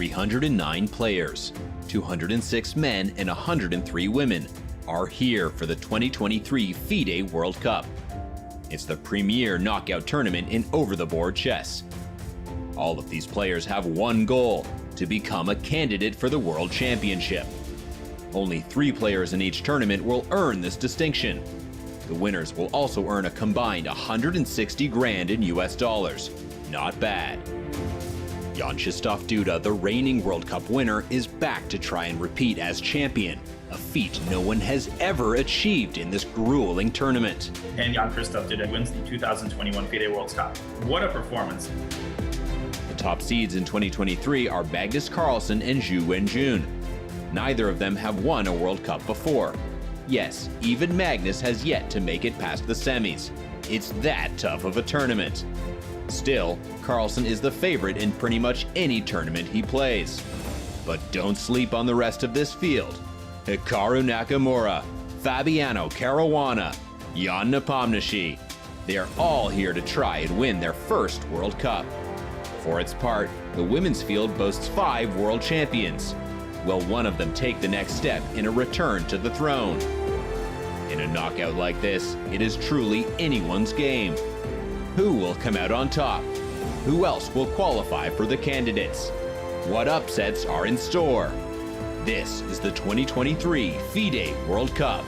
309 players, 206 men and 103 women are here for the 2023 FIDE World Cup. It's the premier knockout tournament in over-the-board chess. All of these players have one goal: to become a candidate for the World Championship. Only 3 players in each tournament will earn this distinction. The winners will also earn a combined 160 grand in US dollars. Not bad. Jan Krzysztof Duda, the reigning World Cup winner, is back to try and repeat as champion, a feat no one has ever achieved in this grueling tournament. And Jan Krzysztof Duda wins the 2021 FIDE World Cup. What a performance. The top seeds in 2023 are Magnus Carlsen and Zhu Wenjun. Neither of them have won a World Cup before. Yes, even Magnus has yet to make it past the semis. It's that tough of a tournament. Still, Carlsen is the favorite in pretty much any tournament he plays. But don't sleep on the rest of this field. Hikaru Nakamura, Fabiano Caruana, Jan Nepomniachtchi. They are all here to try and win their first World Cup. For its part, the women's field boasts 5 world champions. Will one of them take the next step in a return to the throne? In a knockout like this, it is truly anyone's game. Who will come out on top? Who else will qualify for the candidates? What upsets are in store? This is the 2023 FIDE World Cup.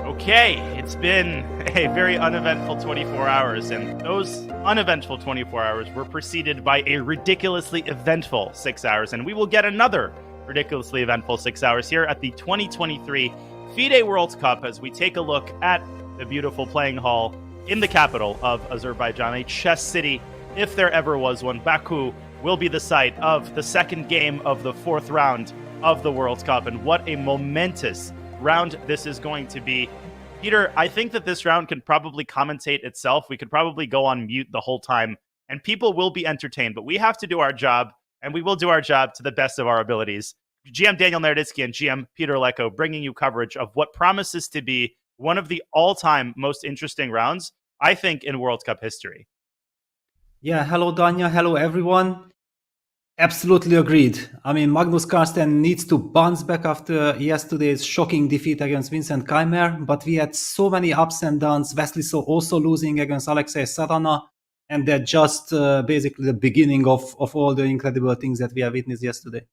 Okay, it's been a very uneventful 24 hours, and those uneventful 24 hours were preceded by a ridiculously eventful 6 hours, and we will get another ridiculously eventful 6 hours here at the 2023 FIDE World Cup as we take a look at the beautiful playing hall in the capital of Azerbaijan, a chess city, if there ever was one. Baku will be the site of the second game of the 4th round of the World Cup, and what a momentous round this is going to be. Peter, I think that this round can probably commentate itself. We could probably go on mute the whole time, and people will be entertained, but we have to do our job, and we will do our job to the best of our abilities. GM Daniel Naroditsky and GM Peter Leko bringing you coverage of what promises to be one of the all-time most interesting rounds, I think, in World Cup history. Yeah, hello, Danya. Hello, everyone. Absolutely agreed. I mean, Magnus Carlsen needs to bounce back after yesterday's shocking defeat against Vincent Keymer, but we had so many ups and downs. Wesley So also losing against Alexei Sarana, and they're just basically the beginning of all the incredible things that we have witnessed yesterday.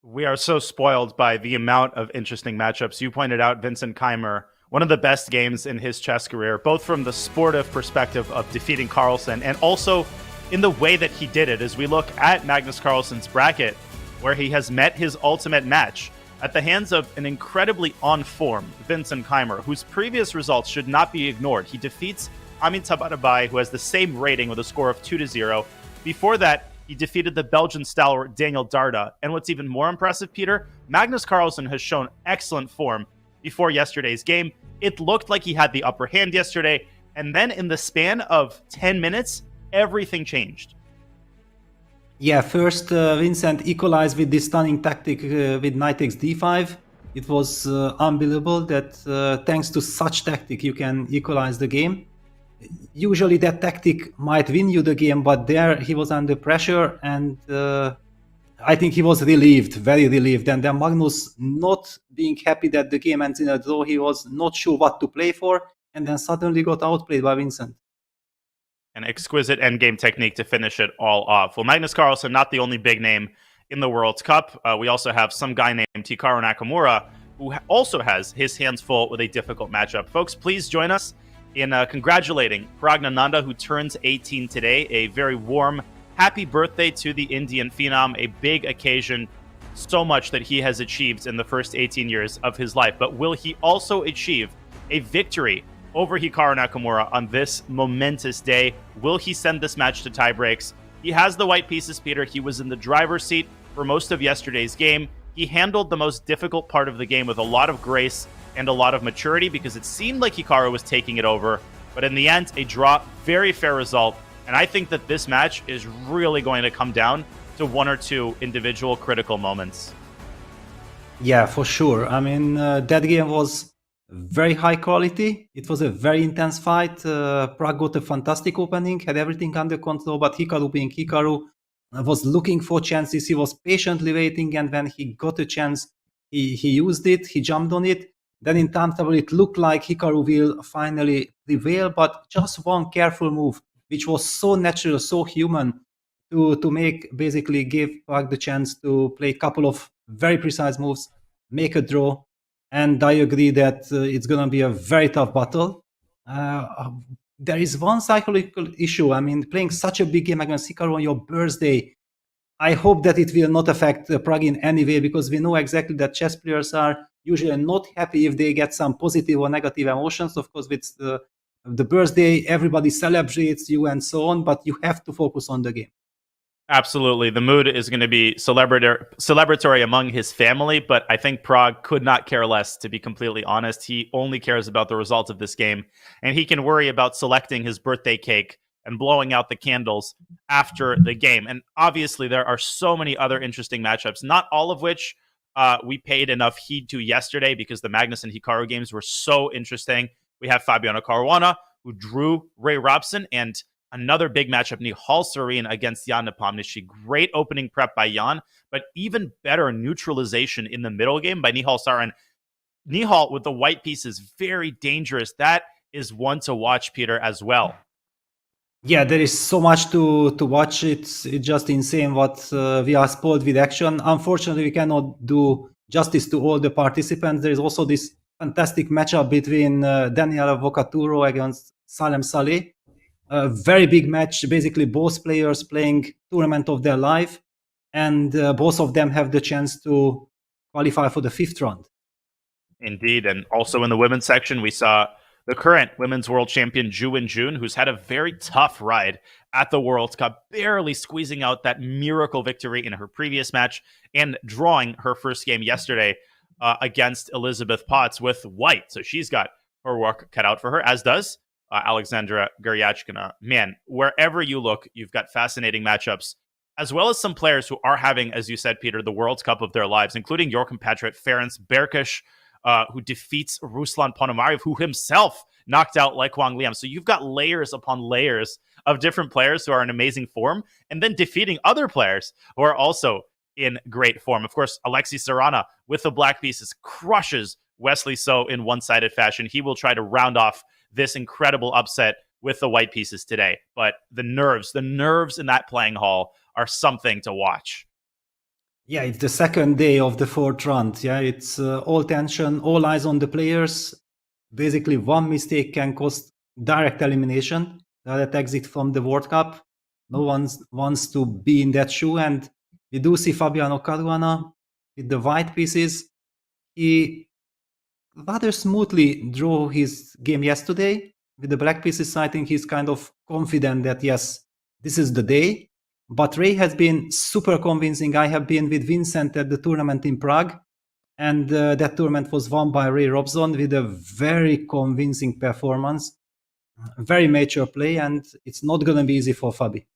We are so spoiled by the amount of interesting matchups. You pointed out Vincent Keymer, one of the best games in his chess career, both from the sportive perspective of defeating Carlsen and also in the way that he did it, as we look at Magnus Carlsen's bracket, where he has met his ultimate match at the hands of an incredibly on-form Vincent Keymer, whose previous results should not be ignored. He defeats Amin Tabatabai, who has the same rating with a score of 2-0. Before that, he defeated the Belgian stalwart Daniel Darda. And what's even more impressive, Peter, Magnus Carlsen has shown excellent form before yesterday's game. It looked like he had the upper hand yesterday, and then in the span of 10 minutes, everything changed. Yeah, first Vincent equalized with this stunning tactic with knight x d5. It was unbelievable that thanks to such tactic you can equalize the game. Usually that tactic might win you the game, but there he was under pressure, and I think he was relieved, very relieved. And then Magnus not being happy that the game ends in a draw, he was not sure what to play for, and then suddenly got outplayed by Vincent. An exquisite endgame technique to finish it all off. Well, Magnus Carlsen, not the only big name in the World Cup. We also have some guy named Hikaru Nakamura, who also has his hands full with a difficult matchup. Folks, please join us in congratulating Praggnanandhaa, who turns 18 today. A very warm, happy birthday to the Indian phenom, a big occasion. So much that he has achieved in the first 18 years of his life. But will he also achieve a victory over Hikaru Nakamura on this momentous day? Will he send this match to tiebreaks? He has the white pieces, Peter. He was in the driver's seat for most of yesterday's game. He handled the most difficult part of the game with a lot of grace and a lot of maturity because it seemed like Hikaru was taking it over. But in the end, a draw, very fair result. And I think that this match is really going to come down to one or two individual critical moments. Yeah, for sure. I mean, that game was very high quality. It was a very intense fight. Pragg got a fantastic opening, had everything under control, but Hikaru being Hikaru was looking for chances. He was patiently waiting, and when he got a chance, he used it, he jumped on it. Then in time table, it looked like Hikaru will finally prevail, but just one careful move, which was so natural, so human, to make basically give Pragg the chance to play a couple of very precise moves, make a draw, and I agree that it's going to be a very tough battle. There is one psychological issue. I mean, playing such a big game against Hikaru on your birthday, I hope that it will not affect Pragg in any way, because we know exactly that chess players are usually not happy if they get some positive or negative emotions. Of course, with the birthday, everybody celebrates you and so on, but you have to focus on the game. Absolutely. The mood is going to be celebratory among his family, but I think Pragg could not care less, to be completely honest. He only cares about the results of this game, and he can worry about selecting his birthday cake and blowing out the candles after the game. And obviously, there are so many other interesting matchups, not all of which we paid enough heed to yesterday because the Magnus and Hikaru games were so interesting. We have Fabiano Caruana, who drew Ray Robson, and another big matchup, Nihal Sarin against Jan Nepomniachtchi. Great opening prep by Jan, but even better neutralization in the middle game by Nihal Sarin. Nihal with the white piece is very dangerous. That is one to watch, Peter, as well. Yeah, there is so much to watch. It's just insane what we are spoiled with action. Unfortunately, we cannot do justice to all the participants. There is also this fantastic matchup between Daniel Avocaduro against Salem Saleh. A very big match, basically both players playing tournament of their life, and both of them have the chance to qualify for the 5th round. Indeed, and also in the women's section, we saw the current women's world champion Zhu Wenjun, who's had a very tough ride at the World Cup, barely squeezing out that miracle victory in her previous match and drawing her first game yesterday against Elizabeth Potts with white. So she's got her work cut out for her, as does Alexandra Guryachkina. Man, wherever you look, you've got fascinating matchups, as well as some players who are having, as you said, Peter, the World Cup of their lives, including your compatriot Ferenc Berkish, who defeats Ruslan Ponomariov, who himself knocked out Lai Kwang Liam. So you've got layers upon layers of different players who are in amazing form, and then defeating other players who are also in great form. Of course, Alexei Sarana with the black pieces crushes Wesley So in one-sided fashion. He will try to round off this incredible upset with the white pieces today. But the nerves in that playing hall are something to watch. Yeah, it's the second day of the 4th round. Yeah, it's all tension, all eyes on the players. Basically, one mistake can cost direct elimination, direct exit from the World Cup. No one wants to be in that shoe. And we do see Fabiano Caruana with the white pieces. He rather smoothly drew his game yesterday. With the black pieces, I think he's kind of confident that, yes, this is the day. But Ray has been super convincing. I have been with Vincent at the tournament in Prague, and that tournament was won by Ray Robson with a very convincing performance, very mature play, and it's not going to be easy for Fabi.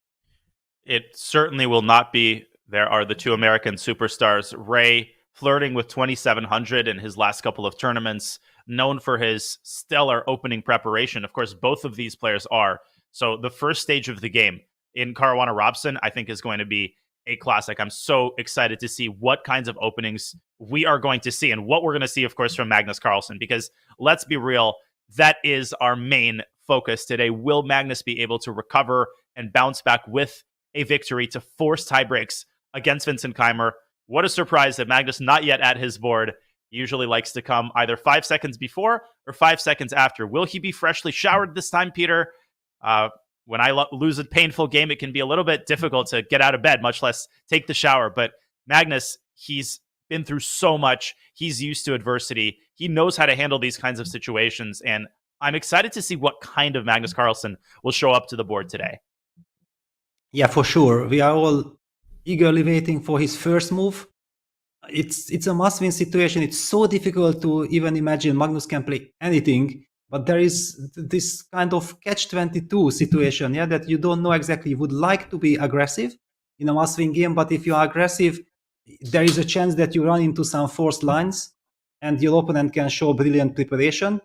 It certainly will not be. There are the two American superstars, Ray flirting with 2,700 in his last couple of tournaments, known for his stellar opening preparation. Of course, both of these players are. So the first stage of the game in Caruana Robson, I think, is going to be a classic. I'm so excited to see what kinds of openings we are going to see and what we're going to see, of course, from Magnus Carlsen, because let's be real, that is our main focus today. Will Magnus be able to recover and bounce back with a victory to force tiebreaks against Vincent Keymer? What a surprise that Magnus, not yet at his board, usually likes to come either 5 seconds before or 5 seconds after. Will he be freshly showered this time, Peter? When I lose a painful game, it can be a little bit difficult to get out of bed, much less take the shower. But Magnus, he's been through so much. He's used to adversity. He knows how to handle these kinds of situations. And I'm excited to see what kind of Magnus Carlsen will show up to the board today. Yeah, for sure. We are all eagerly waiting for his first move. It's a must-win situation. It's so difficult to even imagine Magnus can play anything. But there is this kind of catch-22 situation, yeah, that you don't know exactly. You would like to be aggressive in a must-win game, but if you are aggressive, there is a chance that you run into some forced lines. and your opponent can show brilliant preparation.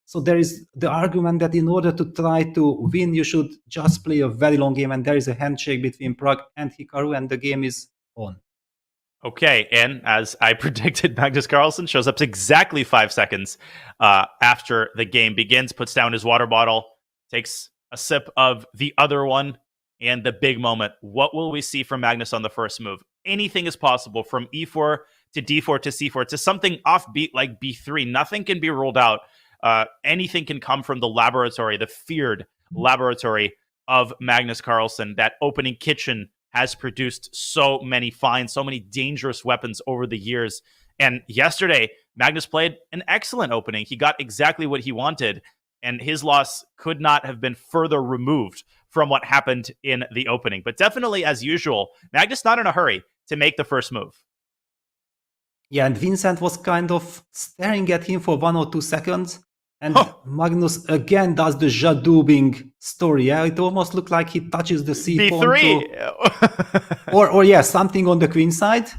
So there is the argument that in order to try to win, you should just play a very long game, and there is a handshake between Pragg and Hikaru, and the game is on. Okay, and as I predicted, Magnus Carlsen shows up exactly 5 seconds after the game begins, puts down his water bottle, takes a sip of the other one, and the big moment. What will we see from Magnus on the first move? Anything is possible, from e4 to d4 to c4 to something offbeat like b3. Nothing can be ruled out. Anything can come from the laboratory, the feared laboratory of Magnus Carlsen. That opening kitchen has produced so many finds, so many dangerous weapons over the years. And yesterday, Magnus played an excellent opening. He got exactly what he wanted, and his loss could not have been further removed from what happened in the opening. But definitely, as usual, Magnus not in a hurry to make the first move. Yeah, and Vincent was kind of staring at him for 1 or 2 seconds. And Magnus again does the Jadoubing story. Yeah, it almost looked like he touches the c pawn B3. or yeah, something on the queen side,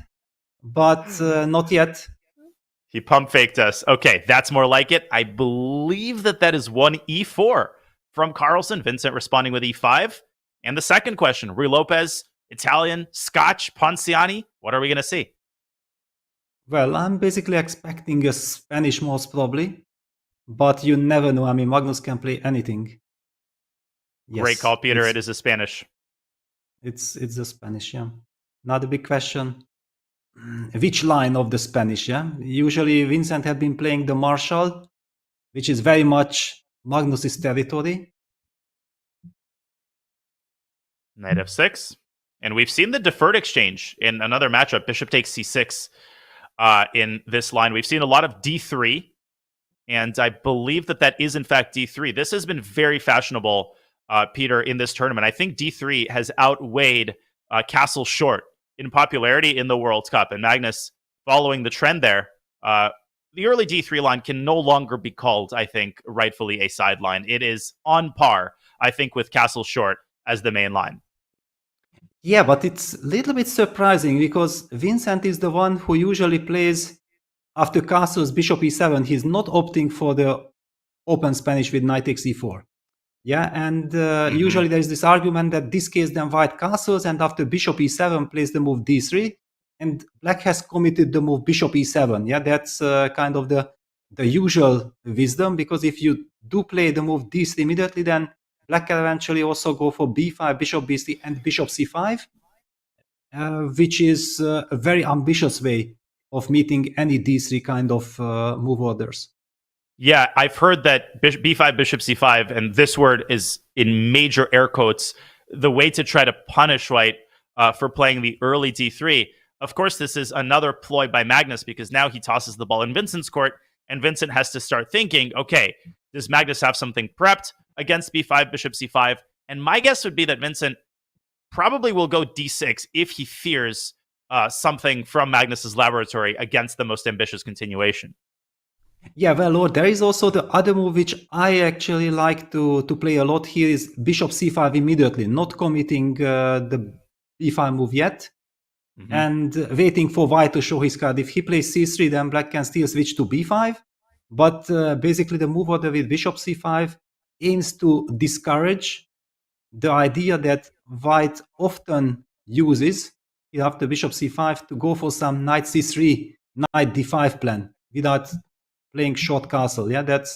but not yet. He pump faked us. Okay, that's more like it. I believe that is 1 e4 from Carlsen. Vincent responding with e5. And the second question, Rui Lopez, Italian, Scotch, Ponciani. What are we going to see? Well, I'm basically expecting a Spanish most probably. But you never know. I mean, Magnus can play anything. Yes, great call, Peter. It is a Spanish. It's a Spanish, yeah. Another big question. Which line of the Spanish, yeah? Usually Vincent had been playing the Marshall, which is very much Magnus's territory. Knight f6. And we've seen the deferred exchange in another matchup. Bishop takes c6 in this line. We've seen a lot of d3. And I believe that is, in fact, d3. This has been very fashionable, Peter, in this tournament. I think d3 has outweighed castle short in popularity in the World Cup. And Magnus, following the trend there, the early d3 line can no longer be called, I think, rightfully a sideline. It is on par, I think, with castle short as the main line. Yeah, but it's a little bit surprising because Vincent is the one who usually plays after castles bishop e7. He's not opting for the open Spanish with knight takes e4. Yeah, and usually there's this argument that this case then white castles, and after bishop e7 plays the move d3, and black has committed the move bishop e7. Yeah, that's kind of the usual wisdom, because if you do play the move d3 immediately, then black can eventually also go for b5, bishop b3, and bishop c5, which is a very ambitious way of meeting any d3 kind of move orders. Yeah, I've heard that b5, bishop c5, and this word is in major air quotes, the way to try to punish white for playing the early d3. Of course, this is another ploy by Magnus, because now he tosses the ball in Vincent's court, and Vincent has to start thinking, okay, does Magnus have something prepped against b5, bishop c5? And my guess would be that Vincent probably will go d6 if he fears something from Magnus's laboratory against the most ambitious continuation. Yeah, well, Lord, there is also the other move which I actually like to play a lot here is bishop c5 immediately, not committing the b5 move yet, and waiting for white to show his card. If he plays c3, then black can still switch to b5, but basically the move order with bishop c5 aims to discourage the idea that white often uses after bishop c5 to go for some knight c3, knight d5 plan without playing short castle. Yeah, that's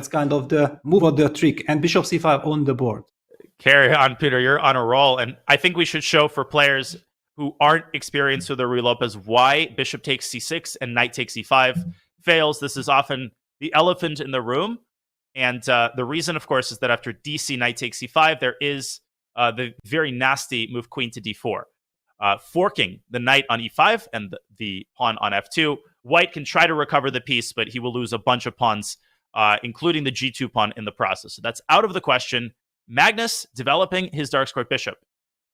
kind of the move or the trick. And bishop c5 on the board. Carry on, Peter. You're on a roll. And I think we should show for players who aren't experienced with the Rui Lopez why bishop takes c6 and knight takes e5 fails. This is often the elephant in the room. And the reason, of course, is that after dc, knight takes e5, there is the very nasty move queen to d4. Forking the knight on e5 and the pawn on f2. White can try to recover the piece, but he will lose a bunch of pawns, including the g2 pawn in the process. So that's out of the question. Magnus developing his dark squared bishop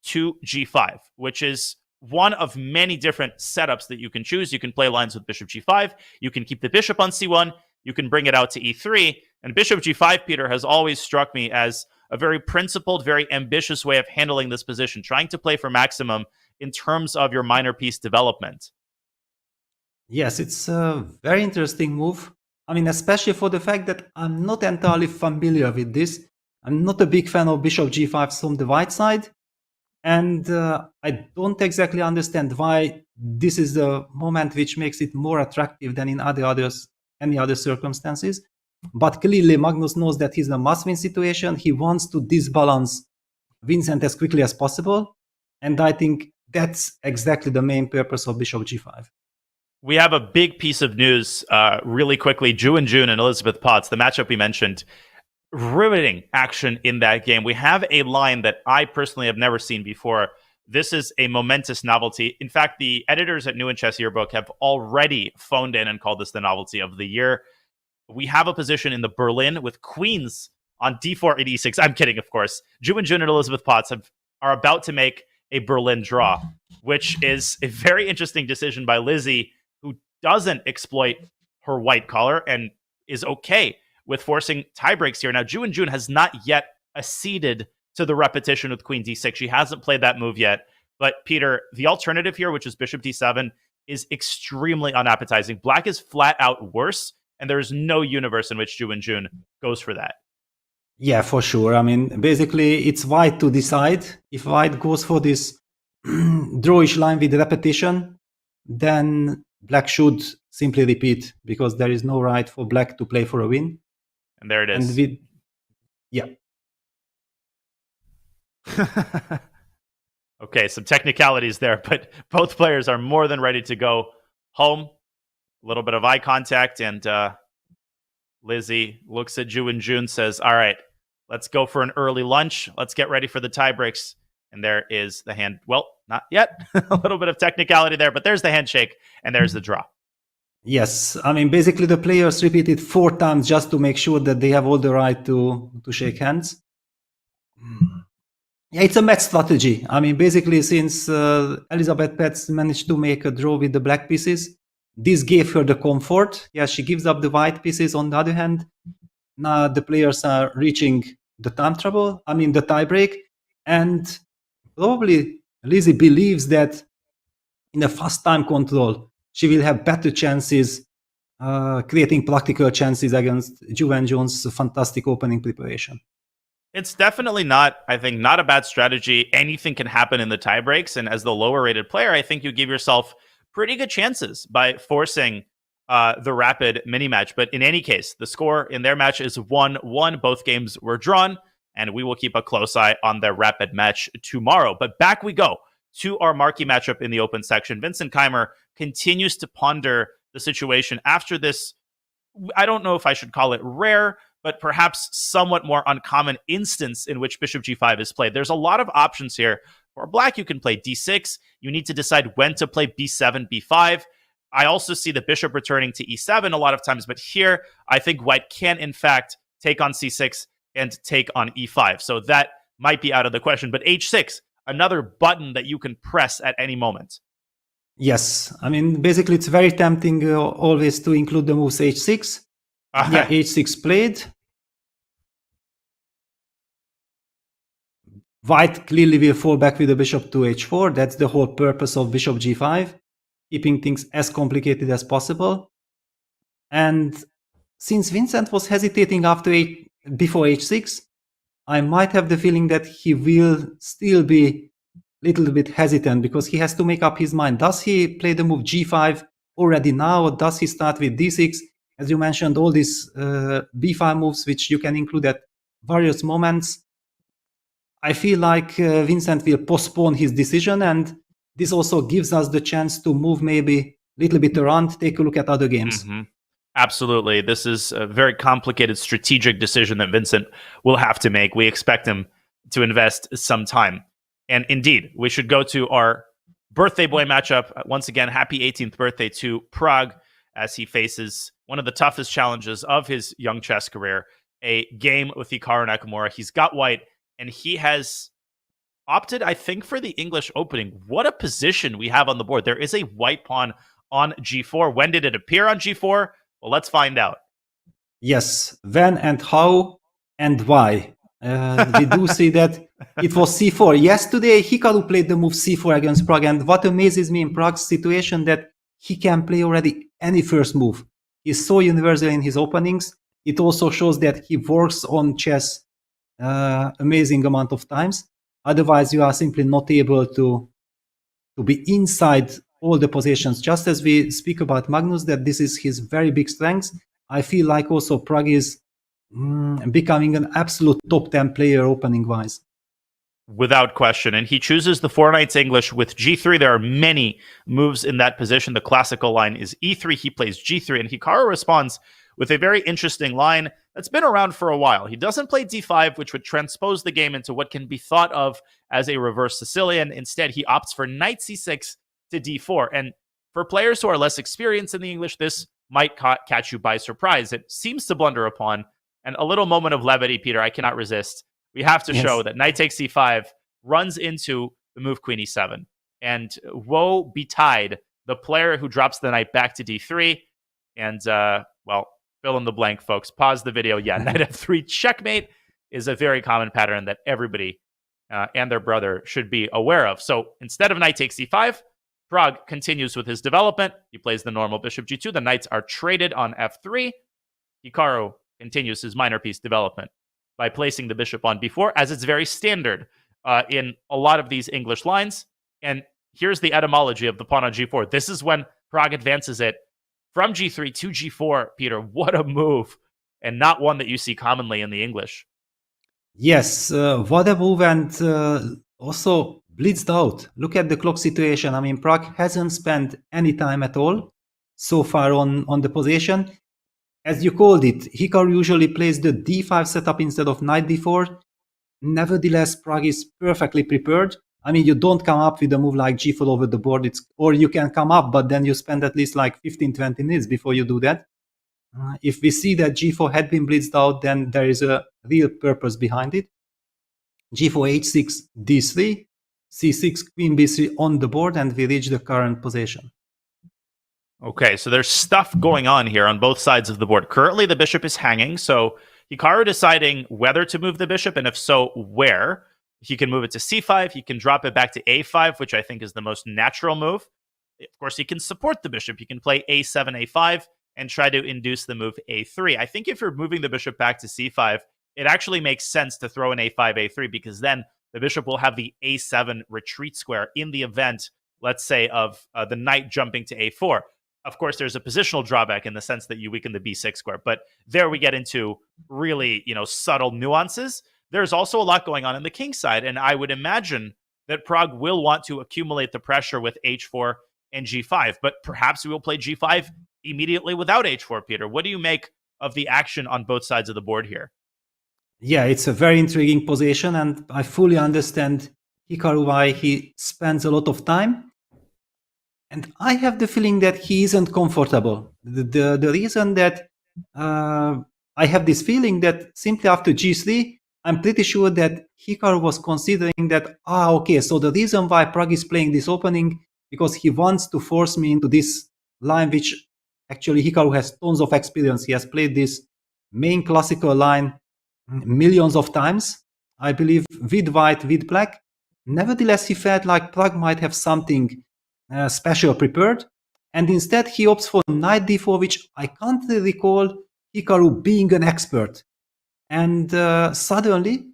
to g5, which is one of many different setups that you can choose. You can play lines with bishop g5. You can keep the bishop on c1. You can bring it out to e3. And bishop g5, Peter, has always struck me as a very principled, very ambitious way of handling this position, trying to play for maximum in terms of your minor piece development. Yes, it's a very interesting move. I mean, especially for the fact that I'm not entirely familiar with this. I'm not a big fan of bishop g5 from the white side, and I don't exactly understand why this is the moment which makes it more attractive than in any other circumstances. But clearly, Magnus knows that he's in a must-win situation. He wants to disbalance Vincent as quickly as possible, and I think that's exactly the main purpose of bishop g5. We have a big piece of news really quickly. Ju and June and Elizabeth Potts, the matchup we mentioned, riveting action in that game. We have a line that I personally have never seen before. This is a momentous novelty. In fact, the editors at New and Chess Yearbook have already phoned in and called this the novelty of the year. We have a position in the Berlin with queens on d4 and e6. I'm kidding, of course. Ju and June and Elizabeth Potts are about to make a Berlin draw, which is a very interesting decision by Lizzie, who doesn't exploit her white collar and is okay with forcing tiebreaks here. Now, Ju and June has not yet acceded to the repetition with queen d6. She hasn't played that move yet. But Peter, the alternative here, which is bishop d7, is extremely unappetizing. Black is flat out worse, and there is no universe in which Ju and June goes for that. Yeah, for sure. I mean, basically, it's white to decide. If white goes for this drawish line with repetition, then black should simply repeat, because there is no right for black to play for a win. And there it is. And yeah. Okay, some technicalities there, but both players are more than ready to go home. A little bit of eye contact, and Lizzie looks at Ju and June, says, all right, let's go for an early lunch. Let's get ready for the tie breaks. And there is the hand. Well, not yet. A little bit of technicality there, but there's the handshake, and there's the draw. Yes, I mean, basically the players repeated 4 times just to make sure that they have all the right to shake hands. Yeah, it's a match strategy. I mean, basically, since Elizabeth Petz managed to make a draw with the black pieces, this gave her the comfort. Yeah, she gives up the white pieces. On the other hand, now the players are reaching the the tie break, and probably Lizzie believes that in a fast time control, she will have better chances, creating practical chances against Ju and June's fantastic opening preparation. It's definitely not, I think, not a bad strategy. Anything can happen in the tie breaks. And as the lower rated player, I think you give yourself pretty good chances by forcing the rapid mini match. But in any case, the score in their match is 1-1. Both games were drawn, and we will keep a close eye on their rapid match tomorrow. But back we go to our marquee matchup in the open section. Vincent Keymer continues to ponder the situation after this, I don't know if I should call it rare, but perhaps somewhat more uncommon instance in which bishop g5 is played. There's a lot of options here. For black, you can play d6. You need to decide when to play b7, b5. I also see the bishop returning to e7 a lot of times, but here I think white can, in fact, take on c6 and take on e5. So that might be out of the question. But h6, another button that you can press at any moment. Yes, I mean, basically it's very tempting always to include the moves h6. Yeah, h6 played. White clearly will fall back with the bishop to h4. That's the whole purpose of bishop g5, keeping things as complicated as possible. And since Vincent was hesitating before h6, I might have the feeling that he will still be a little bit hesitant, because he has to make up his mind. Does he play the move g5 already now, or does he start with d6? As you mentioned, all these b5 moves, which you can include at various moments. I feel like Vincent will postpone his decision, and this also gives us the chance to move maybe a little bit around, take a look at other games. Mm-hmm. Absolutely. This is a very complicated strategic decision that Vincent will have to make. We expect him to invest some time. And indeed, we should go to our birthday boy matchup. Once again, happy 18th birthday to Pragg, as he faces one of the toughest challenges of his young chess career, a game with Hikaru Nakamura. He's got white, and he has opted, I think, for the English opening. What a position we have on the board. There is a white pawn on g4. When did it appear on g4? Well, let's find out. Yes, when and how and why. We do see that it was c4. Yesterday, Hikaru played the move c4 against Pragg, and what amazes me in Pragg's situation that he can play already any first move. He's so universal in his openings. It also shows that he works on chess amazing amount of times. Otherwise, you are simply not able to be inside all the positions. Just as we speak about Magnus, that this is his very big strength, I feel like also Pragg is becoming an absolute top 10 player opening-wise. Without question. And he chooses the 4 knights English with g3. There are many moves in that position. The classical line is e3. He plays g3, and Hikaru responds with a very interesting line that's been around for a while. He doesn't play d5, which would transpose the game into what can be thought of as a reverse Sicilian. Instead, he opts for knight c6 to d4. And for players who are less experienced in the English, this might catch you by surprise. It seems to blunder upon. And a little moment of levity, Peter, I cannot resist. We have to show that knight takes c5 runs into the move queen e7. And woe betide the player who drops the knight back to d3. And, well, fill in the blank, folks. Pause the video. Yeah, knight f3 checkmate is a very common pattern that everybody and their brother should be aware of. So instead of knight takes c5, Pragg continues with his development. He plays the normal bishop g2. The knights are traded on f3. Hikaru continues his minor piece development by placing the bishop on b4, as it's very standard in a lot of these English lines. And here's the etymology of the pawn on g4. This is when Pragg advances it from g3 to g4. Peter, what a move, and not one that you see commonly in the English. Yes, what a move, and also blitzed out. Look at the clock situation. I mean, Pragg hasn't spent any time at all so far on the position. As you called it, Hikaru usually plays the d5 setup instead of knight d4. Nevertheless, Pragg is perfectly prepared. I mean, you don't come up with a move like g4 over the board, or you can come up, but then you spend at least like 15-20 minutes before you do that. If we see that g4 had been blitzed out, then there is a real purpose behind it. g4, h6, d3, c6, queen b3 on the board, and we reach the current position. Okay, so there's stuff going on here on both sides of the board. Currently, the bishop is hanging, so Hikaru deciding whether to move the bishop, and if so, where. He can move it to c5, he can drop it back to a5, which I think is the most natural move. Of course, he can support the bishop. He can play a7, a5, and try to induce the move a3. I think if you're moving the bishop back to c5, it actually makes sense to throw in a5, a3, because then the bishop will have the a7 retreat square in the event, let's say, of the knight jumping to a4. Of course, there's a positional drawback in the sense that you weaken the b6 square, but there we get into really, subtle nuances. There's also a lot going on the king side, and I would imagine that Pragg will want to accumulate the pressure with h4 and g5, but perhaps we will play g5 immediately without h4, Peter. What do you make of the action on both sides of the board here? Yeah, it's a very intriguing position, and I fully understand Hikaru why he spends a lot of time. And I have the feeling that he isn't comfortable. The reason that I have this feeling that simply after g3, I'm pretty sure that Hikaru was considering that, okay, so the reason why Pragg is playing this opening, because he wants to force me into this line, which actually Hikaru has tons of experience. He has played this main classical line millions of times, I believe, with white, with black. Nevertheless, he felt like Pragg might have something special prepared, and instead he opts for knight d4, which I can't really recall Hikaru being an expert. And suddenly,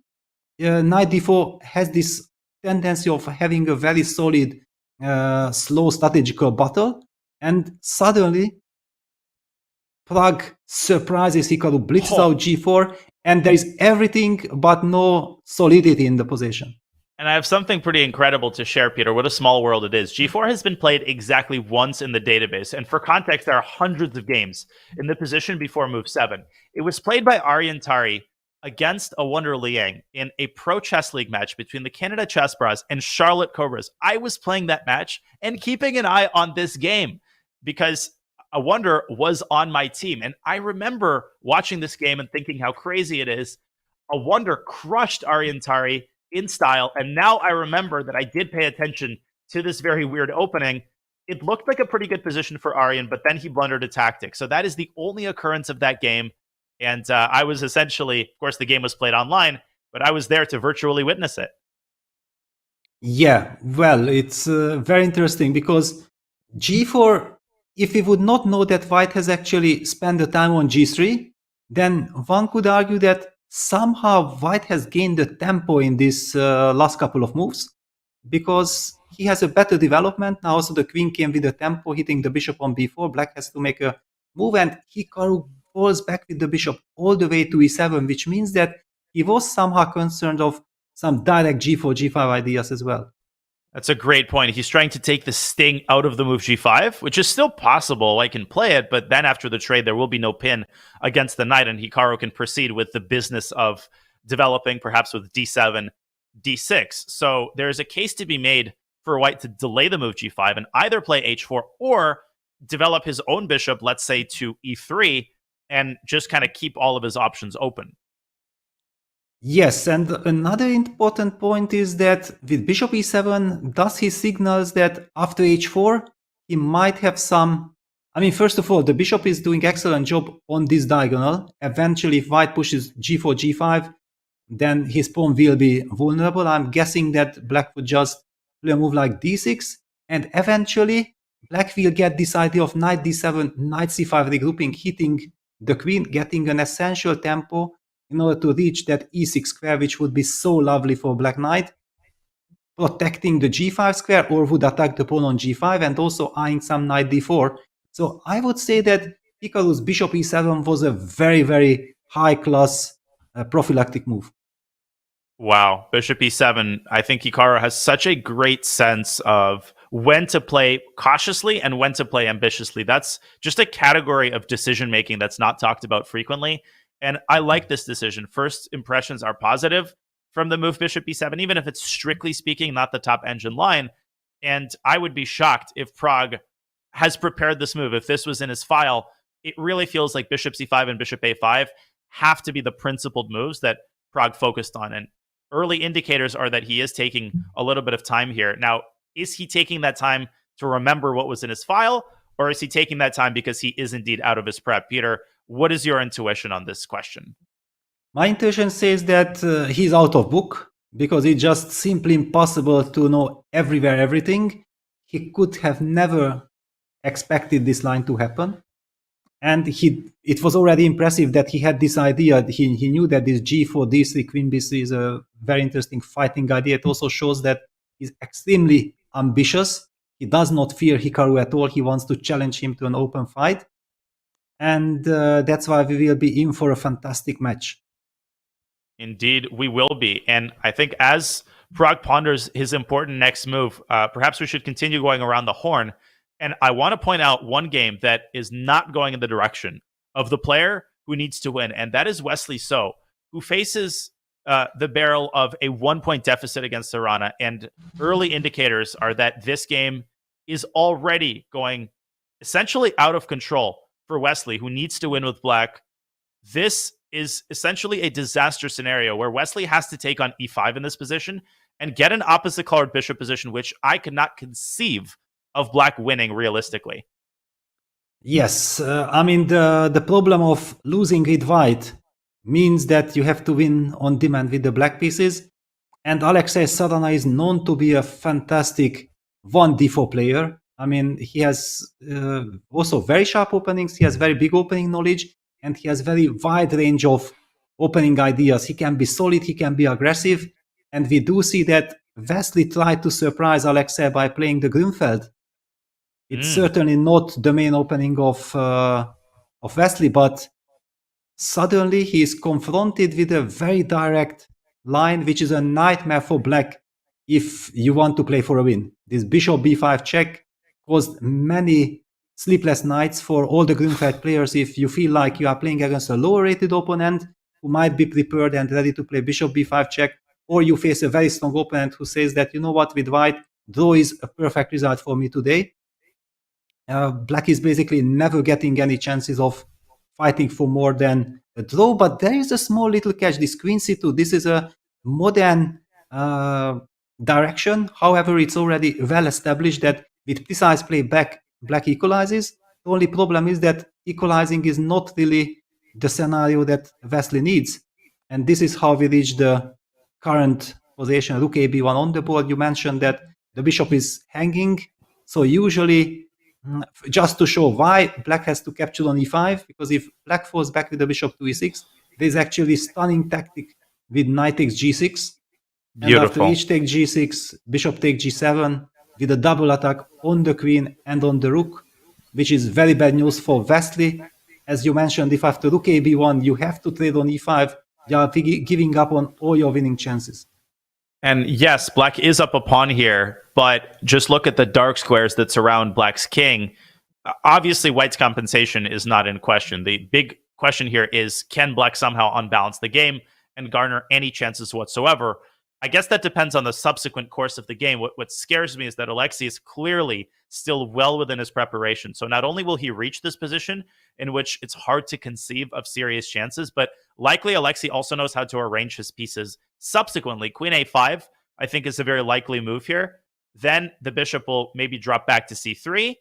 knight d4 has this tendency of having a very solid, slow strategical battle, and suddenly Pragg surprises Hikaru, blitzes out g4, and there is everything but no solidity in the position. And I have something pretty incredible to share, Peter. What a small world it is. G4 has been played exactly once in the database. And for context, there are hundreds of games in the position before move 7. It was played by Aryan Tari against a Wonder Liang in a pro chess league match between the Canada Chess Bras and Charlotte Cobras. I was playing that match and keeping an eye on this game because a Wonder was on my team. And I remember watching this game and thinking how crazy it is. A Wonder crushed Aryan Tari in style, and now I remember that I did pay attention to this very weird opening. It looked like a pretty good position for Aryan, but then he blundered a tactic. So that is the only occurrence of that game, and I was essentially, of course, the game was played online, but I was there to virtually witness it. Yeah, well, it's very interesting because g4 if we would not know that white has actually spent the time on g3, then one could argue that somehow white has gained the tempo in this last couple of moves, because he has a better development. Now also the queen came with the tempo, hitting the bishop on b4. Black has to make a move, and Hikaru falls back with the bishop all the way to e7, which means that he was somehow concerned of some direct g4, g5 ideas as well. That's a great point. He's trying to take the sting out of the move g5, which is still possible. I can play it, but then after the trade, there will be no pin against the knight, and Hikaru can proceed with the business of developing, perhaps with d7, d6. So there's a case to be made for white to delay the move g5 and either play h4 or develop his own bishop, let's say, to e3, and just kind of keep all of his options open. Yes, and another important point is that with bishop e7, thus he signals that after h4, he might have some... I mean, first of all, the bishop is doing excellent job on this diagonal. Eventually, if white pushes g4, g5, then his pawn will be vulnerable. I'm guessing that black would just play a move like d6, and eventually, black will get this idea of knight d7, knight c5 regrouping, hitting the queen, getting an essential tempo in order to reach that e6 square, which would be so lovely for black knight, protecting the g5 square, or would attack the pawn on g5 and also eyeing some knight d4. So I would say that Hikaru's bishop e7 was a very, very high-class prophylactic move. Wow, bishop e7. I think Hikaru has such a great sense of when to play cautiously and when to play ambitiously. That's just a category of decision-making that's not talked about frequently. And I like this decision. First impressions are positive from the move bishop e7, even if it's strictly speaking not the top engine line. And I would be shocked if Pragg has prepared this move. If this was in his file, it really feels like bishop c5 and bishop a5 have to be the principled moves that Pragg focused on. And early indicators are that he is taking a little bit of time here. Now, is he taking that time to remember what was in his file, or is he taking that time because he is indeed out of his prep? Peter, what is your intuition on this question? My intuition says that he's out of book, because it's just simply impossible to know everywhere everything. He could have never expected this line to happen. And it was already impressive that he had this idea. He knew that this g4, d3, queen b3 is a very interesting fighting idea. It also shows that he's extremely ambitious. He does not fear Hikaru at all. He wants to challenge him to an open fight. And that's why we will be in for a fantastic match. Indeed, we will be. And I think as Pragg ponders his important next move, perhaps we should continue going around the horn. And I want to point out one game that is not going in the direction of the player who needs to win, and that is Wesley So, who faces the barrel of a 1-point deficit against Sarana. And early indicators are that this game is already going essentially out of control for Wesley, who needs to win with black. This is essentially a disaster scenario where Wesley has to take on e5 in this position and get an opposite colored bishop position, which I cannot conceive of black winning realistically. Yes, I mean, the problem of losing with white means that you have to win on demand with the black pieces. And Alexei Sarana is known to be a fantastic 1d4 player. I mean, he has also very sharp openings, he has very big opening knowledge, and he has very wide range of opening ideas. He can be solid, he can be aggressive, and we do see that Wesley tried to surprise Alexei by playing the Grunfeld. It's certainly not the main opening of Wesley, but suddenly he is confronted with a very direct line, which is a nightmare for black if you want to play for a win. This bishop b5 check caused many sleepless nights for all the Grunfeld players if you feel like you are playing against a lower rated opponent who might be prepared and ready to play bishop b5 check, or you face a very strong opponent who says that, you know what, with white, draw is a perfect result for me today. Black is basically never getting any chances of fighting for more than a draw, but there is a small little catch. This queen c2, this is a modern direction. However, it's already well established that with precise play back, black equalizes. The only problem is that equalizing is not really the scenario that Wesley needs. And this is how we reach the current position, rook ab1 on the board. You mentioned that the bishop is hanging. So usually Just to show why black has to capture on e5, because if black falls back with the bishop to e6, there's actually stunning tactic with knight takes g6. And after Beautiful. h takes g6, bishop takes g7 with a double attack on the queen and on the rook, which is very bad news for Wesley. As you mentioned, if after rook a b1 you have to trade on e5, you are giving up on all your winning chances. And yes, black is up a pawn here, but just look at the dark squares that surround black's king. Obviously, white's compensation is not in question. The big question here is, can black somehow unbalance the game and garner any chances whatsoever? I guess that depends on the subsequent course of the game. What scares me is that Alexei is clearly still well within his preparation. So not only will he reach this position in which it's hard to conceive of serious chances, but likely Alexei also knows how to arrange his pieces subsequently. Queen a5, I think, is a very likely move here. Then the bishop will maybe drop back to c3,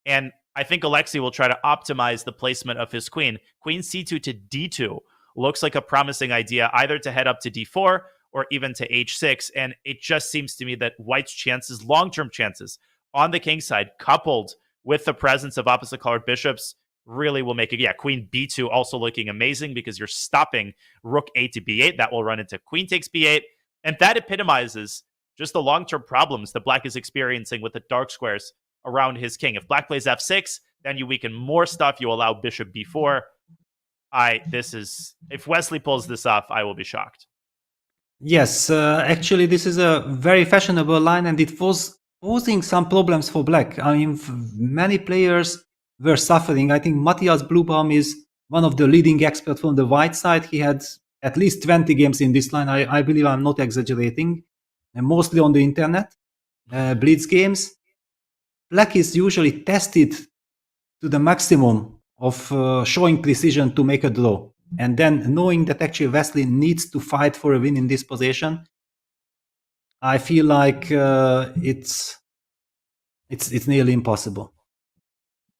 and I think Alexei will try to optimize the placement of his queen. Queen c2 to d2 looks like a promising idea, either to head up to d4 or even to h6. And it just seems to me that white's chances, long-term chances, on the king side, coupled with the presence of opposite-colored bishops, really will make it. Yeah, queen b2 also looking amazing because you're stopping rook a to b8. That will run into queen takes b8. And that epitomizes just the long-term problems that black is experiencing with the dark squares around his king. If black plays f6, then you weaken more stuff. You allow bishop b4. If Wesley pulls this off, I will be shocked. Yes, actually, this is a very fashionable line, and it was posing some problems for black. I mean, many players were suffering. I think Matthias Blubaum is one of the leading experts from the white side. He had at least 20 games in this line. I believe I'm not exaggerating, and mostly on the internet, blitz games. Black is usually tested to the maximum of showing precision to make a draw. And then knowing that actually Wesley needs to fight for a win in this position, I feel like it's nearly impossible.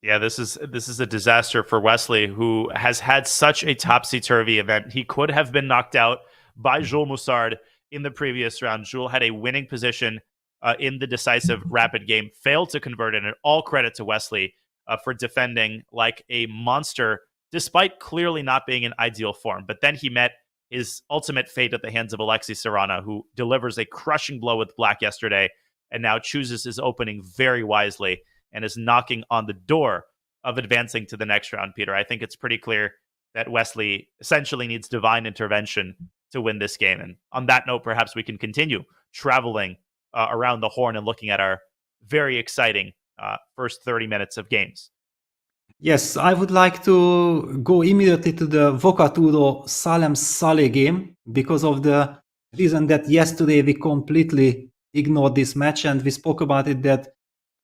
Yeah, this is a disaster for Wesley, who has had such a topsy-turvy event. He could have been knocked out by Jules Moussard in the previous round. Jules had a winning position in the decisive rapid game, failed to convert it, and all credit to Wesley for defending like a monster, despite clearly not being in ideal form. But then he met his ultimate fate at the hands of Alexei Sarana, who delivers a crushing blow with black yesterday and now chooses his opening very wisely and is knocking on the door of advancing to the next round, Peter. I think it's pretty clear that Wesley essentially needs divine intervention to win this game. And on that note, perhaps we can continue traveling around the horn and looking at our very exciting first 30 minutes of games. Yes, I would like to go immediately to the Avocaduro Salem Sale game because of the reason that yesterday we completely ignored this match, and we spoke about it, that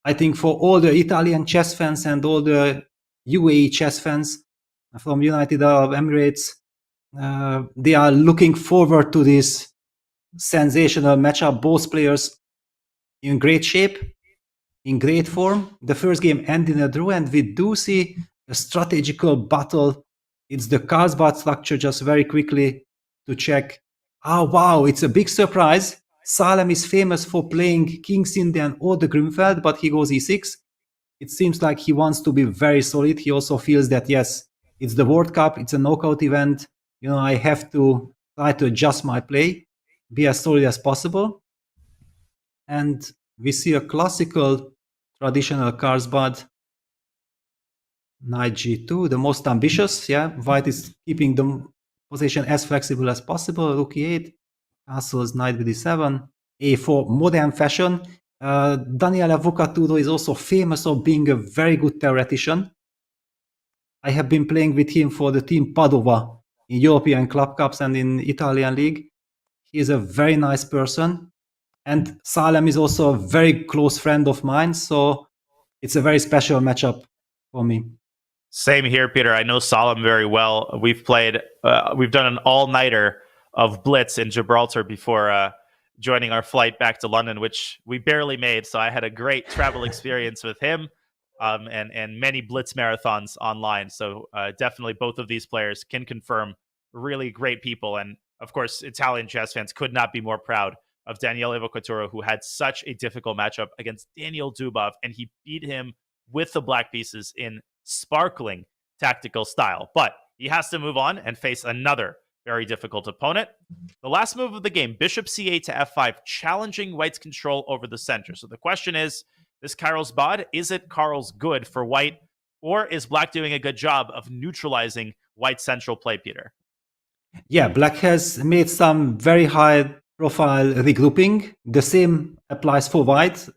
I think for all the Italian chess fans and all the UAE chess fans from United Arab Emirates, they are looking forward to this sensational matchup. Both players in great shape, in great form. The first game ended in a draw, and we do see a strategical battle. It's the Carlsen structure, just very quickly to check. Oh, wow, it's a big surprise. Salem is famous for playing King Sinden or the Grünfeld, but he goes e6. It seems like he wants to be very solid. He also feels that, yes, it's the World Cup, it's a knockout event. You know, I have to try to adjust my play, be as solid as possible. And we see a classical traditional Carlsbad, knight g2, the most ambitious. Yeah, white is keeping the position as flexible as possible. Rook e8, castles, knight with e7, a4, modern fashion. Daniele Avocaduro is also famous for being a very good theoretician. I have been playing with him for the team Padova in European Club Cups and in Italian League. He is a very nice person. And Salem is also a very close friend of mine, so it's a very special matchup for me. Same here, Peter. I know Salem very well. We've done an all-nighter of Blitz in Gibraltar before joining our flight back to London, which we barely made. So I had a great travel experience with him and many Blitz marathons online. So definitely both of these players can confirm really great people. And of course, Italian chess fans could not be more proud of Daniele Avocaduro, who had such a difficult matchup against Daniel Dubov, and he beat him with the black pieces in sparkling tactical style. But he has to move on and face another very difficult opponent. The last move of the game, bishop c8 to f5, challenging white's control over the center. So the question is, this Carlsbad, is it Carl's good for white, or is black doing a good job of neutralizing white's central play, Peter? Yeah, black has made some very high profile regrouping. The same applies for white,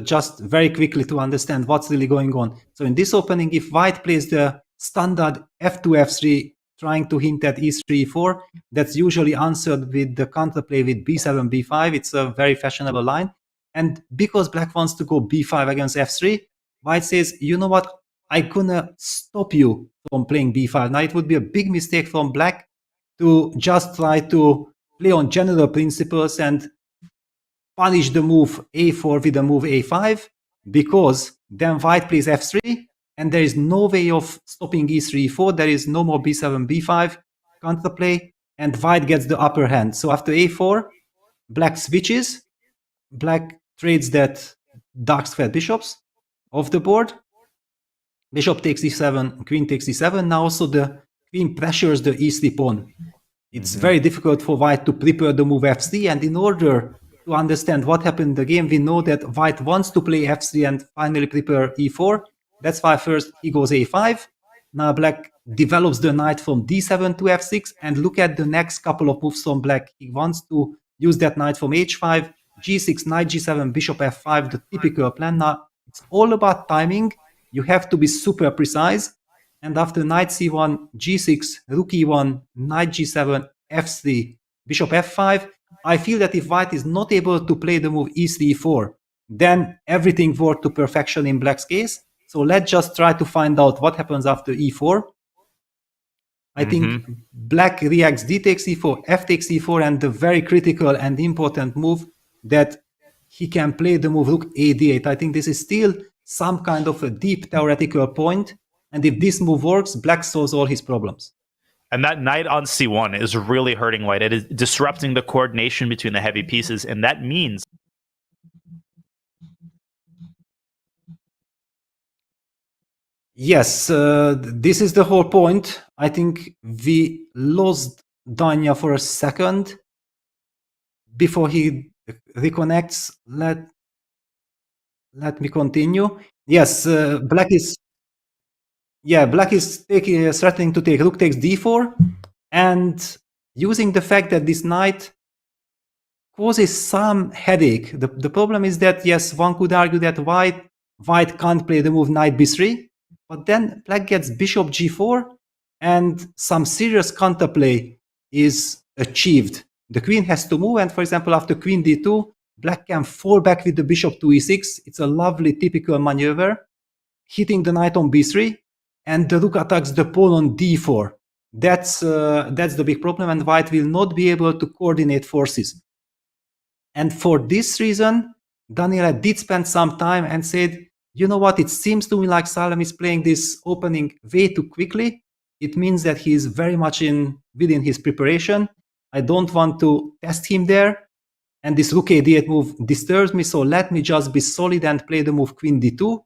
just very quickly to understand what's really going on. So in this opening, if white plays the standard f2, f3, trying to hint at e3, e4, that's usually answered with the counterplay with b7, b5. It's a very fashionable line. And because black wants to go b5 against f3, white says, you know what, I'm gonna stop you from playing b5. Now it would be a big mistake from black to just try to play on general principles and punish the move a4 with the move a5, because then white plays f3, and there is no way of stopping e3, e4. There is no more b7, b5 counterplay, and white gets the upper hand. So after a4, black switches. Black trades that dark square bishops off the board. Bishop takes e7, queen takes e7. Now also the queen pressures the e3 pawn. It's very difficult for white to prepare the move f3, and in order to understand what happened in the game, we know that white wants to play f3 and finally prepare e4. That's why first he goes a5. Now black develops the knight from d7 to f6, and look at the next couple of moves from black. He wants to use that knight from h5, g6, knight g7, bishop f5, the typical plan. Now it's all about timing. You have to be super precise. And after knight c1, g6, rook e1, knight g7, f3, bishop f5, I feel that if white is not able to play the move e3, e4, then everything worked to perfection in black's case. So let's just try to find out what happens after e4. I think black reacts d takes e4, f takes e4, and the very critical and important move that he can play the move rook a d8. I think this is still some kind of a deep theoretical point, and if this move works, black solves all his problems. And that knight on c1 is really hurting white. It is disrupting the coordination between the heavy pieces, and that means... Yes, this is the whole point. I think we lost Danya for a second before he reconnects. Let me continue. Yes, black is threatening to take rook takes d4, and using the fact that this knight causes some headache. The problem is that, yes, one could argue that white can't play the move knight b3, but then black gets bishop g4, and some serious counterplay is achieved. The queen has to move, and for example, after queen d2, black can fall back with the bishop to e6. It's a lovely typical maneuver, hitting the knight on b3, and the rook attacks the pawn on d4. That's the big problem, and white will not be able to coordinate forces. And for this reason, Daniela did spend some time and said, you know what, it seems to me like Salem is playing this opening way too quickly. It means that he is very much within his preparation. I don't want to test him there. And this rook a8 move disturbs me, so let me just be solid and play the move queen d2.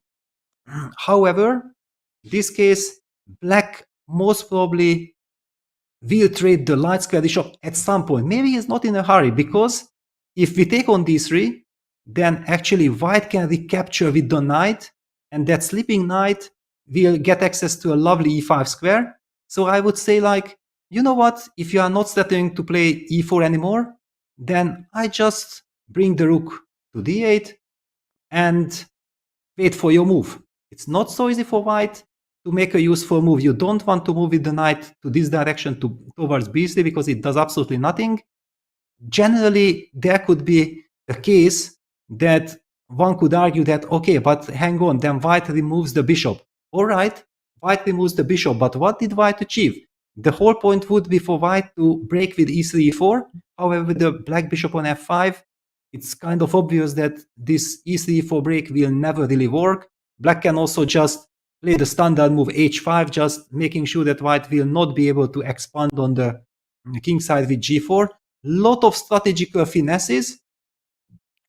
However, in this case, black most probably will trade the light square bishop at some point. Maybe he's not in a hurry, because if we take on d3, then actually white can recapture with the knight, and that sleeping knight will get access to a lovely e5 square. So I would say, like, you know what, if you are not starting to play e4 anymore, then I just bring the rook to d8 and wait for your move. It's not so easy for white to make a useful move. You don't want to move with the knight to this direction towards b3, because it does absolutely nothing. Generally, there could be a case that one could argue that, okay, but hang on, then white removes the bishop. All right, white removes the bishop, but what did white achieve? The whole point would be for white to break with e3, e4. However, with the black bishop on f5, it's kind of obvious that this e3, e4 break will never really work. Black can also just play the standard move h5, just making sure that white will not be able to expand on the king side with g4. Lot of strategical finesses,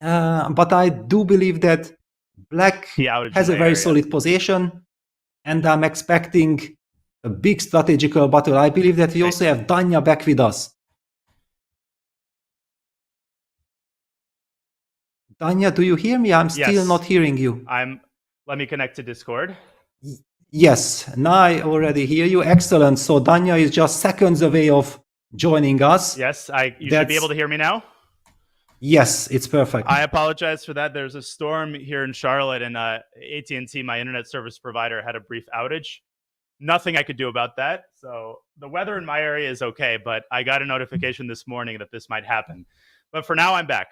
but I do believe that Black The outage has in a the very area. solid position, and I'm expecting a big strategical battle. I believe that we also have Danya back with us. Danya, do you hear me? I'm still Yes. not hearing you. Let me connect to Discord. Yes, now I already hear you. Excellent. So Danya is just seconds away of joining us. Yes, you should be able to hear me now. Yes, it's perfect. I apologize for that. There's a storm here in Charlotte, and AT&T, my internet service provider, had a brief outage. Nothing I could do about that. So the weather in my area is okay, but I got a notification this morning that this might happen. But for now, I'm back.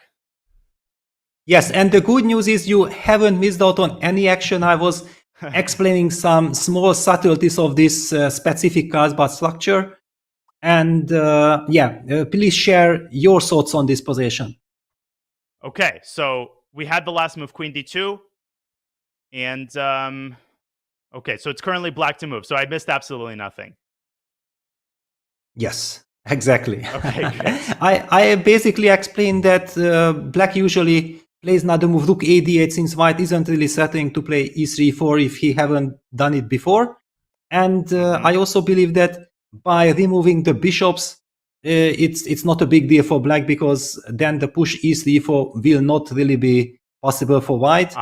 Yes, and the good news is you haven't missed out on any action. I was explaining some small subtleties of this specific Carlsbad structure. And please share your thoughts on this position. Okay, so we had the last move, Queen D2. And, okay, so it's currently black to move. So I missed absolutely nothing. Yes, exactly. Okay, great. I basically explained that black usually plays another move, rook a8, since white isn't really threatening to play e3-4 if he haven't done it before. And I also believe that by removing the bishops, it's not a big deal for black, because then the push e3-4 will not really be possible for white.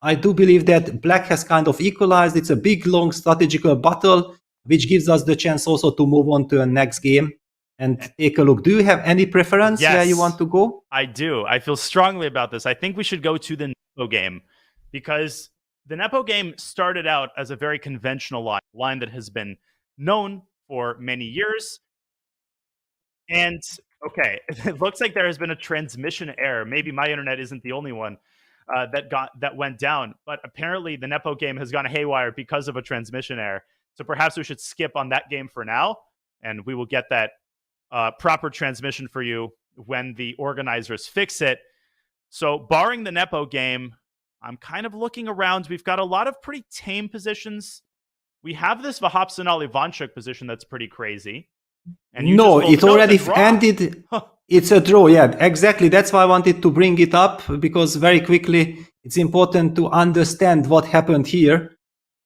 I do believe that black has kind of equalized. It's a big, long strategical battle, which gives us the chance also to move on to the next game and take a look. Do you have any preference where you want to go? I do. I feel strongly about this. I think we should go to the Nepo game, because the Nepo game started out as a very conventional line that has been known for many years. And, okay, it looks like there has been a transmission error. Maybe my internet isn't the only one that went down, but apparently the Nepo game has gone haywire because of a transmission error. So perhaps we should skip on that game for now, and we will get that proper transmission for you when the organizers fix it. So barring the Nepo game, I'm kind of looking around. We've got a lot of pretty tame positions. We have this Vahapsanal-Ivanchuk position that's pretty crazy. And no, it already ended. It's a draw. Yeah, exactly. That's why I wanted to bring it up, because very quickly it's important to understand what happened here.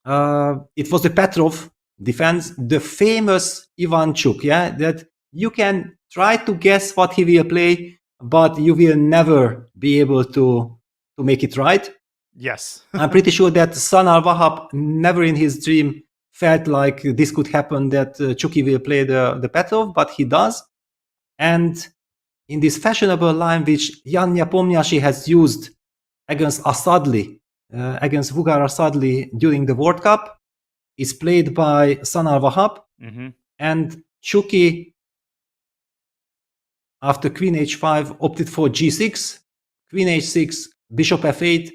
It was the Petrov defense, the famous Ivanchuk. Yeah, that you can try to guess what he will play, but you will never be able to make it right. Yes. I'm pretty sure that Sanal Vahap never in his dream felt like this could happen, that Chucky will play the Petrov, but he does. And in this fashionable line, which Jan Nepomniachtchi has used against Asadli, against Vugar Asadli during the World Cup, is played by Sanal Vahap. And Chucky, after Queen h5, opted for g6, Queen h6, Bishop f8,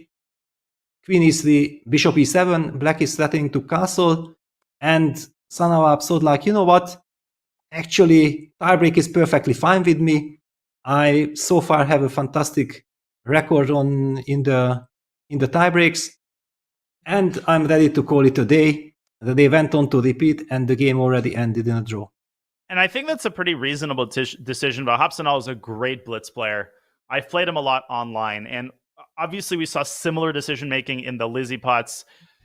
Queen e3, Bishop e7, black is threatening to castle, and Sanal Vahap thought like, you know what, actually tiebreak is perfectly fine with me. I so far have a fantastic record in the tiebreaks, and I'm ready to call it a day. They went on to repeat, and the game already ended in a draw. And I think that's a pretty reasonable decision. Vahapsanal is a great blitz player. I've played him a lot online, and obviously we saw similar decision making in the Lizzie Potts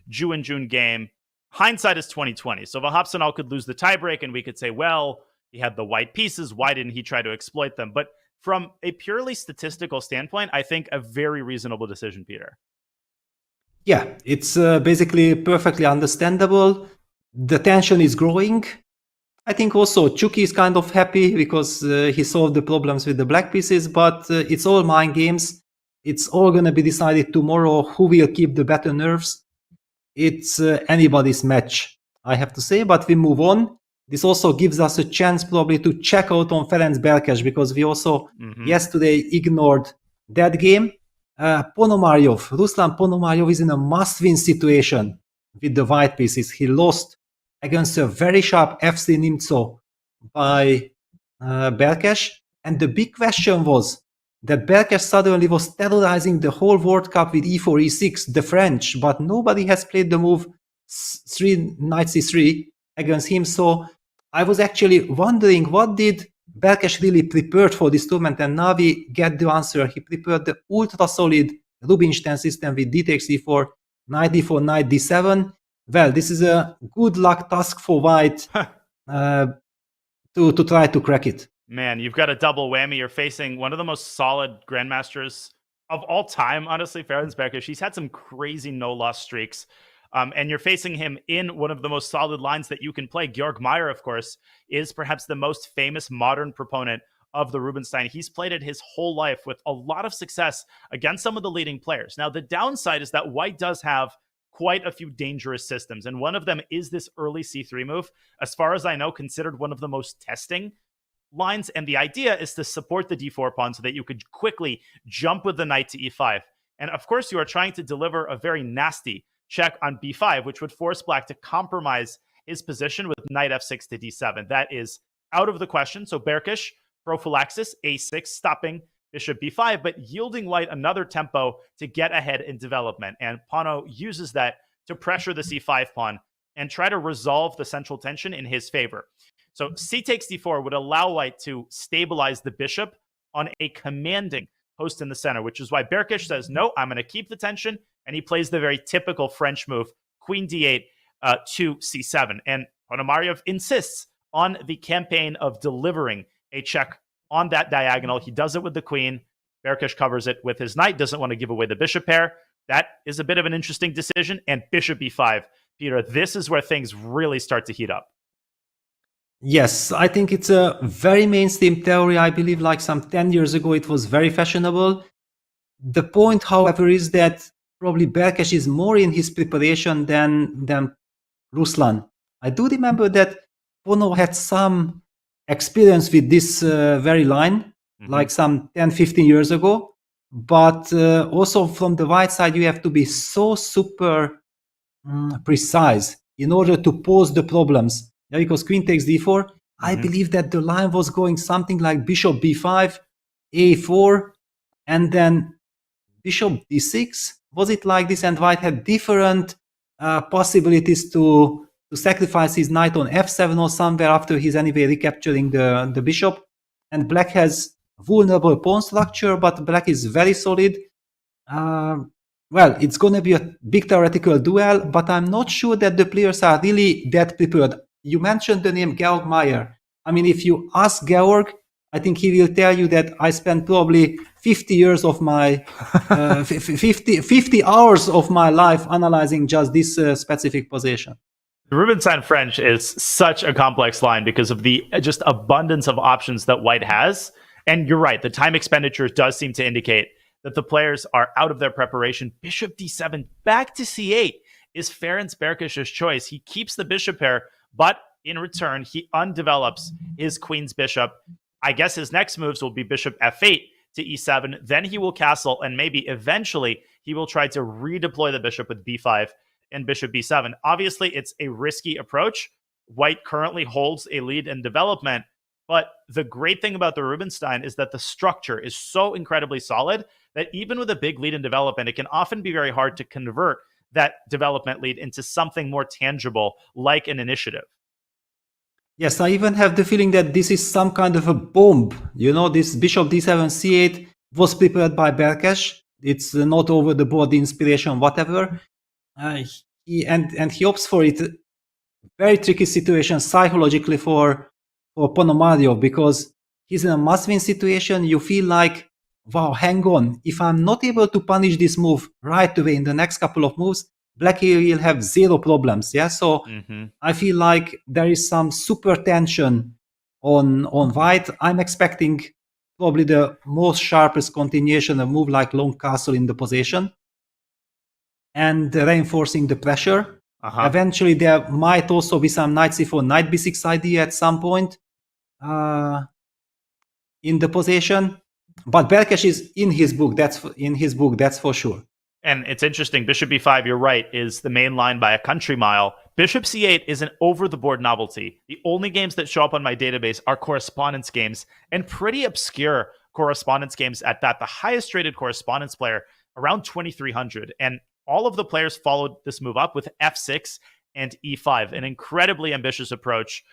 Ju and June game. Hindsight is 2020, so Vahapsanal could lose the tiebreak, and we could say, well, he had the white pieces. Why didn't he try to exploit them? But from a purely statistical standpoint, I think a very reasonable decision, Peter. Yeah, it's basically perfectly understandable. The tension is growing. I think also Chucky is kind of happy because he solved the problems with the black pieces, but it's all mind games. It's all going to be decided tomorrow who will keep the better nerves. It's anybody's match, I have to say, but we move on. This also gives us a chance probably to check out on Ferenc Berkish, because we also yesterday ignored that game. Ponomariov, Ruslan Ponomariov is in a must-win situation with the white pieces. He lost against a very sharp FC Nimzo by Berkish, and the big question was that Berkish suddenly was terrorizing the whole World Cup with e4, e6, the French, but nobody has played the move 3 knight c3 against him. So I was actually wondering, what did Berkish really prepare for this tournament? And now we get the answer. He prepared the ultra solid Rubinstein system with d takes e4, knight d4, knight d7. Well, this is a good luck task for white to try to crack it. Man, you've got a double whammy. You're facing one of the most solid grandmasters of all time, honestly, Ferenc Berkish. He's had some crazy no-loss streaks. And you're facing him in one of the most solid lines that you can play. Georg Meyer, of course, is perhaps the most famous modern proponent of the Rubinstein. He's played it his whole life with a lot of success against some of the leading players. Now, the downside is that white does have quite a few dangerous systems, and one of them is this early c3 move, as far as I know, considered one of the most testing lines. And the idea is to support the d4 pawn so that you could quickly jump with the knight to e5. And of course, you are trying to deliver a very nasty check on b5, which would force black to compromise his position with knight f6 to d7. That is out of the question. So Berkish, prophylaxis, a6, stopping bishop b5, but yielding white another tempo to get ahead in development. And Pono uses that to pressure the c5 pawn and try to resolve the central tension in his favor. So c takes d4 would allow white to stabilize the bishop on a commanding post in the center, which is why Berkish says, no, I'm going to keep the tension. And he plays the very typical French move, queen d8 to c7. And Ponomariov insists on the campaign of delivering a check on that diagonal. He does it with the queen. Berkish covers it with his knight, doesn't want to give away the bishop pair. That is a bit of an interesting decision. And bishop b5. Peter, this is where things really start to heat up. Yes, I think it's a very mainstream theory. I believe like some 10 years ago, it was very fashionable. The point, however, is that probably Berkish is more in his preparation than Ruslan. I do remember that Pono had some experience with this very line, like some 10, 15 years ago. But also from the white side, you have to be so super precise in order to pose the problems. Yeah, because queen takes d4, I believe that the line was going something like bishop b5, a4, and then bishop d6. Was it like this? And white had different possibilities to sacrifice his knight on f7 or somewhere after he's anyway recapturing the bishop. And black has vulnerable pawn structure, but black is very solid. Well, it's going to be a big theoretical duel, but I'm not sure that the players are really that prepared. You mentioned the name Georg Meyer. I mean, if you ask Georg, I think he will tell you that I spent probably 50 years of my 50 hours of my life analyzing just this specific position. The Rubinstein French is such a complex line because of the just abundance of options that white has. And you're right, the time expenditure does seem to indicate that the players are out of their preparation. Bishop d7 back to c8 is Ferenc Berkish's choice. He keeps the bishop pair, but in return, he undevelops his queen's bishop. I guess his next moves will be bishop f8 to e7. Then he will castle, and maybe eventually he will try to redeploy the bishop with b5 and bishop b7. Obviously, it's a risky approach. White currently holds a lead in development, but the great thing about the Rubinstein is that the structure is so incredibly solid that even with a big lead in development, it can often be very hard to convert that development lead into something more tangible, like an initiative. Yes, I even have the feeling that this is some kind of a bomb. You know, this bishop d7, c8 was prepared by Berkish. It's not over the board, the inspiration, whatever. He opts for it. Very tricky situation psychologically for Ponomariov, because he's in a must-win situation. You feel like, wow, hang on. If I'm not able to punish this move right away in the next couple of moves, black here will have zero problems. Yeah, so I feel like there is some super tension on white. I'm expecting probably the most sharpest continuation, a move like long castle in the position and reinforcing the pressure. Eventually, there might also be some knight c4, knight b6 idea at some point in the position. But Berkish is in his book. That's for sure. And it's interesting. Bishop b5, you're right, is the main line by a country mile. Bishop c8 is an over-the-board novelty. The only games that show up on my database are correspondence games, and pretty obscure correspondence games at that. The highest-rated correspondence player, around 2,300. And all of the players followed this move up with f6 and e5, an incredibly ambitious approach,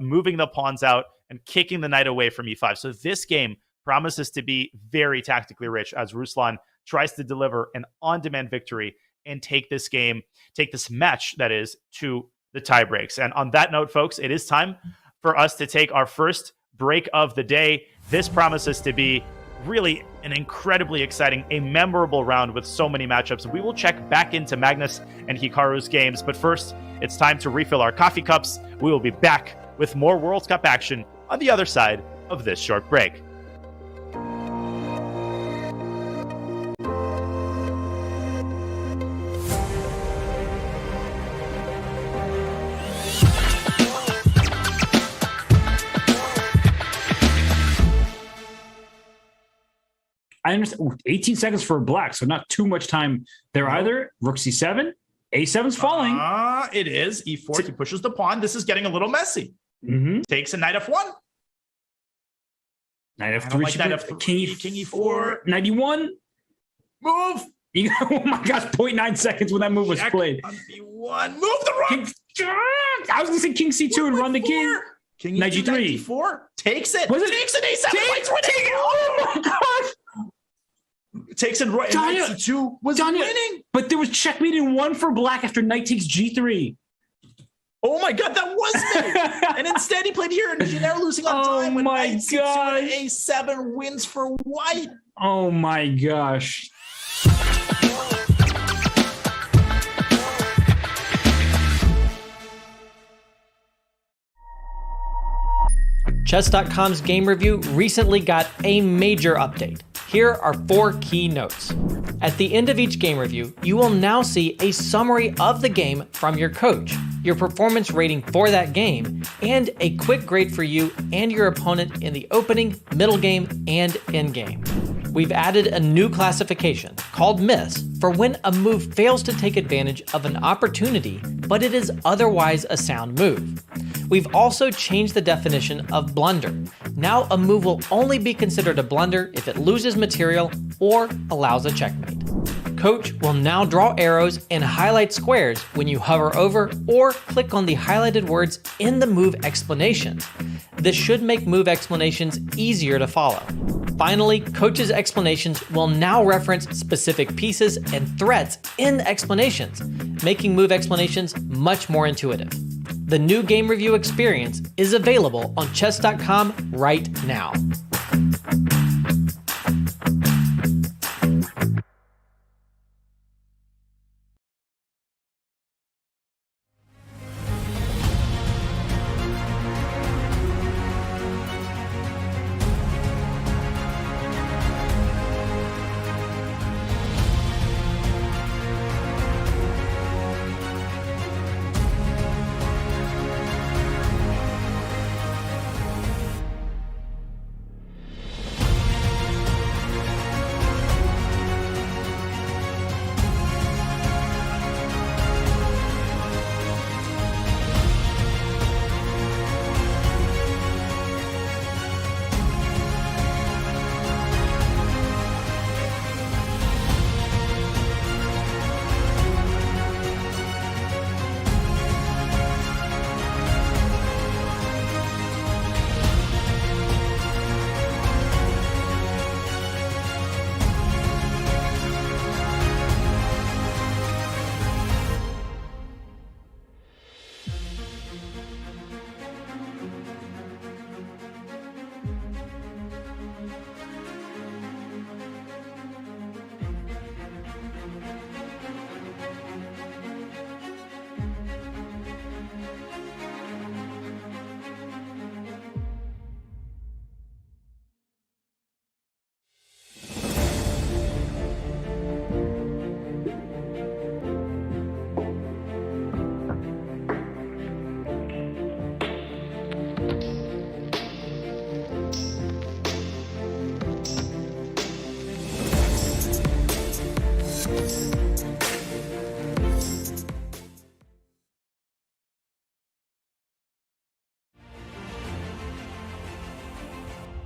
moving the pawns out and kicking the knight away from e5. So this game promises to be very tactically rich, as Ruslan tries to deliver an on-demand victory and take this match, that is, to the tie breaks. And on that note, folks, it is time for us to take our first break of the day. This promises to be really an incredibly exciting, a memorable round with so many matchups. We will check back into Magnus and Hikaru's games, but first, it's time to refill our coffee cups. We will be back with more World Cup action on the other side of this short break. I understand. 18 seconds for black, so not too much time there either. Rook c7. A7's falling. It is. E4. He pushes the pawn. This is getting a little messy. Takes a knight f1. Knight f3. Like knight f3. King e4. Knight e1. Move. Oh my gosh, 0.9 seconds when that move was played. On b1. Move the rook. I was going to say king c2 and run the king. King knight e2, g3. knight d4. Takes it. Was it? Takes an a7. Oh my gosh. Takes it right. Knight c2 was winning. But there was checkmate in one for black after knight takes g3. Oh my god, that was me. And instead he played here, and Keymer losing on time. Oh my gosh. A7 wins for white. Oh my gosh. Chess.com's game review recently got a major update. Here are 4 key notes. At the end of each game review, you will now see a summary of the game from your coach, your performance rating for that game, and a quick grade for you and your opponent in the opening, middle game, and end game. We've added a new classification called miss for when a move fails to take advantage of an opportunity, but it is otherwise a sound move. We've also changed the definition of blunder. Now a move will only be considered a blunder if it loses material or allows a checkmate. Coach will now draw arrows and highlight squares when you hover over or click on the highlighted words in the move explanations. This should make move explanations easier to follow. Finally, Coach's explanations will now reference specific pieces and threats in explanations, making move explanations much more intuitive. The new game review experience is available on chess.com right now.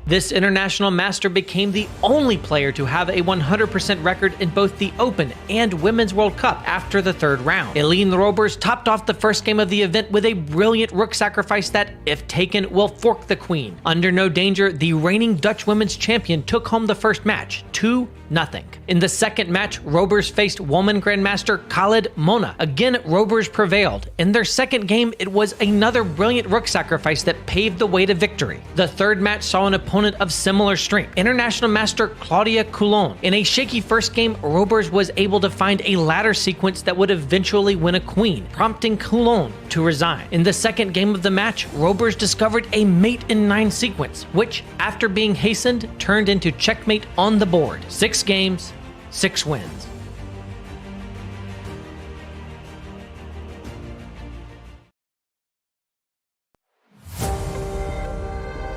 This international master became the only player to have a 100% record in both the Open and Women's World Cup after the third round. Eline Roebers topped off the first game of the event with a brilliant rook sacrifice that, if taken, will fork the queen. Under no danger, the reigning Dutch women's champion took home the first match, 2 nothing. In the second match, Roebers faced woman grandmaster Khalid Mona. Again, Roebers prevailed. In their second game, it was another brilliant rook sacrifice that paved the way to victory. The third match saw an opponent of similar strength, international master Claudia Coulon. In a shaky first game, Roebers was able to find a ladder sequence that would eventually win a queen, prompting Coulon to resign. In the second game of the match, Roebers discovered a mate in 9 sequence, which, after being hastened, turned into checkmate on the board. 6 games, 6 wins.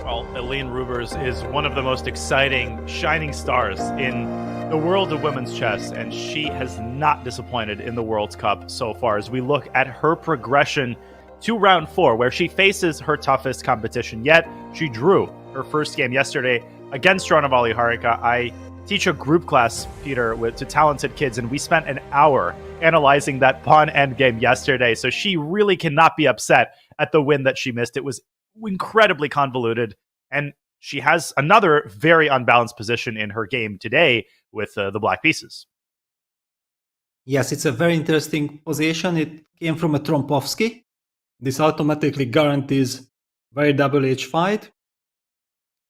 Well, Eline Roebers is one of the most exciting, shining stars in the world of women's chess, and she has not disappointed in the World Cup so far as we look at her progression to round 4, where she faces her toughest competition yet. She drew her first game yesterday against Ronnavali Harika. I teach a group class, Peter, to talented kids, and we spent an hour analyzing that pawn endgame yesterday, so she really cannot be upset at the win that she missed. It was incredibly convoluted, and she has another very unbalanced position in her game today with the black pieces. Yes, it's a very interesting position. It came from a Trompovsky. This automatically guarantees very double-edged fight.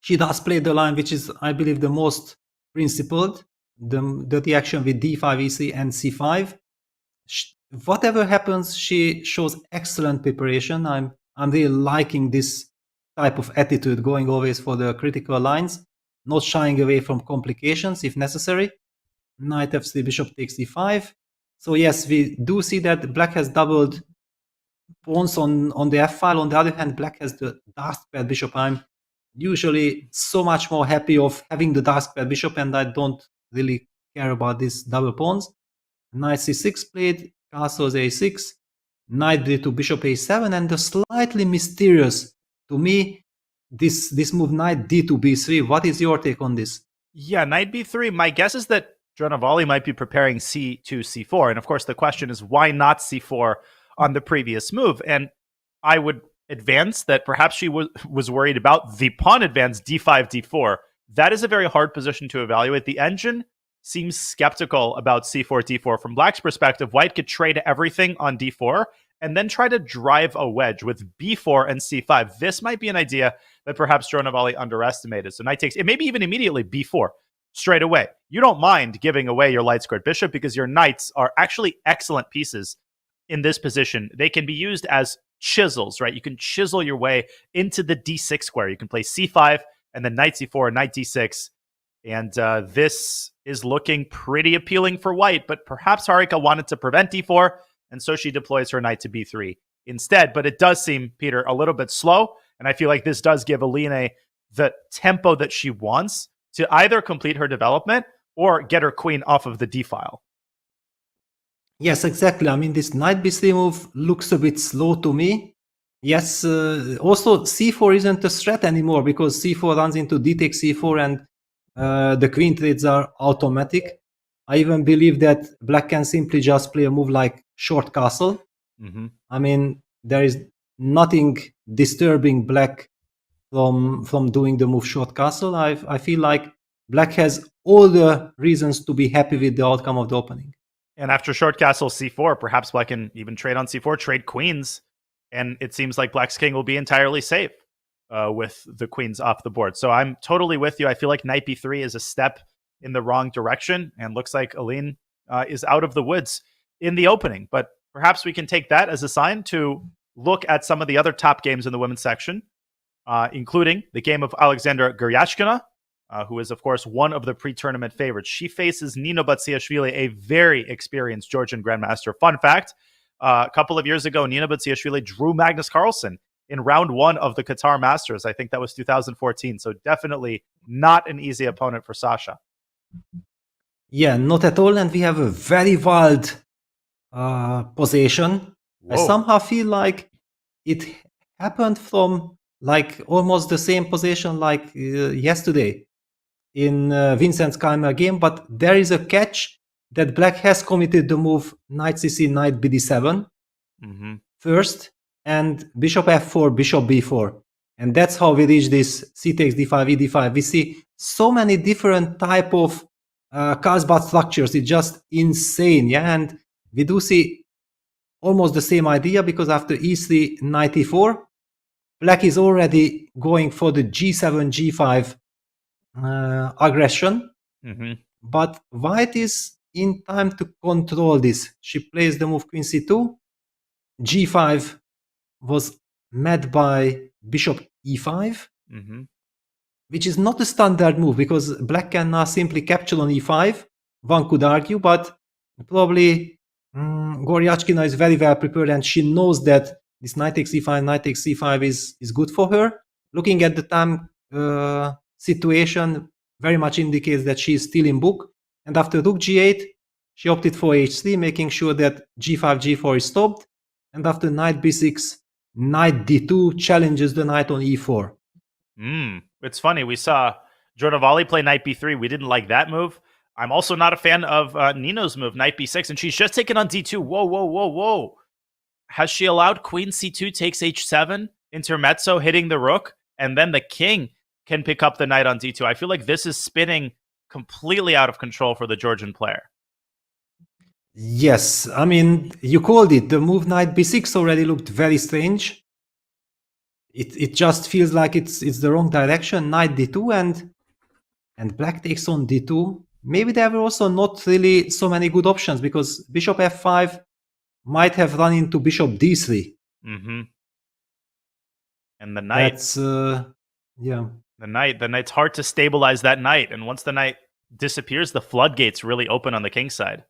She does play the line, which is, I believe, the most principled, the dirty action with d5, e3, and c5. Whatever happens, she shows excellent preparation. I'm really liking this type of attitude, going always for the critical lines, not shying away from complications if necessary. Knight f3, bishop takes d5. So yes, we do see that black has doubled pawns on the f-file. On the other hand, black has the dark squared bishop. I'm usually so much more happy of having the dark squared bishop, and I don't really care about these double pawns. Knight c6 played, castles a6, knight d2, bishop a7, and the slightly mysterious, to me, this move knight d2, b3. What is your take on this? Yeah, knight b3. My guess is that Ronnavali might be preparing c2, c4. And of course, the question is, why not c4 on the previous move? And I would advance that perhaps she was worried about the pawn advance d5, d4. That is a very hard position to evaluate. The engine seems skeptical about c4, d4. From black's perspective, white could trade everything on d4 and then try to drive a wedge with b4 and c5. This might be an idea that perhaps Ronnavali underestimated. So knight takes, it maybe even immediately b4 straight away. You don't mind giving away your light squared bishop because your knights are actually excellent pieces in this position. They can be used as chisels, right? You can chisel your way into the d6 square. You can play c5 and then knight c4, knight d6. And this is looking pretty appealing for white, but perhaps Harika wanted to prevent d4, and so she deploys her knight to b3 instead. But it does seem, Peter, a little bit slow, and I feel like this does give Eline the tempo that she wants to either complete her development or get her queen off of the d-file. Yes, exactly. I mean, this knight b3 move looks a bit slow to me. Yes, also c4 isn't a threat anymore because c4 runs into d takes c4 and the queen trades are automatic. I even believe that black can simply just play a move like short castle. Mm-hmm. I mean, there is nothing disturbing black from doing the move short castle. I feel like black has all the reasons to be happy with the outcome of the opening. And after short castle c4, perhaps black can even trade on c4, trade queens, and it seems like black's king will be entirely safe with the queens off the board. So I'm totally with you. I feel like knight b3 is a step in the wrong direction, and looks like Eline is out of the woods in the opening. But perhaps we can take that as a sign to look at some of the other top games in the women's section, including the game of Alexandra Guryashkina, who is, of course, one of the pre-tournament favorites. She faces Nino Batsiashvili, a very experienced Georgian grandmaster. Fun fact, a couple of years ago, Nino Batsiashvili drew Magnus Carlsen in round 1 of the Qatar Masters. I think that was 2014. So definitely not an easy opponent for Sasha. Yeah, not at all. And we have a very wild position. Whoa. I somehow feel like it happened from like almost the same position like yesterday in Vincent's Keymer game, but there is a catch that black has committed the move knight cc, knight bd7 first, and bishop f4, bishop b4. And that's how we reach this c takes d5, e d5. We see so many different type of Carlsbad structures. It's just insane, yeah. And we do see almost the same idea because after e3, knight e4, black is already going for the g7, g5 aggression. Mm-hmm. But white is in time to control this. She plays the move queen c2. g5 was met by bishop e5, Mm-hmm. which is not a standard move because black can now simply capture on e5. One could argue, but probably Goryachkina is very well prepared and she knows that this knight takes e5, knight takes c5 is good for her. Looking at the time situation, very much indicates that she is still in book. And after rook g8, she opted for h3, making sure that g5, g4 is stopped. And after knight b6, knight d2 challenges the knight on e4. It's funny. We saw Jordavalli play knight b3. We didn't like that move. I'm also not a fan of Nino's move, knight b6, and she's just taken on d2. Whoa, whoa, whoa, whoa. Has she allowed queen c2 takes h7, intermezzo hitting the rook, and then the king can pick up the knight on d2? I feel like this is spinning completely out of control for the Georgian player. Yes, I mean, you called it. The move knight b6 already looked very strange. It just feels like it's the wrong direction. Knight d2 and black takes on d2. Maybe there were also not really so many good options because bishop f5 might have run into bishop d3. Mm-hmm. And the knight. That's yeah. The knight's hard to stabilize that knight, and once the knight disappears, the floodgates really open on the king's side.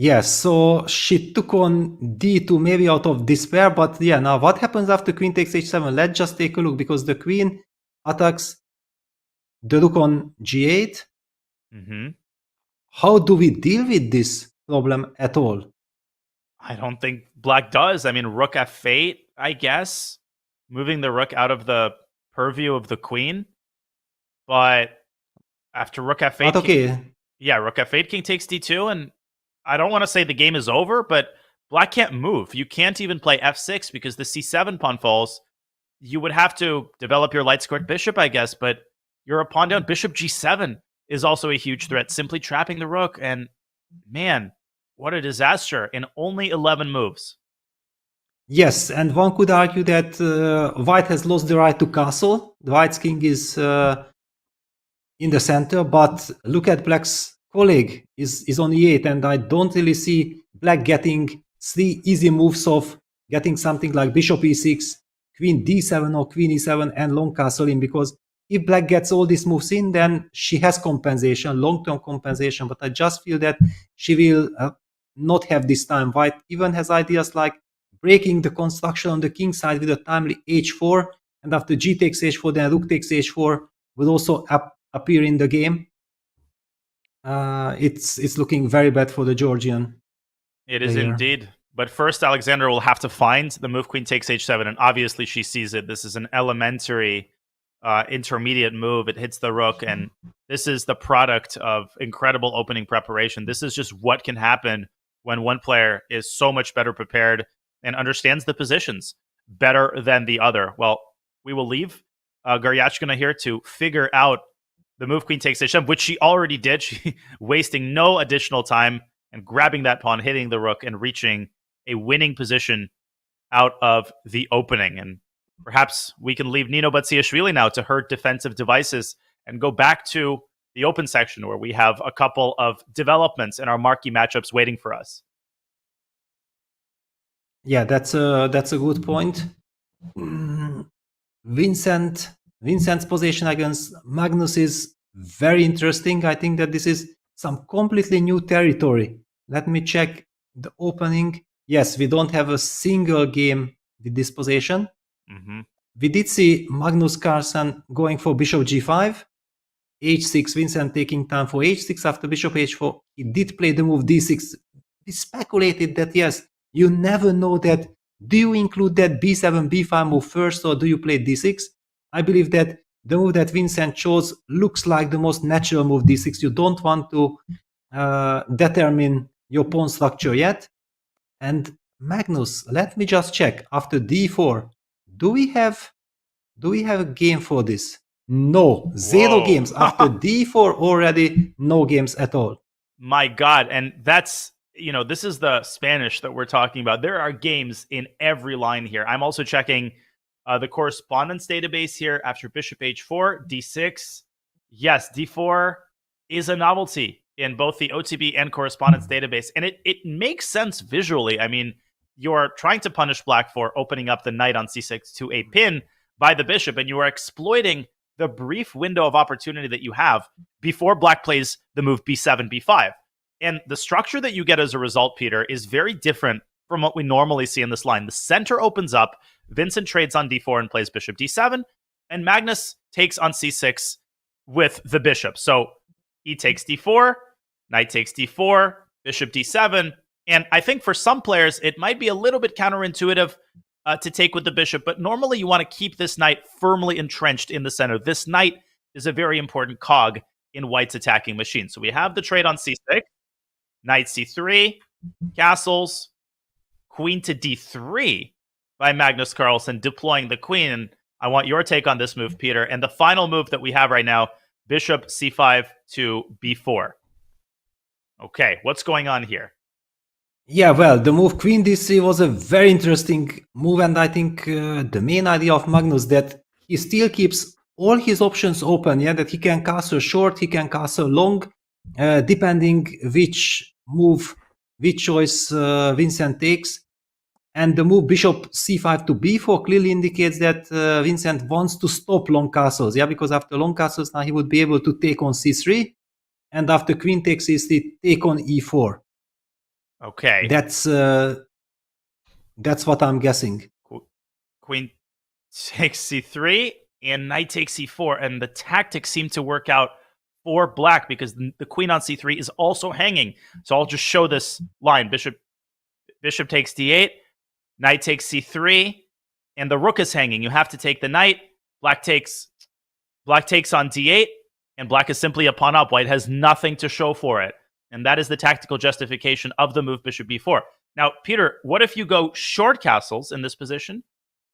Yes, so she took on d2 maybe out of despair, but yeah, now what happens after queen takes h7? Let's just take a look because the queen attacks the rook on g8. Mm-hmm. How do we deal with this problem at all? I don't think black does. I mean, rook f8, I guess, moving the rook out of the purview of the queen. But after rook f8, But okay. rook f8, king takes d2, and I don't want to say the game is over, but black can't move. You can't even play f6 because the c7 pawn falls. You would have to develop your light squared bishop, I guess, but you're a pawn down. Bishop g7 is also a huge threat, simply trapping the rook. And man, what a disaster in only 11 moves. Yes, and one could argue that white has lost the right to castle. The white's king is in the center, but look at black's colleague is on e8, and I don't really see black getting 3 easy moves of getting something like bishop e6, queen d7 or queen e7 and long castle in, because if black gets all these moves in, then she has compensation, long-term compensation, but I just feel that she will not have this time. White even has ideas like breaking the construction on the king side with a timely h4, and after g takes h4, then rook takes h4 will also appear in the game. It's looking very bad for the Georgian. It is player. indeed. But first, Alexander will have to find the move queen takes h7, and obviously she sees it. This is an elementary intermediate move. It hits the rook, and this is the product of incredible opening preparation. This is just what can happen when one player is so much better prepared and understands the positions better than the other. Well, we will leave Goryachkina here to figure out the move queen takes h7, which she already did. She wasting no additional time and grabbing that pawn, hitting the rook, and reaching a winning position out of the opening. And perhaps we can leave Nino Batsiashvili now to her defensive devices and go back to the open section where we have a couple of developments in our marquee matchups waiting for us. Yeah, that's a good point. Vincent's position against Magnus is very interesting. I think that this is some completely new territory. Let me check the opening. Yes, we don't have a single game with this position. Mm-hmm. We did see Magnus Carlsen going for bishop g5, h6, Vincent taking time for h6 after bishop h4. He did play the move d6. We speculated that, yes, you never know that. Do you include that b7, b5 move first, or do you play d6? I believe that the move that Vincent chose looks like the most natural move, d6. You don't want to determine your pawn structure yet. And Magnus, let me just check. After d4, do we have a game for this? No, 0 Whoa. games. After d4 already, no games at all. My God. And that's, this is the Spanish that we're talking about. There are games in every line here. I'm also checking the correspondence database here after bishop h4, d6. Yes, d4 is a novelty in both the OTB and correspondence database. And it makes sense visually. I mean, you're trying to punish black for opening up the knight on c6 to a pin by the bishop, and you are exploiting the brief window of opportunity that you have before black plays the move b7, b5. And the structure that you get as a result, Peter, is very different from what we normally see in this line. The center opens up, Vincent trades on d4 and plays bishop d7, and Magnus takes on c6 with the bishop. So he takes d4, knight takes d4, bishop d7, and I think for some players, it might be a little bit counterintuitive to take with the bishop, but normally you want to keep this knight firmly entrenched in the center. This knight is a very important cog in white's attacking machine. So we have the trade on c6, knight c3, castles, queen to d3 by Magnus Carlsen, deploying the queen. And I want your take on this move, Peter. And the final move that we have right now, bishop c5 to b4. Okay, what's going on here? Yeah, well, the move queen d3 was a very interesting move, and I think the main idea of Magnus that he still keeps all his options open, yeah, that he can castle short, he can castle long, depending which choice Vincent takes. And the move bishop c5 to b4 clearly indicates that Vincent wants to stop long castles, yeah, because after long castles now he would be able to take on c3, and after queen takes c3, take on e4. Okay. That's what I'm guessing. Queen takes c3 and knight takes c4, and the tactics seem to work out for black because the queen on c3 is also hanging. So I'll just show this line. Bishop takes d8, knight takes c3, and the rook is hanging. You have to take the knight. Black takes on d8, and black is simply a pawn up. White has nothing to show for it. And that is the tactical justification of the move bishop b4. Now, Peter, what if you go short castles in this position?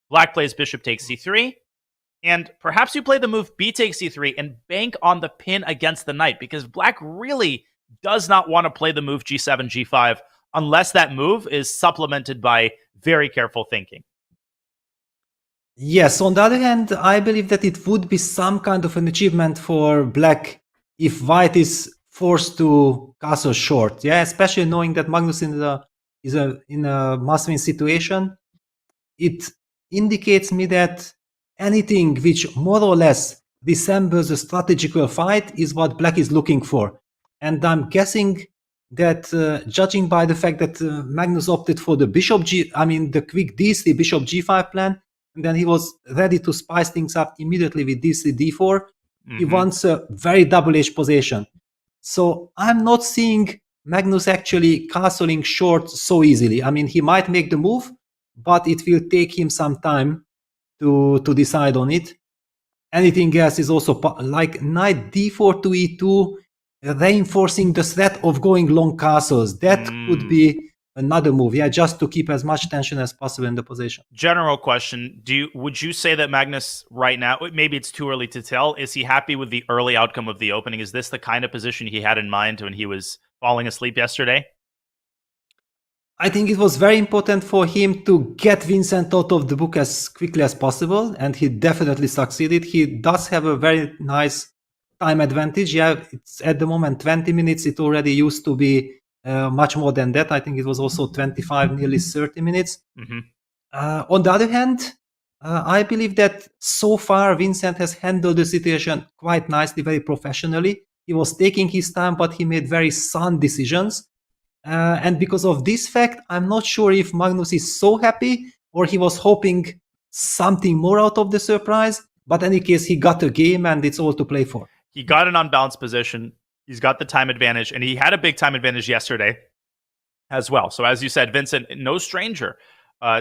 Black plays bishop takes c3, and perhaps you play the move b takes c3 and bank on the pin against the knight, because black really does not want to play the move g7, g5, unless that move is supplemented by very careful thinking. Yes, on the other hand, I believe that it would be some kind of an achievement for black if white is forced to castle short, yeah, especially knowing that Magnus is in a must-win situation. It indicates me that anything which more or less resembles a strategical fight is what black is looking for. And I'm guessing that judging by the fact that Magnus opted for the the quick d3 bishop g5 plan, and then he was ready to spice things up immediately with d3 d4, he wants a very double-edged position. So I'm not seeing Magnus actually castling short so easily. I mean, he might make the move, but it will take him some time to decide on it. Anything else is also like knight d4 to e2, reinforcing the threat of going long castles. That could be another move, yeah, just to keep as much tension as possible in the position. General question, would you say that Magnus right now, maybe it's too early to tell, is he happy with the early outcome of the opening? Is this the kind of position he had in mind when he was falling asleep yesterday? I think it was very important for him to get Vincent out of the book as quickly as possible, and he definitely succeeded. He does have a very nice time advantage. Yeah, it's at the moment 20 minutes. It already used to be much more than that. I think it was also 25, nearly 30 minutes. On the other hand, I believe that so far Vincent has handled the situation quite nicely, very professionally. He was taking his time, but he made very sound decisions. And because of this fact, I'm not sure if Magnus is so happy or he was hoping something more out of the surprise. But in any case, he got a game and it's all to play for. He got an unbalanced position. He's got the time advantage, and he had a big time advantage yesterday as well. So as you said, Vincent, no stranger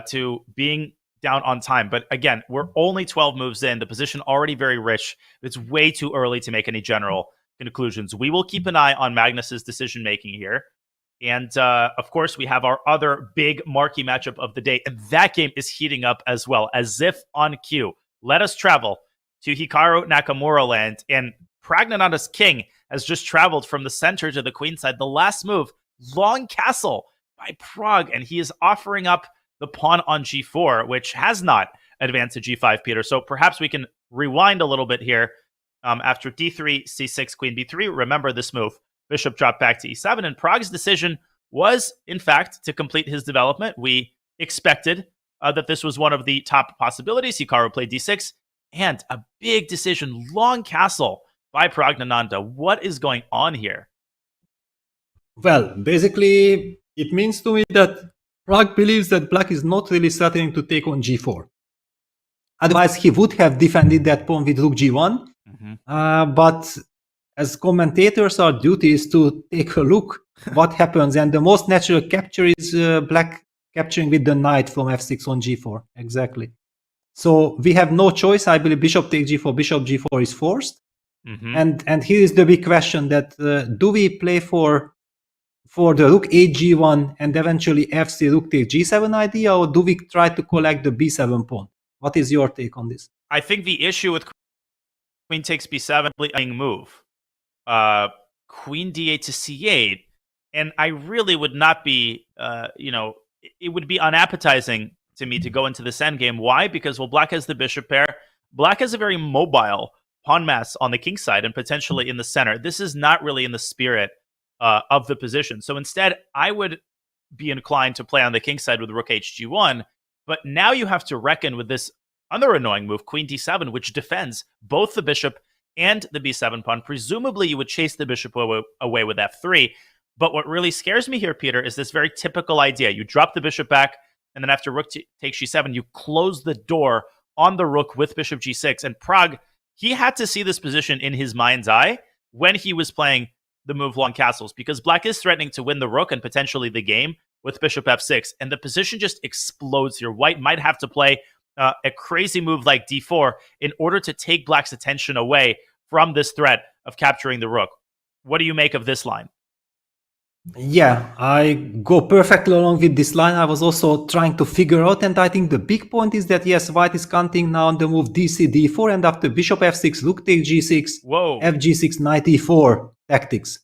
to being down on time. But again, we're only 12 moves in. The position already very rich. It's way too early to make any general conclusions. We will keep an eye on Magnus's decision-making here. And of course, we have our other big marquee matchup of the day. And that game is heating up as well, as if on cue. Let us travel to Hikaru Nakamura land, and Praggnanandhaa's king has just traveled from the center to the queenside. The last move, long castle by Pragg, and he is offering up the pawn on g4, which has not advanced to g5, Peter. So perhaps we can rewind a little bit here. After d3, c6, queen b3, remember this move. Bishop dropped back to e7, and Pragg's decision was, in fact, to complete his development. We expected that this was one of the top possibilities. Hikaru played d6, and a big decision, long castle by Praggnanandhaa. What is going on here? Well, basically, it means to me that Pragg believes that black is not really threatening to take on g4. Otherwise, he would have defended that pawn with rook g1. But as commentators, our duty is to take a look what happens. And the most natural capture is black capturing with the knight from f6 on g4. Exactly. So we have no choice. I believe bishop takes g4, bishop g4 is forced. And here is the big question that do we play for the rook h g1 and eventually f3 rook takes g7 idea, or do we try to collect the b7 pawn? What is your take on this? I think the issue with queen takes b7 move, queen d8 to c8, and I really would not be, it would be unappetizing to me to go into this endgame. Why? Because, well, black has the bishop pair. Black has a very mobile pawn mass on the king side and potentially in the center. This is not really in the spirit of the position. So instead, I would be inclined to play on the king side with rook hg1. But now you have to reckon with this other annoying move, queen d7, which defends both the bishop and the b7 pawn. Presumably, you would chase the bishop away with f3. But what really scares me here, Peter, is this very typical idea. You drop the bishop back, and then after rook takes g7, you close the door on the rook with bishop g6. And Pragg, he had to see this position in his mind's eye when he was playing the move long castles, because black is threatening to win the rook and potentially the game with bishop f6, and the position just explodes here. White might have to play a crazy move like d4 in order to take black's attention away from this threat of capturing the rook. What do you make of this line? Yeah, I go perfectly along with this line. I was also trying to figure out, and I think the big point is that, yes, white is counting now on the move dc d4, and after bishop f6, rook takes g6, Whoa. fg6, knight e4 tactics.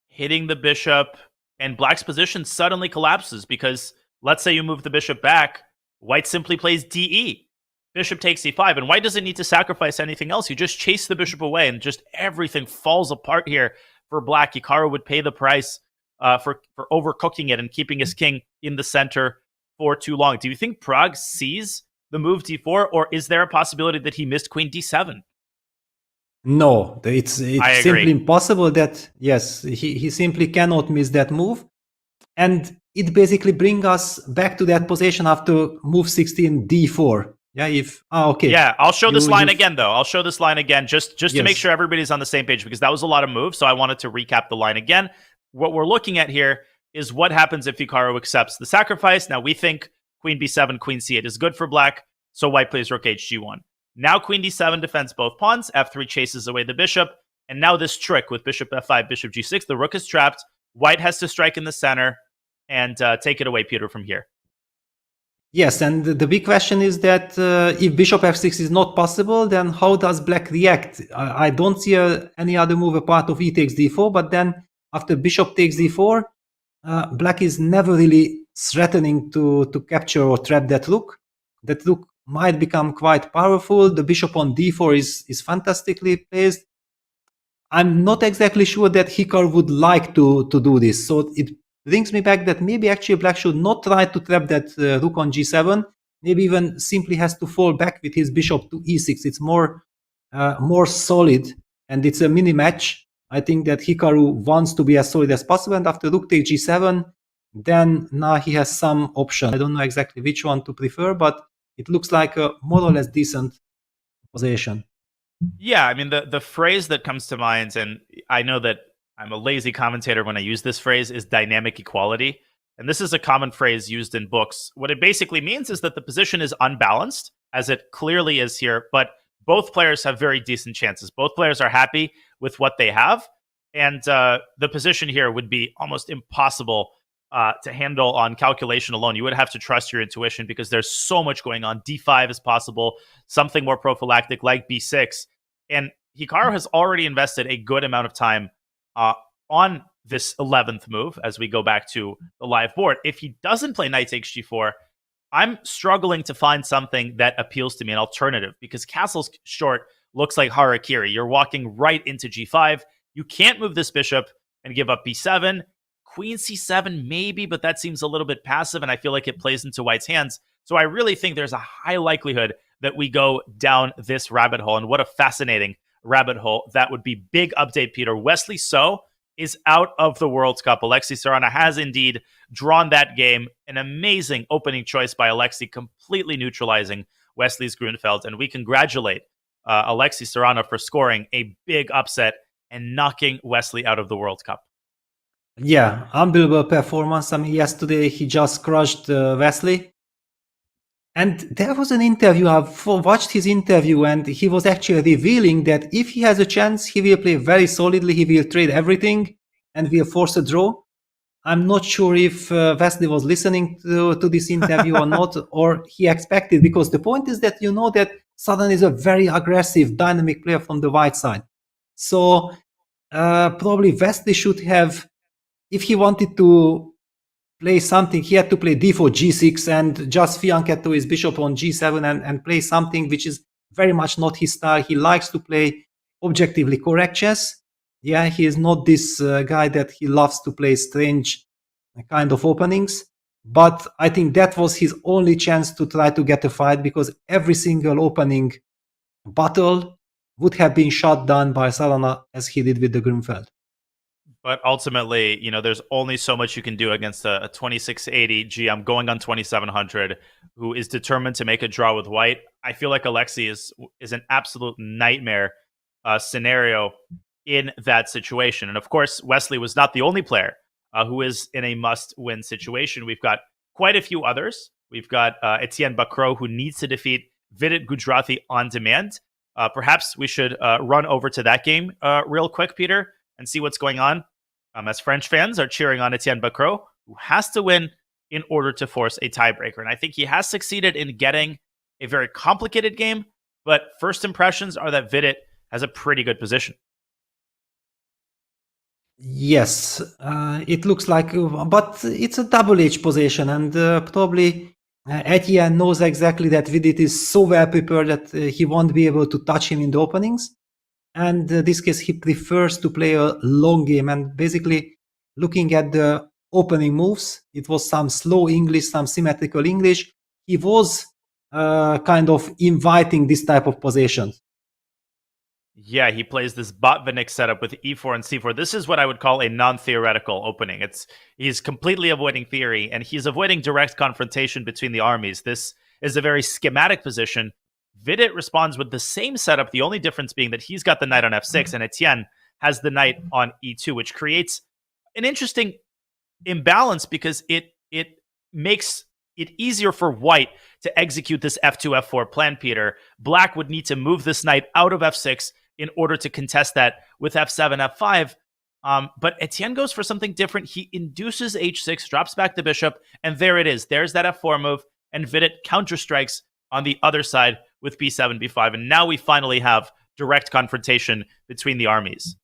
Hitting the bishop, and black's position suddenly collapses because let's say you move the bishop back, white simply plays de. Bishop takes e5, and white doesn't need to sacrifice anything else. You just chase the bishop away, and just everything falls apart here for black. Hikaru would pay the price for overcooking it and keeping his king in the center for too long. Do you think Pragg sees the move d4, or is there a possibility that he missed queen d7? No, it's simply impossible that, yes, he simply cannot miss that move. And it basically brings us back to that position after move 16, d4. Yeah, okay. Yeah, I'll show this line again, though. I'll show this line again just to Yes. make sure everybody's on the same page, because that was a lot of moves, so I wanted to recap the line again. What we're looking at here is what happens if Hikaru accepts the sacrifice. Now, we think queen b7, queen c8 is good for black, so white plays rook hg1. Now queen d7 defends both pawns, f3 chases away the bishop, and now this trick with bishop f5, bishop g6, the rook is trapped, white has to strike in the center, and take it away, Peter, from here. Yes, and the big question is that if bishop f6 is not possible, then how does black react? I don't see any other move apart of e takes d4, but then after bishop takes d4, black is never really threatening to capture or trap that rook. That rook might become quite powerful. The bishop on d4 is fantastically placed. I'm not exactly sure that Hikaru would like to do this. So it brings me back that maybe actually black should not try to trap that rook on g7. Maybe even simply has to fall back with his bishop to e6. It's more solid, and it's a mini match. I think that Hikaru wants to be as solid as possible, and after rook takes g7, then now he has some option. I don't know exactly which one to prefer, but it looks like a more or less decent position. Yeah, I mean, the phrase that comes to mind, and I know that I'm a lazy commentator when I use this phrase, is dynamic equality. And this is a common phrase used in books. What it basically means is that the position is unbalanced, as it clearly is here, but both players have very decent chances. Both players are happy with what they have, and the position here would be almost impossible to handle on calculation alone. You would have to trust your intuition because there's so much going on. D5 is possible, something more prophylactic like B6. And Hikaru has already invested a good amount of time on this 11th move as we go back to the live board. If he doesn't play knight takes G4, I'm struggling to find something that appeals to me, an alternative, because castle's short looks like harakiri. You're walking right into G5. You can't move this bishop and give up B7. Queen C7 maybe, but that seems a little bit passive, and I feel like it plays into White's hands. So I really think there's a high likelihood that we go down this rabbit hole, and what a fascinating rabbit hole that would be. Big update, Peter. Wesley So is out of the World Cup. Alexei Sarana has indeed drawn that game. An amazing opening choice by Alexei, completely neutralizing Wesley's Grunfeld, and we congratulate Alexei Sarana for scoring a big upset and knocking Wesley out of the World Cup. Yeah, unbelievable performance. I mean, yesterday he just crushed Wesley. And there was an interview, I've watched his interview, and he was actually revealing that if he has a chance, he will play very solidly, he will trade everything, and will force a draw. I'm not sure if Wesley was listening to this interview or not, or he expected, because the point is that you know that Sarin is a very aggressive, dynamic player from the white side. So probably Wesley should have, if he wanted to play something, he had to play d4, g6, and just fianchetto his bishop on g7 and play something which is very much not his style. He likes to play objectively correct chess. Yeah, he is not this guy that he loves to play strange kind of openings. But I think that was his only chance to try to get a fight, because every single opening battle would have been shut down by Sarana as he did with the Grunfeld. But ultimately, you know, there's only so much you can do against a 2680 GM going on 2700 who is determined to make a draw with white. I feel like Alexei is an absolute nightmare scenario in that situation. And of course, Wesley was not the only player who is in a must-win situation. We've got quite a few others. We've got Etienne Bacrot, who needs to defeat Vidit Gujarati on demand. Perhaps we should run over to that game real quick, Peter, and see what's going on. As French fans are cheering on Etienne Bacrot, who has to win in order to force a tiebreaker. And I think he has succeeded in getting a very complicated game, but first impressions are that Vidit has a pretty good position. Yes, it looks like, but it's a double-edged position, and probably Etienne knows exactly that Vidit is so well prepared that he won't be able to touch him in the openings. And in this case, he prefers to play a long game. And basically, looking at the opening moves, it was some slow English, some symmetrical English. He was kind of inviting this type of position. Yeah, he plays this Botvinnik setup with e4 and c4. This is what I would call a non-theoretical opening. He's completely avoiding theory, and he's avoiding direct confrontation between the armies. This is a very schematic position. Vidit responds with the same setup, the only difference being that he's got the knight on f6 and Etienne has the knight on e2, which creates an interesting imbalance because it makes it easier for white to execute this f2, f4 plan, Peter. Black would need to move this knight out of f6 in order to contest that with f7, f5. But Etienne goes for something different. He induces h6, drops back the bishop, and there it is. There's that f4 move, and Vidit counterstrikes on the other side with b7, b5. And now we finally have direct confrontation between the armies.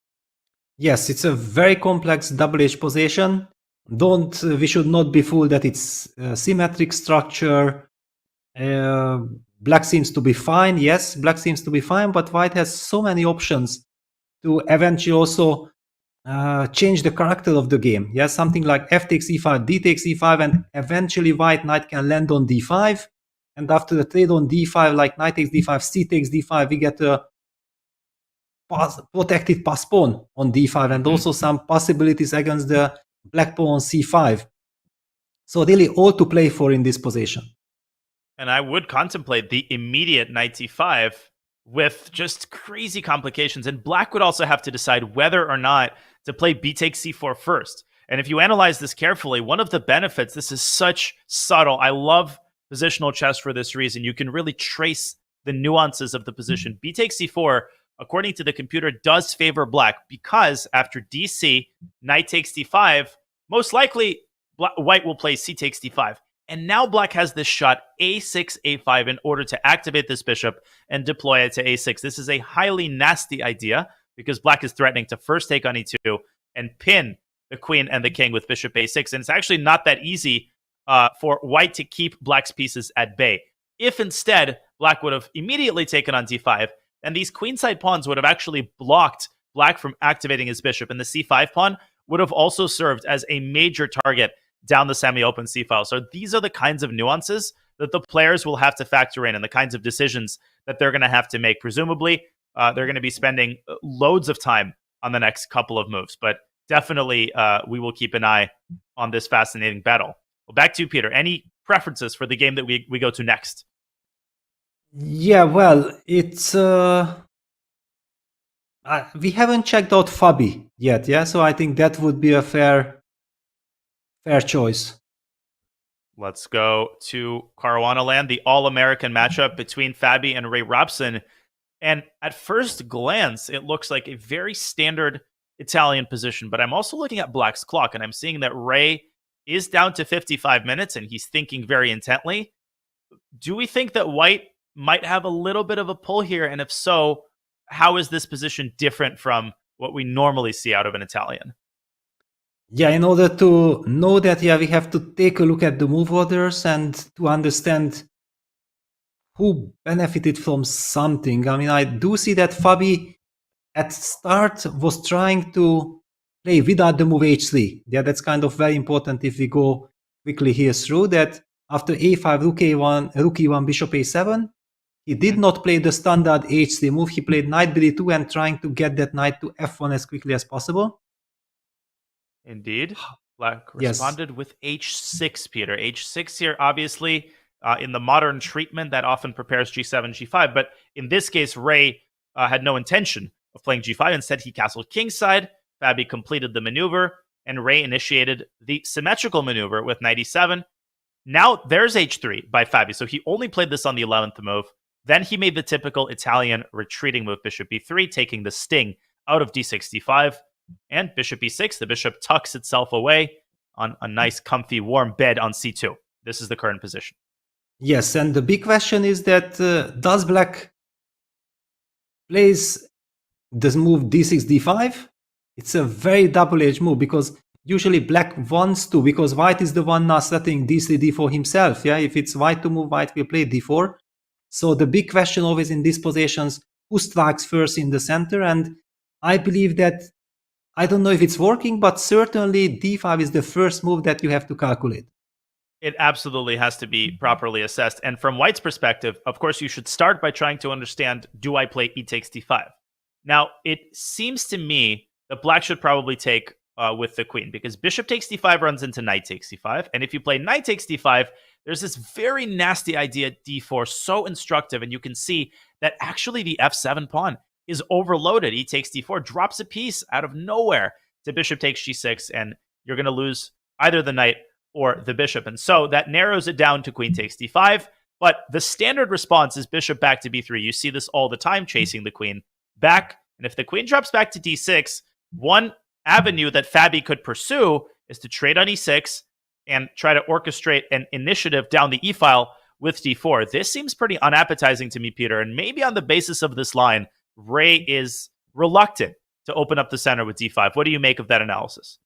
Yes, it's a very complex double-edged position. We should not be fooled that it's a symmetric structure. Black seems to be fine. Yes, black seems to be fine, but white has so many options to eventually also change the character of the game. Yes, something like f takes e5, d takes e5, and eventually white knight can land on d5. And after the trade on d5, like knight takes d5, c takes d5, we get a protected pass pawn on d5, and also some possibilities against the black pawn on c5. So really all to play for in this position. And I would contemplate the immediate knight c5 with just crazy complications. And black would also have to decide whether or not to play b takes c4 first. And if you analyze this carefully, one of the benefits, this is such subtle. I love positional chess for this reason. You can really trace the nuances of the position. B takes c4, according to the computer, does favor black because after dc, knight takes d5, most likely white will play c takes d5. And now black has this shot a6, a5 in order to activate this bishop and deploy it to a6. This is a highly nasty idea because black is threatening to first take on e2 and pin the queen and the king with bishop a6. And it's actually not that easy for white to keep black's pieces at bay. If instead black would have immediately taken on d5, then these queenside pawns would have actually blocked black from activating his bishop, and the c5 pawn would have also served as a major target down the semi-open c-file. So these are the kinds of nuances that the players will have to factor in and the kinds of decisions that they're going to have to make. Presumably, they're going to be spending loads of time on the next couple of moves, but definitely we will keep an eye on this fascinating battle. Well, back to you, Peter. Any preferences for the game that we go to next? Yeah, well, it's... we haven't checked out FIDE yet, yeah? So I think that would be a fair choice. Let's go to Caruana, the all-American matchup between Fabi and Ray Robson. And at first glance, it looks like a very standard Italian position. But I'm also looking at black's clock, and I'm seeing that Ray is down to 55 minutes, and he's thinking very intently. Do we think that white might have a little bit of a pull here? And if so, how is this position different from what we normally see out of an Italian? Yeah, in order to know that, yeah, we have to take a look at the move orders and to understand who benefited from something. I mean, I do see that Fabi at start was trying to play without the move h3. Yeah, that's kind of very important if we go quickly here through that. After a5, rook a1, rook e1, bishop a7, he did not play the standard h3 move. He played knight b2 and trying to get that knight to f1 as quickly as possible. Indeed. Black responded with h6, Peter. h6 here, obviously, in the modern treatment, that often prepares g7, g5. But in this case, Ray had no intention of playing g5. Instead, he castled kingside. Fabi completed the maneuver, and Ray initiated the symmetrical maneuver with knight e7. Now there's h3 by Fabi. So he only played this on the 11th move. Then he made the typical Italian retreating move, bishop b3, taking the sting out of d6, d5. And bishop e6, the bishop tucks itself away on a nice, comfy, warm bed on c2. This is the current position. Yes, and the big question is that does black plays this move d6, d5? It's a very double-edged move because usually black wants to, because white is the one now setting d3, d4 himself. Yeah, if it's white to move, white will play d4. So the big question always in these positions, who strikes first in the center? And I believe that, I don't know if it's working, but certainly d5 is the first move that you have to calculate. It absolutely has to be properly assessed. And from white's perspective, of course, you should start by trying to understand, do I play e takes d5? Now, it seems to me that black should probably take with the queen, because bishop takes d5 runs into knight takes d5. And if you play knight takes d5, there's this very nasty idea d4, so instructive. And you can see that actually the f7 pawn is overloaded. E takes d4, drops a piece out of nowhere to bishop takes g6, and you're going to lose either the knight or the bishop. And so that narrows it down to queen takes d5. But the standard response is bishop back to b3. You see this all the time, chasing the queen back. And if the queen drops back to d6, one avenue that Fabi could pursue is to trade on e6 and try to orchestrate an initiative down the e-file with d4. This seems pretty unappetizing to me, Peter. And maybe on the basis of this line, Ray is reluctant to open up the center with d5. What do you make of that analysis?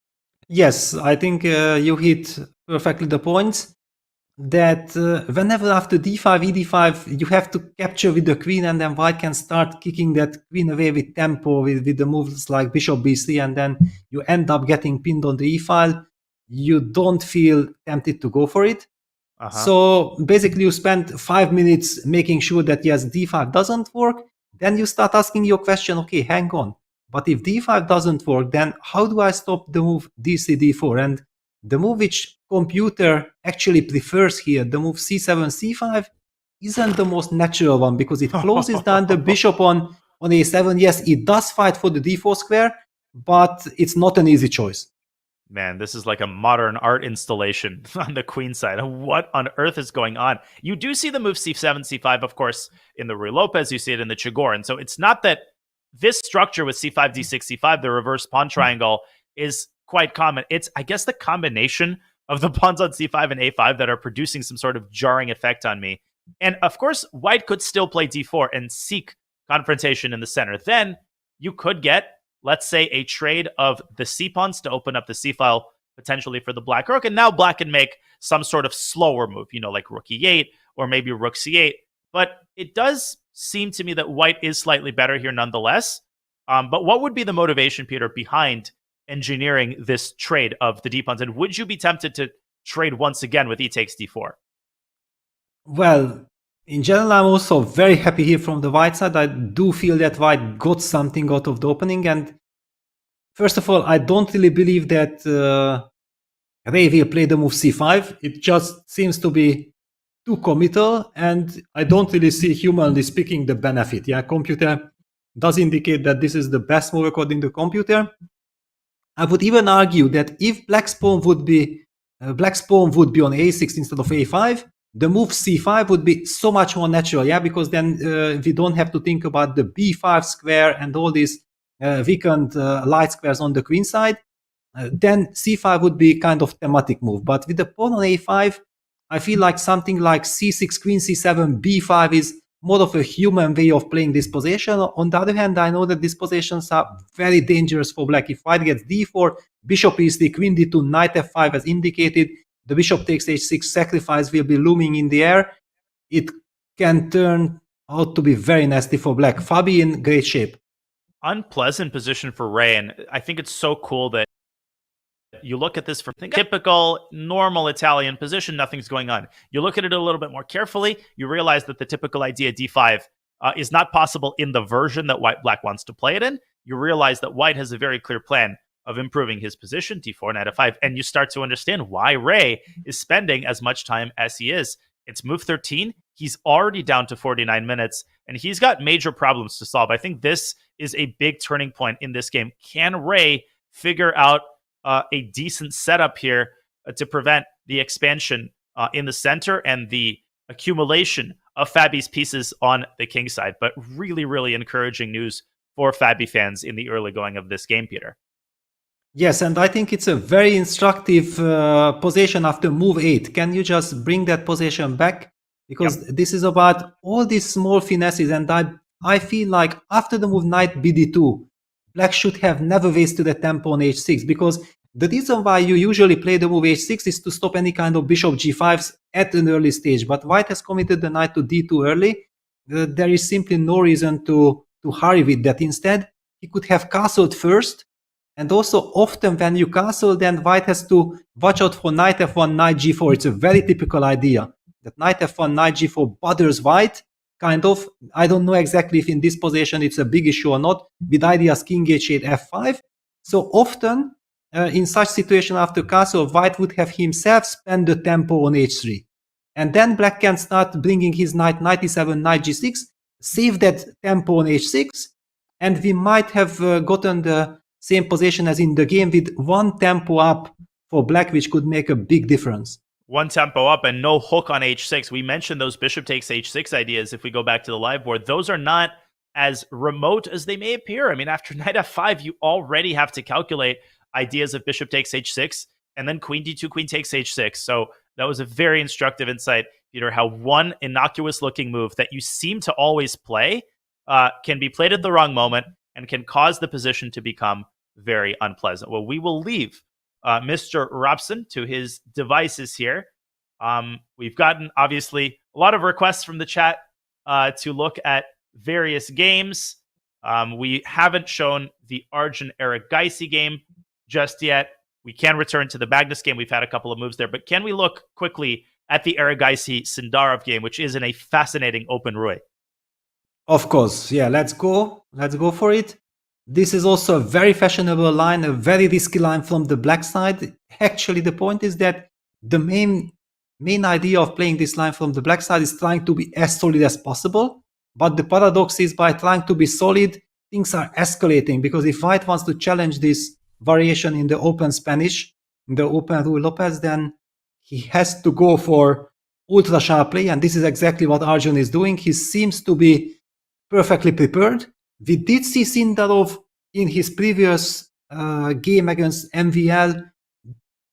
Yes, I think you hit perfectly the points that whenever after d5, e5, you have to capture with the queen, and then white can start kicking that queen away with tempo, with the moves like bishop b3, and then you end up getting pinned on the e-file. You don't feel tempted to go for it. So basically you spend 5 minutes making sure that yes, d5 doesn't work. Then you start asking your question, okay, hang on. But if d5 doesn't work, then how do I stop the move d3, d4? And the move which computer actually prefers here, the move c7, c5, isn't the most natural one because it closes down the bishop on a7. Yes, it does fight for the d4 square, but it's not an easy choice. Man, this is like a modern art installation on the queen side. What on earth is going on? You do see the move c7, c5, of course, in the Ruy Lopez. You see it in the Chigor. And so it's not that this structure with c5, d6, c5, the reverse pawn triangle, is quite common. It's, I guess, the combination of the pawns on c5 and a5 that are producing some sort of jarring effect on me. And of course, white could still play d4 and seek confrontation in the center. Then you could get, let's say, a trade of the c pawns to open up the c file potentially for the black rook. And now black can make some sort of slower move, like rook e8 or maybe rook c8. But it does seem to me that white is slightly better here nonetheless. But what would be the motivation, Peter, behind engineering this trade of the d-pawns? And would you be tempted to trade once again with e takes d4? Well, in general, I'm also very happy here from the white side. I do feel that white got something out of the opening. And first of all, I don't really believe that Ray will play the move c5. It just seems to be too committal, and I don't really see, humanly speaking, the benefit. Yeah, computer does indicate that this is the best move according to computer. I would even argue that if black's pawn would be on a6 instead of a5, the move c5 would be so much more natural. Yeah, because then we don't have to think about the b5 square and all these weakened light squares on the queen side. Then c5 would be kind of thematic move. But with the pawn on a5, I feel like something like c6, queen c7, b5 is more of a human way of playing this position. On the other hand, I know that these positions are very dangerous for black. If white gets d4, bishop e3, queen d2, knight f5 as indicated, the bishop takes h6, sacrifice will be looming in the air. It can turn out to be very nasty for black. Fabi in great shape. Unpleasant position for Ray, and I think it's so cool that you look at this from typical, normal Italian position, nothing's going on. You look at it a little bit more carefully, you realize that the typical idea d5 is not possible in the version that black wants to play it in. You realize that white has a very clear plan of improving his position, d4, knight f5, and you start to understand why Ray is spending as much time as he is. It's move 13. He's already down to 49 minutes, and he's got major problems to solve. I think this is a big turning point in this game. Can Ray figure out a decent setup here to prevent the expansion in the center and the accumulation of Fabi's pieces on the king side? But really, really encouraging news for Fabi fans in the early going of this game, Peter. Yes, and I think it's a very instructive position after move 8. Can you just bring that position back? Because this is about all these small finesses, and I feel like after the move knight bd2, black should have never wasted the tempo on h6, because the reason why you usually play the move h6 is to stop any kind of bishop g5s at an early stage. But white has committed the knight to d2 early. There is simply no reason to hurry with that. Instead, he could have castled first. And also often when you castle, then white has to watch out for knight f1, knight g4. It's a very typical idea that knight f1, knight g4 bothers white. Kind of. I don't know exactly if in this position it's a big issue or not, with ideas king h8, f5. So often in such situation after castle, white would have himself spend the tempo on h3. And then black can start bringing his knight e7, knight g6, save that tempo on h6, and we might have gotten the same position as in the game with one tempo up for black, which could make a big difference. One tempo up and no hook on h6. We mentioned those bishop takes h6 ideas if we go back to the live board. Those are not as remote as they may appear. I mean, after knight f5, you already have to calculate ideas of bishop takes h6 and then queen d2, queen takes h6. So that was a very instructive insight, Peter, how one innocuous looking move that you seem to always play can be played at the wrong moment and can cause the position to become very unpleasant. Well, we will leave Mr. Robson to his devices here. We've gotten, obviously, a lot of requests from the chat to look at various games. We haven't shown the Arjun Erigaisi game just yet. We can return to the Magnus game. We've had a couple of moves there, but can we look quickly at the Erigaisi Sindarov game, which is in a fascinating open Rui? Of course, yeah, let's go for it. This is also a very fashionable line, a very risky line from the black side. Actually, the point is that the main idea of playing this line from the black side is trying to be as solid as possible. But the paradox is, by trying to be solid, things are escalating, because if white wants to challenge this variation in the open Spanish, in the open Rui Lopez, then he has to go for ultra sharp play, and this is exactly what Arjun is doing. He seems to be perfectly prepared. We did see Sindarov in his previous game against MVL.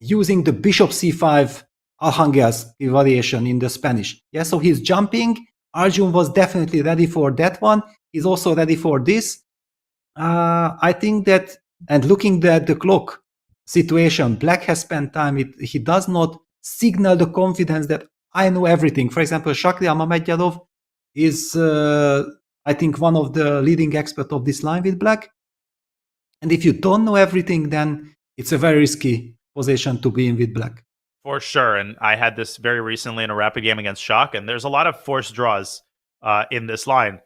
using the bishop c5 Alhangelski variation in the Spanish. Yeah, so he's jumping. Arjun was definitely ready for that one. He's also ready for this. I think that, and looking at the clock situation, Black has spent time. He does not signal the confidence that I know everything. For example, Shakriya Mamedyanov is, I think, one of the leading experts of this line with Black. And if you don't know everything, then it's a very risky position to be in with Black. For sure. And I had this very recently in a rapid game against Shock, and there's a lot of forced draws in this line.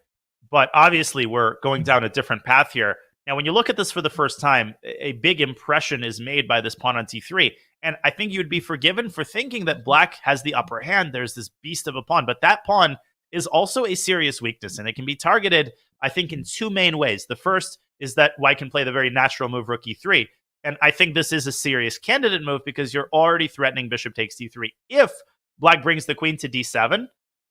But obviously, we're going down a different path here. Now, when you look at this for the first time, a big impression is made by this pawn on t3. And I think you'd be forgiven for thinking that Black has the upper hand. There's this beast of a pawn. But that pawn is also a serious weakness, and it can be targeted, I think, in two main ways. The first is that White can play the very natural move rook e3. And I think this is a serious candidate move because you're already threatening bishop takes d3. If Black brings the queen to d7,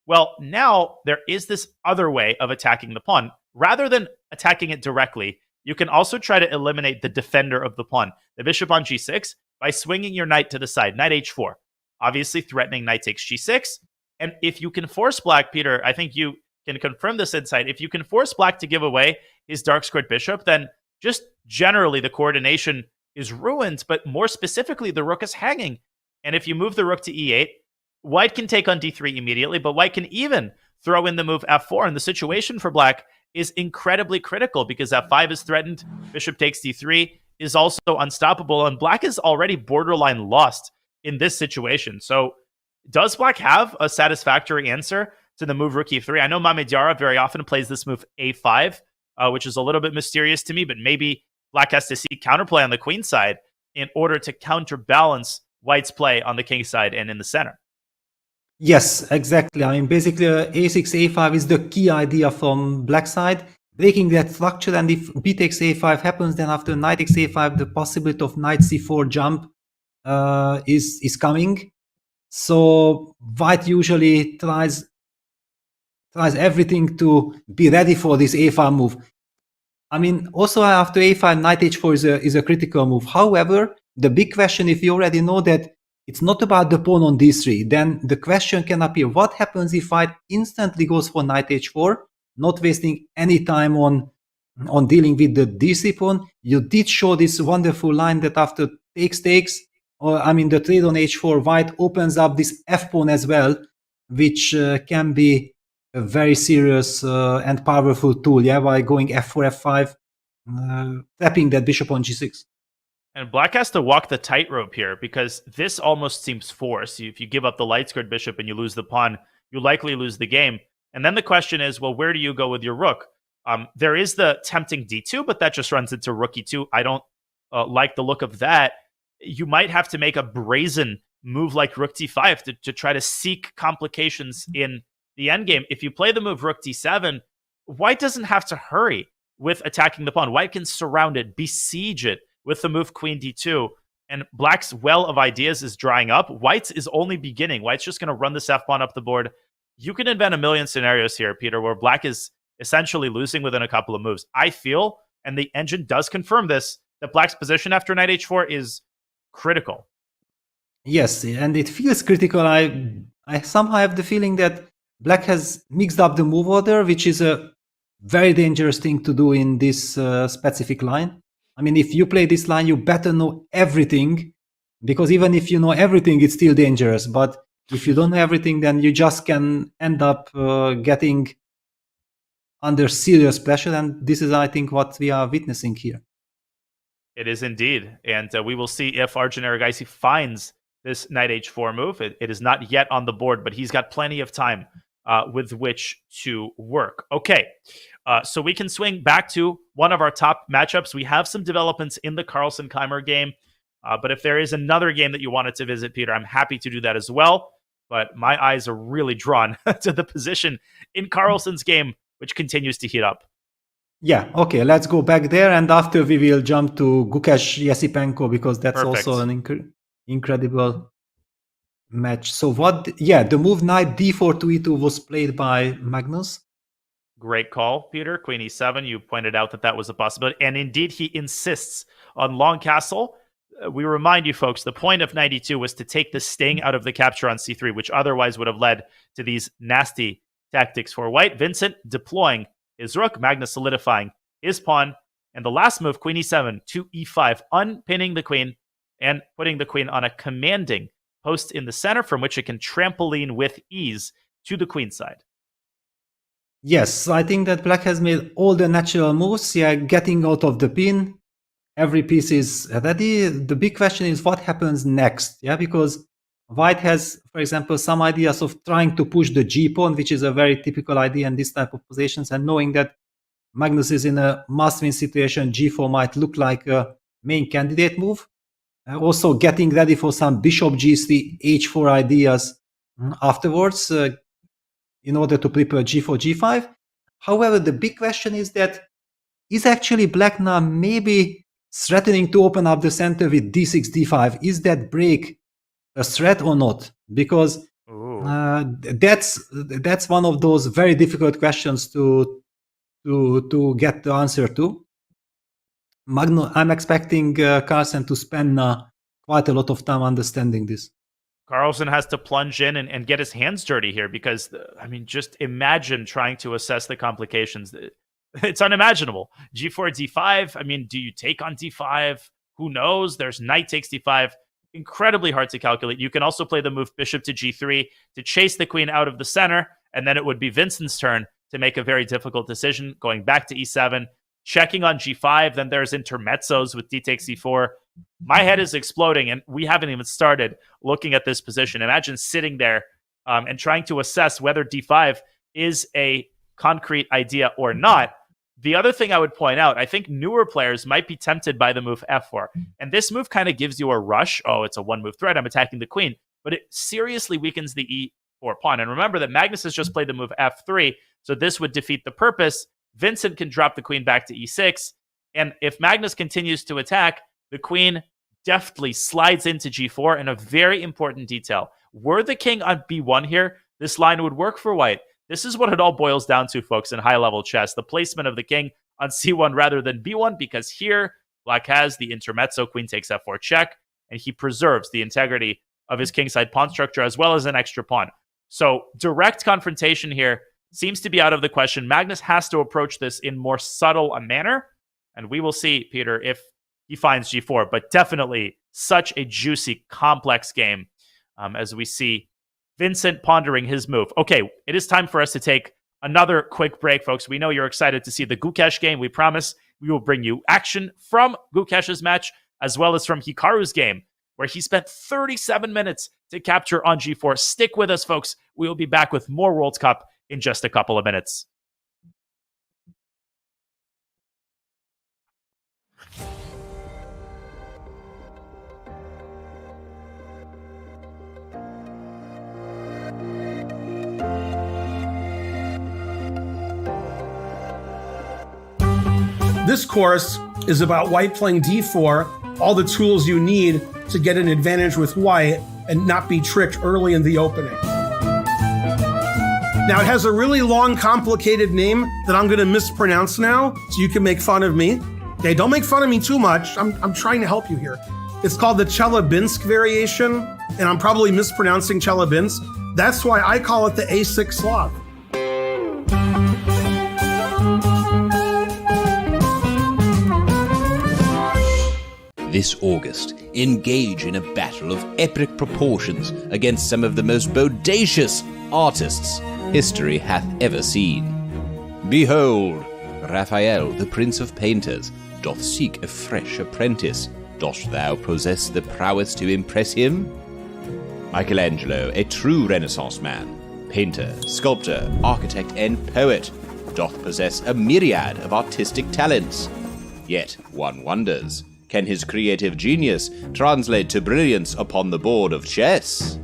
well, now there is this other way of attacking the pawn. Rather than attacking it directly, you can also try to eliminate the defender of the pawn, the bishop on g6, by swinging your knight to the side, knight h4. Obviously threatening knight takes g6. And if you can force Black, Peter, I think you can confirm this insight. If you can force Black to give away his dark squared bishop, then just generally the coordination is ruined, but more specifically, the rook is hanging. And if you move the rook to e8, White can take on d3 immediately, but White can even throw in the move f4. And the situation for Black is incredibly critical because f5 is threatened, bishop takes d3 is also unstoppable, and Black is already borderline lost in this situation. So does Black have a satisfactory answer to the move rook e3? I know Mamedyanov very often plays this move a5, which is a little bit mysterious to me, but maybe Black has to see counterplay on the queen side in order to counterbalance White's play on the king side and in the center. Yes, exactly. I mean, basically, a6, a5 is the key idea from Black side, breaking that structure. And if b takes a5 happens, then after knight takes a5, the possibility of knight c4 jump is coming. So White usually tries everything to be ready for this a5 move. I mean, also after a5, knight h4 is a critical move. However, the big question, if you already know that it's not about the pawn on d3, then the question can appear, what happens if White instantly goes for knight h4, not wasting any time on dealing with the d3 pawn? You did show this wonderful line that after takes, or I mean the trade on h4, White opens up this f pawn as well, which can be a very serious and powerful tool, yeah, by going f4, f5, tapping that bishop on g6. And Black has to walk the tightrope here because this almost seems forced. If you give up the light squared bishop and you lose the pawn, you likely lose the game. And then the question is, well, where do you go with your rook? There is the tempting d2, but that just runs into rook e2. I don't like the look of that. You might have to make a brazen move like rook d5 to try to seek complications in the endgame. If you play the move rook d7, White doesn't have to hurry with attacking the pawn. White can surround it, besiege it with the move queen d2, and Black's well of ideas is drying up. White's is only beginning. White's just going to run this f-pawn up the board. You can invent a million scenarios here, Peter, where Black is essentially losing within a couple of moves. I feel, and the engine does confirm this, that Black's position after knight h4 is critical. Yes, and it feels critical. I somehow have the feeling that Black has mixed up the move order, which is a very dangerous thing to do in this specific line. I mean, if you play this line, you better know everything, because even if you know everything, it's still dangerous. But if you don't know everything, then you just can end up getting under serious pressure. And this is, I think, what we are witnessing here. It is indeed. And we will see if Arjun Erigaisi finds this knight h4 move. It is not yet on the board, but he's got plenty of time with which to work. Okay. So we can swing back to one of our top matchups. We have some developments in the Carlsen Keymer game. But if there is another game that you wanted to visit, Peter, I'm happy to do that as well. But my eyes are really drawn to the position in Carlsen's game, which continues to heat up. Yeah, okay, let's go back there. And after we will jump to Gukesh Yesipenko, because that's Perfect. also an incredible match. So the move knight d4 to e2 was played by Magnus. Great call, Peter. Queen e7, you pointed out that was a possibility. And indeed, he insists on long castle. we remind you folks, the point of 92 was to take the sting out of the capture on c3, which otherwise would have led to these nasty tactics for white. Vincent deploying his rook, Magnus solidifying his pawn, and the last move, queen e7 to e5, unpinning the queen and putting the queen on a commanding post in the center from which it can trampoline with ease to the queen side. Yes, I think that black has made all the natural moves. Yeah, getting out of the pin. Every piece is ready. The big question is what happens next. Yeah, because white has, for example, some ideas of trying to push the G pawn, which is a very typical idea in this type of positions, and knowing that Magnus is in a must-win situation, G4 might look like a main candidate move. Also getting ready for some bishop G3, H4 ideas afterwards in order to prepare G4, G5. However, the big question is that is actually black now maybe threatening to open up the center with D6, D5? Is that break a threat or not? Because that's one of those very difficult questions to get the answer to. I'm expecting Carlsen to spend quite a lot of time understanding this. Carlsen has to plunge in and get his hands dirty here because, I mean, just imagine trying to assess the complications. It's unimaginable. G4, D5. I mean, do you take on D5? Who knows? There's knight takes D5. Incredibly hard to calculate. You can also play the move bishop to G3 to chase the queen out of the center, and then it would be Vincent's turn to make a very difficult decision, going back to E7, checking on G5. Then there's intermezzos with D takes E4. My head is exploding, and we haven't even started looking at this position. Imagine sitting there and trying to assess whether D5 is a concrete idea or not. The other thing I would point out, I think newer players might be tempted by the move F4. And this move kind of gives you a rush. Oh, it's a one-move threat. I'm attacking the queen. But it seriously weakens the E4 pawn. And remember that Magnus has just played the move F3, so this would defeat the purpose. Vincent can drop the queen back to E6. And if Magnus continues to attack, the queen deftly slides into G4. And a very important detail, were the king on B1 here, this line would work for white. This is what it all boils down to, folks, in high-level chess. The placement of the king on C1 rather than B1, because here, black has the intermezzo, queen takes F4 check, and he preserves the integrity of his kingside pawn structure as well as an extra pawn. So direct confrontation here seems to be out of the question. Magnus has to approach this in more subtle a manner, and we will see, Peter, if he finds G4. But definitely such a juicy, complex game as we see Vincent pondering his move. Okay, it is time for us to take another quick break, folks. We know you're excited to see the Gukesh game. We promise we will bring you action from Gukesh's match as well as from Hikaru's game, where he spent 37 minutes to capture on G4. Stick with us, folks. We will be back with more World Cup in just a couple of minutes. This course is about white playing d4, all the tools you need to get an advantage with white and not be tricked early in the opening. Now, it has a really long, complicated name that I'm going to mispronounce now, so you can make fun of me. Okay, don't make fun of me too much. I'm trying to help you here. It's called the Chelyabinsk variation, and I'm probably mispronouncing Chelyabinsk. That's why I call it the A6 Slav. This August, engage in a battle of epic proportions against some of the most bodacious artists history hath ever seen. Behold, Raphael, the prince of painters, doth seek a fresh apprentice. Dost thou possess the prowess to impress him? Michelangelo, a true Renaissance man, painter, sculptor, architect, and poet, doth possess a myriad of artistic talents. Yet one wonders, can his creative genius translate to brilliance upon the board of chess?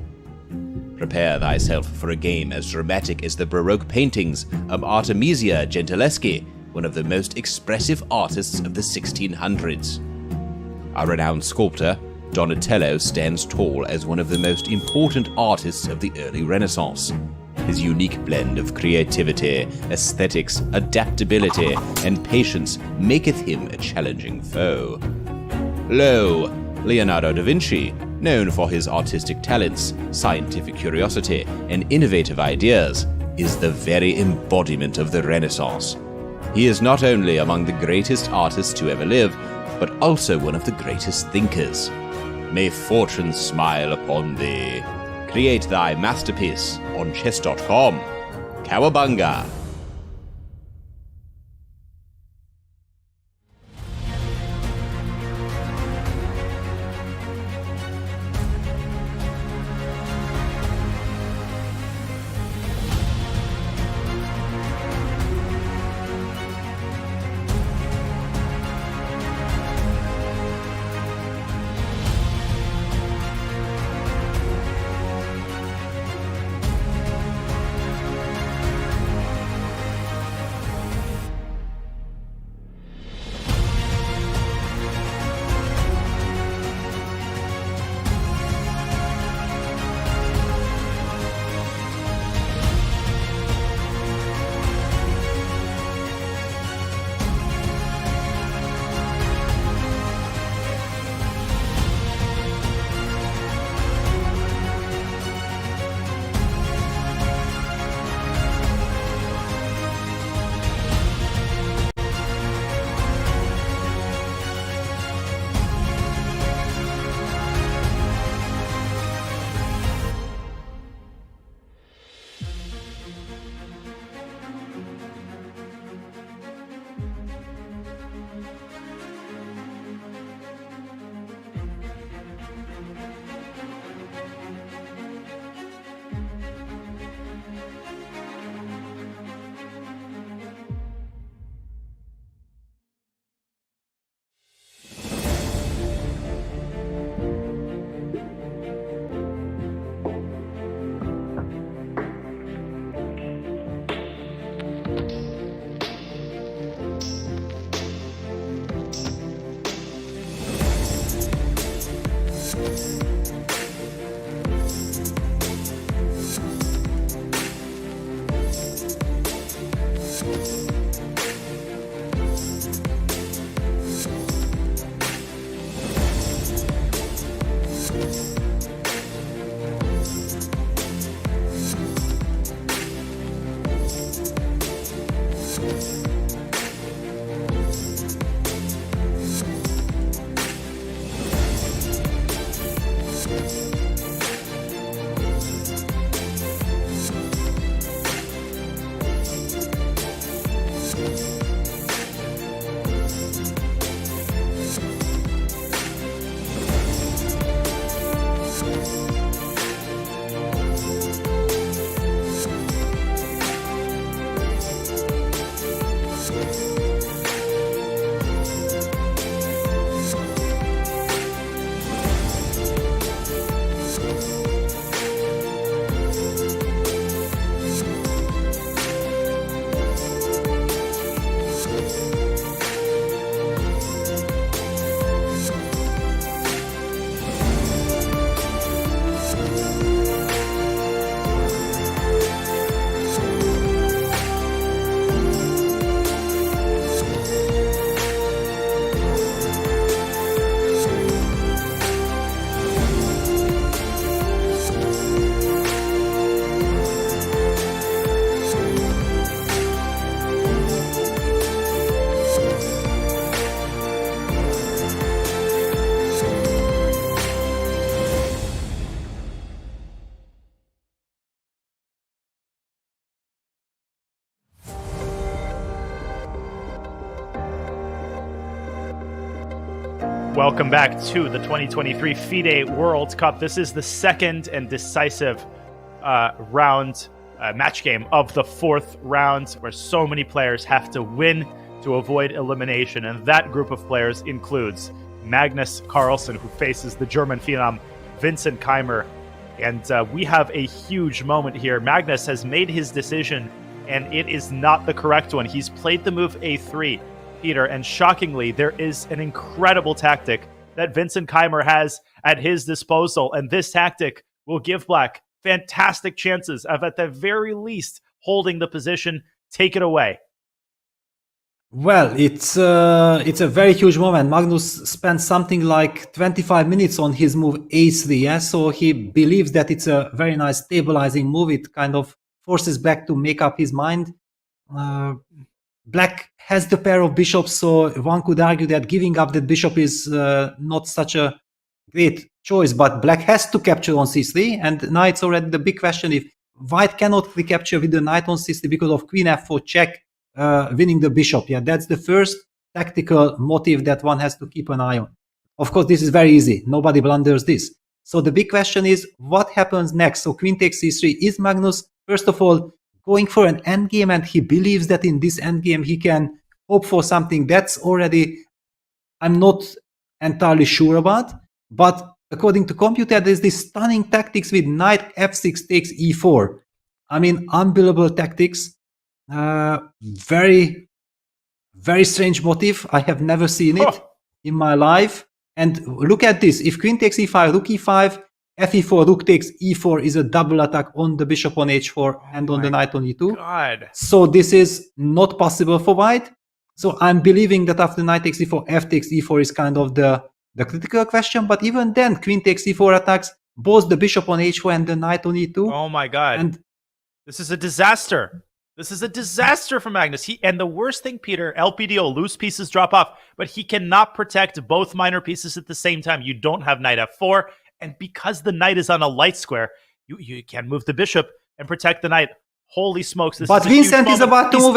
Prepare thyself for a game as dramatic as the Baroque paintings of Artemisia Gentileschi, one of the most expressive artists of the 1600s. A renowned sculptor, Donatello stands tall as one of the most important artists of the early Renaissance. His unique blend of creativity, aesthetics, adaptability, and patience maketh him a challenging foe. Lo, Leonardo da Vinci, known for his artistic talents, scientific curiosity, and innovative ideas, is the very embodiment of the Renaissance. He is not only among the greatest artists to ever live, but also one of the greatest thinkers. May fortune smile upon thee. Create thy masterpiece on chess.com. Cowabunga! Welcome back to the 2023 FIDE World Cup. This is the second and decisive match game of the fourth round, where so many players have to win to avoid elimination. And that group of players includes Magnus Carlsen, who faces the German phenom Vincent Keymer. And we have a huge moment here. Magnus has made his decision, and it is not the correct one. He's played the move a3, Peter, and shockingly, there is an incredible tactic that Vincent Keymer has at his disposal, and this tactic will give Black fantastic chances of, at the very least, holding the position. Take it away. Well, it's a very huge moment. Magnus spent something like 25 minutes on his move a3, yeah? So he believes that it's a very nice stabilizing move. It kind of forces Black to make up his mind. Black has the pair of bishops, so one could argue that giving up that bishop is not such a great choice, but Black has to capture on c3, and now it's already the big question if White cannot recapture with the knight on c3 because of queen f4 check, winning the bishop. Yeah, that's the first tactical motive that one has to keep an eye on. Of course, this is very easy. Nobody blunders this. So the big question is, what happens next? So queen takes c3. Is Magnus, first of all, going for an endgame, and he believes that in this endgame he can hope for something? That's already, I'm not entirely sure about. But according to computer, there's this stunning tactics with knight f6 takes e4. I mean, unbelievable tactics. Very, very strange motive. I have never seen it in my life. And look at this. If queen takes e5, rook e5, fe4, rook takes e4 is a double attack on the bishop on h4 and on the knight on e2. God. So this is not possible for White. So I'm believing that after knight takes e4, f takes e4 is kind of the critical question. But even then, queen takes e4 attacks both the bishop on h4 and the knight on e2. Oh my God. And this is a disaster. This is a disaster for Magnus. And the worst thing, Peter, LPDO, loose pieces drop off, but he cannot protect both minor pieces at the same time. You don't have knight f4, and because the knight is on a light square, you can move the bishop and protect the knight. Holy smokes! This but is a Vincent huge is moment. about to move,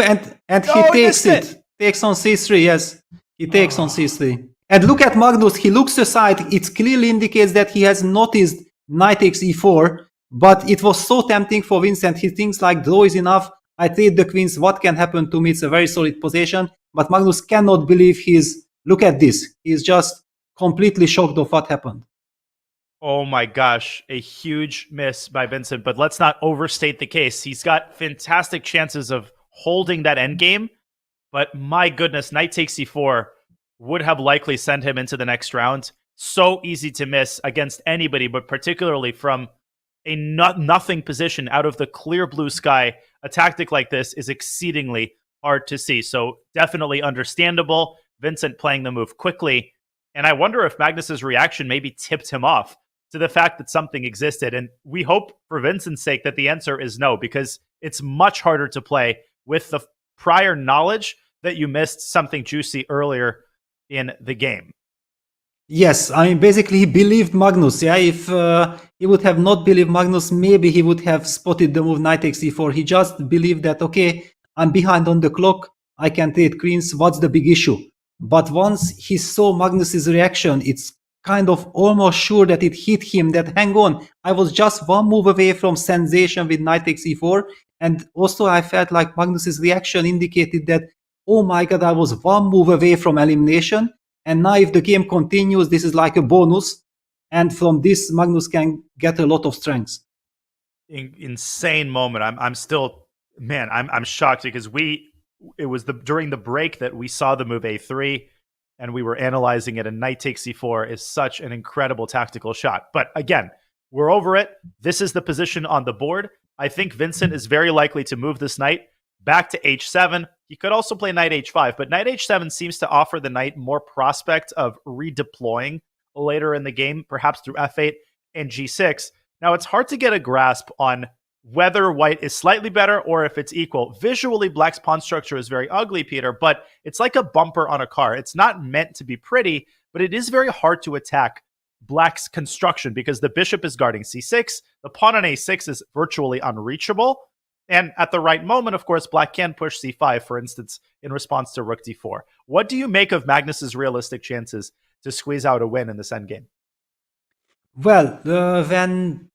and he takes it. Takes on c3. Yes, he takes on c3. And look at Magnus. He looks aside. It clearly indicates that he has noticed knight takes e4. But it was so tempting for Vincent. He thinks like draw is enough. I trade the queens. What can happen to me? It's a very solid position. But Magnus cannot believe look at this. He's just completely shocked of what happened. Oh my gosh, a huge miss by Vincent. But let's not overstate the case. He's got fantastic chances of holding that endgame. But my goodness, knight takes e4 would have likely sent him into the next round. So easy to miss against anybody, but particularly from a nothing position out of the clear blue sky. A tactic like this is exceedingly hard to see. So definitely understandable. Vincent playing the move quickly. And I wonder if Magnus's reaction maybe tipped him off to the fact that something existed. And we hope for Vincent's sake that the answer is no, because it's much harder to play with the prior knowledge that you missed something juicy earlier in the game. Yes, I mean, basically he believed Magnus. Yeah, if he would have not believed Magnus, maybe he would have spotted the move knight takes e4. He just believed that, okay, I'm behind on the clock. I can trade queens. What's the big issue? But once he saw Magnus's reaction, it's kind of almost sure that it hit him that, hang on, I was just one move away from sensation with knight takes e4. And also I felt like Magnus's reaction indicated that, oh my God, I was one move away from elimination. And now if the game continues, this is like a bonus. And from this, Magnus can get a lot of strength. Insane moment. I'm still, man, I'm shocked because it was during the break that we saw the move a3 and we were analyzing it, and knight takes c4 is such an incredible tactical shot. But again, we're over it. This is the position on the board. I think Vincent is very likely to move this knight back to h7. He could also play knight h5, but knight h7 seems to offer the knight more prospect of redeploying later in the game, perhaps through f8 and g6. Now, it's hard to get a grasp on whether white is slightly better or if it's equal. Visually, black's pawn structure is very ugly, Peter, but it's like a bumper on a car. It's not meant to be pretty, but it is very hard to attack black's construction because the bishop is guarding c6, the pawn on a6 is virtually unreachable, and at the right moment, of course, black can push c5, for instance, in response to rook d4. What do you make of Magnus's realistic chances to squeeze out a win in this endgame? Well, when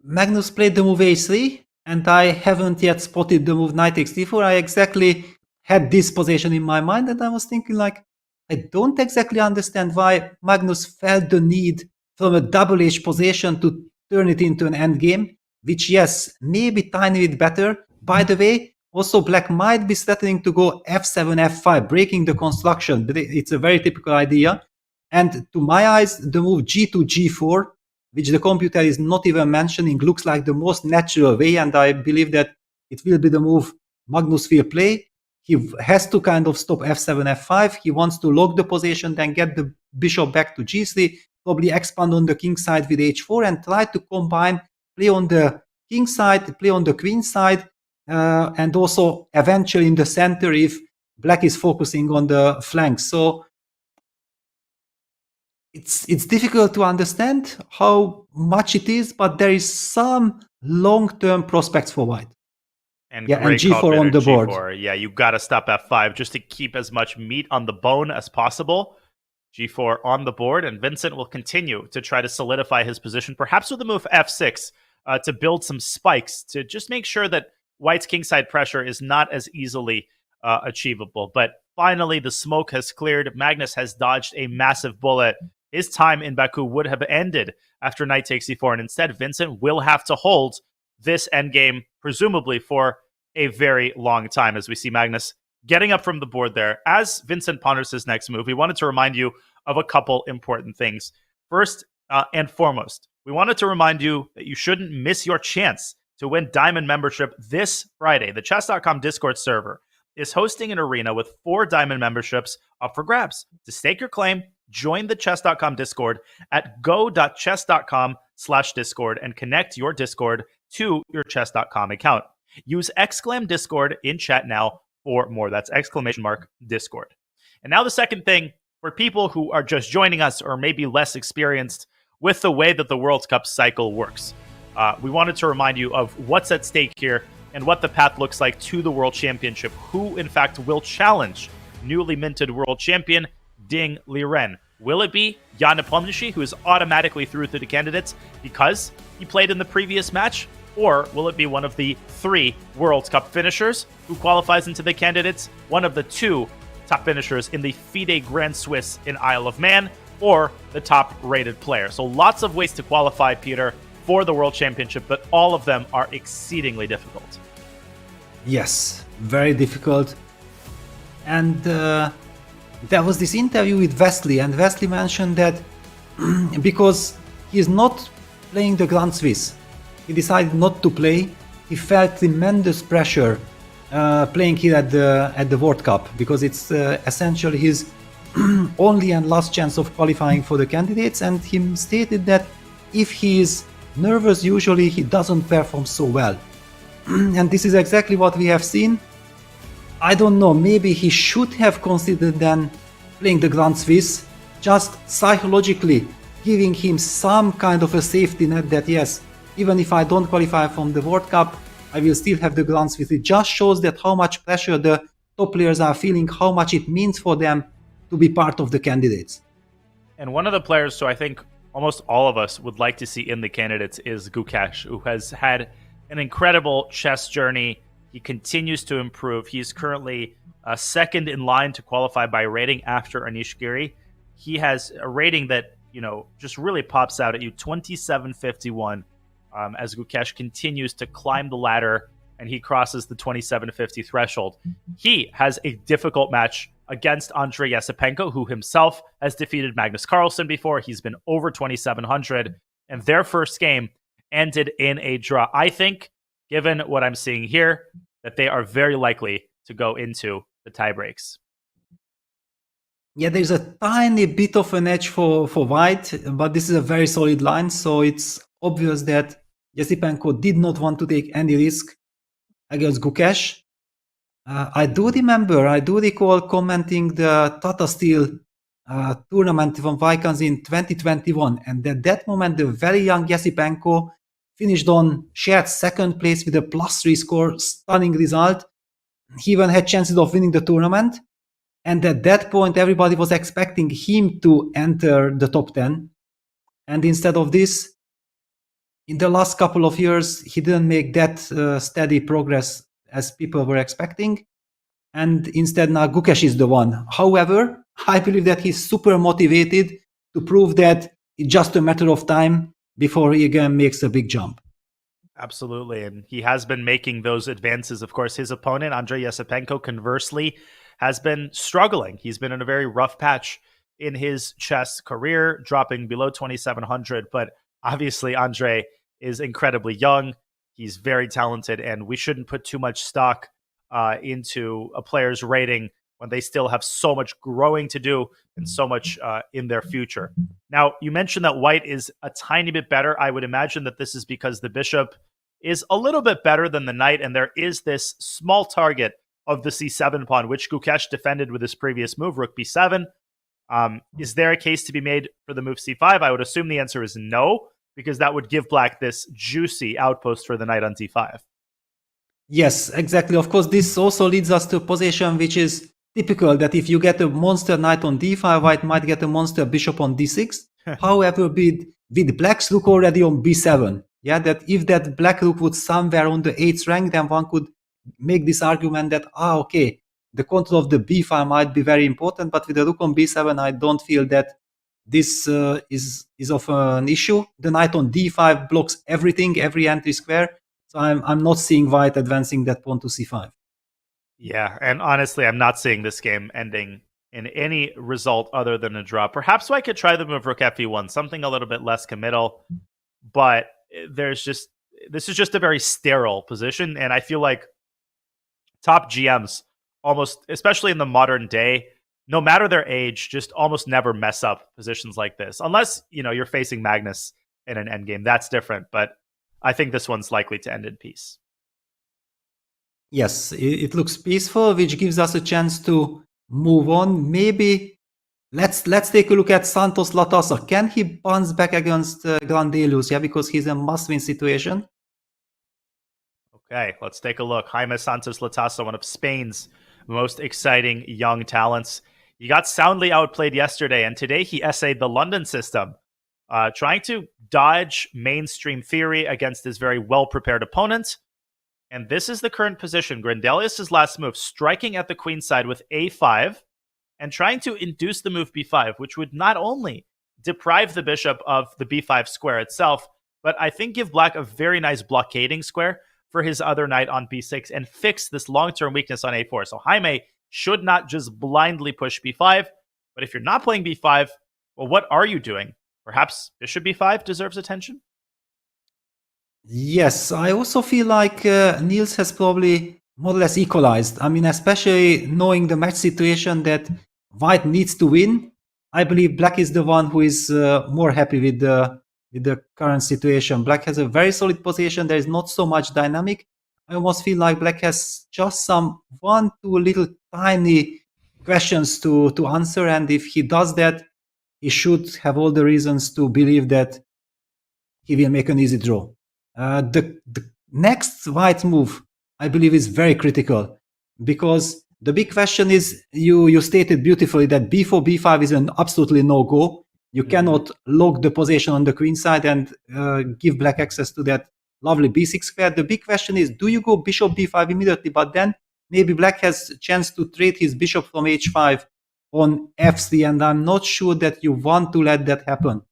Magnus played the move a3, and I haven't yet spotted the move knight takes d4, I exactly had this position in my mind, and I was thinking like, I don't exactly understand why Magnus felt the need from a double H position to turn it into an endgame, which, yes, maybe tiny bit better. By the way, also black might be threatening to go f7, f5, breaking the construction, but it's a very typical idea. And to my eyes, the move g2, g4, which the computer is not even mentioning, looks like the most natural way, and I believe that it will be the move Magnus will play. He has to kind of stop f7, f5. He wants to lock the position, then get the bishop back to g3, probably expand on the king side with h4 and try to combine, play on the king side, play on the queen side, and also eventually in the center if black is focusing on the flanks. So it's difficult to understand how much it is, but there is some long-term prospects for white. And g4 on the board. G4. Yeah, you got to stop f5 just to keep as much meat on the bone as possible. G4 on the board, and Vincent will continue to try to solidify his position, perhaps with the move f6 to build some spikes to just make sure that white's kingside pressure is not as easily achievable. But finally, the smoke has cleared. Magnus has dodged a massive bullet. His time in Baku would have ended after knight takes e4, and instead Vincent will have to hold this endgame, presumably for a very long time, as we see Magnus getting up from the board there. As Vincent ponders his next move, we wanted to remind you of a couple important things. First and foremost, we wanted to remind you that you shouldn't miss your chance to win Diamond membership this Friday. The Chess.com Discord server is hosting an arena with 4 Diamond memberships up for grabs. To stake your claim, join the Chess.com Discord at go.chess.com/Discord and connect your Discord to your Chess.com account. Use !Discord in chat now for more. That's !Discord. And now the second thing, for people who are just joining us or maybe less experienced with the way that the World Cup cycle works, we wanted to remind you of what's at stake here and what the path looks like to the World Championship, who in fact will challenge newly minted World Champion Ding Liren. Will it be Jan Nepomniachtchi, who is automatically through to the candidates because he played in the previous match? Or will it be one of the 3 World Cup finishers who qualifies into the candidates, one of the 2 top finishers in the FIDE Grand Swiss in Isle of Man, or the top-rated player? So lots of ways to qualify, Peter, for the World Championship, but all of them are exceedingly difficult. Yes, very difficult. And there was this interview with Wesley, and Wesley mentioned that because he's not playing the Grand Swiss, he decided not to play. He felt tremendous pressure playing here at the World Cup, because it's essentially his only and last chance of qualifying for the candidates. And he stated that if he is nervous, usually he doesn't perform so well. And this is exactly what we have seen. I don't know, maybe he should have considered then playing the Grand Swiss, just psychologically giving him some kind of a safety net that yes, even if I don't qualify from the World Cup, I will still have the Grand Swiss. It just shows that how much pressure the top players are feeling, how much it means for them to be part of the candidates. And one of the players who I think almost all of us would like to see in the candidates is Gukesh, who has had an incredible chess journey. He continues to improve. He's currently second in line to qualify by rating after Anish Giri. He has a rating that, just really pops out at you, 2751, as Gukesh continues to climb the ladder and he crosses the 2750 threshold. He has a difficult match against Andrei Yasipenko, who himself has defeated Magnus Carlsen before. He's been over 2700, and their first game ended in a draw. I think, given what I'm seeing here, that they are very likely to go into the tie breaks. Yeah, there's a tiny bit of an edge for white, but this is a very solid line, so it's obvious that Yasipenko did not want to take any risk against Gukesh. I do recall commenting the Tata Steel tournament from Vikings in 2021, and at that moment the very young Yasipenko finished on shared second place with a +3 score, stunning result. He even had chances of winning the tournament, and at that point everybody was expecting him to enter the top 10, and instead of this, in the last couple of years he didn't make that steady progress as people were expecting, and instead now Gukesh is the one. However, I believe that he's super motivated to prove that it's just a matter of time before he again makes a big jump. Absolutely, and he has been making those advances. Of course, his opponent, Andrei Yasipenko, conversely, has been struggling. He's been in a very rough patch in his chess career, dropping below 2700, but obviously Andrei is incredibly young. He's very talented, and we shouldn't put too much stock into a player's rating when they still have so much growing to do and so much in their future. Now, you mentioned that white is a tiny bit better. I would imagine that this is because the bishop is a little bit better than the knight, and there is this small target of the c7 pawn, which Gukesh defended with his previous move, rook b7. Is there a case to be made for the move c5? I would assume the answer is no, because that would give black this juicy outpost for the knight on d5. Yes, exactly. Of course, this also leads us to a position which is typical, that if you get a monster knight on d5, white might get a monster bishop on d6. However, with black's rook already on b7, yeah, that if that black rook would somewhere on the 8th rank, then one could make this argument that, okay, the control of the b file might be very important, but with the rook on b7, I don't feel that this is of an issue. The knight on d5 blocks everything, every entry square, so I'm not seeing white advancing that pawn to c5. Yeah, and honestly, I'm not seeing this game ending in any result other than a draw. Perhaps I could try the move rook fe1, something a little bit less committal, but this is just a very sterile position, and I feel like top GMs almost, especially in the modern day, no matter their age, just almost never mess up positions like this, unless you're facing Magnus in an endgame. That's different, but I think this one's likely to end in peace. Yes, it looks peaceful, which gives us a chance to move on. Maybe let's take a look at Santos Latasa. Can he bounce back against Grandelius? Yeah, because he's a must-win situation. Okay, let's take a look. Jaime Santos Latasa, one of Spain's most exciting young talents. He got soundly outplayed yesterday, and today he essayed the London system, trying to dodge mainstream theory against his very well-prepared opponent. And this is the current position. Grandelius' last move, striking at the queen side with a5 and trying to induce the move b5, which would not only deprive the bishop of the b5 square itself, but I think give black a very nice blockading square for his other knight on b6 and fix this long-term weakness on a4. So Jaime should not just blindly push b5, but if you're not playing b5, well, what are you doing? Perhaps bishop b5 deserves attention? Yes, I also feel like Niels has probably more or less equalized. I mean, especially knowing the match situation that white needs to win. I believe black is the one who is more happy with the current situation. Black has a very solid position. There is not so much dynamic. I almost feel like black has just one, two little tiny questions to answer. And if he does that, he should have all the reasons to believe that he will make an easy draw. The next white move, I believe, is very critical, because the big question is, you stated beautifully that b4, b5 is an absolutely no-go. You cannot lock the position on the queen side and give black access to that lovely b6 square. The big question is, do you go bishop b5 immediately, but then maybe black has a chance to trade his bishop from h5 on f3, and I'm not sure that you want to let that happen.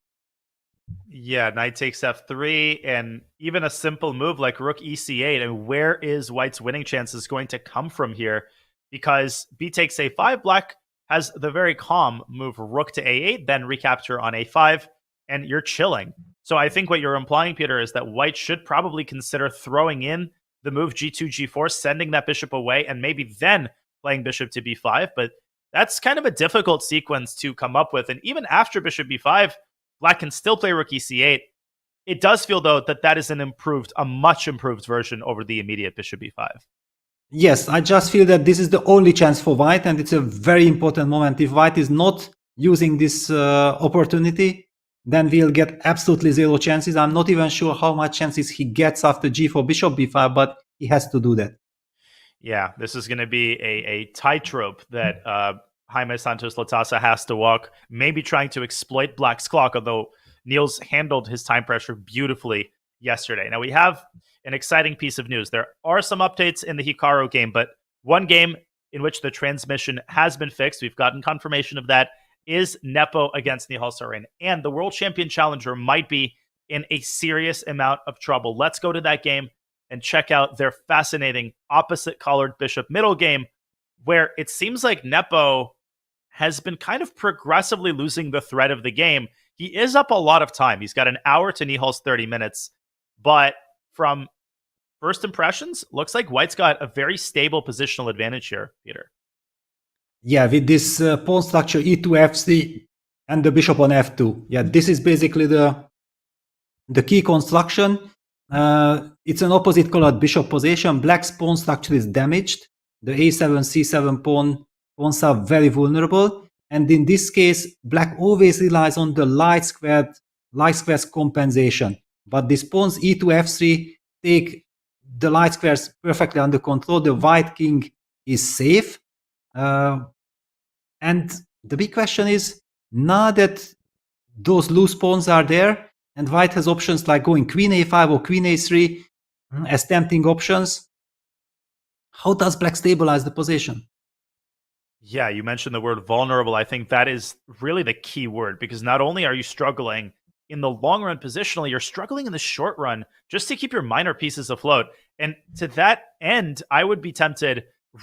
Yeah, knight takes f3, and even a simple move like rook ec8. And where is white's winning chances going to come from here? Because b takes a5, black has the very calm move rook to a8, then recapture on a5, and you're chilling. So I think what you're implying, Peter, is that white should probably consider throwing in the move g2, g4, sending that bishop away, and maybe then playing bishop to b5. But that's kind of a difficult sequence to come up with. And even after bishop b5, black can still play rook ec8. It does feel, though, that is a much improved version over the immediate bishop b5. Yes, I just feel that this is the only chance for white, and it's a very important moment. If white is not using this opportunity, then we'll get absolutely zero chances. I'm not even sure how much chances he gets after g4, bishop b5, but he has to do that. Yeah, this is going to be a tightrope that Jaime Santos Latasa has to walk, maybe trying to exploit black's clock, although Niels handled his time pressure beautifully yesterday. Now we have an exciting piece of news. There are some updates in the Hikaru game, but one game in which the transmission has been fixed, we've gotten confirmation of that, is Nepo against Nihal Sarin. And the World Champion Challenger might be in a serious amount of trouble. Let's go to that game and check out their fascinating opposite-colored bishop middle game, where it seems like Nepo has been kind of progressively losing the thread of the game. He is up a lot of time. He's got an hour to Nihal's 30 minutes, but from first impressions, looks like white's got a very stable positional advantage here, Peter. Yeah, with this pawn structure e2, f3, and the bishop on f2. Yeah, this is basically the key construction. It's an opposite colored bishop position. Black's pawn structure is damaged. The a7, c7 pawns are very vulnerable. And in this case, black always relies on the light squares compensation. But these pawns e2, f3 take the light squares perfectly under control. The white king is safe. And the big question is, now that those loose pawns are there, and white has options like going queen a5 or queen a3 as tempting options, how does black stabilize the position? Yeah, you mentioned the word vulnerable. I think that is really the key word, because not only are you struggling in the long run positionally, you're struggling in the short run just to keep your minor pieces afloat. And to that end, I would be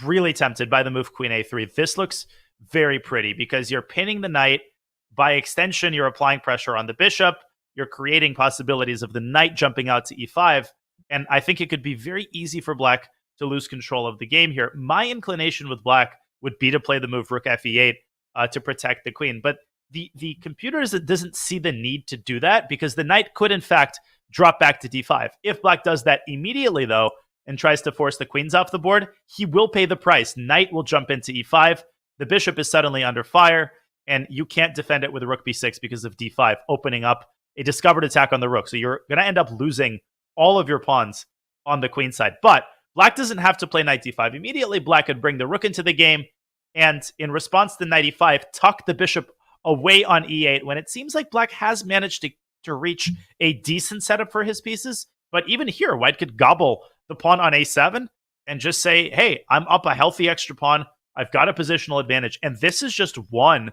really tempted by the move queen a3. This looks very pretty because you're pinning the knight. By extension, you're applying pressure on the bishop. You're creating possibilities of the knight jumping out to e5. And I think it could be very easy for black to lose control of the game here. My inclination with black would be to play the move rook fe8 to protect the queen. But the computer doesn't see the need to do that because the knight could, in fact, drop back to d5. If black does that immediately, though, and tries to force the queens off the board, he will pay the price. Knight will jump into e5. The bishop is suddenly under fire, and you can't defend it with rook b6 because of d5, opening up a discovered attack on the rook. So you're going to end up losing all of your pawns on the queen side. But black doesn't have to play knight d5 immediately. Black could bring the rook into the game, and in response to knight e5, tuck the bishop away on e8 when it seems like black has managed to reach a decent setup for his pieces. But even here, white could gobble the pawn on a7 and just say, hey, I'm up a healthy extra pawn. I've got a positional advantage. And this is just one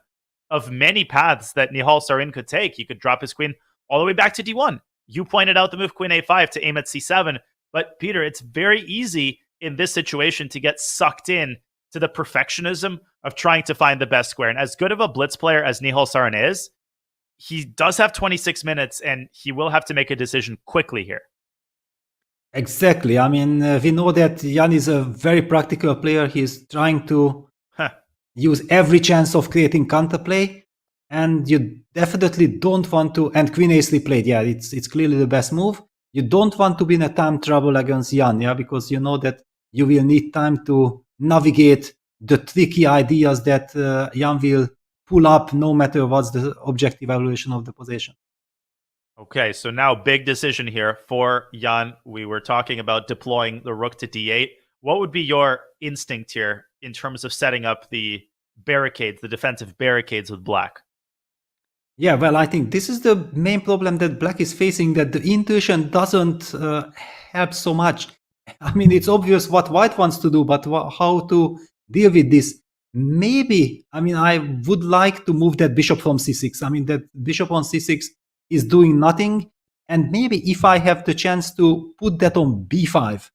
of many paths that Nihal Sarin could take. He could drop his queen all the way back to d1. You pointed out the move queen a5 to aim at c7. But Peter, it's very easy in this situation to get sucked in to the perfectionism of trying to find the best square. And as good of a blitz player as Nihal Sarin is, he does have 26 minutes and he will have to make a decision quickly here. Exactly. I mean, we know that Jan is a very practical player. He's trying to use every chance of creating counterplay. And you definitely don't want to, and queen a3 played, yeah, it's clearly the best move. You don't want to be in a time trouble against Jan, yeah, because you know that you will need time to navigate the tricky ideas that Jan will pull up no matter what's the objective evaluation of the position. Okay, so now big decision here for Jan. We were talking about deploying the rook to d8. What would be your instinct here in terms of setting up the barricades, the defensive barricades with black? Yeah, well, I think this is the main problem that black is facing, that the intuition doesn't help so much. I mean, it's obvious what white wants to do, but how to deal with this? Maybe, I mean, I would like to move that bishop from c6. I mean, that bishop on c6 is doing nothing. And maybe if I have the chance to put that on b5,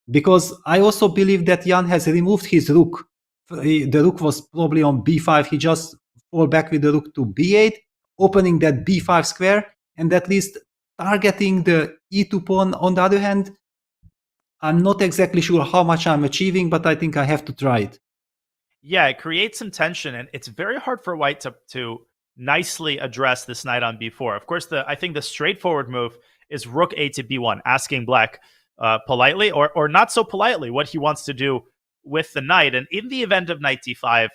because I also believe that Jan has removed his rook. The rook was probably on b5. He just fall back with the rook to b8, opening that b5 square, and at least targeting the e2 pawn. On the other hand, I'm not exactly sure how much I'm achieving, but I think I have to try it. Yeah, it creates some tension, and it's very hard for white to nicely address this knight on b4. Of course, I think the straightforward move is rook a to b1, asking black politely or not so politely what he wants to do with the knight. And in the event of knight d5,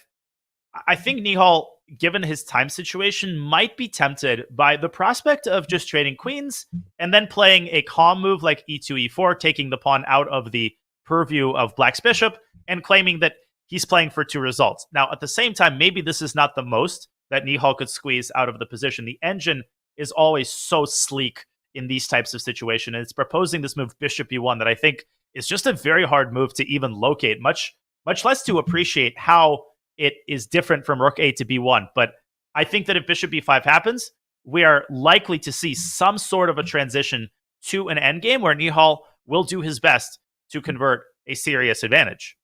I think Nihal, given his time situation, might be tempted by the prospect of just trading queens and then playing a calm move like e2, e4, taking the pawn out of the purview of black's bishop and claiming that he's playing for two results. Now, at the same time, maybe this is not the most that Nihal could squeeze out of the position. The engine is always so sleek in these types of situations, and it's proposing this move bishop e1 that I think is just a very hard move to even locate, much less to appreciate how it is different from rook a to b1. But I think that if bishop b5 happens, we are likely to see some sort of a transition to an endgame where Nihal will do his best to convert a serious advantage.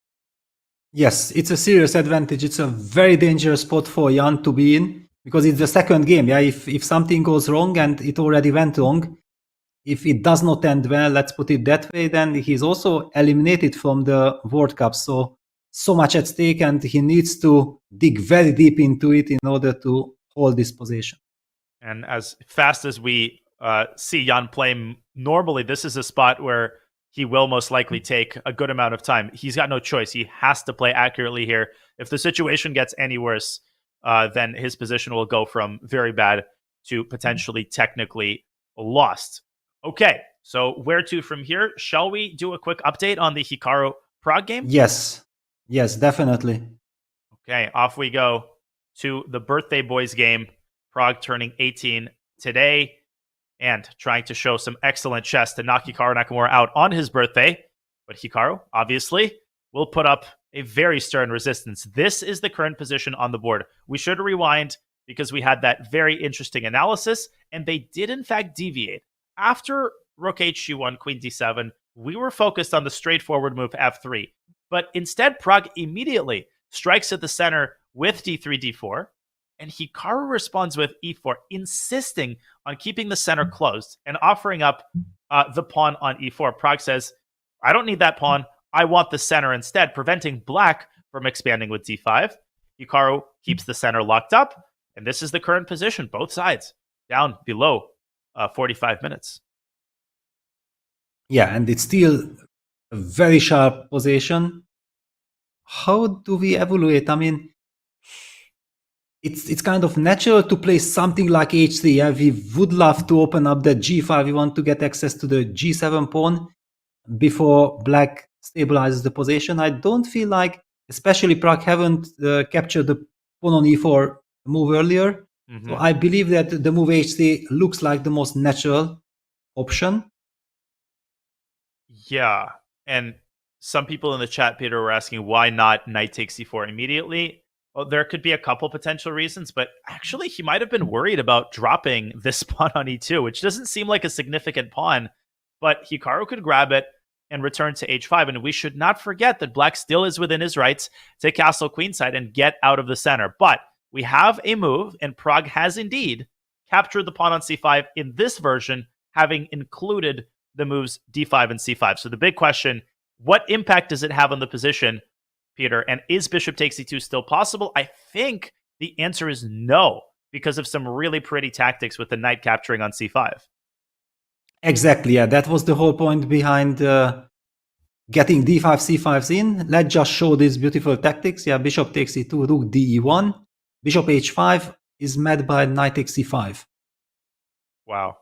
Yes, it's a serious advantage. It's a very dangerous spot for Jan to be in because it's the second game. Yeah, if something goes wrong, and it already went wrong, if it does not end well, let's put it that way, then he's also eliminated from the World Cup. So much at stake, and he needs to dig very deep into it in order to hold this position. And as fast as we see Jan play, normally this is a spot where he will most likely take a good amount of time. He's got no choice. He has to play accurately here. If the situation gets any worse, then his position will go from very bad to potentially technically lost. Okay, so where to from here? Shall we do a quick update on the Hikaru Prague game? Yes, definitely. Okay, off we go to the Birthday Boys game. Prague turning 18 today and trying to show some excellent chess to knock Hikaru Nakamura out on his birthday. But Hikaru, obviously, will put up a very stern resistance. This is the current position on the board. We should rewind because we had that very interesting analysis, and they did in fact deviate. After Rook H1, Queen D7, we were focused on the straightforward move F3. But instead, Prague immediately strikes at the center with D3, D4, and Hikaru responds with E4, insisting on keeping the center closed and offering up the pawn on E4. Prague says, I don't need that pawn. I want the center instead, preventing black from expanding with D5. Hikaru keeps the center locked up, and this is the current position, both sides, down below 45 minutes. Yeah, and it's still a very sharp position. How do we evaluate? I mean, it's kind of natural to play something like H3. Yeah? We would love to open up that G5. We want to get access to the G7 pawn before black stabilizes the position. I don't feel like, especially Prague haven't captured the pawn on E4 move earlier. Mm-hmm. So I believe that the move H3 looks like the most natural option. Yeah, and some people in the chat, Peter, were asking why not knight takes C4 immediately. Well, there could be a couple potential reasons, but actually he might have been worried about dropping this pawn on E2, which doesn't seem like a significant pawn, but Hikaru could grab it and return to H5. And we should not forget that black still is within his rights to castle queenside and get out of the center. But we have a move, and Prague has indeed captured the pawn on C5 in this version, having included the moves D5 and C5. So the big question, what impact does it have on the position, Peter? And is bishop takes E2 still possible? I think the answer is no, because of some really pretty tactics with the knight capturing on C5. Exactly, yeah. That was the whole point behind getting D5, C5s in. Let's just show these beautiful tactics. Yeah, bishop takes E2, rook DE1. Bishop H5 is met by knight takes C5. Wow.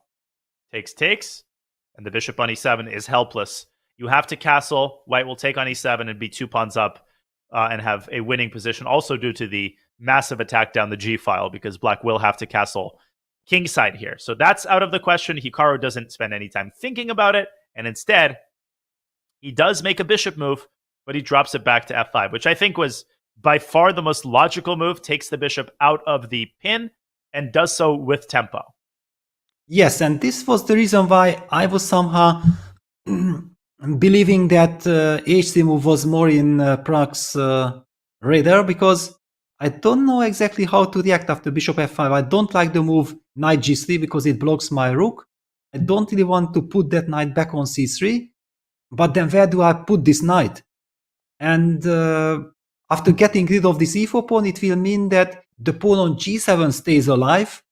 Takes. And the bishop on E7 is helpless. You have to castle. White will take on E7 and be 2 pawns up and have a winning position, also due to the massive attack down the G file, because black will have to castle kingside here. So that's out of the question. Hikaru doesn't spend any time thinking about it, and instead, he does make a bishop move, but he drops it back to F5, which I think was by far the most logical move, takes the bishop out of the pin, and does so with tempo. Yes, and this was the reason why I was somehow believing that H3 move was more in Prague's radar, because I don't know exactly how to react after bishop F5. I don't like the move knight G3 because it blocks my rook. I don't really want to put that knight back on C3, but then where do I put this knight? And after getting rid of this E4 pawn, it will mean that the pawn on G7 stays alive,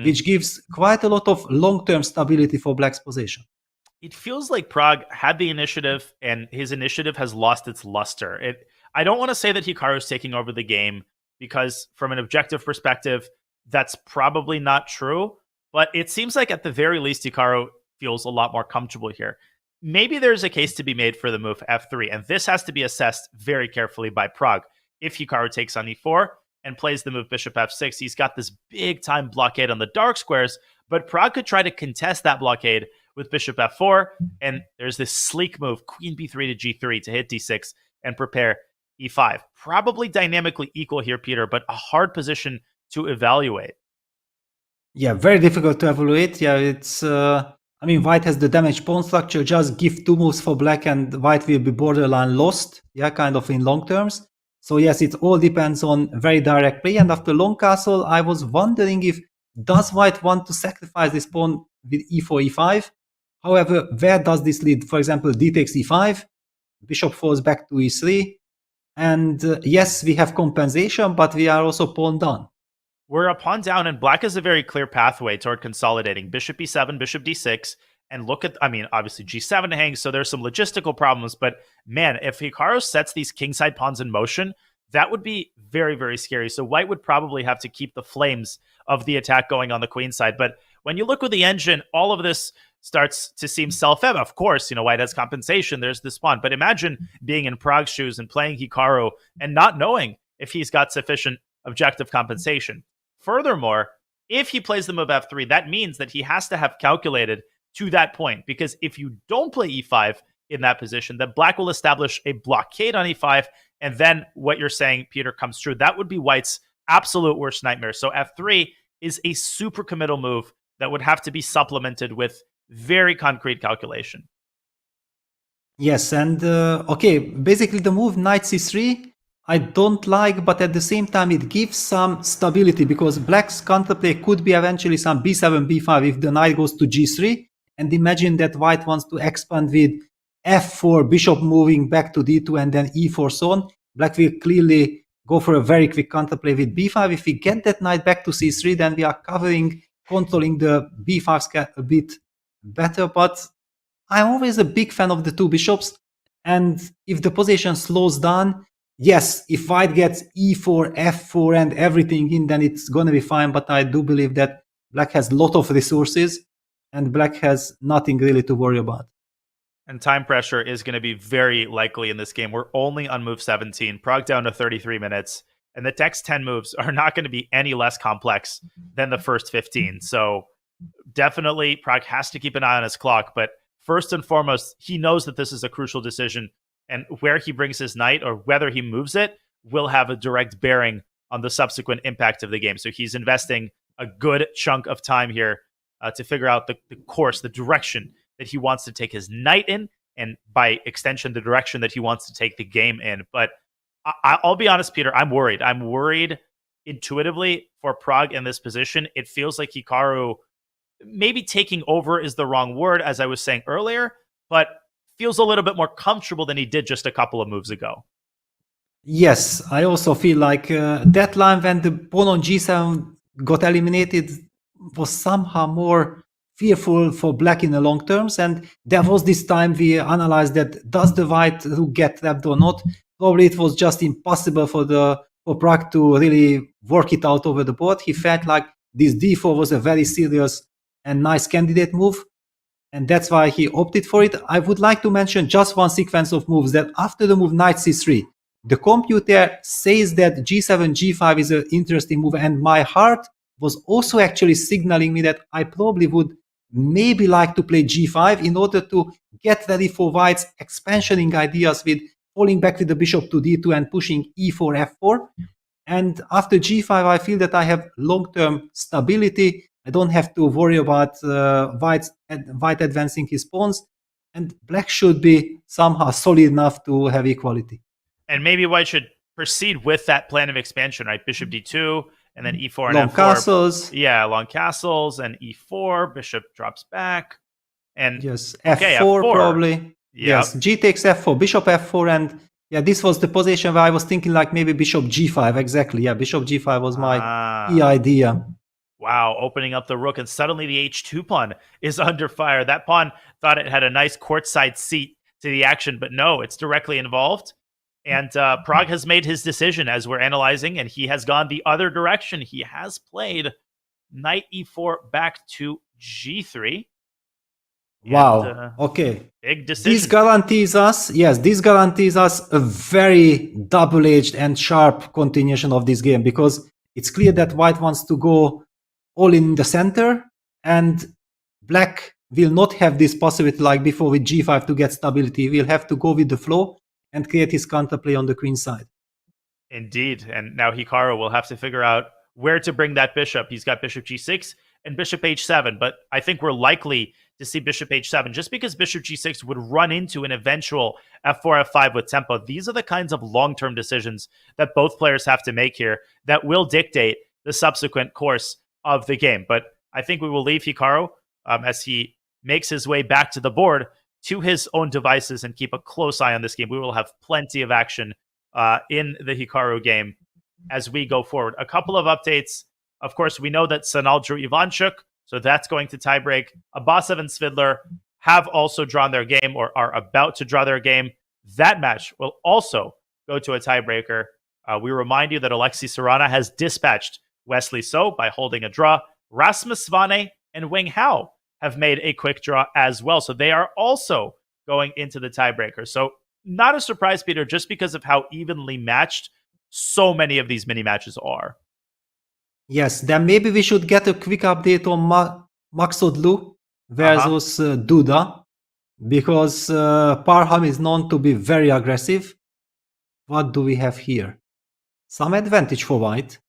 which gives quite a lot of long-term stability for black's position. It feels like Prague had the initiative, and his initiative has lost its luster. I don't want to say that Hikaru is taking over the game, because from an objective perspective, that's probably not true. But it seems like at the very least, Hikaru feels a lot more comfortable here. Maybe there's a case to be made for the move F3, and this has to be assessed very carefully by Prague. If Hikaru takes on E4 and plays the move bishop F6, he's got this big-time blockade on the dark squares, but Prague could try to contest that blockade with bishop F4, and there's this sleek move, queen B3 to G3 to hit D6 and prepare E5. Probably dynamically equal here, Peter, but a hard position to evaluate. Yeah, very difficult to evaluate. Yeah, it's... I mean, white has the damaged pawn structure. Just give 2 moves for black and white will be borderline lost. Yeah, kind of in long terms. So yes, it all depends on very direct play. And after long castle, I was wondering if does white want to sacrifice this pawn with E4, E5? However, where does this lead? For example, d takes e5, bishop falls back to e3, and yes, we have compensation, but we are also pawn down. We're a pawn down, and black has a very clear pathway toward consolidating. Bishop e7, bishop d6, and look at, I mean, obviously g7 hangs, so there's some logistical problems, but man, if Hikaru sets these kingside pawns in motion, that would be very, very scary. So white would probably have to keep the flames of the attack going on the queen side. But when you look with the engine, all of this starts to seem self-evident. Of course, white has compensation, there's this pawn, but imagine being in Prag's shoes and playing Hikaru and not knowing if he's got sufficient objective compensation. Furthermore, if he plays the move f3, that means that he has to have calculated to that point, because if you don't play e5 in that position, then black will establish a blockade on e5, and then what you're saying, Peter, comes true. That would be white's absolute worst nightmare. So f3 is a super committal move that would have to be supplemented with very concrete calculation. Yes, and okay, basically the move knight c3, I don't like, but at the same time it gives some stability, because black's counterplay could be eventually some b7, b5 if the knight goes to g3, and imagine that white wants to expand with f4, bishop moving back to d2 and then e4 so on. Black will clearly go for a very quick counterplay with b5. If we get that knight back to c3, then we are controlling the b5 a bit better, but I'm always a big fan of the two bishops, and if the position slows down, yes, if white gets e4, f4 and everything in, then it's going to be fine, but I do believe that black has a lot of resources and black has nothing really to worry about. And time pressure is going to be very likely in this game. We're only on move 17, Pragg down to 33 minutes, and the next 10 moves are not going to be any less complex than the first 15. So definitely Pragg has to keep an eye on his clock, but first and foremost, he knows that this is a crucial decision, and where he brings his knight or whether he moves it will have a direct bearing on the subsequent impact of the game. So he's investing a good chunk of time here to figure out the course, the direction that he wants to take his knight in, and by extension, the direction that he wants to take the game in. But I'll be honest, Peter, I'm worried. I'm worried intuitively for Pragg in this position. It feels like Hikaru, maybe taking over is the wrong word, as I was saying earlier, but feels a little bit more comfortable than he did just a couple of moves ago. Yes, I also feel like that line when the pawn on g7 got eliminated was somehow more fearful for black in the long terms, and there was this time we analyzed that does the white rook get trapped or not. Probably it was just impossible for Pragg to really work it out over the board. He felt like this d4 was a very serious and nice candidate move, and that's why he opted for it. I would like to mention just one sequence of moves that after the move knight c3, the computer says that g7, g5 is an interesting move, and my heart was also actually signaling me that I probably would maybe like to play g5 in order to get ready for white's expansioning ideas with falling back with the bishop to d2 and pushing e4, f4. And after g5, I feel that I have long-term stability. I don't have to worry about white advancing his pawns, and black should be somehow solid enough to have equality. And maybe white should proceed with that plan of expansion, right? Bishop d2, and then e4 and long f4. Castles. Yeah, long castles, and e4, bishop drops back. And yes, f4 probably. Yep. Yes, g takes f4, bishop f4, and yeah, this was the position where I was thinking like maybe bishop g5, exactly. Yeah, bishop g5 was my key idea. Wow, opening up the rook, and suddenly the h2 pawn is under fire. That pawn thought it had a nice courtside seat to the action, but no, it's directly involved. And Pragg has made his decision as we're analyzing, and he has gone the other direction. He has played knight e4 back to g3. Wow. And, okay. Big decision. This guarantees us a very double-edged and sharp continuation of this game, because it's clear that white wants to go all in the center, and black will not have this possibility like before with g5 to get stability. We'll have to go with the flow and create his counterplay on the queen side. Indeed. And now Hikaru will have to figure out where to bring that bishop. He's got bishop g6 and bishop h7, but I think we're likely to see bishop h7 just because bishop g6 would run into an eventual f4, f5 with tempo. These are the kinds of long-term decisions that both players have to make here that will dictate the subsequent course of the game. But I think we will leave Hikaru as he makes his way back to the board to his own devices and keep a close eye on this game. We will have plenty of action in the Hikaru game as we go forward. A couple of updates. Of course, we know that Sanal drew Ivanchuk, so that's going to tiebreak. Abasev and Svidler have also drawn their game or are about to draw their game. That match will also go to a tiebreaker. We remind you that Alexei Sarana has dispatched Wesley So by holding a draw. Rasmus Svane and Wing Hao have made a quick draw as well. So they are also going into the tiebreaker. So not a surprise, Peter, just because of how evenly matched so many of these mini matches are. Yes, then maybe we should get a quick update on Maxodlu versus Duda, because Parham is known to be very aggressive. What do we have here? Some advantage for white.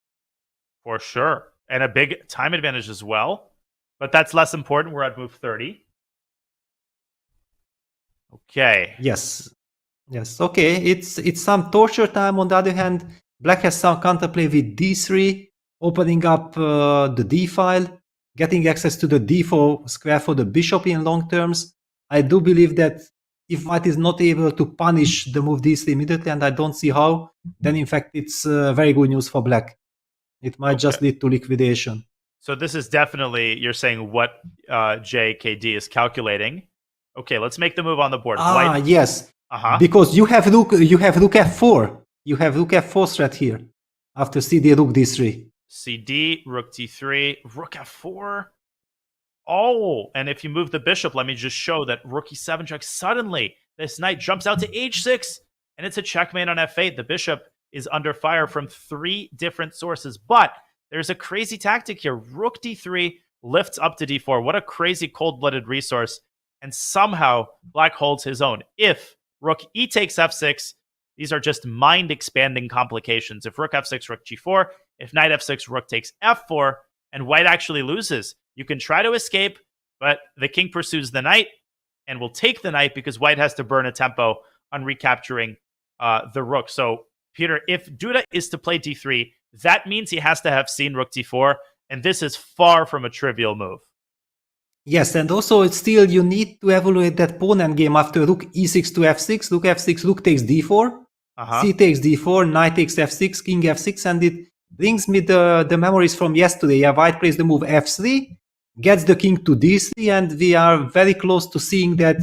For sure. And a big time advantage as well. But that's less important. We're at move 30. Okay. Yes. Yes. Okay. It's some torture time. On the other hand, black has some counterplay with d3, opening up the d file, getting access to the d4 square for the bishop in long terms. I do believe that if white is not able to punish the move d3 immediately, and I don't see how, then in fact it's very good news for black. It might just lead to liquidation. So this is definitely, you're saying, what JKD is calculating. Okay, let's make the move on the board. White. Yes. Because you have rook f4. You have rook f4 threat here after CD rook d3. CD, rook d3, rook f4. Oh, and if you move the bishop, let me just show that rook e7 check. Suddenly, this knight jumps out to h6, and it's a checkmate on f8. The bishop is under fire from 3 different sources, but there's a crazy tactic here. Rook d3 lifts up to d4. What a crazy cold-blooded resource. And somehow, black holds his own. If rook e takes f6, these are just mind-expanding complications. If rook f6, rook g4, if knight f6, rook takes f4, and white actually loses, you can try to escape, but the king pursues the knight and will take the knight because white has to burn a tempo on recapturing the rook. So, Peter, if Duda is to play d3, that means he has to have seen rook d4, and this is far from a trivial move. Yes, and also it's still you need to evaluate that pawn endgame after rook e6 to f6, rook f6, rook takes d4, c takes d4, knight takes f6, king f6, and it brings me the memories from yesterday. Yeah, white plays the move f3, gets the king to d3, and we are very close to seeing that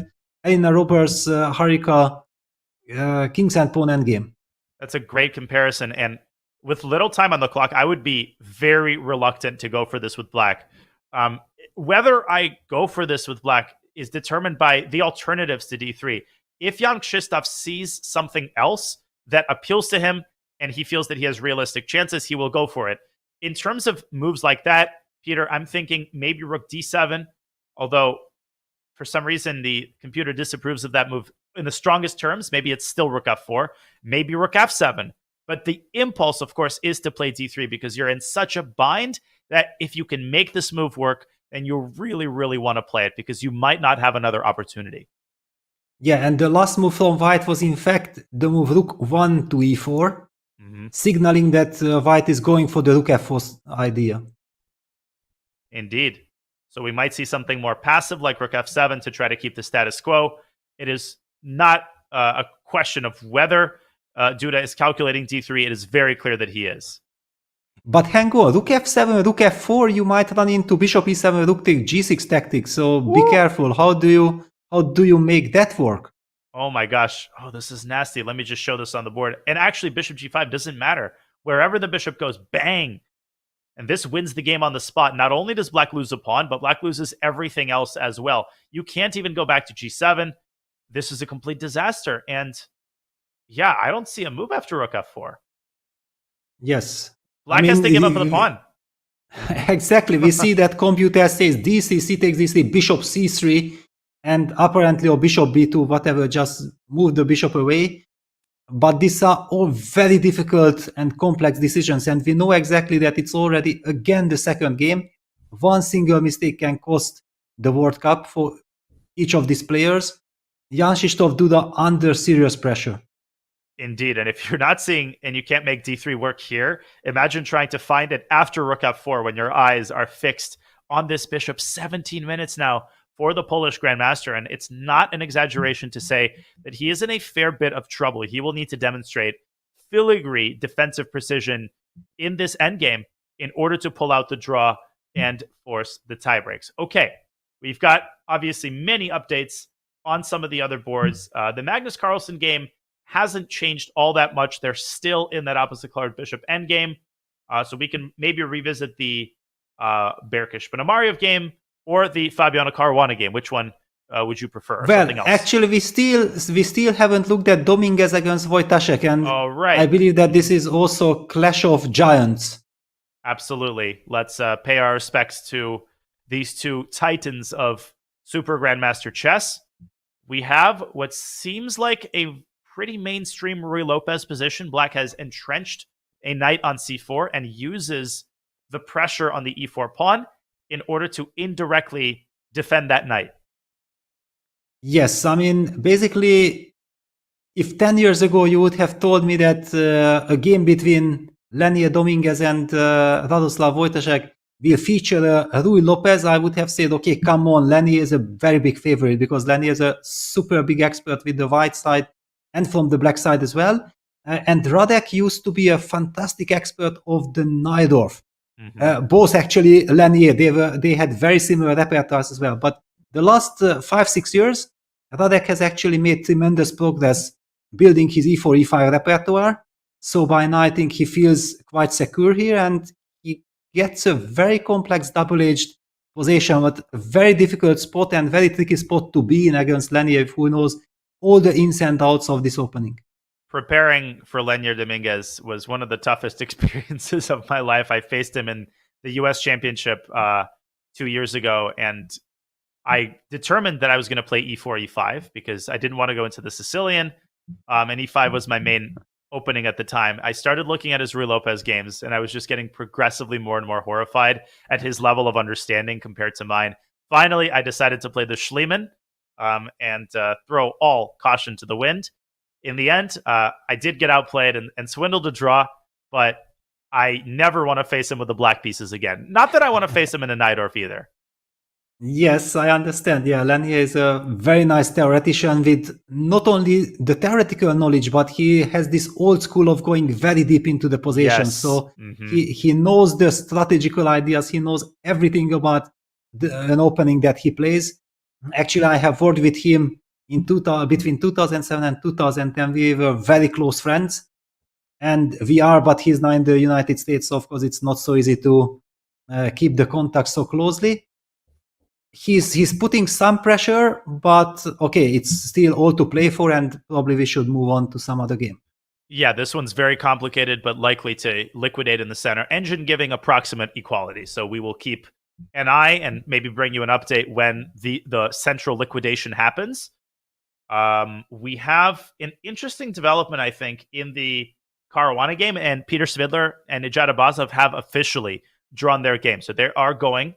Eline Roebers Harika kings and pawn endgame. That's a great comparison, and with little time on the clock, I would be very reluctant to go for this with black. Whether I go for this with black is determined by the alternatives to d3. If Jan Krzysztof sees something else that appeals to him and he feels that he has realistic chances, he will go for it. In terms of moves like that, Peter, I'm thinking maybe rook d7, although for some reason the computer disapproves of that move in the strongest terms. Maybe it's still rook f4, maybe rook f7. But the impulse, of course, is to play d3 because you're in such a bind that if you can make this move work, then you really, really want to play it because you might not have another opportunity. Yeah, and the last move from white was in fact the move rook 1 to e4, signaling that white is going for the rook f4 idea. Indeed. So we might see something more passive like rook f7 to try to keep the status quo. It is not a question of whether Duda is calculating d3. It is very clear that he is. But hang on, rook f7, rook f4, you might run into bishop e7, rook take g6 tactics. So be careful. How do you make that work? Oh my gosh. Oh, this is nasty. Let me just show this on the board. And actually, bishop g5 doesn't matter. Wherever the bishop goes, bang. And this wins the game on the spot. Not only does black lose a pawn, but black loses everything else as well. You can't even go back to g7. This is a complete disaster. And yeah, I don't see a move after rook f4. Yes. Black has to give up the pawn. Exactly. We see that computer says d3, c takes d3, bishop c3, and apparently or bishop b2, whatever, just move the bishop away. But these are all very difficult and complex decisions, and we know exactly that it's already, again, the second game. One single mistake can cost the World Cup for each of these players. Jan Krzysztof Duda under serious pressure. Indeed, and if you're not seeing and you can't make d3 work here, imagine trying to find it after rook f4 when your eyes are fixed on this bishop. 17 minutes now for the Polish Grandmaster, and it's not an exaggeration to say that he is in a fair bit of trouble. He will need to demonstrate filigree defensive precision in this endgame in order to pull out the draw and force the tiebreaks. Okay, we've got obviously many updates on some of the other boards. The Magnus Carlsen game hasn't changed all that much. They're still in that opposite colored bishop endgame. So we can maybe revisit the Berkish Ponomariov game or the Fabiano Caruana game. Which one would you prefer? Well, Something else? actually, we still haven't looked at Dominguez against Wojtaszek, and right. I believe that this is also Clash of Giants. Absolutely. Let's pay our respects to these two titans of Super Grandmaster chess. We have what seems like a pretty mainstream Ruy Lopez position. Black has entrenched a knight on c4 and uses the pressure on the e4 pawn in order to indirectly defend that knight. Yes, I mean, basically, if 10 years ago you would have told me that a game between Lenier Dominguez and Radoslav Wojtaszek will feature Ruy Lopez, I would have said, okay, come on, Lenier is a very big favorite because Lenier is a super big expert with the white side and from the black side as well. And Radek used to be a fantastic expert of the Najdorf. Both actually, Lenier, they had very similar repertoires as well. But the last 5-6 years, Radek has actually made tremendous progress building his e4, e5 repertoire. So by knighting, he feels quite secure here, and he gets a very complex double-edged position, but a very difficult spot and very tricky spot to be in against Lenier, who knows all the ins and outs of this opening. Preparing for Lenier Dominguez was one of the toughest experiences of my life. I faced him in the U.S. Championship 2 years ago, and I determined that I was going to play e4, e5 because I didn't want to go into the Sicilian, and e5 was my main opening at the time. I started looking at his Ruy Lopez games, and I was just getting progressively more and more horrified at his level of understanding compared to mine. Finally, I decided to play the Schliemann and throw all caution to the wind. In the end, I did get outplayed and swindled a draw, but I never want to face him with the black pieces again. Not that I want to face him in a Najdorf either. Yes, I understand. Yeah, Lenier is a very nice theoretician with not only the theoretical knowledge, but he has this old school of going very deep into the position. Yes. So he knows the strategical ideas. He knows everything about an opening that he plays. Actually, I have worked with him between 2007 and 2010. We were very close friends, and we are, but he's now in the United States. So of course, it's not so easy to keep the contact so closely. He's putting some pressure, but okay, it's still all to play for, and probably we should move on to some other game. Yeah, this one's very complicated, but likely to liquidate in the center. Engine giving approximate equality, so we will keep an eye and maybe bring you an update when the central liquidation happens. We have an interesting development, I think, in the Caruana game, and Peter Svidler and Nijatbazov have officially drawn their game, so they are going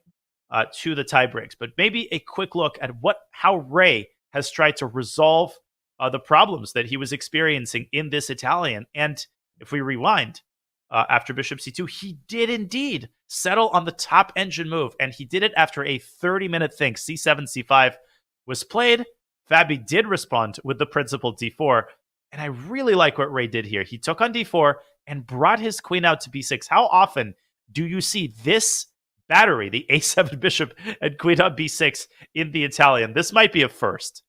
to the tie breaks. But maybe a quick look at how Ray has tried to resolve the problems that he was experiencing in this Italian. And if we rewind, after bishop c2, he did indeed settle on the top engine move, and he did it after a 30-minute think. c7, c5 was played. Fabi did respond with the principal d4, and I really like what Ray did here. He took on d4 and brought his queen out to b6. How often do you see this battery, the a7 bishop and queen on b6 in the Italian? This might be a first.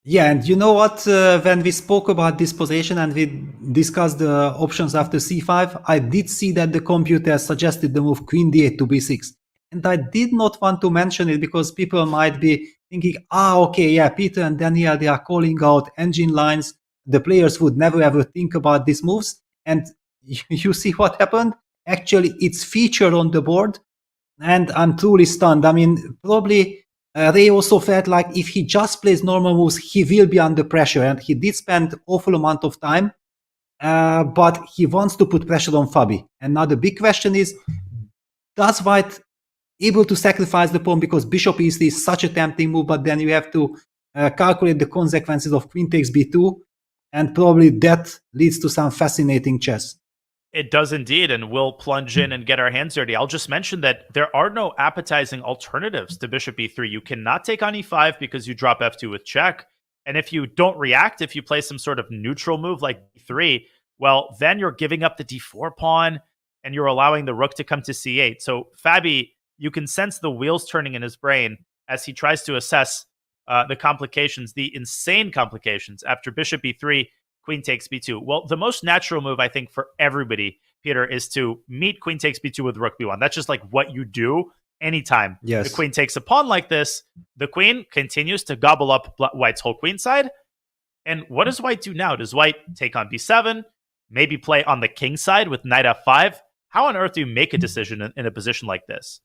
Yeah, and you know what? When we spoke about this position and we discussed the options after c5, I did see that the computer suggested the move queen d8 to b6. And I did not want to mention it because people might be thinking, okay, yeah, Peter and Daniel, they are calling out engine lines. The players would never ever think about these moves. And you see what happened? Actually, it's featured on the board, and I'm truly stunned. I mean, probably Ray also felt like if he just plays normal moves, he will be under pressure, and he did spend awful amount of time, but he wants to put pressure on Fabi. And now the big question is, does White able to sacrifice the pawn because bishop e3 is such a tempting move, but then you have to calculate the consequences of queen takes b2, and probably that leads to some fascinating chess. It does indeed, and we'll plunge in and get our hands dirty. I'll just mention that there are no appetizing alternatives to bishop e3. You cannot take on e5 because you drop f2 with check. And if you don't react, if you play some sort of neutral move like e3, well, then you're giving up the d4 pawn, and you're allowing the rook to come to c8. So Fabi, you can sense the wheels turning in his brain as he tries to assess the complications, the insane complications after bishop e3, queen takes b2. Well, the most natural move, I think, for everybody, Peter, is to meet queen takes b2 with rook b1. That's just like what you do anytime the queen takes a pawn like this. The queen continues to gobble up white's whole queen side. And what does white do now? Does white take on b7, maybe play on the king side with knight f5? How on earth do you make a decision in a position like this?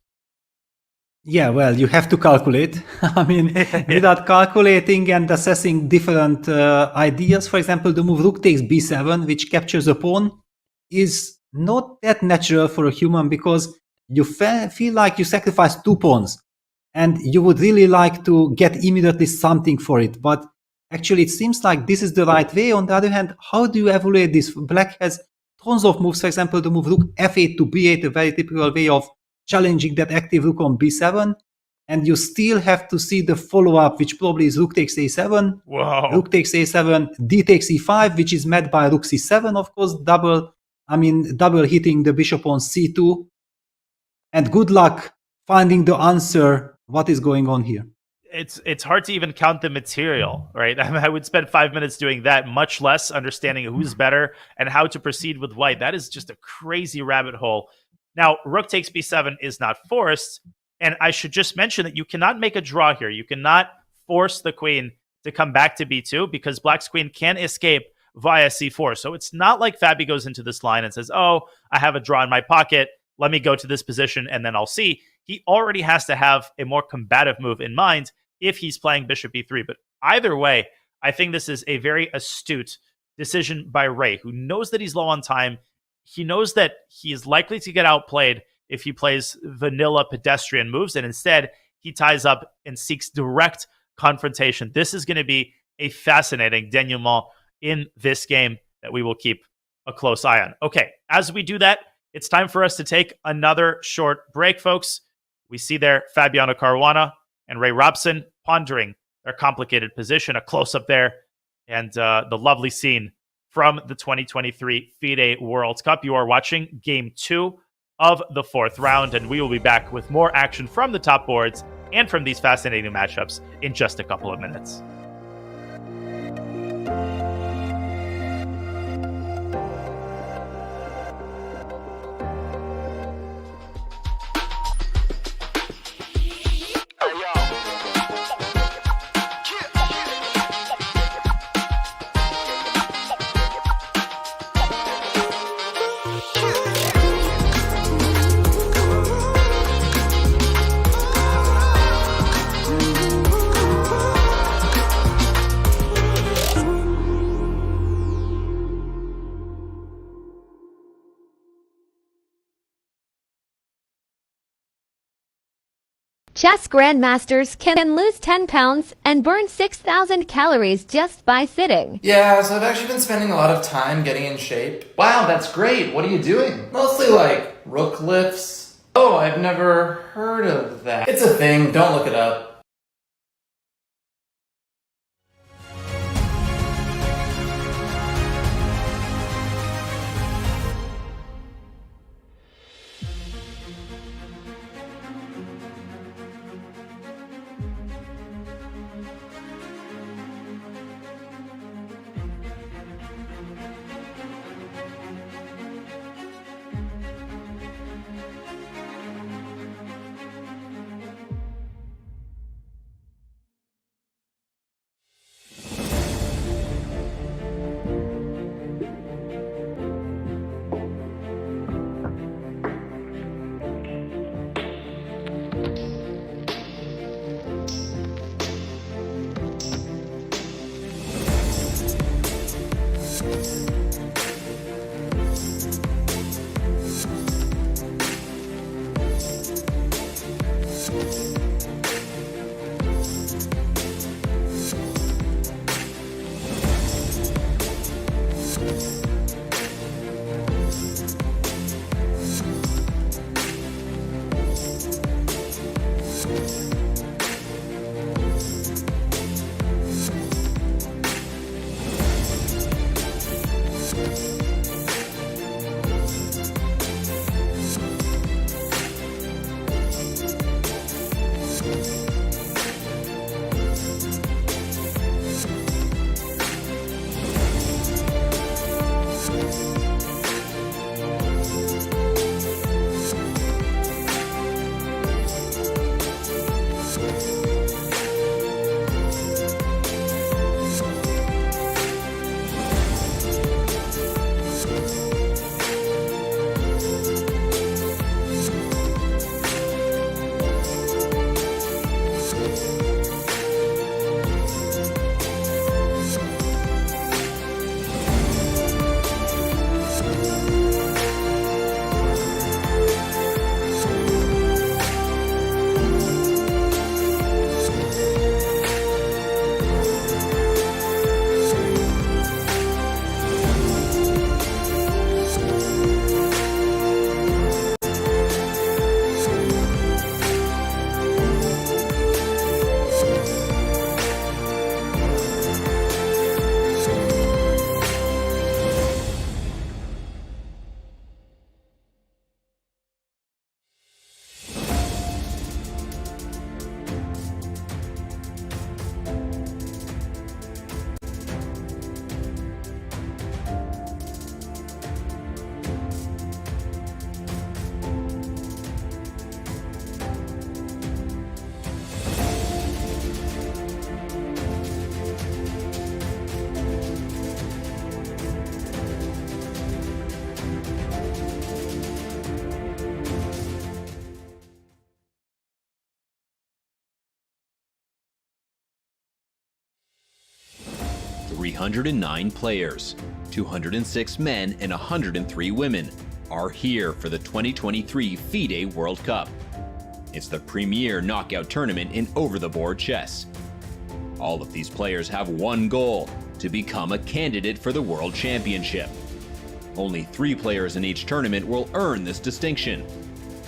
Yeah, well, you have to calculate. I mean, without calculating and assessing different ideas, for example, the move rook takes b7, which captures a pawn, is not that natural for a human because you feel like you sacrifice 2 pawns and you would really like to get immediately something for it. But actually, it seems like this is the right way. On the other hand, how do you evaluate this? Black has tons of moves. For example, the move rook f8 to b8, a very typical way of challenging that active rook on b7, and you still have to see the follow-up, which probably is rook takes a7, rook takes a7, d takes e5, which is met by rook c7, of course, double hitting the bishop on c2, and good luck finding the answer, what is going on here. It's hard to even count the material, right? I would spend 5 minutes doing that, much less understanding who's better and how to proceed with white. That is just a crazy rabbit hole. Now, rook takes b7 is not forced, and I should just mention that you cannot make a draw here. You cannot force the queen to come back to b2 because black's queen can escape via c4. So it's not like Fabi goes into this line and says, oh, I have a draw in my pocket. Let me go to this position and then I'll see. He already has to have a more combative move in mind if he's playing bishop e3. But either way, I think this is a very astute decision by Ray, who knows that he's low on time. He knows that he is likely to get outplayed if he plays vanilla pedestrian moves, and instead he ties up and seeks direct confrontation. This is going to be a fascinating denouement in this game that we will keep a close eye on. Okay, as we do that, it's time for us to take another short break, folks. We see there Fabiano Caruana and Ray Robson pondering their complicated position, a close-up there, and the lovely scene from the 2023 FIDE World Cup. You are watching Game 2 of the 4th round, and we will be back with more action from the top boards and from these fascinating matchups in just a couple of minutes. Chess grandmasters can lose 10 pounds and burn 6,000 calories just by sitting. Yeah, so I've actually been spending a lot of time getting in shape. Wow, that's great. What are you doing? Mostly like rook lifts. Oh, I've never heard of that. It's a thing, don't look it up. 309 players, 206 men and 103 women are here for the 2023 FIDE World Cup. It's the premier knockout tournament in over-the-board chess. All of these players have one goal: to become a candidate for the World Championship. Only 3 players in each tournament will earn this distinction.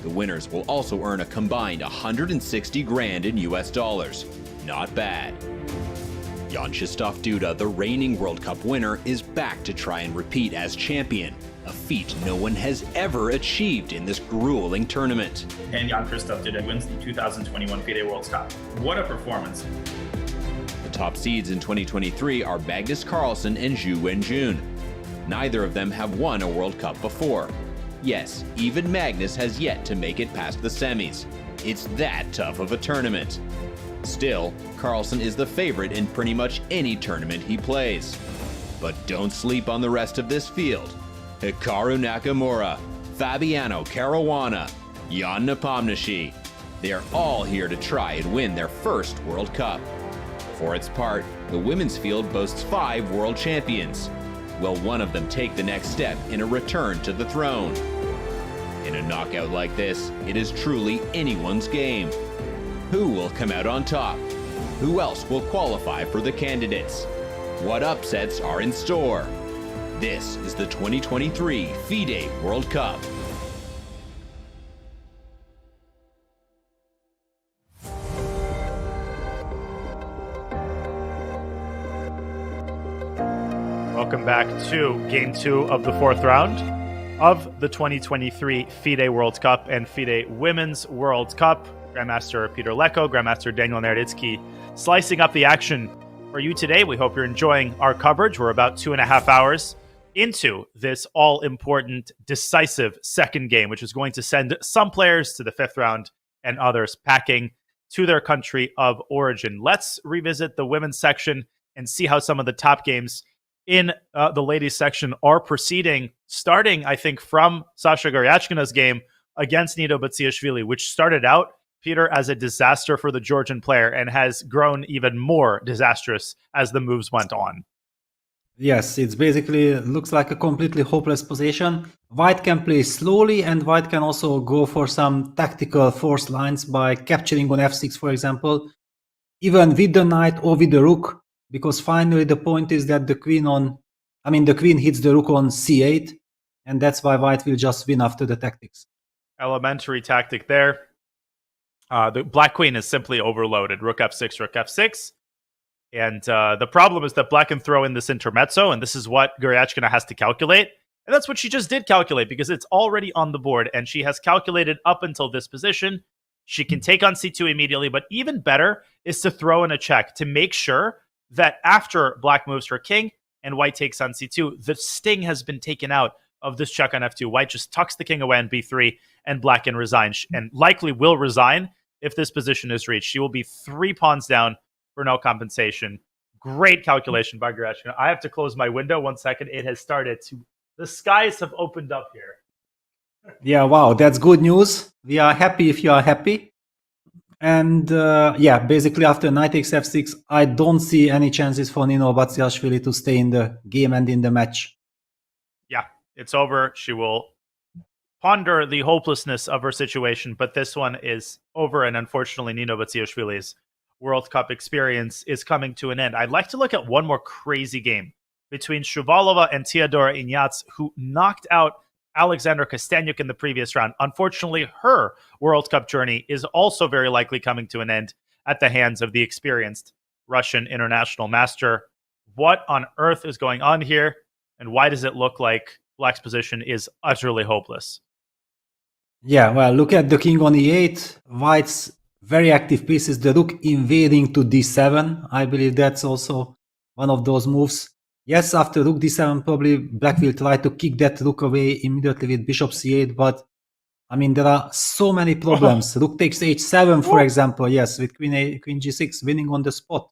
The winners will also earn a combined 160 grand in US dollars. Not bad. Jan Krzysztof Duda, the reigning World Cup winner, is back to try and repeat as champion, a feat no one has ever achieved in this grueling tournament. And Jan Krzysztof Duda wins the 2021 FIDE World Cup. What a performance. The top seeds in 2023 are Magnus Carlsen and Zhu Wenjun. Neither of them have won a World Cup before. Yes, even Magnus has yet to make it past the semis. It's that tough of a tournament. Still, Carlsen is the favorite in pretty much any tournament he plays. But don't sleep on the rest of this field. Hikaru Nakamura, Fabiano Caruana, Jan Nepomniachtchi. They are all here to try and win their first World Cup. For its part, the women's field boasts 5 world champions. Will one of them take the next step in a return to the throne? In a knockout like this, it is truly anyone's game. Who will come out on top? Who else will qualify for the candidates? What upsets are in store? This is the 2023 FIDE World Cup. Welcome back to Game 2 of the 4th round of the 2023 FIDE World Cup and FIDE Women's World Cup. Grandmaster Peter Leko, Grandmaster Daniel Naroditsky slicing up the action for you today. We hope you're enjoying our coverage. We're about 2.5 hours into this all-important, decisive second game, which is going to send some players to the 5th round and others packing to their country of origin. Let's revisit the women's section and see how some of the top games in the ladies section are proceeding, starting, I think, from Sasha Goryachkina's game against Nino Batsiashvili, which started out, Peter, as a disaster for the Georgian player and has grown even more disastrous as the moves went on. Yes, it's basically looks like a completely hopeless position. White can play slowly, and White can also go for some tactical force lines by capturing on f6, for example, even with the knight or with the rook. Because finally the point is that the queen hits the rook on c8, and that's why White will just win after the tactics. Elementary tactic there. The black queen is simply overloaded. Rook f6, rook f6. And the problem is that black can throw in this intermezzo, and this is what Goryachkina has to calculate. And that's what she just did calculate, because it's already on the board, and she has calculated up until this position. She can take on c2 immediately, but even better is to throw in a check to make sure that after black moves her king and white takes on c2, the sting has been taken out of this check on f2. White just tucks the king away on b3, and black can resign, and likely will resign if this position is reached. She will be 3 pawns down for no compensation. Great calculation by Goryachkina. I have to close my window 1 second. It has started to... The skies have opened up here. Yeah, wow, that's good news. We are happy if you are happy. And basically after knight takes f6, I don't see any chances for Nino Batsiashvili to stay in the game and in the match. Yeah, it's over. She will ponder the hopelessness of her situation, but this one is over, and unfortunately Nino Batsiashvili's World Cup experience is coming to an end. I'd like to look at one more crazy game between Shuvalova and Teodora Ignatz, who knocked out Alexander Kosteniuk in the previous round. Unfortunately, her World Cup journey is also very likely coming to an end at the hands of the experienced Russian international master. What on earth is going on here, and why does it look like black's position is utterly hopeless? Yeah, well, look at the king on e8. White's very active pieces, the rook invading to d7. I believe that's also one of those moves. Yes, after rook d7, probably black will try to kick that rook away immediately with bishop c8, but I mean, there are so many problems. Rook takes h7, for example. Yes, with queen g6 winning on the spot.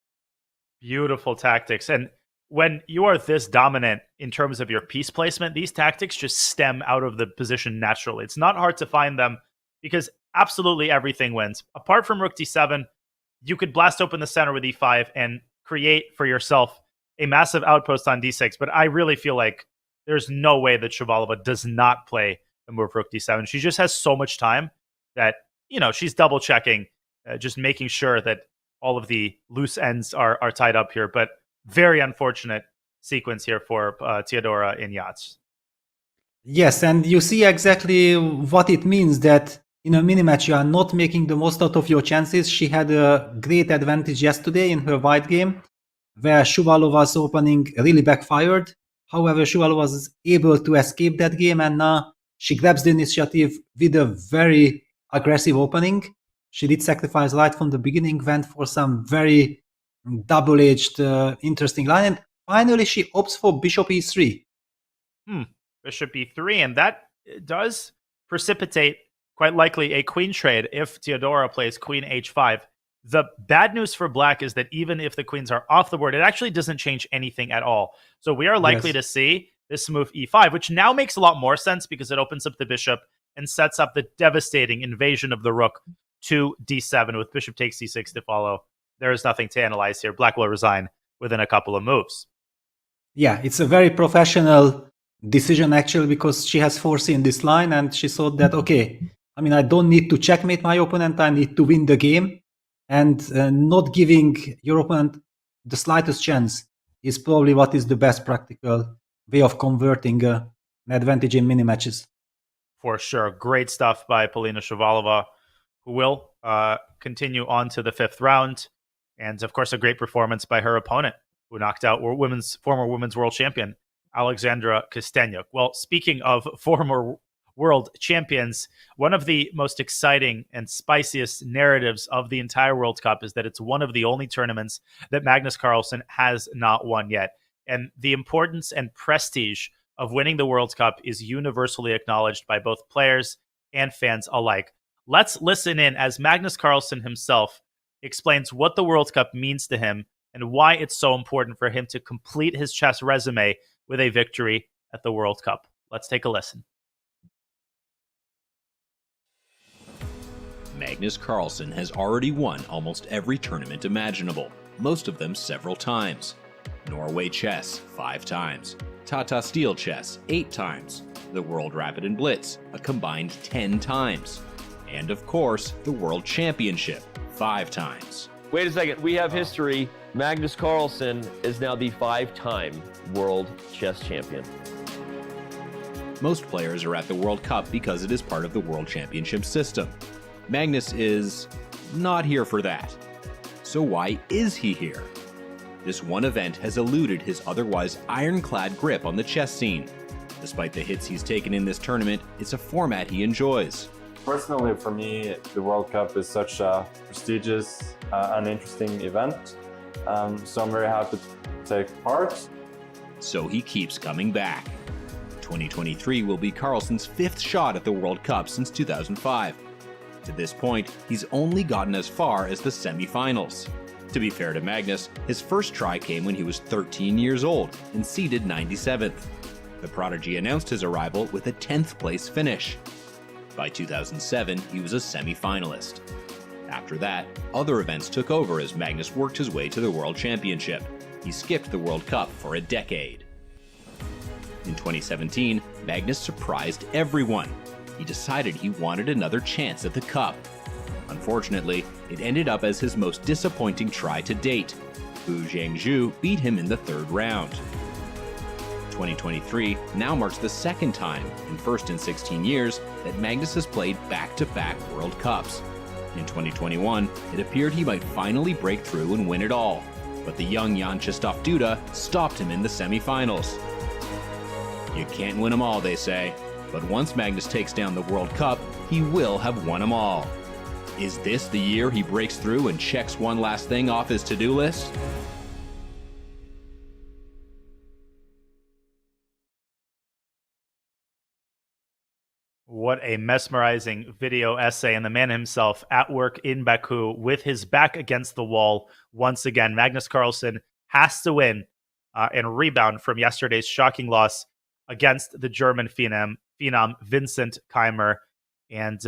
Beautiful tactics. And when you are this dominant in terms of your piece placement, these tactics just stem out of the position naturally. It's not hard to find them because absolutely everything wins. Apart from rook d7, you could blast open the center with e5 and create for yourself a massive outpost on d6, but I really feel like there's no way that Shabalova does not play the move rook d7. She just has so much time that, she's double checking, just making sure that all of the loose ends are tied up here. But very unfortunate sequence here for Theodora in yachts. Yes, and you see exactly what it means that in a mini-match you are not making the most out of your chances. She had a great advantage yesterday in her white game, where Shuvalova's opening really backfired. However, Shuvalova was able to escape that game, and now she grabs the initiative with a very aggressive opening. She did sacrifice light from the beginning, went for some very double-edged, interesting line, and finally she opts for bishop e3. Bishop e3, and that does precipitate quite likely a queen trade if Theodora plays queen h5. The bad news for black is that even if the queens are off the board, it actually doesn't change anything at all. So we are likely to see this move e5, which now makes a lot more sense because it opens up the bishop and sets up the devastating invasion of the rook to d7 with bishop takes c6 to follow. There is nothing to analyze here. Black will resign within a couple of moves. Yeah, it's a very professional decision actually, because she has foreseen this line and she thought that, okay, I don't need to checkmate my opponent, I need to win the game, and not giving your opponent the slightest chance is probably what is the best practical way of converting an advantage in mini matches. For sure. Great stuff by Polina Shabalova, who will continue on to the 5th round. And of course, a great performance by her opponent, who knocked out former women's world champion Alexandra Kostenyuk. Well, speaking of former world champions, one of the most exciting and spiciest narratives of the entire World Cup is that it's one of the only tournaments that Magnus Carlsen has not won yet. And the importance and prestige of winning the World Cup is universally acknowledged by both players and fans alike. Let's listen in as Magnus Carlsen himself explains what the World Cup means to him and why it's so important for him to complete his chess resume with a victory at the World Cup. Let's take a listen. Magnus Carlsen has already won almost every tournament imaginable, most of them several times. Norway Chess 5 times, Tata Steel Chess 8 times, the World Rapid and Blitz a combined 10 times, and of course the World Championship 5 times. Wait a second, we have history. Magnus Carlsen is now the 5-time world chess champion. Most players are at the World Cup because it is part of the World Championship system. Magnus is not here for that. So why is he here? This one event has eluded his otherwise ironclad grip on the chess scene. Despite the hits he's taken in this tournament, it's a format he enjoys. Personally, for me, the World Cup is such a prestigious and interesting event. So I'm very happy to take part. So he keeps coming back. 2023 will be Carlsen's 5th shot at the World Cup since 2005. To this point, he's only gotten as far as the semi-finals. To be fair to Magnus, his first try came when he was 13 years old and seeded 97th. The prodigy announced his arrival with a 10th place finish. By 2007, he was a semi-finalist. After that, other events took over as Magnus worked his way to the World Championship. He skipped the World Cup for a decade. In 2017, Magnus surprised everyone. He decided he wanted another chance at the Cup. Unfortunately, it ended up as his most disappointing try to date. Hu Zhangzhu beat him in the 3rd round. 2023 now marks the 2nd time, and first in 16 years, that Magnus has played back-to-back World Cups. In 2021, it appeared he might finally break through and win it all, but the young Jan Krzysztof Duda stopped him in the semifinals. You can't win them all, they say, but once Magnus takes down the World Cup, he will have won them all. Is this the year he breaks through and checks one last thing off his to-do list? What a mesmerizing video essay, and the man himself at work in Baku with his back against the wall once again. Magnus Carlsen has to win and rebound from yesterday's shocking loss against the German phenom Vincent Keymer. And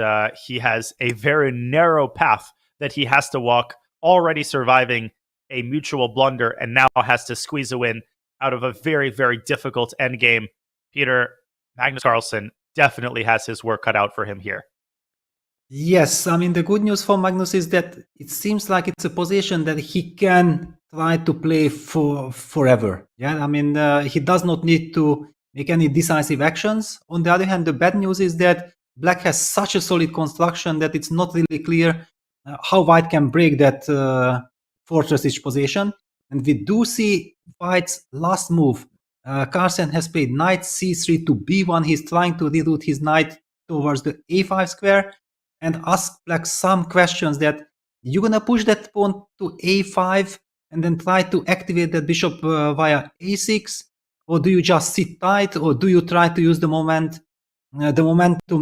he has a very narrow path that he has to walk, already surviving a mutual blunder and now has to squeeze a win out of a very, very difficult endgame. Peter, Magnus Carlsen definitely has his work cut out for him here. Yes, I mean, the good news for Magnus is that it seems like it's a position that he can try to play for forever. Yeah, I mean, he does not need to make any decisive actions. On the other hand, the bad news is that Black has such a solid construction that it's not really clear how White can break that fortress-ish position. And we do see White's last move. Carlsen has played knight c3 to b1. He's trying to reroute his knight towards the a5 square and ask Black some questions that you're going to push that pawn to a5 and then try to activate that bishop via a6, or do you just sit tight, or do you try to use the momentum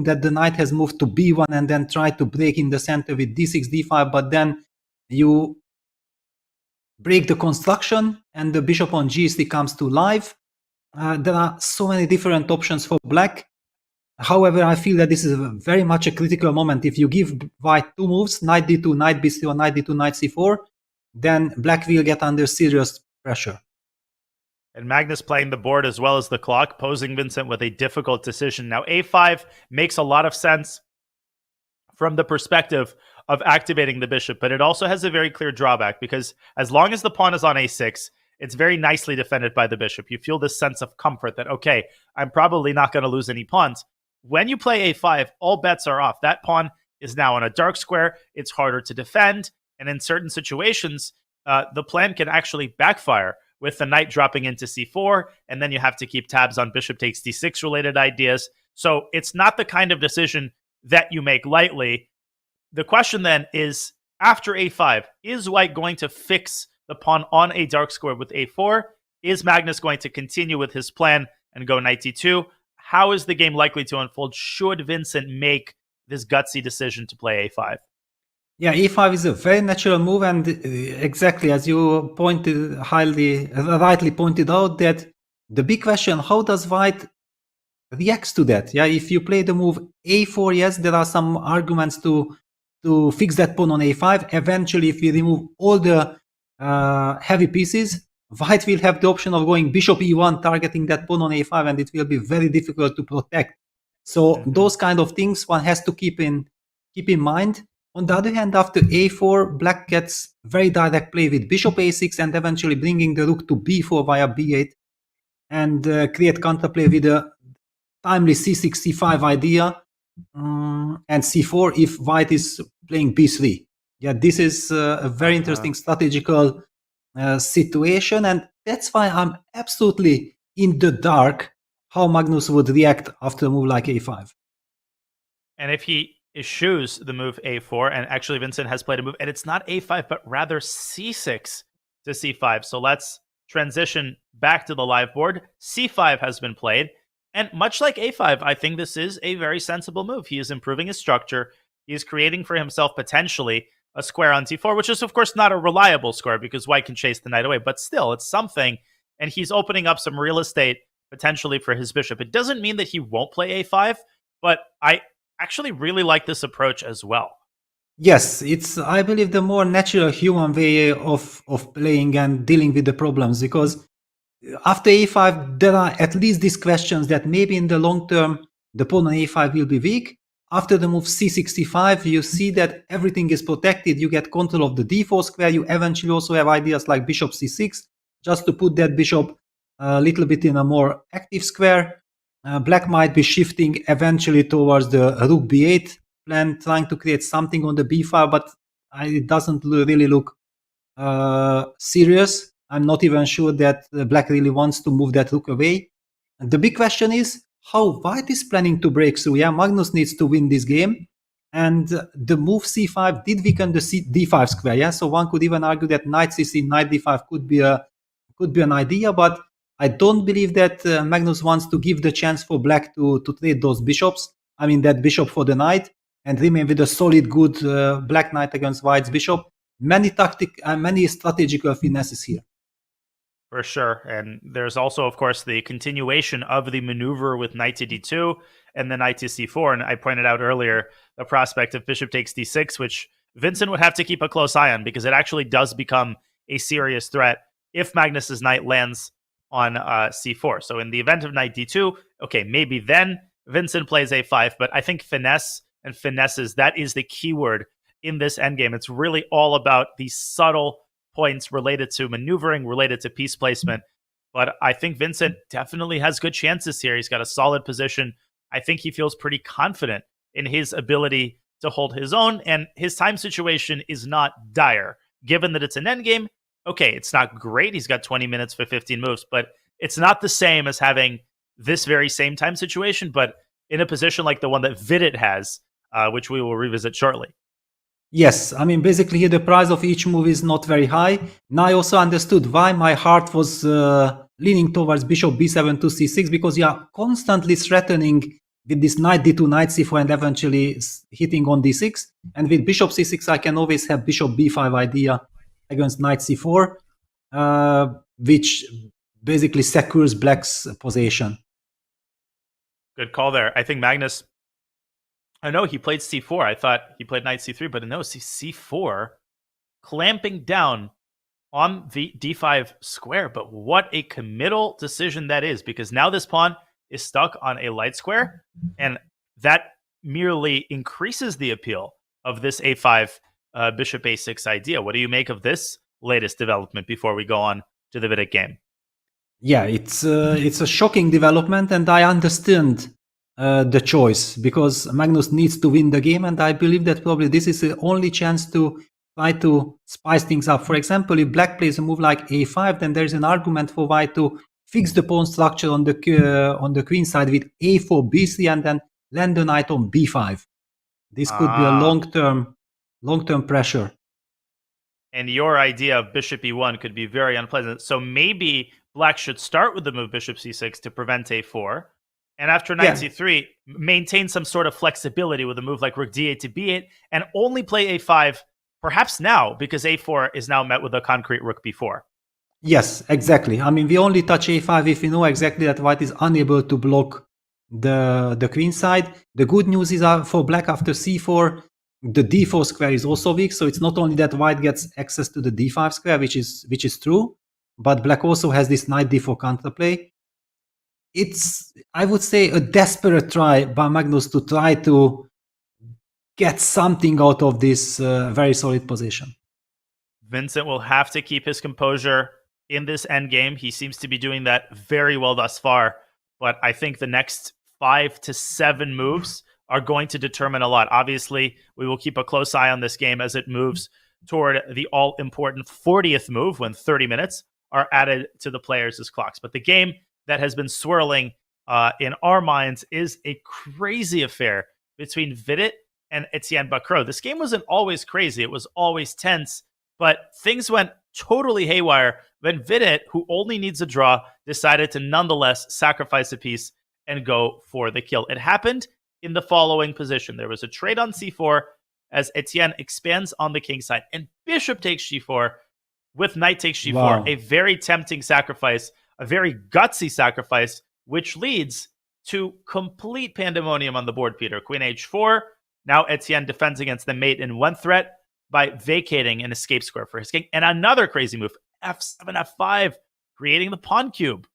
that the knight has moved to b1 and then try to break in the center with d6, d5, but then you break the construction and the bishop on g3 comes to life. There are so many different options for Black. However, I feel that this is very much a critical moment. If you give White two moves, knight d2, knight b3, or knight d2, knight c4, then Black will get under serious pressure. And Magnus playing the board as well as the clock, posing Vincent with a difficult decision. Now, a5 makes a lot of sense from the perspective of activating the bishop, but it also has a very clear drawback, because as long as the pawn is on a6, it's very nicely defended by the bishop. You feel this sense of comfort that, okay, I'm probably not going to lose any pawns. When you play a5, all bets are off. That pawn is now on a dark square. It's harder to defend. And in certain situations, the plan can actually backfire with the knight dropping into c4. And then you have to keep tabs on bishop takes d6 related ideas. So it's not the kind of decision that you make lightly. The question then is, after a5, is White going to fix the pawn on a dark square with a4? Is Magnus going to continue with his plan and go knight d2? How is the game likely to unfold? Should Vincent make this gutsy decision to play a5? Yeah, e5 is a very natural move, and exactly as you rightly pointed out, that the big question, how does White react to that? Yeah, if you play the move a4, yes, there are some arguments to fix that pawn on a5. Eventually, if we remove all the heavy pieces, White will have the option of going bishop e1, targeting that pawn on a5, and it will be very difficult to protect. So those kind of things one has to keep in mind. On the other hand, after a4, Black gets very direct play with bishop a6 and eventually bringing the rook to b4 via b8 and create counterplay with a timely c6, c5 idea and c4 if White is playing b3. Yeah, this is a very interesting strategical situation, and that's why I'm absolutely in the dark how Magnus would react after a move like a5. And if he eschews the move a4, and actually Vincent has played a move, and it's not a5, but rather c6 to c5. So let's transition back to the live board. c5 has been played, and much like a5, I think this is a very sensible move. He is improving his structure. He is creating for himself potentially a square on t4, which is, of course, not a reliable square because White can chase the knight away, but still, it's something, and he's opening up some real estate potentially for his bishop. It doesn't mean that he won't play a5, but I actually really like this approach as well. Yes, it's, I believe, the more natural human way of playing and dealing with the problems, because after a5, there are at least these questions that maybe in the long term, the pawn on a5 will be weak. After the move c65, you see that everything is protected. You get control of the d4 square. You eventually also have ideas like bishop c6, just to put that bishop a little bit in a more active square. Black might be shifting eventually towards the rook b8 plan, trying to create something on the b file, but it doesn't really look serious. I'm not even sure that Black really wants to move that rook away. And the big question is how White is planning to break through. Yeah, Magnus needs to win this game, and the move c5 did weaken the d5 square. Yeah, so one could even argue that knight c3, knight d5 could be an idea, but I don't believe that Magnus wants to give the chance for Black to trade those bishops. I mean, that bishop for the knight, and remain with a solid, good Black knight against White's bishop. Many strategical finesses here. For sure. And there's also, of course, the continuation of the maneuver with knight to d2 and then knight to c4. And I pointed out earlier the prospect of bishop takes d6, which Vincent would have to keep a close eye on because it actually does become a serious threat if Magnus's knight lands on c4. So in the event of knight d2, okay, maybe then Vincent plays a5, but I think finesse and finesses, that is the keyword in this endgame. It's really all about these subtle points related to maneuvering, related to piece placement. But I think Vincent definitely has good chances here. He's got a solid position. I think he feels pretty confident in his ability to hold his own, and his time situation is not dire. Given that it's an endgame, okay, it's not great. He's got 20 minutes for 15 moves, but it's not the same as having this very same time situation, but in a position like the one that Vidit has, which we will revisit shortly. Yes, I mean, basically here the price of each move is not very high. Now I also understood why my heart was leaning towards bishop b7 to c6, because you are constantly threatening with this knight d2, knight c4, and eventually hitting on d6. And with bishop c6, I can always have bishop b5 idea against knight c4, which basically secures black's position. Good call there. I think Magnus, I know he played c4. I thought he played knight c3, but no, c4, clamping down on the d5 square. But what a committal decision that is, because now this pawn is stuck on a light square, and that merely increases the appeal of this a5 bishop a6 idea. What do you make of this latest development before we go on to the Vidit game? Yeah, it's a shocking development, and I understand the choice, because Magnus needs to win the game, and I believe that probably this is the only chance to try to spice things up. For example, if black plays a move like a5, then there's an argument for white to fix the pawn structure on the queen side with a4, b3, and then land the knight on b5. This could be a long-term pressure. And your idea of bishop e1 could be very unpleasant. So maybe black should start with the move bishop c6 to prevent a4. And after knight c3, maintain some sort of flexibility with a move like rook d8 to b8, and only play a5, perhaps now, because a4 is now met with a concrete rook b4. Yes, exactly. I mean, we only touch a5 if we know exactly that white is unable to block the queen side. The good news is for black after c4, the d4 square is also weak, so it's not only that white gets access to the d5 square, which is true, but black also has this knight d4 counterplay. It's, I would say, a desperate try by Magnus to try to get something out of this very solid position. Vincent will have to keep his composure in this endgame. He seems to be doing that very well thus far, but I think the next 5 to 7 moves are going to determine a lot. Obviously, we will keep a close eye on this game as it moves toward the all-important 40th move when 30 minutes are added to the players' clocks. But the game that has been swirling in our minds is a crazy affair between Vidit and Etienne Bacrot. This game wasn't always crazy. It was always tense, but things went totally haywire when Vidit, who only needs a draw, decided to nonetheless sacrifice a piece and go for the kill. It happened in the following position. There was a trade on c4 as Etienne expands on the king side, and bishop takes g4 with knight takes g4. Wow. A very tempting sacrifice, a very gutsy sacrifice, which leads to complete pandemonium on the board, Peter. Queen h4. Now Etienne defends against the mate in one threat by vacating an escape square for his king. And another crazy move, f7, f5, creating the pawn cube.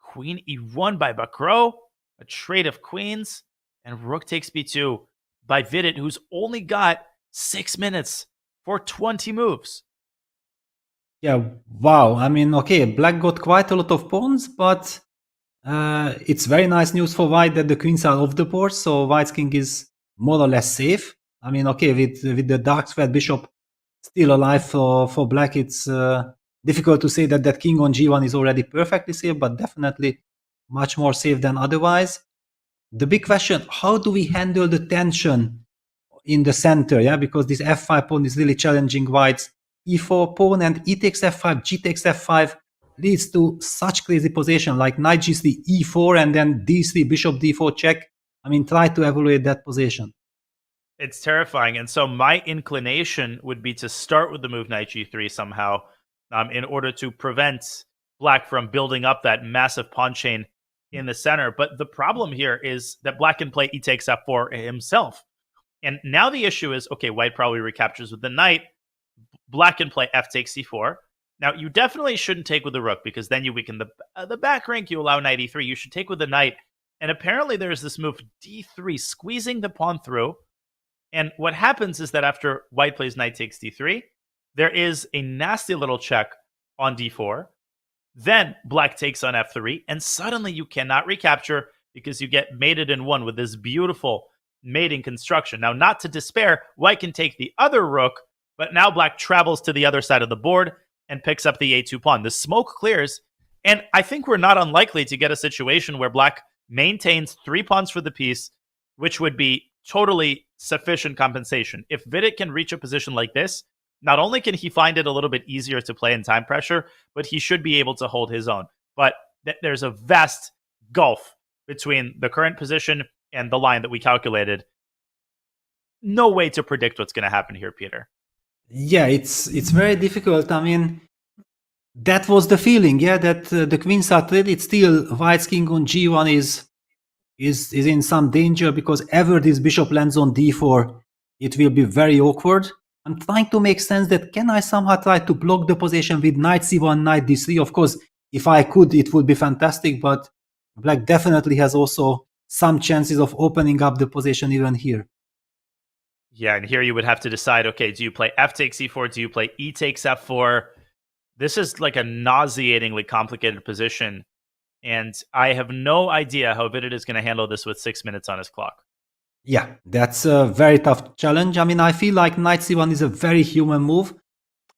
Queen e1 by Bacrot, a trade of queens, and rook takes b2 by Vidit, who's only got 6 minutes for 20 moves. Yeah, wow. I mean, okay, black got quite a lot of pawns, but it's very nice news for white that the queens are off the board, so white's king is more or less safe. I mean, okay, with the dark squared bishop still alive for black, it's difficult to say that king on g1 is already perfectly safe, but definitely much more safe than otherwise. The big question, how do we handle the tension in the center? Yeah, because this f5 pawn is really challenging white's e4 pawn, and e takes f5, g takes f5 leads to such crazy position like knight g3, e4, and then d3, bishop d4 check. I mean, try to evaluate that position. It's terrifying. And so my inclination would be to start with the move knight g3 somehow in order to prevent black from building up that massive pawn chain in the center. But the problem here is that black can play e takes f4 himself. And now the issue is, okay, white probably recaptures with the knight. Black can play f takes c4. Now, you definitely shouldn't take with the rook because then you weaken the back rank. You allow knight e3. You should take with the knight. And apparently there's this move d3, squeezing the pawn through. And what happens is that after white plays knight takes d3, there is a nasty little check on d4. Then black takes on f3. And suddenly you cannot recapture because you get mated in one with this beautiful mating construction. Now, not to despair, white can take the other rook, but now black travels to the other side of the board and picks up the a2 pawn. The smoke clears, and I think we're not unlikely to get a situation where black maintains 3 pawns for the piece, which would be totally sufficient compensation. If FIDE can reach a position like this, not only can he find it a little bit easier to play in time pressure, but he should be able to hold his own. But there's a vast gulf between the current position and the line that we calculated. No way to predict what's going to happen here, Peter. Yeah, it's very difficult. I mean, that was the feeling, yeah, that the queens are traded. Still, white's king on g1 is in some danger because ever this bishop lands on d4, it will be very awkward. I'm trying to make sense that can I somehow try to block the position with knight c1, knight d3? Of course, if I could, it would be fantastic, but black definitely has also some chances of opening up the position even here. Yeah, and here you would have to decide, okay, do you play f takes e4? Do you play e takes f4? This is like a nauseatingly complicated position, and I have no idea how FIDE is going to handle this with 6 minutes on his clock. Yeah, that's a very tough challenge. I mean, I feel like knight c1 is a very human move.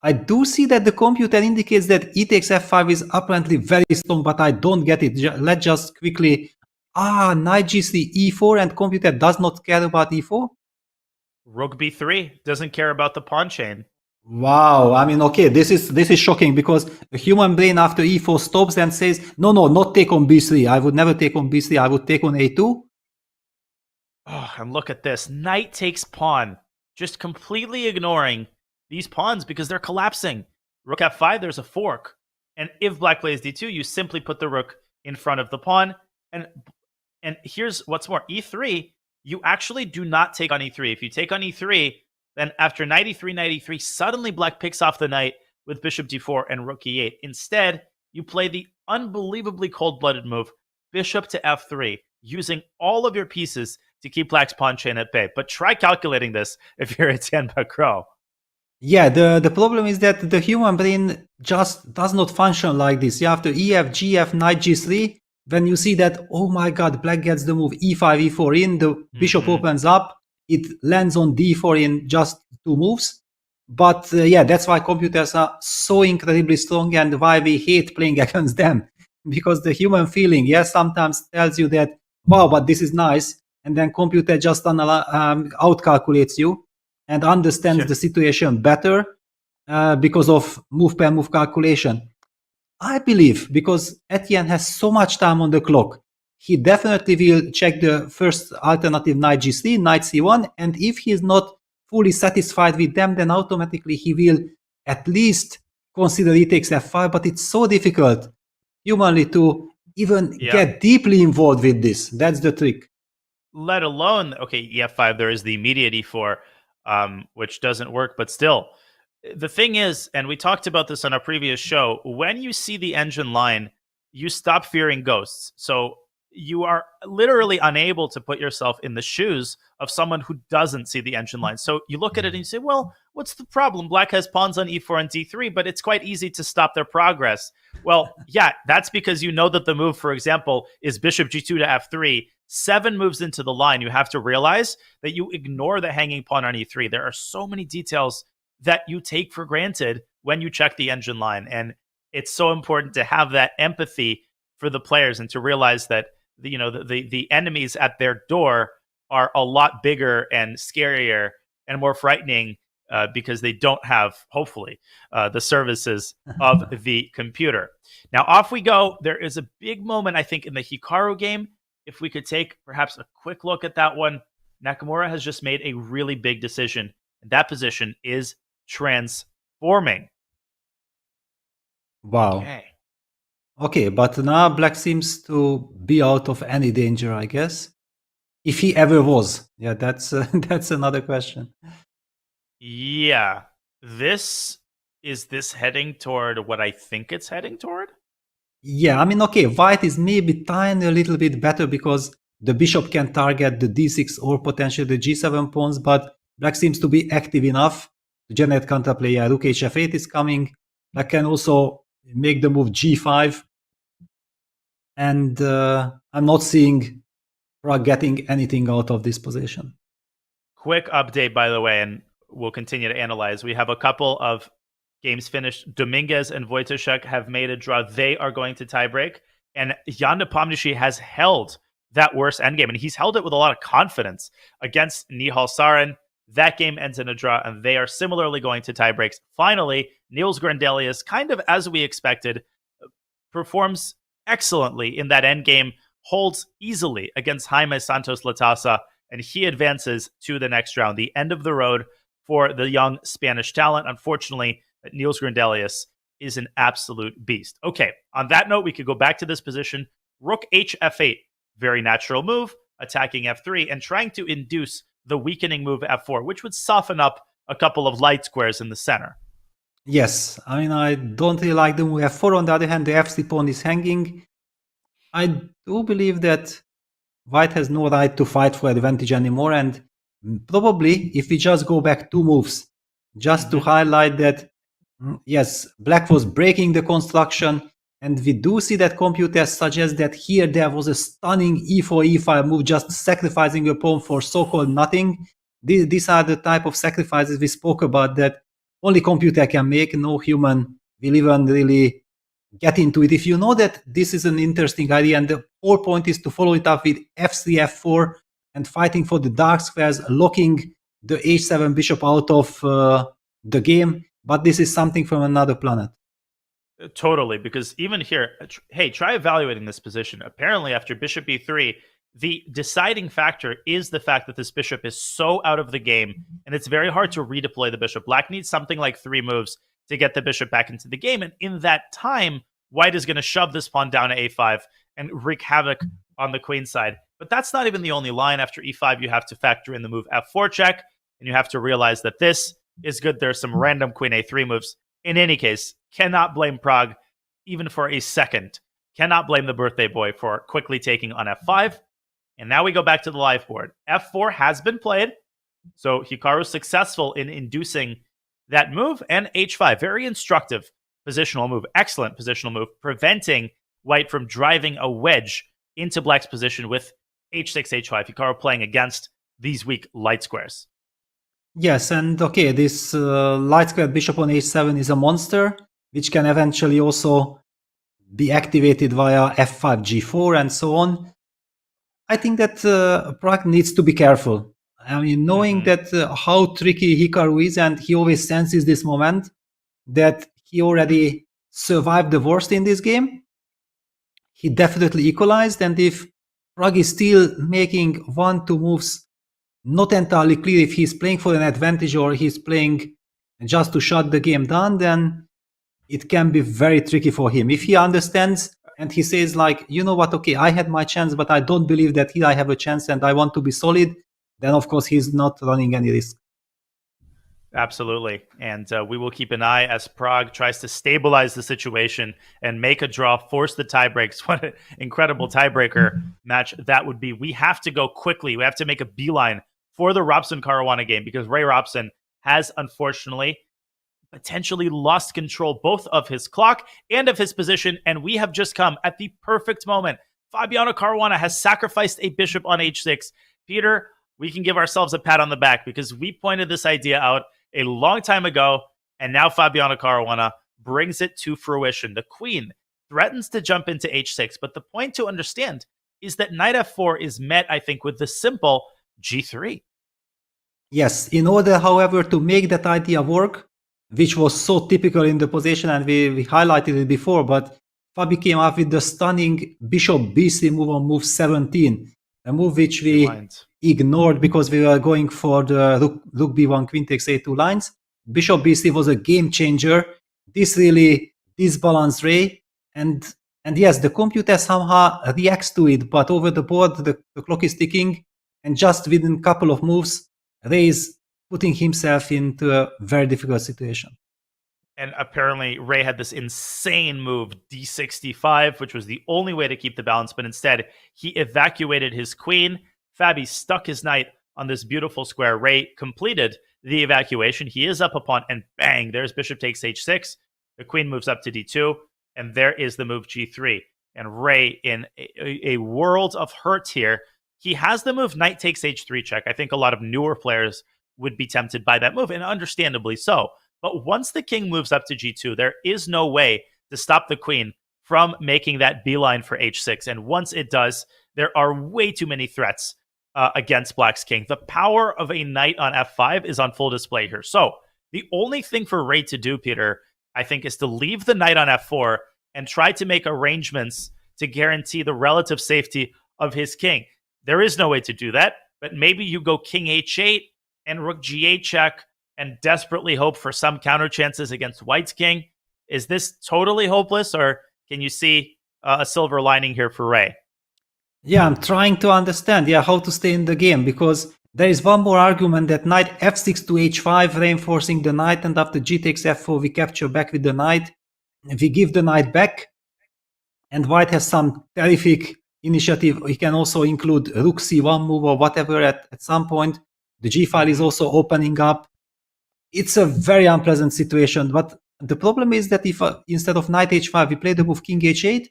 I do see that the computer indicates that e takes f5 is apparently very strong, but I don't get it. Let's just quickly... knight g3, e4, and computer does not care about e4? Rook b3 doesn't care about the pawn chain. Wow, I mean, okay, this is shocking because the human brain after e4 stops and says, no, not take on b3. I would never take on b3. I would take on a2. Oh, and look at this. Knight takes pawn. Just completely ignoring these pawns because they're collapsing. Rook f5, there's a fork. And if black plays d2, you simply put the rook in front of the pawn. And here's what's more. e3, you actually do not take on e3. If you take on e3, then after knight e3, suddenly black picks off the knight with bishop d4 and rook e8. Instead, you play the unbelievably cold-blooded move, bishop to f3, using all of your pieces to keep black's pawn chain at bay. But try calculating this if you're Etienne Bacrot. Yeah, the problem is that the human brain just does not function like this. You have to ef, gf, knight g3. When you see that, oh my god, black gets the move e5, e4 in, the bishop opens up, it lands on d4 in just 2 moves. But yeah, that's why computers are so incredibly strong and why we hate playing against them. Because the human feeling, yes, sometimes tells you that, wow, but this is nice. And then computer just outcalculates you and understands the situation better because of move per move calculation. I believe because Etienne has so much time on the clock, he definitely will check the first alternative knight g3, knight c1, and if he is not fully satisfied with them, then automatically he will at least consider e takes f5, but it's so difficult humanly to even get deeply involved with this. That's the trick. Let alone, okay, ef5, there is the immediate e4, which doesn't work, but still. The thing is, and we talked about this on a previous show, when you see the engine line, you stop fearing ghosts. So you are literally unable to put yourself in the shoes of someone who doesn't see the engine line. So you look at it and you say, well, what's the problem? Black has pawns on e4 and d3, but it's quite easy to stop their progress. Well, yeah, that's because you know that the move, for example, is bishop g2 to f3. 7 moves into the line, you have to realize that you ignore the hanging pawn on e3. There are so many details that you take for granted when you check the engine line. And it's so important to have that empathy for the players and to realize that the enemies at their door are a lot bigger and scarier and more frightening because they don't have, hopefully, the services of the computer. Now, off we go. There is a big moment, I think, in the Hikaru game. If we could take perhaps a quick look at that one, Nakamura has just made a really big decision, and that position is transforming. Wow. Okay, but now black seems to be out of any danger, I guess. If he ever was. Yeah, that's another question. Yeah. This is this heading toward what I think it's heading toward? Yeah, I mean, okay, white is maybe tiny a little bit better because the bishop can target the d6 or potentially the g7 pawns, but black seems to be active enough to generate counterplay. Yeah, rook hf8 is coming. Black can also make the move g5. And I'm not seeing Pragg getting anything out of this position. Quick update, by the way, and we'll continue to analyze. We have a couple of games finished. Dominguez and Wojciech have made a draw. They are going to tiebreak. And Jan Nepomniachtchi has held that worst endgame, and he's held it with a lot of confidence against Nihal Sarin. That game ends in a draw, and they are similarly going to tiebreaks. Finally, Niels Grandelius, kind of as we expected, performs excellently in that endgame, holds easily against Jaime Santos Latasa, and he advances to the next round. The end of the road for the young Spanish talent. Unfortunately, Niels Grandelius is an absolute beast. Okay, on that note, we could go back to this position. Rook hf8, very natural move, attacking f3 and trying to induce the weakening move f4, which would soften up a couple of light squares in the center. Yes, I mean, I don't really like the move f4. On the other hand, the f3 pawn is hanging. I do believe that white has no right to fight for advantage anymore, and probably if we just go back 2 moves, just to highlight that, yes, black was breaking the construction, and we do see that computers suggest that here there was a stunning e4, e5 move, just sacrificing a pawn for so-called nothing. These are the type of sacrifices we spoke about that only computer can make. No human will even really get into it. If you know that this is an interesting idea, and the whole point is to follow it up with f3, f4, and fighting for the dark squares, locking the h7 bishop out of the game. But this is something from another planet. Totally, because even here, hey, try evaluating this position. Apparently, after bishop e3, the deciding factor is the fact that this bishop is so out of the game, and it's very hard to redeploy the bishop. Black needs something like 3 moves to get the bishop back into the game, and in that time, white is going to shove this pawn down to a5 and wreak havoc on the queen side. But that's not even the only line. After e5, you have to factor in the move f4 check, and you have to realize that this is good. There's some random queen a3 moves. In any case, cannot blame Pragg even for a second. Cannot blame the birthday boy for quickly taking on f5. And now we go back to the live board. f4 has been played, so Hikaru successful in inducing that move, and h5, very instructive positional move, excellent positional move, preventing white from driving a wedge into black's position with h6, h5. Hikaru playing against these weak light squares. Yes, and okay, this light square bishop on h7 is a monster, which can eventually also be activated via f5, g4, and so on. I think that Pragg needs to be careful. I mean, knowing that how tricky Hikaru is, and he always senses this moment that he already survived the worst in this game. He definitely equalized, and if Pragg is still making 1-2 moves, not entirely clear if he's playing for an advantage or he's playing just to shut the game down, then it can be very tricky for him. If he understands and he says like, you know what, okay, I had my chance, but I don't believe that here I have a chance and I want to be solid, then of course he's not running any risk. Absolutely. And we will keep an eye as Pragg tries to stabilize the situation and make a draw, force the tiebreaks. What an incredible tiebreaker match that would be. We have to go quickly. We have to make a beeline for the Robson-Caruana game because Ray Robson has unfortunately potentially lost control both of his clock and of his position, and we have just come at the perfect moment. Fabiano Caruana has sacrificed a bishop on h6. Peter, we can give ourselves a pat on the back because we pointed this idea out a long time ago, and now Fabiano Caruana brings it to fruition. The queen threatens to jump into h6, but the point to understand is that knight f4 is met, I think, with the simple g3. Yes, in order, however, to make that idea work, which was so typical in the position, and we highlighted it before, but Fabi came up with the stunning bishop b3 move on move 17, a move which we ignored because we were going for the rook b1, queen takes a2 lines. Bishop b3 was a game changer. This really disbalanced Ray, and yes, the computer somehow reacts to it, but over the board, the clock is ticking, and just within a couple of moves, Ray is putting himself into a very difficult situation. And apparently Ray had this insane move, d65, which was the only way to keep the balance, but instead he evacuated his queen. Fabi stuck his knight on this beautiful square. Ray completed the evacuation. He is up a pawn, and bang, there's bishop takes h6. The queen moves up to d2, and there is the move g3. And Ray in a world of hurt here. He has the move knight takes h3 check. I think a lot of newer players would be tempted by that move, and understandably so. But once the king moves up to g2, there is no way to stop the queen from making that beeline for h6. And once it does, there are way too many threats against Black's king. The power of a knight on f5 is on full display here. So the only thing for Ray to do, Peter, I think, is to leave the knight on f4 and try to make arrangements to guarantee the relative safety of his king. There is no way to do that, but maybe you go king h8 and rook g8 check and desperately hope for some counter chances against White's king. Is this totally hopeless, or can you see a silver lining here for Ray? Yeah, I'm trying to understand, how to stay in the game, because there is one more argument that knight f6 to h5, reinforcing the knight, and after g takes f4, we capture back with the knight. We give the knight back, and White has some terrific initiative. He can also include rook c1 move or whatever at some point. The g file is also opening up. It's a very unpleasant situation, but the problem is that if instead of knight h5 we play the move king h8,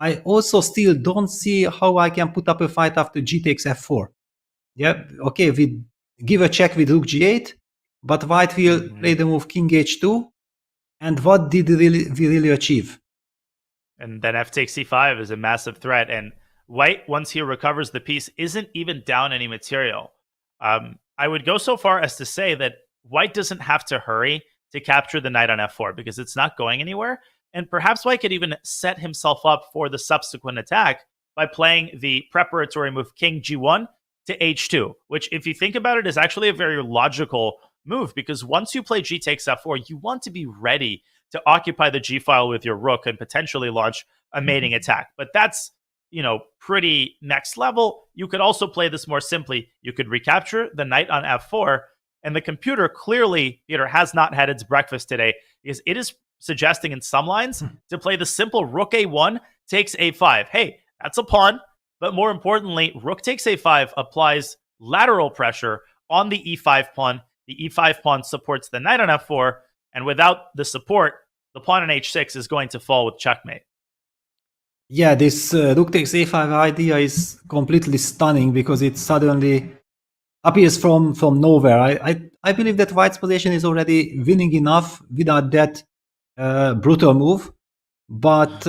I also still don't see how I can put up a fight after g takes f4. Yeah, okay, we give a check with rook g8, but White will play the move king h2, and what did we really achieve? And then f takes c5 is a massive threat, and White, once he recovers the piece, isn't even down any material. I would go so far as to say that White doesn't have to hurry to capture the knight on f4 because it's not going anywhere. And perhaps White could even set himself up for the subsequent attack by playing the preparatory move king g1 to h2, which, if you think about it, is actually a very logical move, because once you play g takes f4, you want to be ready to occupy the g file with your rook and potentially launch a mating attack. But that's, pretty next level. You could also play this more simply. You could recapture the knight on f4, and the computer clearly, Peter, has not had its breakfast today, because it is suggesting in some lines to play the simple rook a1 takes a5. Hey, that's a pawn, but more importantly, rook takes a5 applies lateral pressure on the e5 pawn. The e5 pawn supports the knight on f4, and without the support, the pawn on h6 is going to fall with checkmate. Yeah, this rook takes a5 idea is completely stunning because it suddenly appears from nowhere. I believe that White's position is already winning enough without that brutal move. But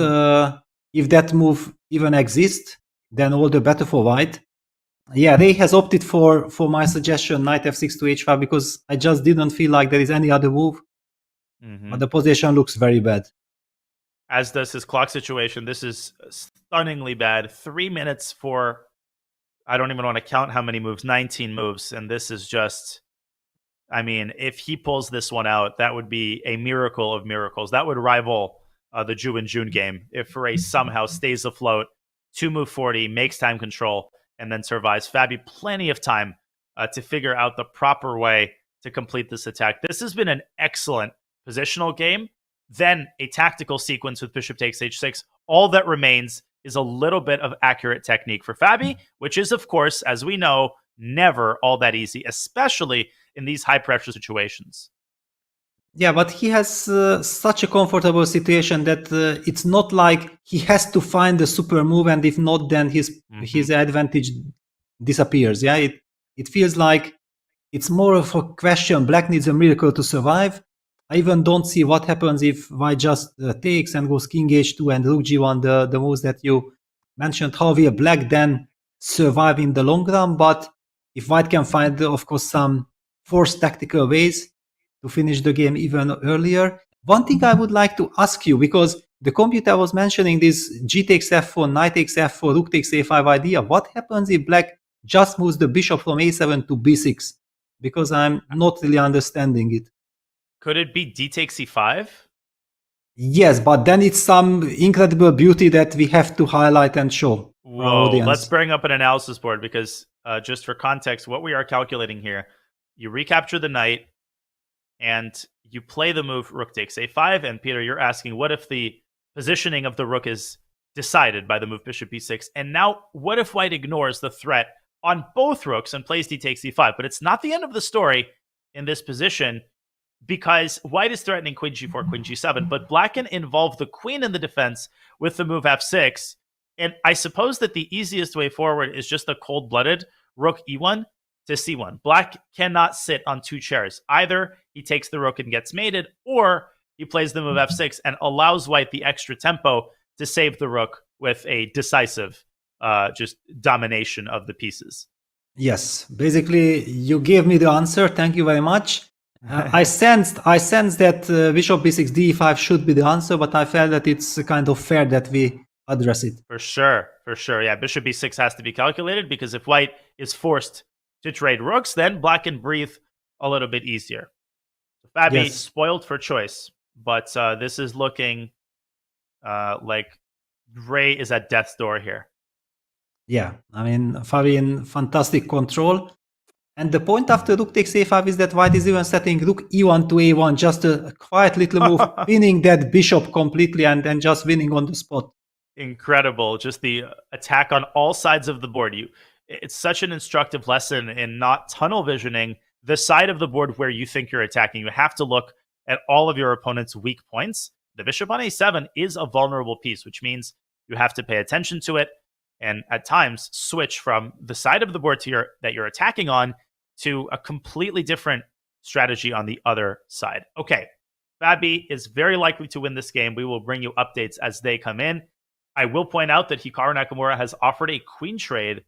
if that move even exists, then all the better for White. Yeah, Ray has opted for my suggestion, knight f6 to h5, because I just didn't feel like there is any other move. But the position looks very bad. As does his clock situation. This is stunningly bad. 3 minutes for, I don't even want to count how many moves, 19 moves. And this is just, if he pulls this one out, that would be a miracle of miracles. That would rival the Ju and June game if Ray somehow stays afloat, 2 move 40, makes time control, and then survives. Fabi, plenty of time to figure out the proper way to complete this attack. This has been an excellent positional game. Then a tactical sequence with bishop takes h6. All that remains is a little bit of accurate technique for Fabi, which is, of course, as we know, never all that easy, especially in these high-pressure situations. Yeah, but he has such a comfortable situation that it's not like he has to find the super move, and if not, then his advantage disappears. Yeah, it feels like it's more of a question. Black needs a miracle to survive. I even don't see what happens if White just takes and goes king h2 and rook g1, the moves that you mentioned. How will Black then survive in the long run? But if White can find, of course, some forced tactical ways to finish the game even earlier. One thing I would like to ask you, because the computer was mentioning this g takes f4, knight takes f4, rook takes a5 idea. What happens if Black just moves the bishop from a7 to b6? Because I'm not really understanding it. Could it be d takes e5? Yes, but then it's some incredible beauty that we have to highlight and show our audience. Let's bring up an analysis board, because just for context, what we are calculating here, you recapture the knight, and you play the move rook takes a5. And Peter, you're asking, what if the positioning of the rook is decided by the move bishop b6? And now, what if white ignores the threat on both rooks and plays d takes e5? But it's not the end of the story in this position, because white is threatening queen g4, queen g7, but black can involve the queen in the defense with the move f6. And I suppose that the easiest way forward is just a cold-blooded rook e1 to c1. Black cannot sit on two chairs. Either he takes the rook and gets mated, or he plays the move f6 and allows white the extra tempo to save the rook with a decisive just domination of the pieces. Yes, basically you gave me the answer. Thank you very much. I sensed that bishop b6 d5 should be the answer, but I felt that it's kind of fair that we address it. For sure. Yeah, bishop b6 has to be calculated, because if white is forced to trade rooks, then black can breathe a little bit easier. Fabi, spoiled for choice, but this is looking like Ray is at death's door here. Yeah, I mean, Fabi in fantastic control. And the point after rook takes a5 is that white is even setting rook e1 to a1, just a quiet little move, winning that bishop completely and then just winning on the spot. Incredible. Just the attack on all sides of the board. It's such an instructive lesson in not tunnel visioning the side of the board where you think you're attacking. You have to look at all of your opponent's weak points. The bishop on a7 is a vulnerable piece, which means you have to pay attention to it and at times switch from the side of the board that you're attacking on to a completely different strategy on the other side. Okay, Fabi is very likely to win this game. We will bring you updates as they come in. I will point out that Hikaru Nakamura has offered a queen trade,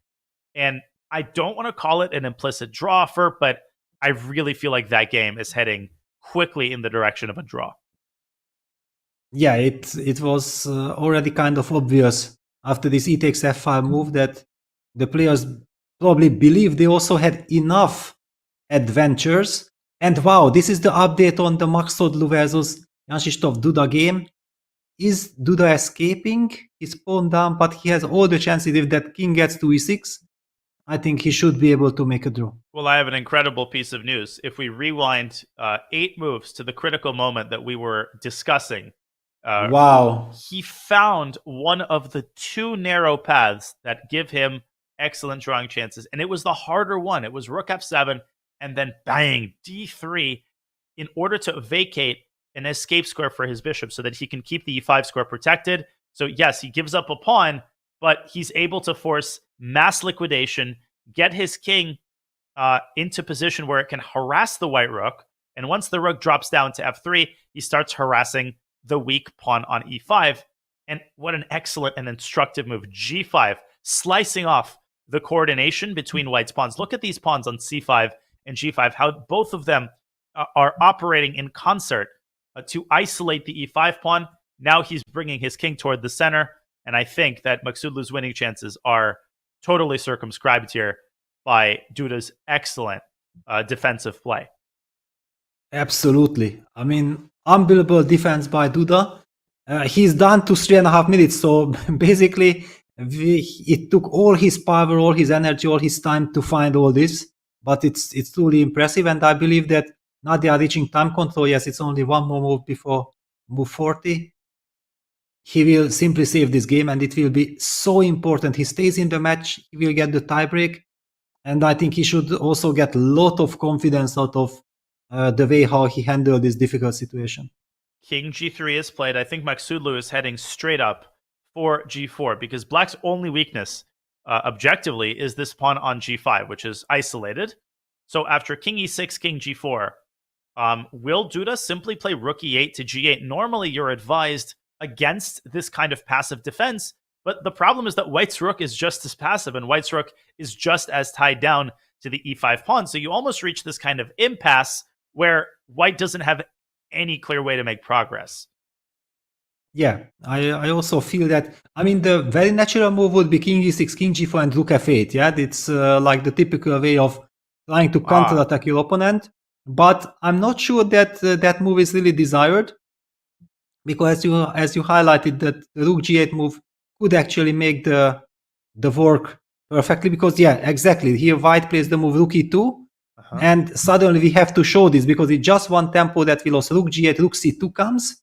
and I don't want to call it an implicit draw offer, but I really feel like that game is heading quickly in the direction of a draw. Yeah, it was already kind of obvious after this e takes f5 move that the players probably believe they also had enough adventures. And wow, this is the update on the Max Todlu versus Jansistov Duda game. Is Duda escaping his pawn down, but he has all the chances if that king gets to e6. I think he should be able to make a draw. Well, I have an incredible piece of news. If we rewind 8 moves to the critical moment that we were discussing, wow, he found one of the 2 narrow paths that give him excellent drawing chances, and it was the harder one. It was rook f7 and then bang, d3, in order to vacate an escape square for his bishop so that he can keep the e5 square protected. So yes, he gives up a pawn, but he's able to force mass liquidation, get his king into position where it can harass the white rook, and once the rook drops down to f3, he starts harassing the weak pawn on e5. And what an excellent and instructive move. g5, slicing off the coordination between white's pawns. Look at these pawns on c5 and g5, how both of them are operating in concert to isolate the e5 pawn. Now he's bringing his king toward the center, and I think that Maksudlu's winning chances are totally circumscribed here by Duda's excellent defensive play. Absolutely. I mean, unbelievable defense by Duda. He's done to 3.5 minutes, so basically it took all his power, all his energy, all his time to find all this, but it's truly impressive. And I believe that now they are reaching time control. Yes, it's only one more move before move 40. He will simply save this game, and it will be so important. He stays in the match, he will get the tiebreak, and I think he should also get a lot of confidence out of the way how he handled this difficult situation. King g3 is played. I think Maksudlu is heading straight up for g4, because black's only weakness, objectively, is this pawn on g5, which is isolated. So after king e6, king g4, will Duda simply play rook e8 to g8? Normally, you're advised against this kind of passive defense, but the problem is that white's rook is just as passive, and white's rook is just as tied down to the e5 pawn. So you almost reach this kind of impasse where white doesn't have any clear way to make progress. Yeah, I also feel that, I mean, the very natural move would be king e6, king g4, and rook f8. Yeah, it's like the typical way of trying to counterattack your opponent. But I'm not sure that that move is really desired, because as you highlighted, that the rook g8 move could actually make the work perfectly. Because yeah, exactly, here white plays the move rook e2, And suddenly we have to show this because it's just one tempo that we lost. Rook g8, rook c2 comes.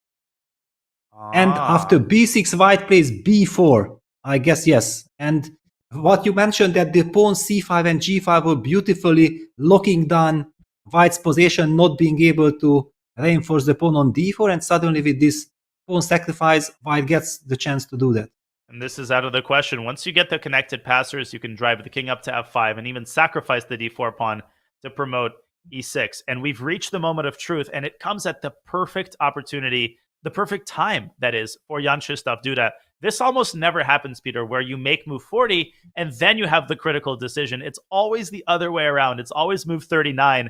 And after b6, white plays b4. I guess, yes. And what you mentioned that the pawn c5 and g5 were beautifully locking down white's position, not being able to reinforce the pawn on d4. And suddenly with this pawn sacrifice, white gets the chance to do that. And this is out of the question. Once you get the connected passers, you can drive the king up to f5 and even sacrifice the d4 pawn to promote e6. And we've reached the moment of truth, and it comes at the perfect opportunity, the perfect time, that is, for Jan Krzysztof Duda. This almost never happens, Peter, where you make move 40 and then you have the critical decision. It's always the other way around. It's always move 39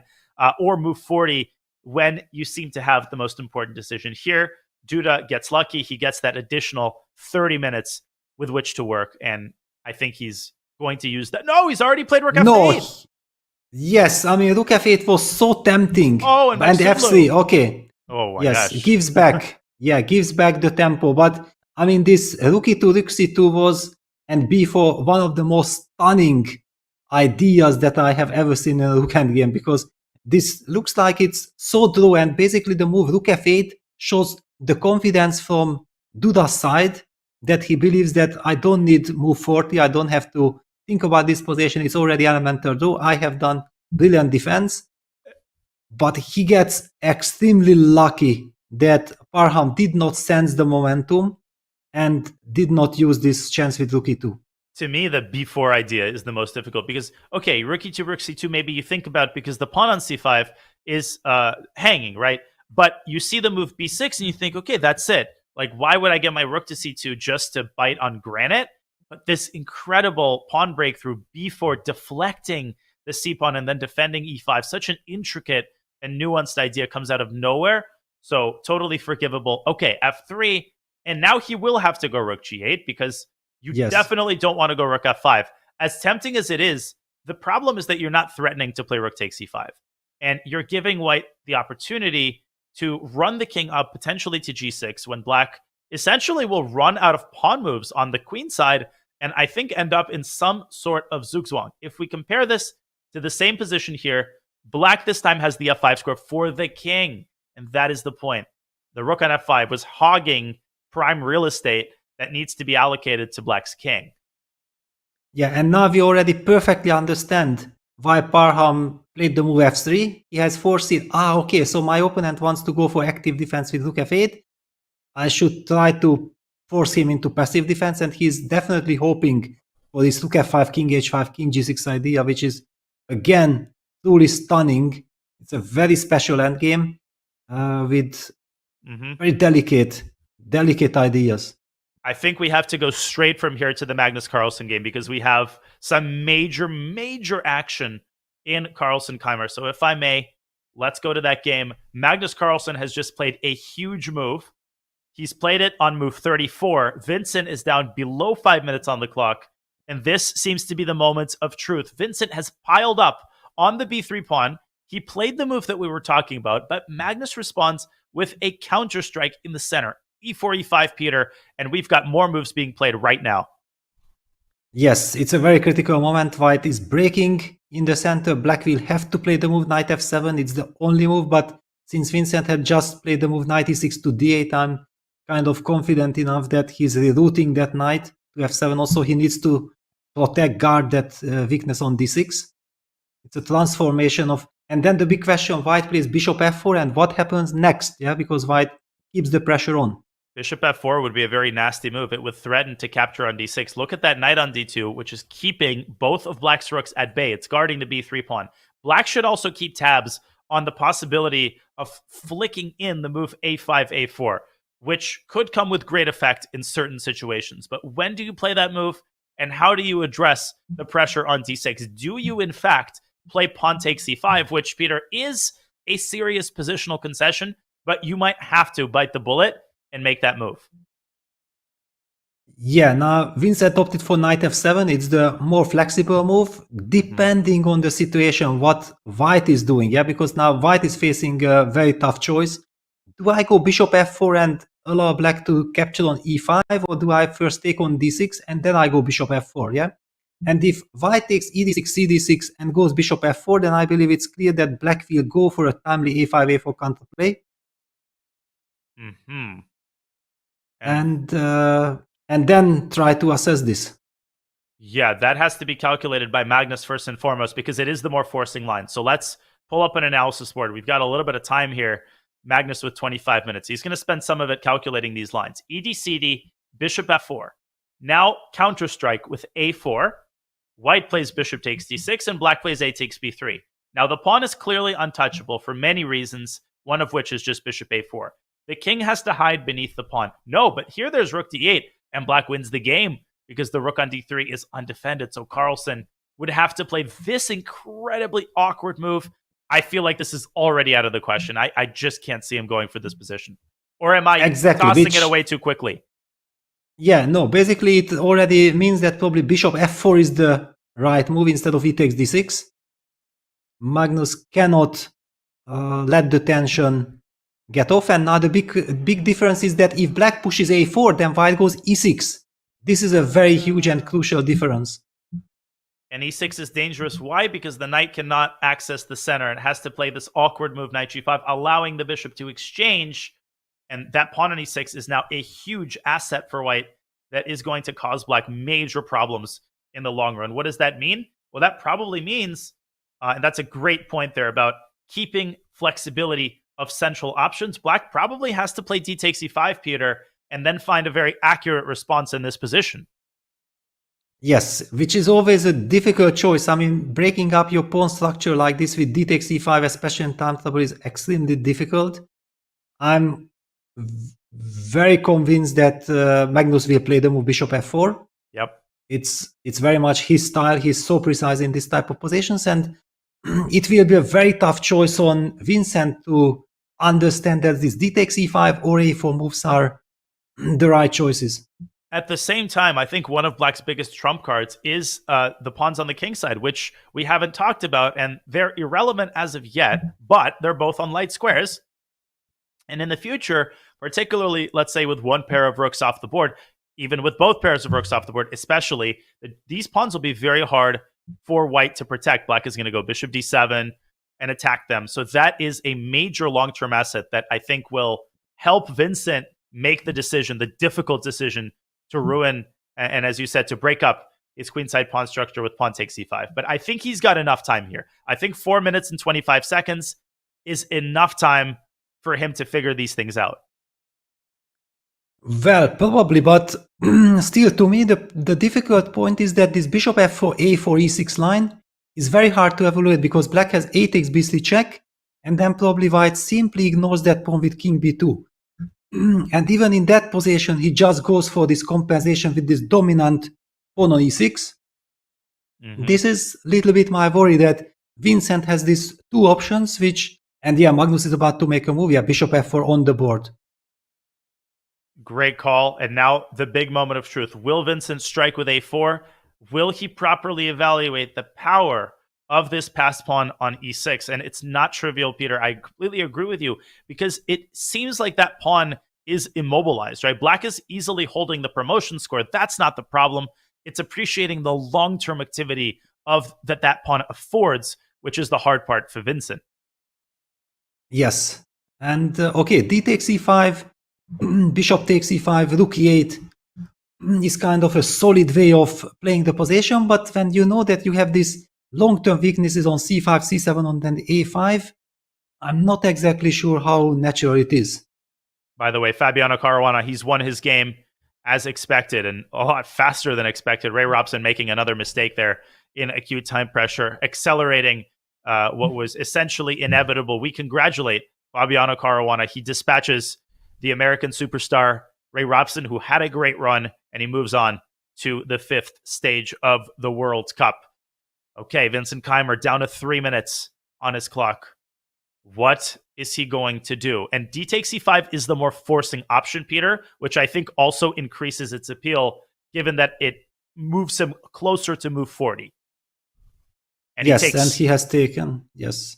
or move 40 when you seem to have the most important decision. Here, Duda gets lucky. He gets that additional 30 minutes with which to work, and I think he's going to use that. No, he's already played rook f8. No. Yes, I mean, rook f8 was so tempting. Oh, and f3, okay. Oh my yes, gosh. gives back. Yeah, gives back the tempo. But I mean, this rook e2, rook c2 was, and b4, one of the most stunning ideas that I have ever seen in a rook endgame, because this looks like it's so true, and basically the move rook f8 shows the confidence from Duda's side that he believes that I don't need move 40, I don't have to think about this position, it's already elemental draw, I have done brilliant defense. But he gets extremely lucky that Parham did not sense the momentum and did not use this chance with rook e2. To me, the b4 idea is the most difficult because, okay, rook e2, rook c2, maybe you think about because the pawn on c5 is hanging, right? But you see the move b6 and you think, okay, that's it. Like, why would I get my rook to c2 just to bite on granite? But this incredible pawn breakthrough, b4, deflecting the c-pawn and then defending e5, such an intricate and nuanced idea comes out of nowhere. So totally forgivable. Okay, f3, and now he will have to go rook g8 because you definitely don't want to go rook f5. As tempting as it is, the problem is that you're not threatening to play rook takes c5. And you're giving white the opportunity to run the king up potentially to g6 when black essentially will run out of pawn moves on the queen side and I think end up in some sort of zugzwang. If we compare this to the same position here, black this time has the f5 square for the king. And that is the point. The rook on f5 was hogging prime real estate that needs to be allocated to black's king. Yeah, and now we already perfectly understand why Parham played the move f3. He has foreseen, okay, so my opponent wants to go for active defense with rook f8. I should try to force him into passive defense, and he's definitely hoping for this rook f5, king h5, king g6 idea, which is, again, truly stunning. It's a very special endgame with very delicate ideas. I think we have to go straight from here to the Magnus Carlsen game because we have some major action in Carlsen Keymer. So if I may, let's go to that game. Magnus Carlsen has just played a huge move. He's played it on move 34. Vincent is down below 5 minutes on the clock, and this seems to be the moment of truth. Vincent has piled up on the b3 pawn. He played the move that we were talking about, but Magnus responds with a counter strike in the center. e4, e5, Peter, and we've got more moves being played right now. Yes, it's a very critical moment. White is breaking in the center. Black will have to play the move knight f7. It's the only move, but since Vincent had just played the move knight e6 to d8, I'm kind of confident enough that he's rerouting that knight to f7. Also, he needs to protect, guard that weakness on d6. It's a transformation of... And then the big question, white plays bishop f4, and what happens next? Yeah, because white keeps the pressure on. Bishop f4 would be a very nasty move. It would threaten to capture on d6. Look at that knight on d2, which is keeping both of black's rooks at bay. It's guarding the b3 pawn. Black should also keep tabs on the possibility of flicking in the move a5, a4, which could come with great effect in certain situations. But when do you play that move, and how do you address the pressure on d6? Do you, in fact, play pawn takes e5, which, Peter, is a serious positional concession, but you might have to bite the bullet and make that move? Yeah, now Vincent opted for knight f7. It's the more flexible move, depending on the situation, what white is doing. Yeah, because now white is facing a very tough choice. Do I go bishop f4 and allow black to capture on e5, or do I first take on d6 and then I go bishop f4? Yeah, And if white takes e6, cd6, and goes bishop f4, then I believe it's clear that black will go for a timely a5, a4 counterplay. Mm-hmm. And then try to assess this. Yeah, that has to be calculated by Magnus first and foremost, because it is the more forcing line. So let's pull up an analysis board. We've got a little bit of time here. Magnus with 25 minutes. He's going to spend some of it calculating these lines. ED-CD, bishop f4. Now counter-strike with a4. White plays bishop takes d6, and black plays a takes b3. Now the pawn is clearly untouchable for many reasons, one of which is just bishop a4. The king has to hide beneath the pawn. No, but here there's rook d8, and black wins the game because the rook on d3 is undefended. So Carlsen would have to play this incredibly awkward move. I feel like this is already out of the question. I just can't see him going for this position. Or am I tossing it away too quickly? Yeah, no, basically it already means that probably bishop f4 is the right move instead of e takes d6. Magnus cannot let the tension get off. And now the big difference is that if black pushes a4, then white goes e6. This is a very huge and crucial difference. And e6 is dangerous. Why? Because the knight cannot access the center. It has to play this awkward move, knight g5, allowing the bishop to exchange. And that pawn on e6 is now a huge asset for white that is going to cause black major problems in the long run. What does that mean? Well, that probably means, and that's a great point there about keeping flexibility of central options. Black probably has to play d takes e5, Peter, and then find a very accurate response in this position. Yes, which is always a difficult choice. I mean, breaking up your pawn structure like this with d takes e5, especially in time trouble, is extremely difficult. I'm very convinced that Magnus will play the move bishop f4. Yep. It's very much his style. He's so precise in this type of positions, and it will be a very tough choice on Vincent to understand that these d takes e5 or a4 moves are the right choices. At the same time, I think one of black's biggest trump cards is the pawns on the king side, which we haven't talked about, and they're irrelevant as of yet, but they're both on light squares. And in the future, particularly, let's say, with one pair of rooks off the board, even with both pairs of rooks off the board, especially, these pawns will be very hard for white to protect. Black is going to go bishop d7 and attack them. So that is a major long-term asset that I think will help Vincent make the decision, the difficult decision, to ruin, and as you said, to break up his queenside pawn structure with pawn takes e5. But I think he's got enough time here. I think 4 minutes and 25 seconds is enough time for him to figure these things out. Well, probably, but still, to me, the difficult point is that this bishop f4, a4, e6 line is very hard to evaluate because black has a takes b3 check, and then probably white simply ignores that pawn with king b2. And even in that position, he just goes for this compensation with this dominant pawn on e6. Mm-hmm. This is a little bit my worry that Vincent has these two options, and yeah, Magnus is about to make a move. Yeah, bishop f4 on the board. Great call. And now the big moment of truth. Will Vincent strike with a4? Will he properly evaluate the power of this passed pawn on e6? And it's not trivial, Peter. I completely agree with you because it seems like that pawn is immobilized, right? Black is easily holding the promotion score. That's not the problem. It's appreciating the long-term activity of that pawn affords, which is the hard part for Vincent. Yes. And okay, d takes e5, bishop takes e5, rook e8 is kind of a solid way of playing the position. But when you know that you have these long-term weaknesses on c5, c7, and then a5, I'm not exactly sure how natural it is. By the way, Fabiano Caruana, he's won his game as expected and a lot faster than expected. Ray Robson making another mistake there in acute time pressure, accelerating what was essentially inevitable. We congratulate Fabiano Caruana. He dispatches the American superstar Ray Robson, who had a great run, and he moves on to the 5th stage of the World Cup. Okay, Vincent Keymer down to 3 minutes on his clock. What is he going to do? And d takes e5 is the more forcing option, Peter, which I think also increases its appeal, given that it moves him closer to move 40. And yes, and he has taken, yes.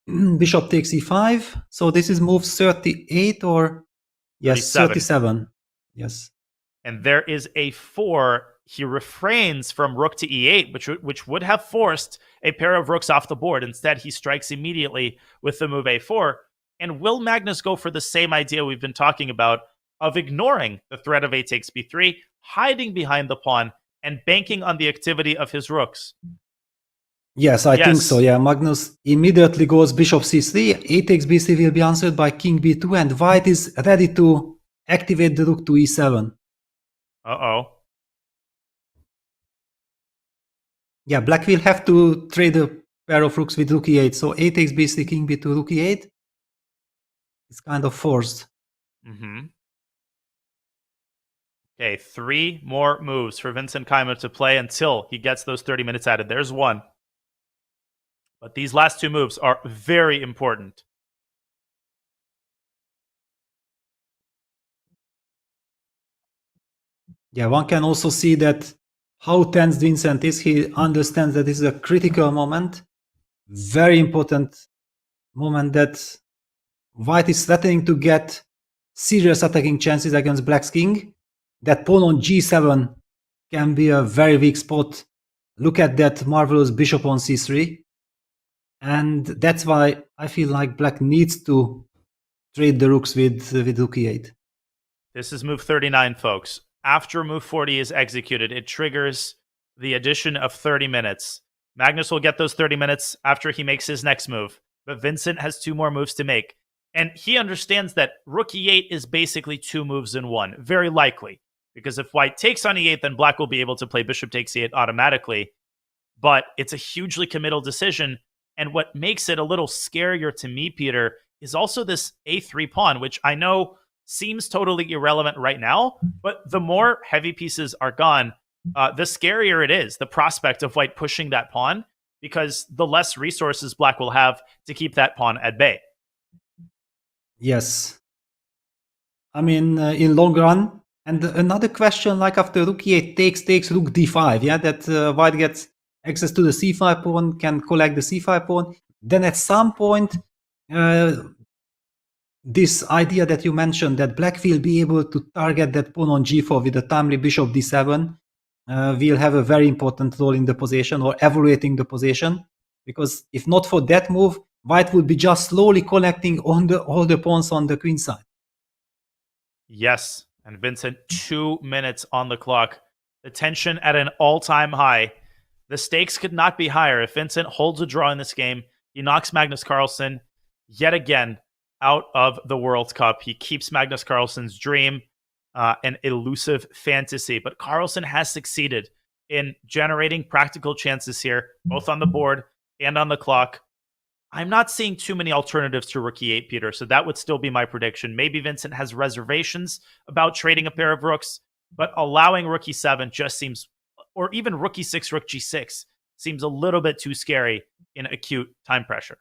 Bishop takes e5. So this is move 38 or, yes, 37. Yes. And there is a 4 he refrains from rook to e8, which would have forced a pair of rooks off the board. Instead, he strikes immediately with the move a4. And will Magnus go for the same idea we've been talking about of ignoring the threat of a takes b3, hiding behind the pawn, and banking on the activity of his rooks? Yes, I think so. Yeah, Magnus immediately goes bishop c3, a takes b3 will be answered by king b2, and white is ready to activate the rook to e7. Uh-oh. Yeah, black will have to trade a pair of rooks with rook e8. So a takes b3, king b2, rook e8. It's kind of forced. Mm-hmm. Okay, 3 more moves for Vincent Keymer to play until he gets those 30 minutes added. There's one. But these last 2 moves are very important. Yeah, one can also see that how tense Vincent is. He understands that this is a critical moment. Very important moment that white is threatening to get serious attacking chances against black's king. That pawn on g7 can be a very weak spot. Look at that marvelous bishop on c3. And that's why I feel like black needs to trade the rooks with rook e8. This is move 39, folks. After move 40 is executed, it triggers the addition of 30 minutes. Magnus will get those 30 minutes after he makes his next move, but Vincent has 2 more moves to make. And he understands that rook e8 is basically 2 moves in one, very likely. Because if white takes on e8, then black will be able to play bishop takes e8 automatically. But it's a hugely committal decision. And what makes it a little scarier to me, Peter, is also this a3 pawn, which I know seems totally irrelevant right now. But the more heavy pieces are gone, the scarier it is, the prospect of white pushing that pawn, because the less resources black will have to keep that pawn at bay. Yes. I mean, in long run. And another question, like after rook e8 takes rook d5, yeah, that white gets access to the c5 pawn, can collect the c5 pawn. Then at some point, this idea that you mentioned, that black will be able to target that pawn on g4 with a timely bishop d7, will have a very important role in the position, or evaluating the position. Because if not for that move, white would be just slowly collecting on all the pawns on the queen side. Yes, and Vincent, 2 minutes on the clock. The tension at an all-time high. The stakes could not be higher. If Vincent holds a draw in this game, he knocks Magnus Carlsen yet again out of the World Cup. He keeps Magnus Carlsen's dream, an elusive fantasy. But Carlsen has succeeded in generating practical chances here, both on the board and on the clock. I'm not seeing too many alternatives to rook e8, Peter, so that would still be my prediction. Maybe Vincent has reservations about trading a pair of rooks, but allowing rook e7 just seems, or even rook e6, rook g6, seems a little bit too scary in acute time pressure.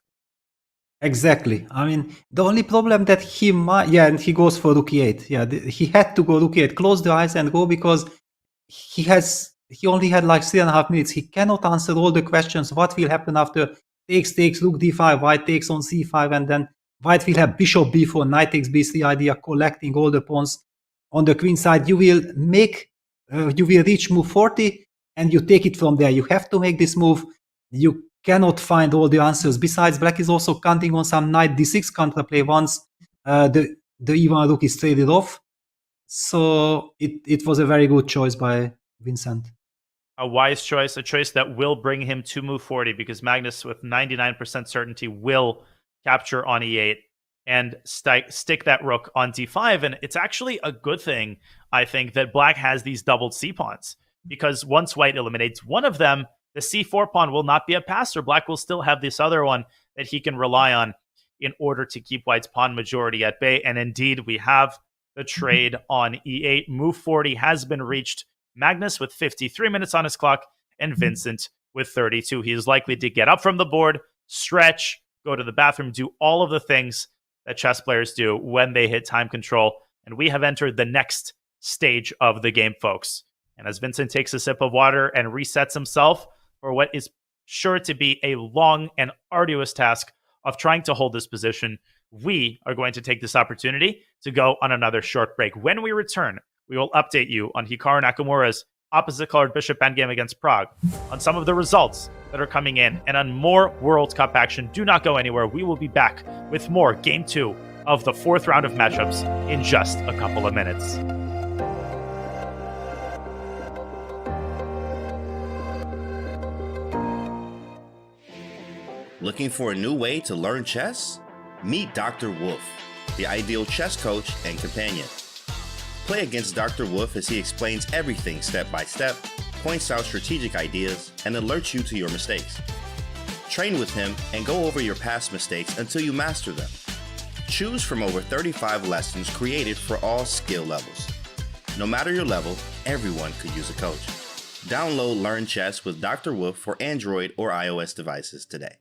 Exactly. I mean, the only problem that he might, yeah, and he goes for rook e8. Yeah, he had to go rook e8, close the eyes and go, because he only had like 3.5 minutes. He cannot answer all the questions. What will happen after takes, rook d5, white takes on c5, and then white will have bishop b4, knight takes b3 idea, collecting all the pawns on the queen side. You will reach move 40, and you take it from there. You have to make this move. You cannot find all the answers. Besides, black is also counting on some knight d6 counterplay once the e1 rook is traded off. So it was a very good choice by Vincent. A wise choice, a choice that will bring him to move 40, because Magnus, with 99% certainty, will capture on e8 and stick that rook on d5. And it's actually a good thing, I think, that black has these doubled c-pawns, because once white eliminates one of them, the c4 pawn will not be a passer. Black will still have this other one that he can rely on in order to keep white's pawn majority at bay. And indeed, we have the trade on e8. Move 40 has been reached. Magnus with 53 minutes on his clock, and Vincent with 32. He is likely to get up from the board, stretch, go to the bathroom, do all of the things that chess players do when they hit time control. And we have entered the next stage of the game, folks. And as Vincent takes a sip of water and resets himself for what is sure to be a long and arduous task of trying to hold this position, we are going to take this opportunity to go on another short break. When we return, we will update you on Hikaru Nakamura's opposite colored bishop endgame against Prague, on some of the results that are coming in, and on more World Cup action. Do not go anywhere. We will be back with more Game 2 of the 4th round of matchups in just a couple of minutes. Looking for a new way to learn chess? Meet Dr. Wolf, the ideal chess coach and companion. Play against Dr. Wolf as he explains everything step by step, points out strategic ideas, and alerts you to your mistakes. Train with him and go over your past mistakes until you master them. Choose from over 35 lessons created for all skill levels. No matter your level, everyone could use a coach. Download Learn Chess with Dr. Wolf for Android or iOS devices today.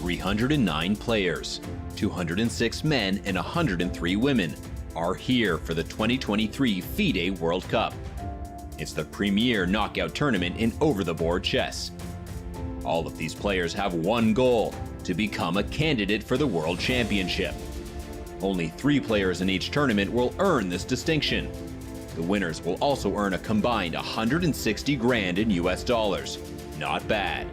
(309 players, 206 men and 103 women are here for the 2023 FIDE World Cup. It's the premier knockout tournament in over-the-board chess. All of these players have one goal: to become a candidate for the World Championship. Only 3 players in each tournament will earn this distinction. The winners will also earn a combined 160 grand in US dollars. Not bad.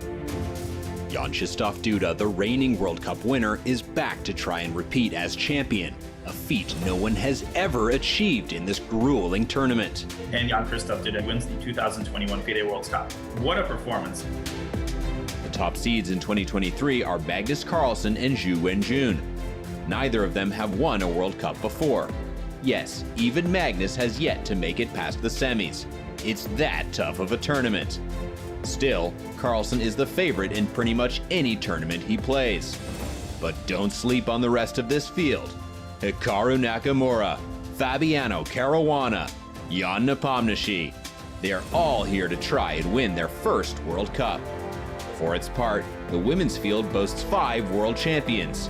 Jan Krzysztof Duda, the reigning World Cup winner, is back to try and repeat as champion, a feat no one has ever achieved in this grueling tournament. And Jan Krzysztof Duda wins the 2021 FIDE World Cup. What a performance. The top seeds in 2023 are Magnus Carlsen and Zhu Wenjun. Neither of them have won a World Cup before. Yes, even Magnus has yet to make it past the semis. It's that tough of a tournament. Still, Carlsen is the favorite in pretty much any tournament he plays. But don't sleep on the rest of this field. Hikaru Nakamura, Fabiano Caruana, Jan Nepomniachtchi. They are all here to try and win their first World Cup. For its part, the women's field boasts 5 world champions.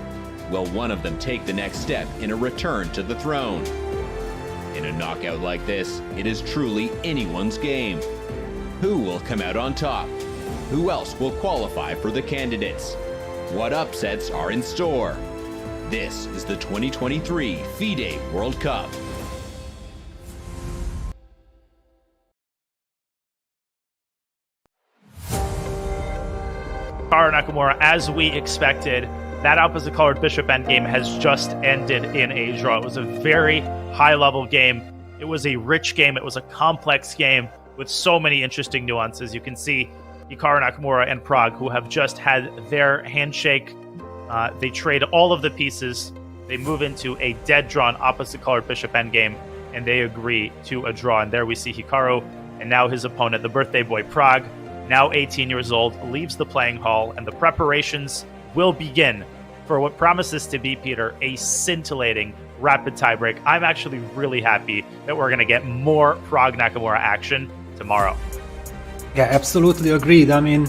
Will one of them take the next step in a return to the throne? In a knockout like this, it is truly anyone's game. Who will come out on top? Who else will qualify for the candidates? What upsets are in store? This is the 2023 FIDE World Cup. Nakamura, as we expected, that opposite colored bishop endgame has just ended in a draw. It was a very high-level game. It was a rich game. It was a complex game with so many interesting nuances. You can see Hikaru Nakamura and Pragg, who have just had their handshake. They trade all of the pieces. They move into a dead-drawn opposite-colored bishop endgame, and they agree to a draw. And there we see Hikaru, and now his opponent, the birthday boy Pragg, now 18 years old, leaves the playing hall, and the preparations will begin for what promises to be, Peter, a scintillating rapid tiebreak. I'm actually really happy that we're going to get more Pragg Nakamura action tomorrow. Yeah, absolutely agreed. I mean,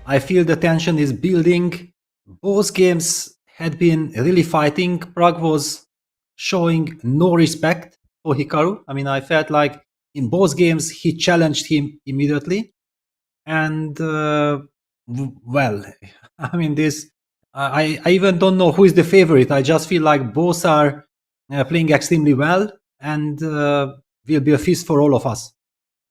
I feel the tension is building. Both games had been really fighting. Pragg was showing no respect for Hikaru. I mean, I felt like in both games he challenged him immediately. And, well, I mean, this, I even don't know who is the favorite. I just feel like both are playing extremely well and will be a feast for all of us.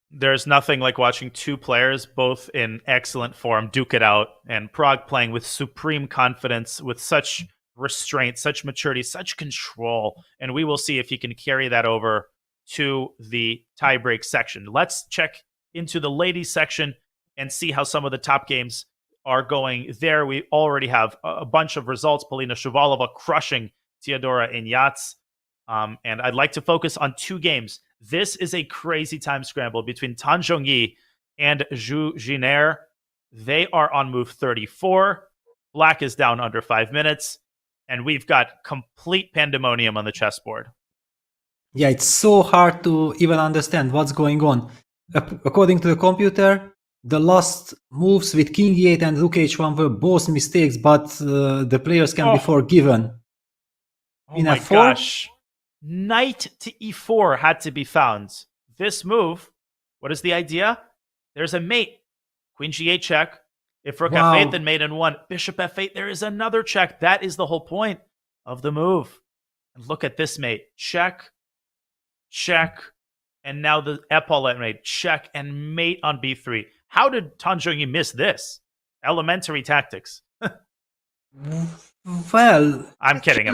There's nothing like watching two players, both in excellent form, duke it out, and Pragg playing with supreme confidence, with such restraint, such maturity, such control. And we will see if he can carry that over to the tiebreak section. Let's check into the ladies section and see how some of the top games are going there. We already have a bunch of results. Polina Shuvalova crushing Teodora Ignatz. And I'd like to focus on 2 games. This is a crazy time scramble between Tan Zhongyi and Zhu Jiner. They are on move 34. Black is down under 5 minutes. And we've got complete pandemonium on the chessboard. Yeah, it's so hard to even understand what's going on. According to the computer, the last moves with King E8 and Rook H1 were both mistakes, but the players can be forgiven. Oh my gosh. Knight to E4 had to be found. This move, what is the idea? There's a mate. Queen G8 check. If Rook F8, then mate in 1. Bishop F8, there is another check. That is the whole point of the move. And look at this mate. Check, check, and now the epaulet mate. Check and mate on B3. How did Tan Zhongyi miss this? Elementary tactics. Well, I'm kidding.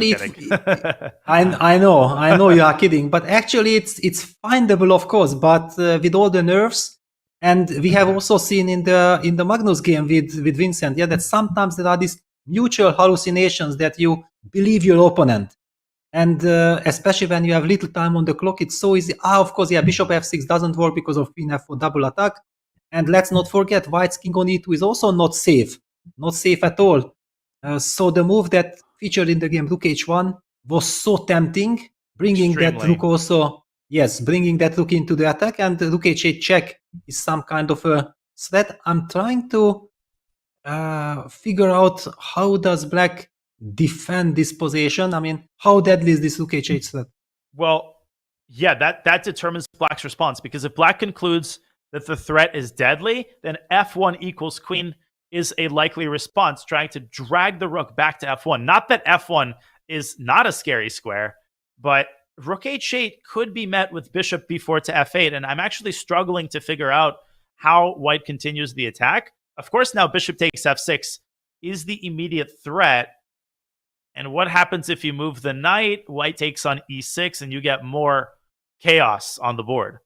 I know you are kidding, but actually it's findable, of course, but with all the nerves. And we have also seen in the Magnus game with Vincent, yeah, that sometimes there are these mutual hallucinations that you believe your opponent. And especially when you have little time on the clock, it's so easy. Of course, yeah, Bishop F6 doesn't work because of Queen F4 double attack. And let's not forget, White's King on E2 is also not safe at all. So the move that featured in the game, Rook H1, was so tempting, bringing that Rook into the attack, and the Rook H8 check is some kind of a threat. I'm trying to figure out how does Black defend this position. I mean, how deadly is this Rook H8 threat? Well, yeah, that determines Black's response, because if Black concludes that the threat is deadly, then F1 equals Queen is a likely response, trying to drag the rook back to F1. Not that F1 is not a scary square, but Rook H8 could be met with Bishop B4 to F8, and I'm actually struggling to figure out how White continues the attack. Of course, now Bishop takes F6 is the immediate threat. And what happens if you move the knight? White takes on e6, and you get more chaos on the board.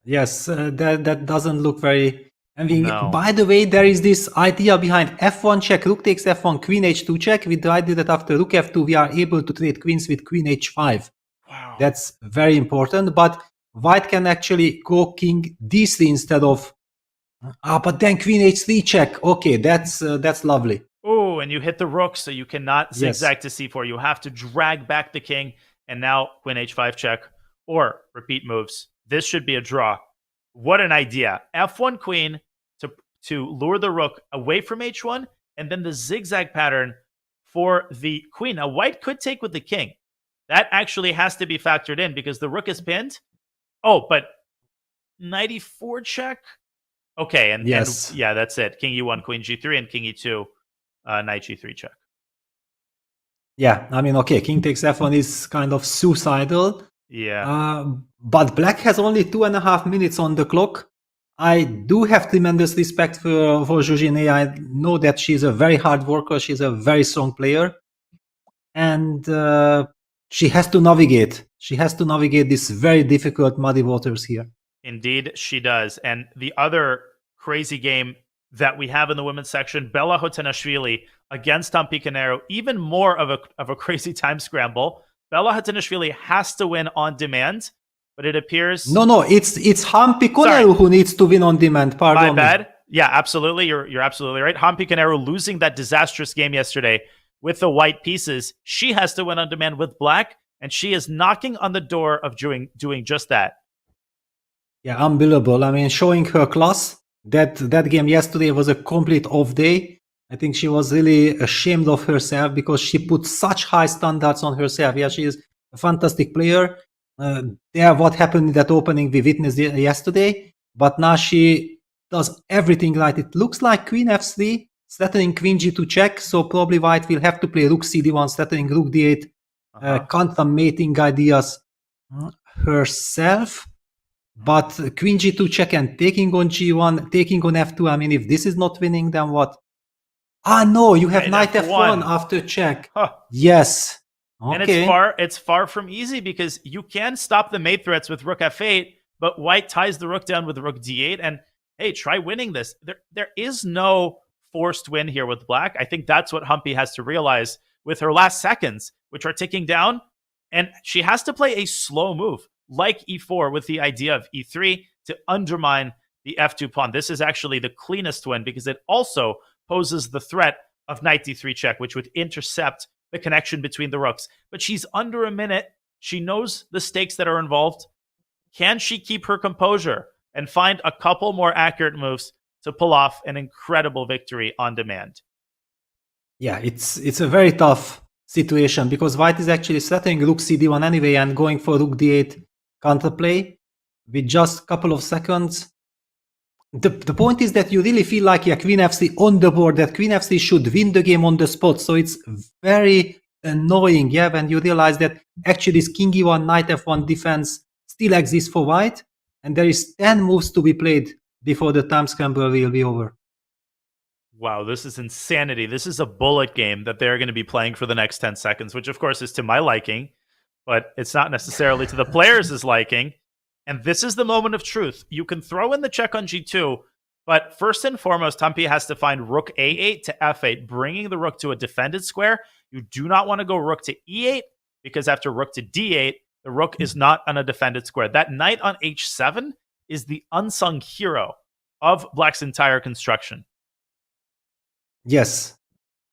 Yes, that doesn't look very. I mean, No. by the way, there is this idea behind f1 check, rook takes f1, queen h2 check, with the idea that after rook f2, we are able to trade queens with queen h5. Wow. That's very important, but white can actually go king d3 instead of. But then queen h3 check. Okay, that's lovely. Oh, and you hit the rook, so you cannot zigzag to c4. You have to drag back the king, and now queen h5 check, or repeat moves. This should be a draw. What an idea. f1 queen to lure the rook away from h1, and then the zigzag pattern for the queen. Now, white could take with the king. That actually has to be factored in because the rook is pinned. Oh, but knight e4 check? Okay, and yeah, that's it. King e1, queen g3, and king e2, knight g3 check. Yeah, I mean, okay, king takes f1 is kind of suicidal. Yeah. But black has only 2.5 minutes on the clock. I do have tremendous respect for Georgine. I know that she's a very hard worker. She's a very strong player. And she has to navigate. She has to navigate this very difficult muddy waters here. Indeed, she does. And the other crazy game that we have in the women's section, Bella Hotanashvili against Hampi Canero, even more of a crazy time scramble. Bella Hotanashvili has to win on demand, but it appears... No, it's Hampi Canero who needs to win on demand. Pardon My bad. Yeah, absolutely. You're absolutely right. Hampi Canero losing that disastrous game yesterday with the white pieces. She has to win on demand with black, and she is knocking on the door of doing just that. Yeah, unbelievable. I mean, showing her class. That game yesterday was a complete off day. I think she was really ashamed of herself because she put such high standards on herself. Yeah, she is a fantastic player. What happened in that opening we witnessed yesterday, but now she does everything right. It looks like queen f3, threatening queen g2 check, so probably white will have to play rook cd1, threatening rook d8, contemplating ideas herself. But queen g2 check and taking on g1, taking on f2, I mean, if this is not winning, then what? No, you have knight f1 after check. Huh. Yes. Okay. And it's far from easy because you can stop the mate threats with rook f8, but white ties the rook down with rook d8. And hey, try winning this. There is no forced win here with black. I think that's what Hampi has to realize with her last seconds, which are ticking down. And she has to play a slow move like e4 with the idea of e3 to undermine the f2 pawn. This is actually the cleanest win because it also poses the threat of knight d3 check, which would intercept the connection between the rooks. But she's under a minute. She knows the stakes that are involved. Can she keep her composure and find a couple more accurate moves to pull off an incredible victory on demand? Yeah, it's a very tough situation because white is actually threatening rook cd1 anyway and going for rook d8 counterplay with just a couple of seconds. The point is that you really feel like queen f3 on the board, that queen f3 should win the game on the spot. So it's very annoying, when you realize that actually this king e1, knight f1 defense still exists for white, and there is 10 moves to be played before the time scramble will be over. Wow, this is insanity. This is a bullet game that they're going to be playing for the next 10 seconds, which of course is to my liking, but it's not necessarily to the players' liking. And this is the moment of truth. You can throw in the check on g2, but first and foremost, Hampi has to find rook a8 to f8, bringing the rook to a defended square. You do not want to go rook to e8, because after rook to d8, the rook is not on a defended square. That knight on h7 is the unsung hero of black's entire construction. Yes.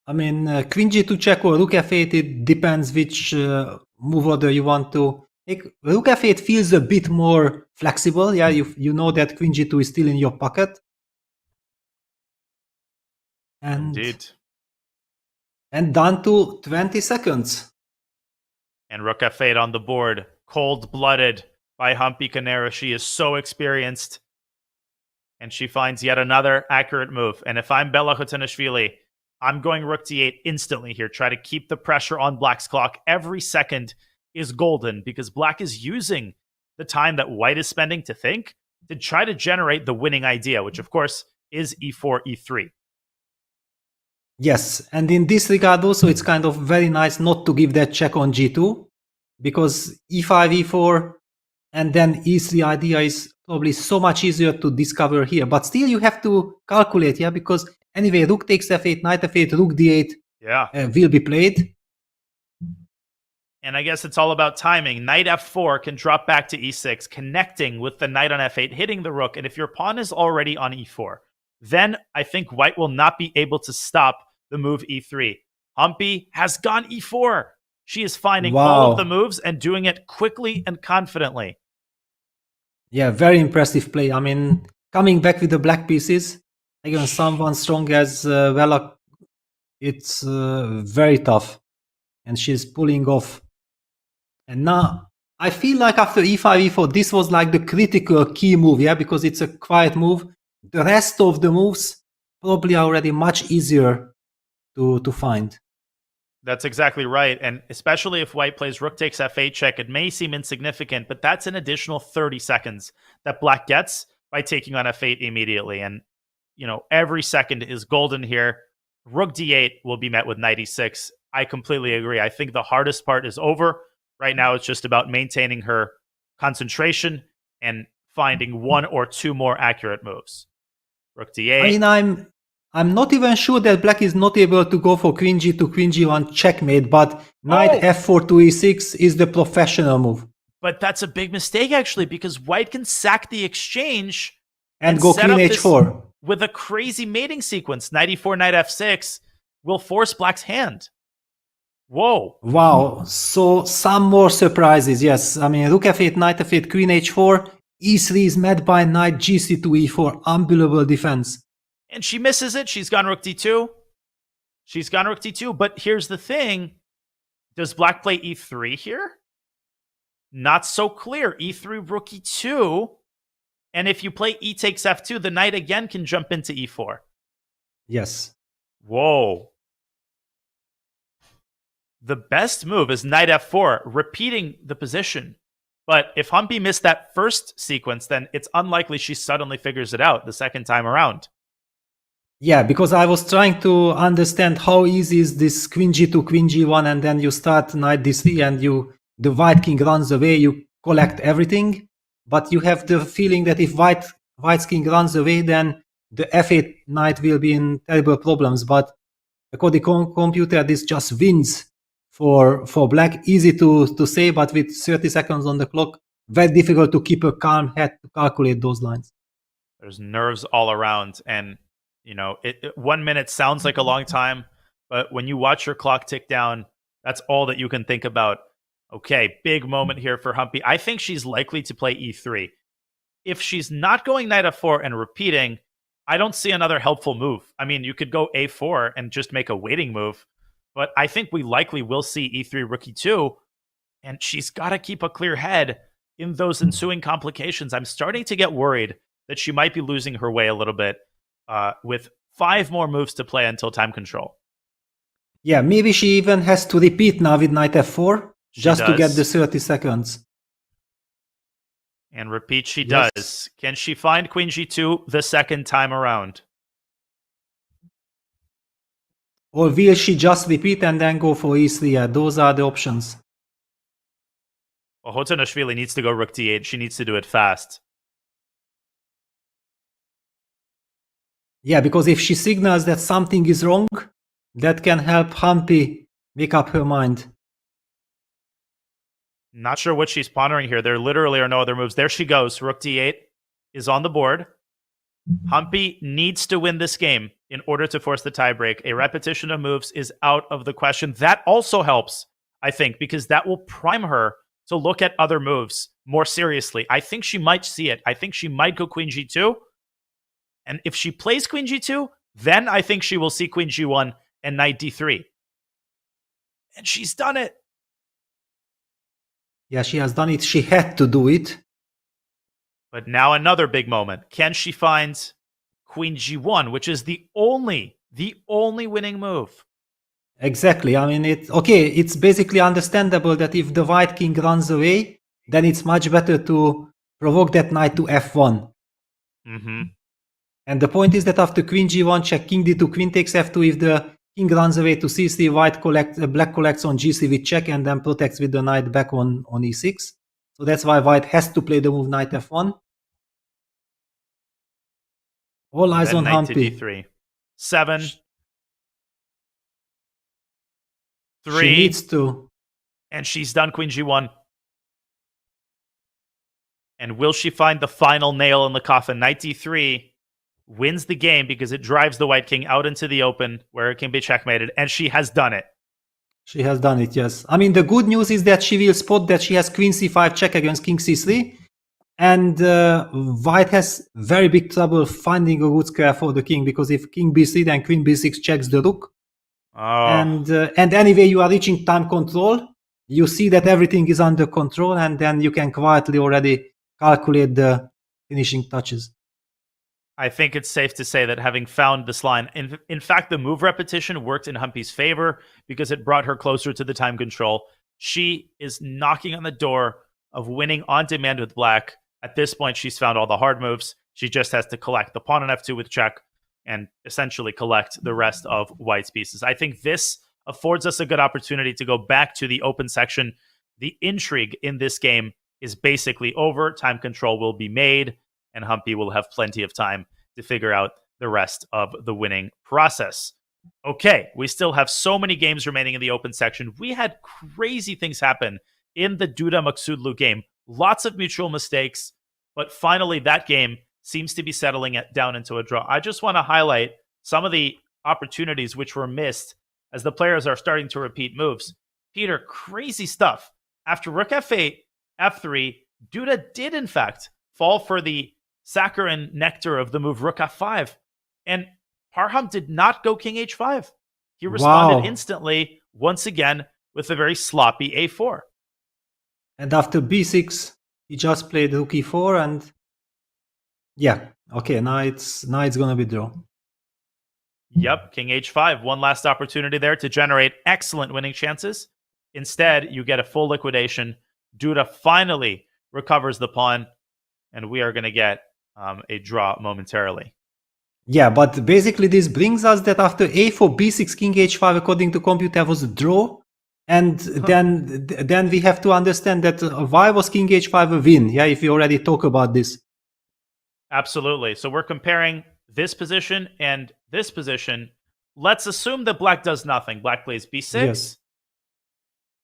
I mean, queen g2 check or rook f8, it depends which move order you want to. Rook f8 feels a bit more flexible. Yeah, you know that queen g2 is still in your pocket. Indeed. And down to 20 seconds. And rook f8 on the board. Cold-blooded by Hampi Canero. She is so experienced. And she finds yet another accurate move. And if I'm Bella Hotanashvili, I'm going rook d8 instantly here. Try to keep the pressure on black's clock. Every second is golden because black is using the time that white is spending to think to try to generate the winning idea, which of course is e4, e3. Yes, and in this regard also it's kind of very nice not to give that check on g2, because e5, e4, and then e3 idea is probably so much easier to discover here. But still you have to calculate, yeah, because anyway, rook takes f8, knight f8, rook d8 will be played. And I guess it's all about timing. Knight f4 can drop back to e6, connecting with the knight on f8, hitting the rook. And if your pawn is already on e4, then I think white will not be able to stop the move e3. Humpy has gone e4. She is finding all of the moves and doing it quickly and confidently. Yeah, very impressive play. I mean, coming back with the black pieces against someone strong as Vela, it's very tough. And she's pulling off. And now, I feel like after e5, e4, this was like the critical key move, yeah, because it's a quiet move. The rest of the moves probably are already much easier to find. That's exactly right. And especially if white plays rook takes f8 check, it may seem insignificant, but that's an additional 30 seconds that black gets by taking on f8 immediately. And, you know, every second is golden here. Rook d8 will be met with knight e6. I completely agree. I think the hardest part is over. Right now, it's just about maintaining her concentration and finding one or two more accurate moves. Rook d8. I mean, I'm not even sure that black is not able to go for queen g2, queen g1 checkmate, but knight f4 to e6 is the professional move. But that's a big mistake, actually, because white can sack the exchange and go queen h4. With a crazy mating sequence. Knight e4, knight f6 will force black's hand. Whoa. Wow. So some more surprises, yes. I mean, rook f8, knight f8, queen h4, e3 is met by knight gc to e4. Unbelievable defense. And she misses it. She's gone rook d2. She's gone rook d2. But here's the thing. Does black play e3 here? Not so clear. e3, rook e2. And if you play e takes f2, the knight again can jump into e4. Yes. Whoa. The best move is knight f4, repeating the position. But if Humpy missed that first sequence, then it's unlikely she suddenly figures it out the second time around. Yeah, because I was trying to understand how easy is this queen g2, queen g1, and then you start knight d3 and the white king runs away, you collect everything. But you have the feeling that if white's king runs away, then the f8 knight will be in terrible problems. But according to computer, this just wins for black. Easy to say, but with 30 seconds on the clock, very difficult to keep a calm head to calculate those lines. There's nerves all around. And, you know, 1 minute sounds like a long time, but when you watch your clock tick down, that's all that you can think about. Okay, big moment here for Humpy. I think she's likely to play e3. If she's not going knight f4 and repeating, I don't see another helpful move. I mean, you could go a4 and just make a waiting move, but I think we likely will see e3, rook e2, and she's got to keep a clear head in those ensuing complications. I'm starting to get worried that she might be losing her way a little bit with 5 more moves to play until time control. Yeah, maybe she even has to repeat now with knight f4 just to get the 30 seconds. And repeat she does. Can she find queen g2 the second time around? Or will she just repeat and then go for e3? Yeah, those are the options. Well, Hotanashvili needs to go rook d8. She needs to do it fast. Yeah, because if she signals that something is wrong, that can help Humpy make up her mind. Not sure what she's pondering here. There literally are no other moves. There she goes. Rook d8 is on the board. Humpy needs to win this game in order to force the tiebreak. A repetition of moves is out of the question. That also helps, I think, because that will prime her to look at other moves more seriously. I think she might see it. I think she might go queen g2. And if she plays queen g2, then I think she will see queen g1 and knight d3. And she's done it. Yeah, she has done it. She had to do it. But now another big moment. Can she find queen g1, which is the only winning move? Exactly. I mean, it's basically understandable that if the white king runs away, then it's much better to provoke that knight to f1. Mm-hmm. And the point is that after queen g1 check, king d2, queen takes f2, if the king runs away to c3, black collects on g3 with check and then protects with the knight back on e6. So that's why white has to play the move knight f1. All eyes on knight to Humpy. d3. 7. 3. She needs to. And she's done queen g1. And will she find the final nail in the coffin? Knight d3 wins the game because it drives the white king out into the open where it can be checkmated, and she has done it. She has done it, yes. I mean, the good news is that she will spot that she has queen c5 check against king c3, and white has very big trouble finding a root square for the king, because if king b3, then queen b6 checks the rook. Oh. And anyway, you are reaching time control. You see that everything is under control, and then you can quietly already calculate the finishing touches. I think it's safe to say that having found this line, in fact, the move repetition worked in Humpy's favor because it brought her closer to the time control. She is knocking on the door of winning on demand with black. At this point, she's found all the hard moves. She just has to collect the pawn on f2 with check and essentially collect the rest of white's pieces. I think this affords us a good opportunity to go back to the open section. The intrigue in this game is basically over. Time control will be made, and Humpy will have plenty of time to figure out the rest of the winning process. Okay, we still have so many games remaining in the open section. We had crazy things happen in the Duda Maksudlu game. Lots of mutual mistakes, but finally that game seems to be settling it down into a draw. I just want to highlight some of the opportunities which were missed as the players are starting to repeat moves. Peter, crazy stuff. After rook f8, f3, Duda did in fact fall for the saccharine nectar of the move rook f5. And Parham did not go king h5. He responded instantly, once again, with a very sloppy a4. And after b6, he just played rook e4, and yeah, okay, now it's gonna be draw. Yep, king h5. One last opportunity there to generate excellent winning chances. Instead, you get a full liquidation. Duda finally recovers the pawn, and we are going to get a draw momentarily. Yeah, but basically this brings us that after a4, b6, king h5, according to computer, was a draw. And then we have to understand that why was king h5 a win? Yeah, if we already talk about this. Absolutely. So we're comparing this position and this position. Let's assume that black does nothing. Black plays b6. Yes.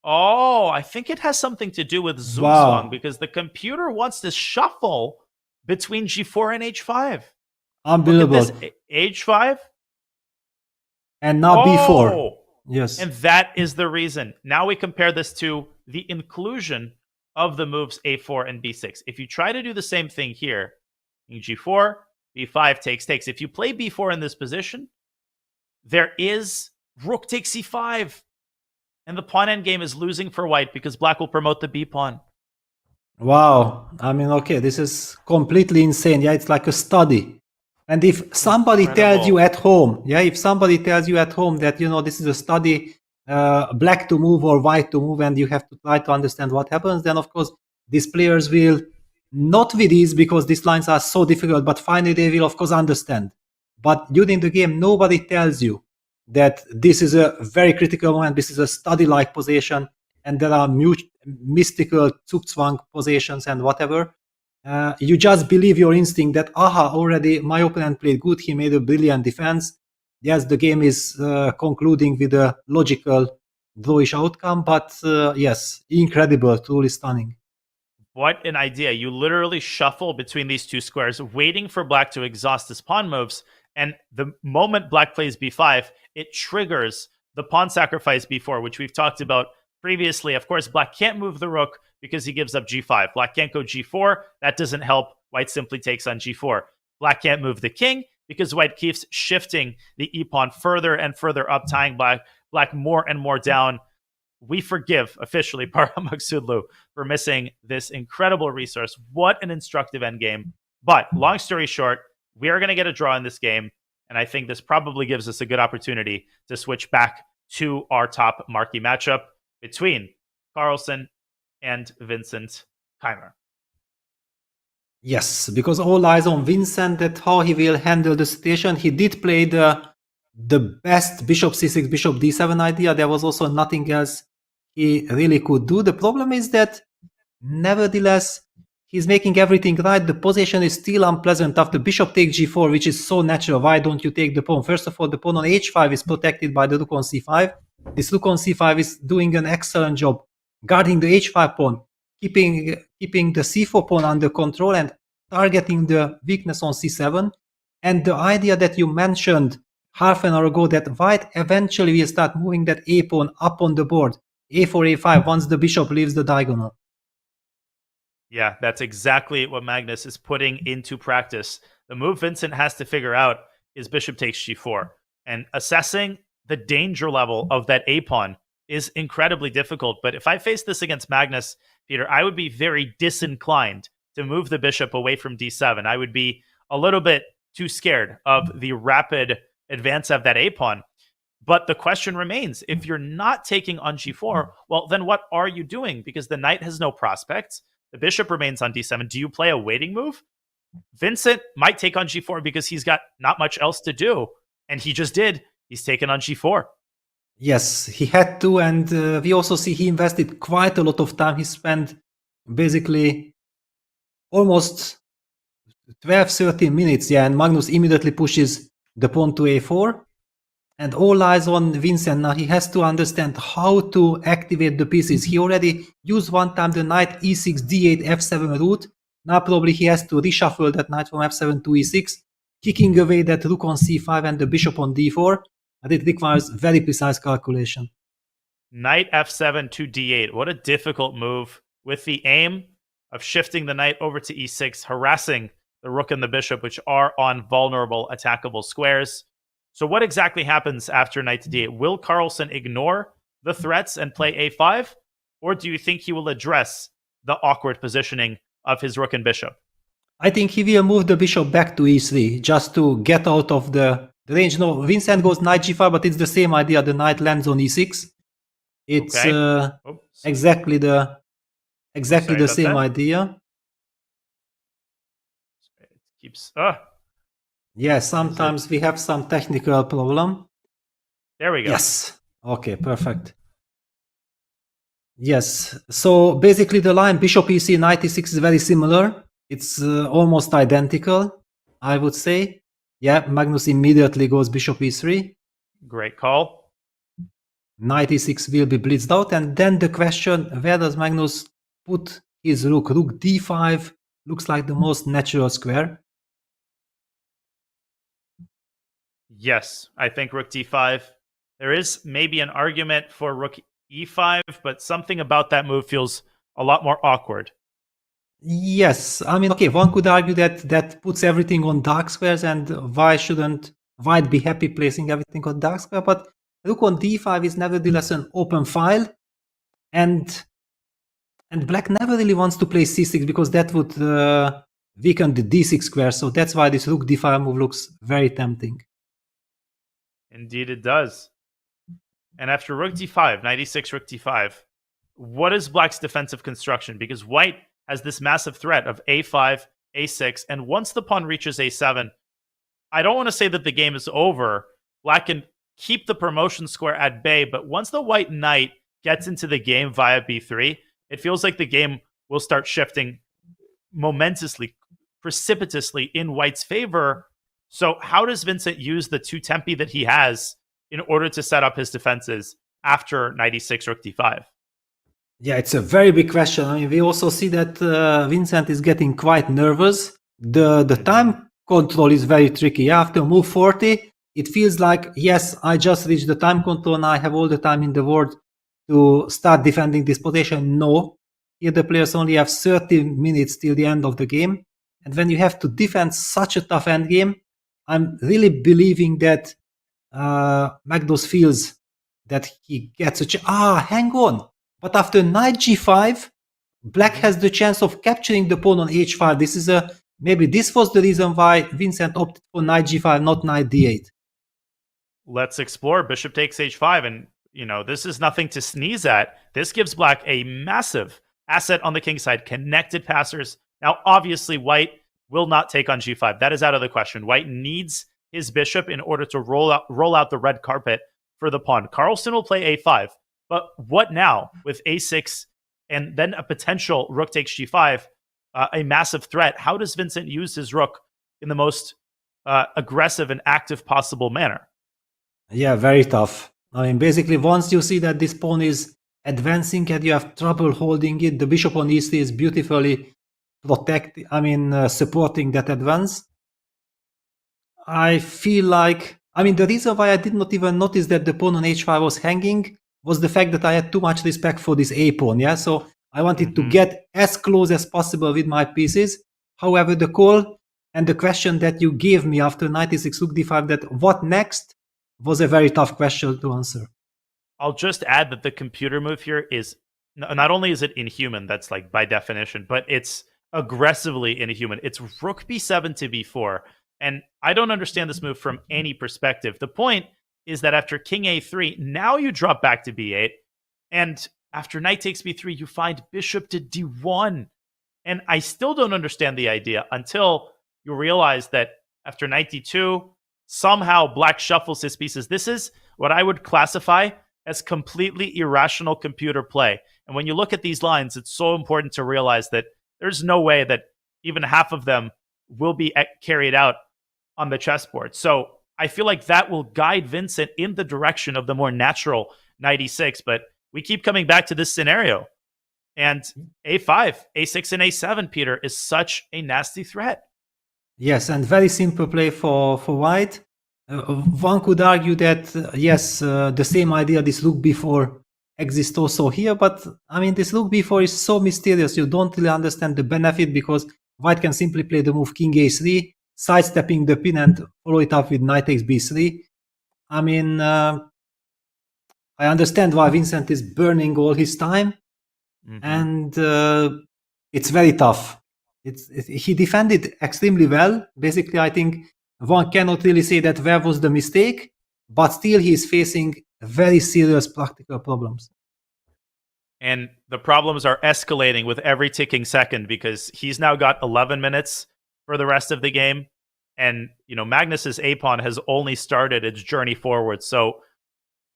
Oh, I think it has something to do with Zugzwang because the computer wants to shuffle between g4 and h5. Unbelievable. Look at this. h5. And now b4. Yes. And that is the reason. Now we compare this to the inclusion of the moves a4 and b6. If you try to do the same thing here, g4, b5 takes. If you play b4 in this position, there is rook takes c5. And the pawn endgame is losing for white because black will promote the b pawn. Wow. I mean, okay, this is completely insane. Yeah, it's like a study. And if somebody tells you at home, that, you know, this is a study, black to move or white to move, and you have to try to understand what happens, then of course these players will not with ease because these lines are so difficult, but finally they will of course understand. But during the game, nobody tells you that this is a very critical moment, this is a study-like position, and there are mystical Zugzwang positions and whatever. You just believe your instinct that, already my opponent played good, he made a brilliant defense. Yes, the game is concluding with a logical drawish outcome, but yes, incredible, truly stunning. What an idea. You literally shuffle between these two squares, waiting for black to exhaust his pawn moves, and the moment black plays b5, it triggers the pawn sacrifice b4, which we've talked about previously. Of course, black can't move the rook because he gives up g5. Black can't go g4. That doesn't help. White simply takes on g4. Black can't move the king because white keeps shifting the e-pawn further and further up, tying black more and more down. We forgive, officially, Parham Maksudlu for missing this incredible resource. What an instructive endgame. But long story short, we are going to get a draw in this game, and I think this probably gives us a good opportunity to switch back to our top marquee matchup between Carlsen and Vincent Keymer. Yes, because all eyes on Vincent, that how he will handle the situation. He did play the the best bishop c6, bishop d7 idea. There was also nothing else he really could do. The problem is that, nevertheless, he's making everything right. The position is still unpleasant after bishop takes g4, which is so natural. Why don't you take the pawn? First of all, the pawn on h5 is protected by the rook on c5. This rook on c5 is doing an excellent job guarding the h5 pawn, keeping the c4 pawn under control and targeting the weakness on c7. And the idea that you mentioned half an hour ago, that white eventually will start moving that a pawn up on the board, a4, a5, once the bishop leaves the diagonal. Yeah, that's exactly what Magnus is putting into practice. The move Vincent has to figure out is bishop takes g4. And assessing the danger level of that a-pawn is incredibly difficult. But if I face this against Magnus, Peter, I would be very disinclined to move the bishop away from d7. I would be a little bit too scared of the rapid advance of that a-pawn. But the question remains, if you're not taking on g4, well, then what are you doing? Because the knight has no prospects. The bishop remains on d7. Do you play a waiting move? Vincent might take on g4 because he's got not much else to do. And he just did. He's taken on g4. Yes, he had to. And we also see he invested quite a lot of time. He spent basically almost 12-13 minutes. Yeah, and Magnus immediately pushes the pawn to a4. And all eyes on Vincent. Now he has to understand how to activate the pieces. He already used one time the knight e6, d8, f7 route. Now probably he has to reshuffle that knight from f7 to e6, kicking away that rook on c5 and the bishop on d4. And it requires very precise calculation. Knight f7 to d8. What a difficult move, with the aim of shifting the knight over to e6, harassing the rook and the bishop, which are on vulnerable attackable squares. So what exactly happens after knight to d8? Will Carlsen ignore the threats and play a5? Or do you think he will address the awkward positioning of his rook and bishop? I think he will move the bishop back to e3 just to get out of the range. No, Vincent goes knight g5, but it's the same idea. The knight lands on e6. It's exactly the same idea. It keeps... Yeah, sometimes we have some technical problem. There we go. Yes. Okay, perfect. Yes. So basically the line bishop e3, knight e6 is very similar. It's almost identical, I would say. Yeah, Magnus immediately goes bishop e3. Great call. Knight e6 will be blitzed out. And then the question, where does Magnus put his rook? Rook d5 looks like the most natural square. Yes, I think rook d5. There is maybe an argument for rook e5, but something about that move feels a lot more awkward. Yes, I mean, okay, one could argue that puts everything on dark squares, and why shouldn't white be happy placing everything on dark square? But rook on d5 is nevertheless an open file, and black never really wants to play c6 because that would weaken the d6 square. So that's why this rook d5 move looks very tempting. Indeed it does. And after rook d5, knight e6, rook d5, what is black's defensive construction? Because white has this massive threat of a5, a6, and once the pawn reaches a7, I don't want to say that the game is over. Black can keep the promotion square at bay, but once the white knight gets into the game via b3, it feels like the game will start shifting momentously, precipitously in white's favor. So how does Vincent use the two tempi that he has in order to set up his defenses after knight e6, rook d5? Yeah, it's a very big question. I mean, we also see that Vincent is getting quite nervous. The time control is very tricky. After move 40, it feels like, yes, I just reached the time control and I have all the time in the world to start defending this position. No, here the players only have 30 minutes till the end of the game. And when you have to defend such a tough endgame, I'm really believing that Magnus feels that he gets a chance. Hang on. But after knight g5, black has the chance of capturing the pawn on h5. This is maybe this was the reason why Vincent opted for knight g5, not knight d8. Let's explore bishop takes h5. And, you know, this is nothing to sneeze at. This gives black a massive asset on the king side, connected passers. Now, obviously, white will not take on g5. That is out of the question. White needs his bishop in order to roll out the red carpet for the pawn. Carlsen will play a5, but what now with a6 and then a potential rook takes g5, a massive threat? How does Vincent use his rook in the most aggressive and active possible manner? Yeah, very tough. I mean, basically, once you see that this pawn is advancing and you have trouble holding it, the bishop on e3 is beautifully supporting that advance. I feel like, the reason why I did not even notice that the pawn on h5 was hanging was the fact that I had too much respect for this a pawn. Yeah, so I wanted to get as close as possible with my pieces. However, the call and the question that you gave me after knight e6 rook d5, that what next, was a very tough question to answer. I'll just add that the computer move here is not only is it inhuman, that's like by definition, but it's aggressively inhuman. It's rook b7 to b4. And I don't understand this move from any perspective. The point is that after king a3, now you drop back to b8. And after knight takes b3, you find bishop to d1. And I still don't understand the idea until you realize that after knight d2, somehow black shuffles his pieces. This is what I would classify as completely irrational computer play. And when you look at these lines, it's so important to realize that there's no way that even half of them will be carried out on the chessboard. So I feel like that will guide Vincent in the direction of the more natural knight e6. But we keep coming back to this scenario. And a5, a6, and a7, Peter, is such a nasty threat. Yes, and very simple play for white. One could argue that, yes, the same idea, this rook b4, exists also here. But, this rook b4 is so mysterious. You don't really understand the benefit because white can simply play the move king a3, sidestepping the pin and follow it up with knight takes b3. I understand why Vincent is burning all his time. And it's very tough. He defended extremely well. Basically, I think one cannot really say that where was the mistake, but still he is facing very serious practical problems. And the problems are escalating with every ticking second because he's now got 11 minutes for the rest of the game. And, Magnus's a-pawn has only started its journey forward. So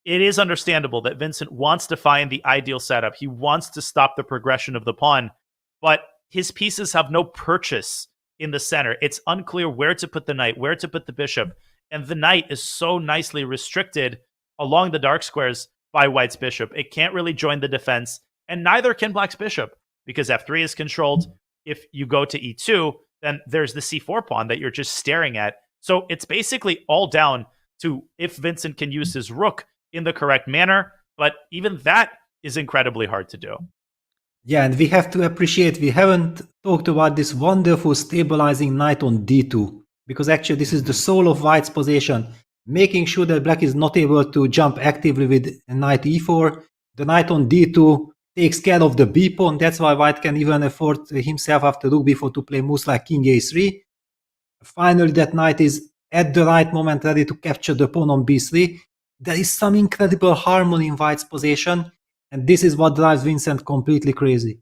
it is understandable that Vincent wants to find the ideal setup. He wants to stop the progression of the pawn, but his pieces have no purchase in the center. It's unclear where to put the knight, where to put the bishop, and the knight is so nicely restricted along the dark squares by white's bishop. It can't really join the defense, and neither can black's bishop, because f3 is controlled. If you go to e2, then there's the c4 pawn that you're just staring at. So it's basically all down to if Vincent can use his rook in the correct manner, but even that is incredibly hard to do. Yeah, and we have to appreciate, we haven't talked about this wonderful stabilizing knight on d2, because actually this is the soul of white's position, making sure that black is not able to jump actively with knight e4. The knight on d2 takes care of the b pawn. That's why white can even afford himself after rook b4 to play moves like king a3. Finally, that knight is at the right moment ready to capture the pawn on b3. There is some incredible harmony in white's position, and this is what drives Vincent completely crazy.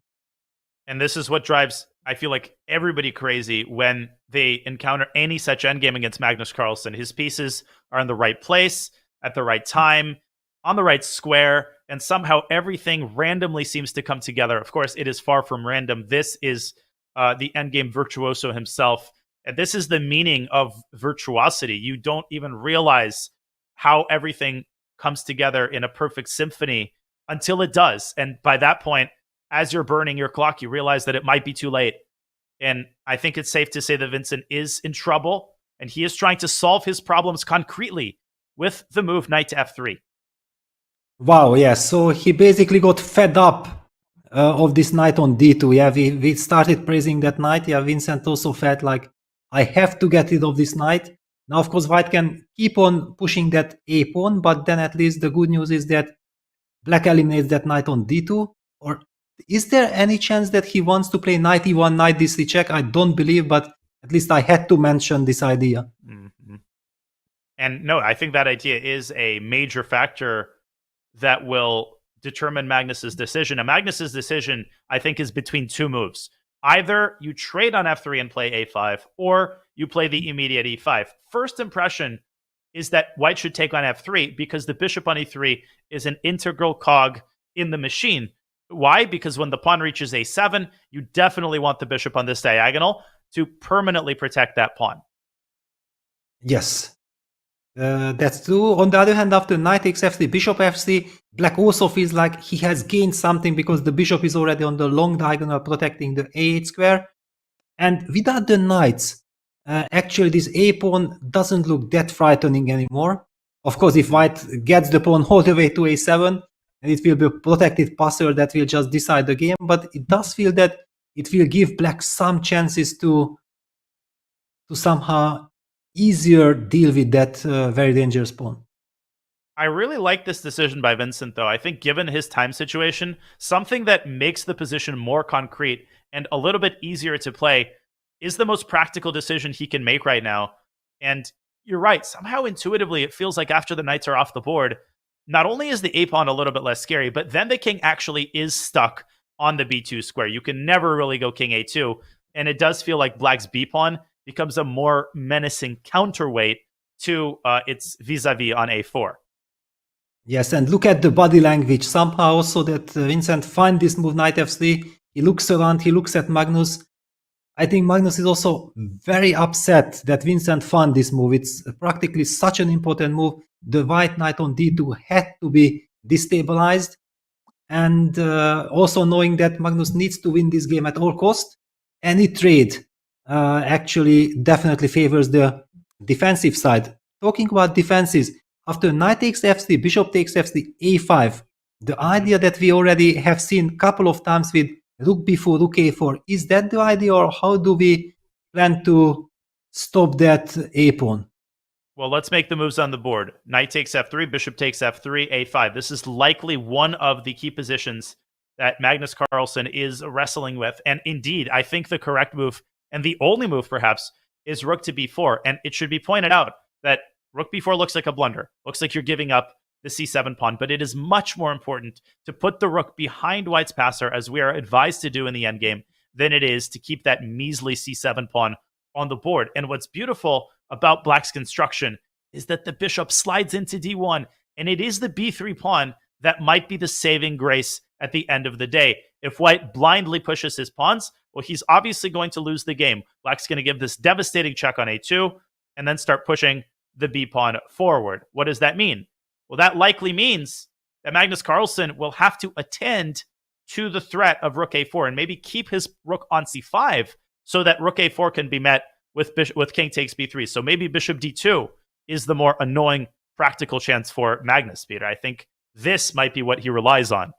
And this is what drives, I feel like, everybody crazy when they encounter any such endgame against Magnus Carlsen. His pieces are in the right place, at the right time, on the right square, and somehow everything randomly seems to come together. Of course, it is far from random. This is the endgame virtuoso himself. And this is the meaning of virtuosity. You don't even realize how everything comes together in a perfect symphony until it does. And by that point, as you're burning your clock, you realize that it might be too late. And I think it's safe to say that Vincent is in trouble, and he is trying to solve his problems concretely with the move knight to f3. Wow, yeah, so he basically got fed up of this knight on d2. Yeah, we started praising that knight. Yeah, Vincent also felt like, I have to get rid of this knight. Now, of course, white can keep on pushing that a pawn, but then at least the good news is that black eliminates that knight on d2. Or is there any chance that he wants to play knight e1, knight d3 check? I don't believe, but at least I had to mention this idea. Mm-hmm. And no, I think that idea is a major factor that will determine Magnus's decision. And Magnus's decision, I think, is between two moves. Either you trade on f3 and play a5, or you play the immediate e5. First impression is that white should take on f3 because the bishop on e3 is an integral cog in the machine. Why? Because when the pawn reaches a7, you definitely want the bishop on this diagonal to permanently protect that pawn. Yes, that's true. On the other hand, after knight takes f3, bishop f3, black also feels like he has gained something because the bishop is already on the long diagonal protecting the a8 square. And without the knights, actually this a pawn doesn't look that frightening anymore. Of course, if white gets the pawn all the way to a7, and it will be a protected passer that will just decide the game, but it does feel that it will give black some chances to somehow easier deal with that very dangerous pawn. I really like this decision by Vincent, though. I think given his time situation, something that makes the position more concrete and a little bit easier to play is the most practical decision he can make right now. And you're right, somehow intuitively it feels like after the knights are off the board, not only is the a pawn a little bit less scary, but then the king actually is stuck on the b2 square. You can never really go king a2, and it does feel like black's b pawn becomes a more menacing counterweight to its vis-a-vis on a4. Yes, and look at the body language somehow also that Vincent finds this move knight f3. He looks around, he looks at Magnus. I think Magnus is also very upset that Vincent found this move. It's practically such an important move. The white knight on d2 had to be destabilized. And also knowing that Magnus needs to win this game at all cost, any trade actually definitely favors the defensive side. Talking about defenses, after knight takes f3, bishop takes f3, a5, the idea that we already have seen a couple of times with rook b4, rook a4, is that the idea, or how do we plan to stop that a pawn? Well, let's make the moves on the board. Knight takes f3, bishop takes f3, a5. This is likely one of the key positions that Magnus Carlsen is wrestling with. And indeed, I think the correct move, and the only move perhaps, is rook to b4. And it should be pointed out that rook b4 looks like a blunder. Looks like you're giving up the c7 pawn, but it is much more important to put the rook behind white's passer, as we are advised to do in the endgame, than it is to keep that measly c7 pawn on the board. And what's beautiful about black's construction is that the bishop slides into d1, and it is the b3 pawn that might be the saving grace at the end of the day. If white blindly pushes his pawns, well, he's obviously going to lose the game. Black's going to give this devastating check on a2 and then start pushing the b pawn forward. What does that mean? Well, that likely means that Magnus Carlsen will have to attend to the threat of rook a4 and maybe keep his rook on c5 so that rook a4 can be met with king takes b3. So maybe bishop d2 is the more annoying practical chance for Magnus, Peter. I think this might be what he relies on.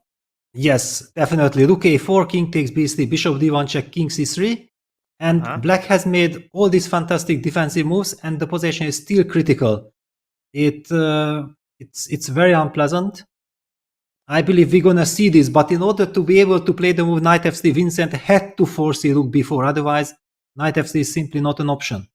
Yes, definitely. Rook a4, king takes b3, bishop d1 check, king c3. And black has made all these fantastic defensive moves, and the position is still critical. It's very unpleasant. I believe we're gonna see this, but in order to be able to play the move knight f3, Vincent had to force a rook b4. Otherwise, knight f3 is simply not an option.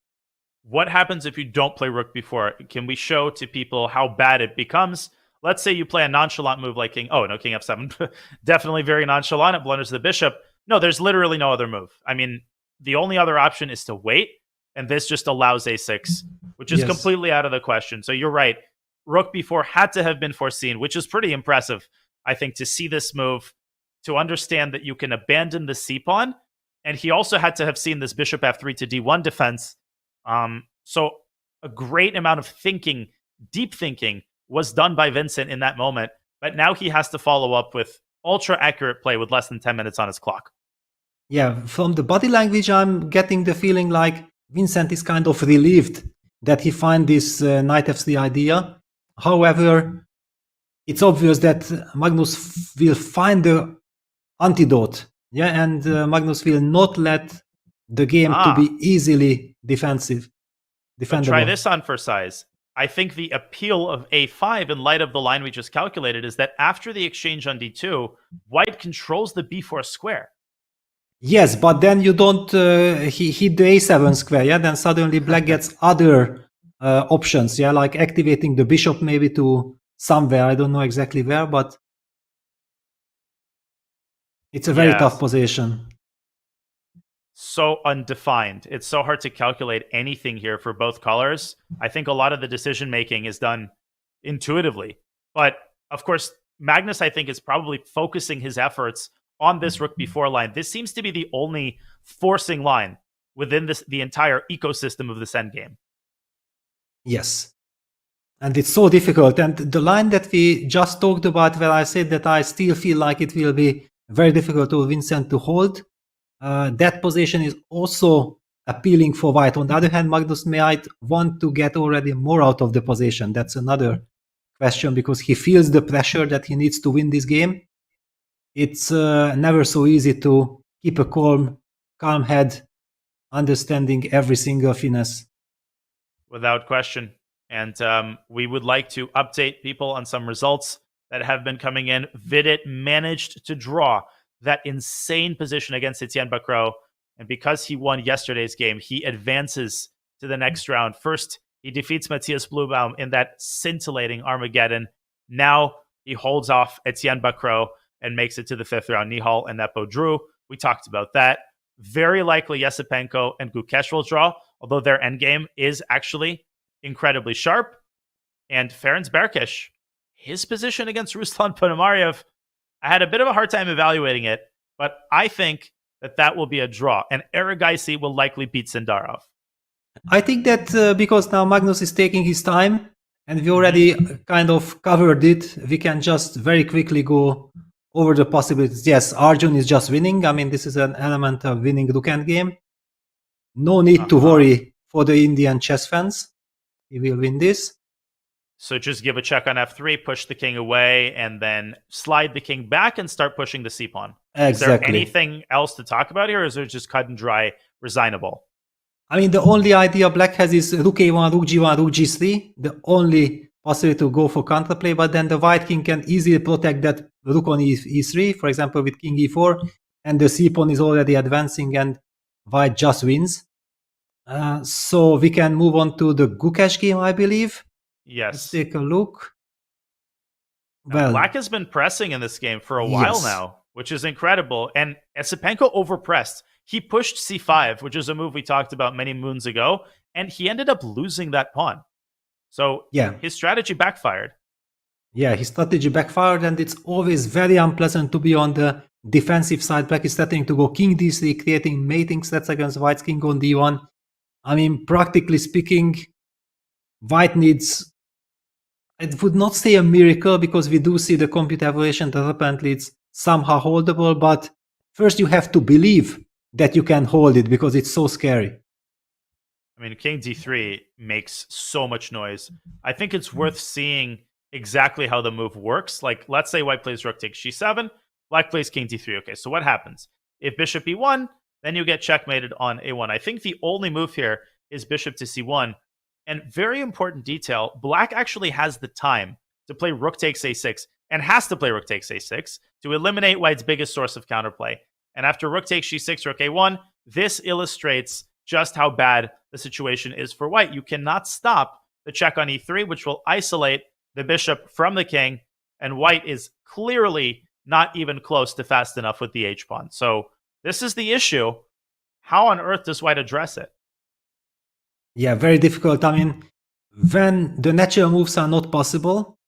What happens if you don't play rook b4? Can we show to people how bad it becomes? Let's say you play a nonchalant move like king f7. Definitely very nonchalant. It blunders the bishop. No, there's literally no other move. I mean, the only other option is to wait, and this just allows a6, which is completely out of the question. So you're right. Rook b4 had to have been foreseen, which is pretty impressive, I think, to see this move, to understand that you can abandon the c-pawn. And he also had to have seen this bishop f3 to d1 defense. So a great amount of thinking, deep thinking, was done by Vincent in that moment. But now he has to follow up with ultra-accurate play with less than 10 minutes on his clock. Yeah, from the body language, I'm getting the feeling like Vincent is kind of relieved that he find this knight f3 idea. However, it's obvious that Magnus will find the antidote. Yeah, and Magnus will not let the game to be easily defensive. But try this on for size. I think the appeal of a5 in light of the line we just calculated is that after the exchange on d2, white controls the b4 square. Yes, but then you don't hit the a7 square, yeah? Then suddenly black gets other options, yeah? Like activating the bishop maybe to somewhere. I don't know exactly where, but it's a very tough position. so undefined. It's so hard to calculate anything here for both colors. I think a lot of the decision making is done intuitively. But of course, Magnus, I think, is probably focusing his efforts on this rook b4 line. This seems to be the only forcing line within the entire ecosystem of this endgame. Yes. And it's so difficult. And the line that we just talked about, where I said that I still feel like it will be very difficult for Vincent to hold, that position is also appealing for white. On the other hand, Magnus might want to get already more out of the position. That's another question, because he feels the pressure that he needs to win this game. It's never so easy to keep a calm head, understanding every single finesse. Without question. And we would like to update people on some results that have been coming in. Vidit managed to draw that insane position against Etienne Bacrot. And because he won yesterday's game, he advances to the next round. First, he defeats Matthias Blubaum in that scintillating Armageddon. Now he holds off Etienne Bacrot and makes it to the 5th round. Nihal and Nepomniachtchi, we talked about that. Very likely Yesipenko and Gukesh will draw, although their endgame is actually incredibly sharp. And Ferenc Berkish, his position against Ruslan Ponomariov, I had a bit of a hard time evaluating it, but I think that will be a draw. And Erigaisi will likely beat Sindarov. I think that because now Magnus is taking his time, and we already kind of covered it, we can just very quickly go over the possibilities. Yes, Arjun is just winning. I mean, this is an element of winning Rook endgame. No need to worry for the Indian chess fans. He will win this. So just give a check on f3, push the king away, and then slide the king back and start pushing the c-pawn. Exactly. Is there anything else to talk about here, or is it just cut and dry, resignable? I mean, the only idea Black has is Rook a1, Rook g1, Rook g3. The only possibility to go for counterplay, but then the white king can easily protect that Rook on e3, for example, with King e4, and the c-pawn is already advancing and white just wins. So we can move on to the Gukesh game, I believe. Yes. Let's take a look. Now, Black has been pressing in this game for a while now, which is incredible. And Esipenko overpressed. He pushed c5, which is a move we talked about many moons ago, and he ended up losing that pawn. So his strategy backfired. Yeah, his strategy backfired, and it's always very unpleasant to be on the defensive side. Black is starting to go king d3, creating mating threats against white's king on d1. I mean, practically speaking, white needs, I would not say a miracle, because we do see the computer evaluation that apparently it's somehow holdable, but first you have to believe that you can hold it, because it's so scary. I mean, king d3 makes so much noise. I think it's worth seeing exactly how the move works. Like, let's say white plays rook takes g7, black plays king d3. Okay, so what happens? If bishop e1, then you get checkmated on a1. I think the only move here is bishop to c1. And very important detail, black actually has the time to play rook takes a6 and has to play rook takes a6 to eliminate white's biggest source of counterplay. And after rook takes g6, rook a1, this illustrates just how bad the situation is for white. You cannot stop the check on e3, which will isolate the bishop from the king, and white is clearly not even close to fast enough with the h-pawn. So this is the issue. How on earth does white address it? Yeah, very difficult. I mean, when the natural moves are not possible,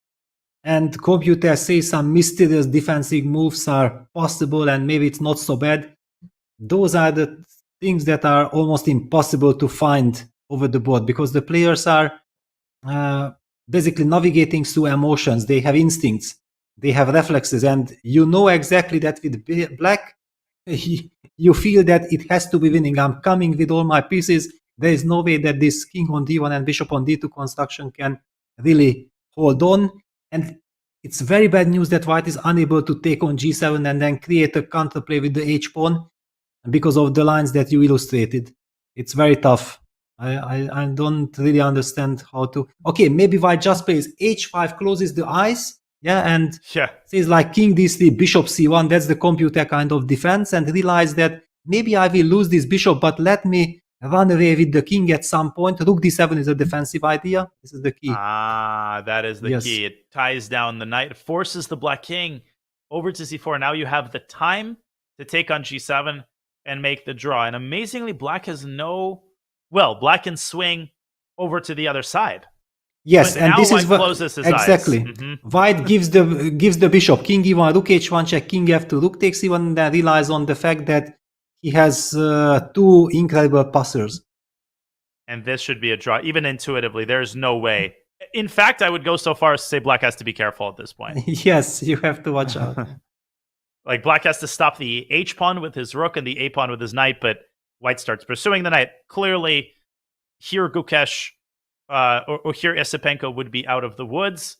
and computers say some mysterious defensive moves are possible and maybe it's not so bad, those are the things that are almost impossible to find over the board, because the players are basically navigating through emotions. They have instincts, they have reflexes, and you know exactly that with black, you feel that it has to be winning. I'm coming with all my pieces. There is no way that this king on d1 and bishop on d2 construction can really hold on. And it's very bad news that white is unable to take on g7 and then create a counterplay with the h-pawn because of the lines that you illustrated. It's very tough. I don't really understand how to... Okay, maybe white just plays h5, closes the eyes, and says like king d3, bishop c1, that's the computer kind of defense, and realize that maybe I will lose this bishop, but let me run away with the king at some point. Rook d7 is a defensive idea. This is the key. Ah, that is the key. It ties down the knight, forces the black king over to c4. Now you have the time to take on g7. and make the draw. And amazingly, black has black can swing over to the other side. Yes, but and now this is white closes his exactly. eyes. Mm-hmm. White gives the bishop king e1, rook h1 check, king f2, rook takes e1, and then relies on the fact that he has two incredible passers. And this should be a draw. Even intuitively, there's no way. In fact, I would go so far as to say black has to be careful at this point. Yes, you have to watch out. Like, black has to stop the h-pawn with his rook and the a-pawn with his knight, but white starts pursuing the knight. Clearly, here Gukesh or here Esipenko would be out of the woods.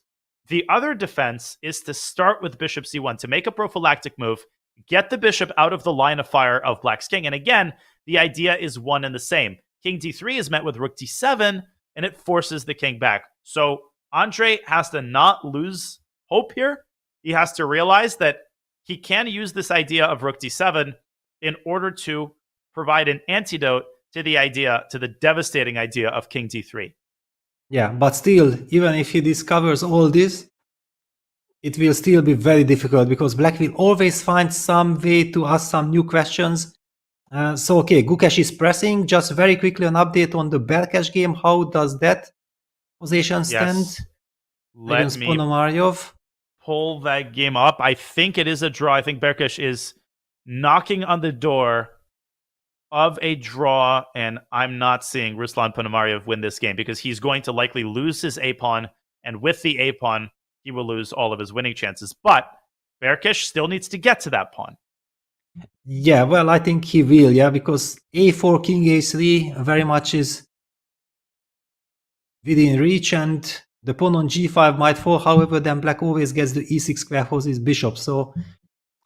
The other defense is to start with bishop c1, to make a prophylactic move, get the bishop out of the line of fire of black's king. And again, the idea is one and the same. King d3 is met with rook d7, and it forces the king back. So Andre has to not lose hope here. He has to realize that he can use this idea of rook d7 in order to provide an antidote to the devastating idea of king d3. Yeah, but still, even if he discovers all this, it will still be very difficult because black will always find some way to ask some new questions. So, okay, Gukesh is pressing. Just very quickly, an update on the Berkish game. How does that position stand? Yes. Against Ponomariov? Pull that game up. I think it is a draw. I think Berkish is knocking on the door of a draw, and I'm not seeing Ruslan Ponomariov win this game because he's going to likely lose his a-pawn, and with the a-pawn, he will lose all of his winning chances. But Berkish still needs to get to that pawn. Yeah, well, I think he will, yeah, because a4, king a3 very much is within reach, and the pawn on g5 might fall. However, then black always gets the e6 square for his bishop. So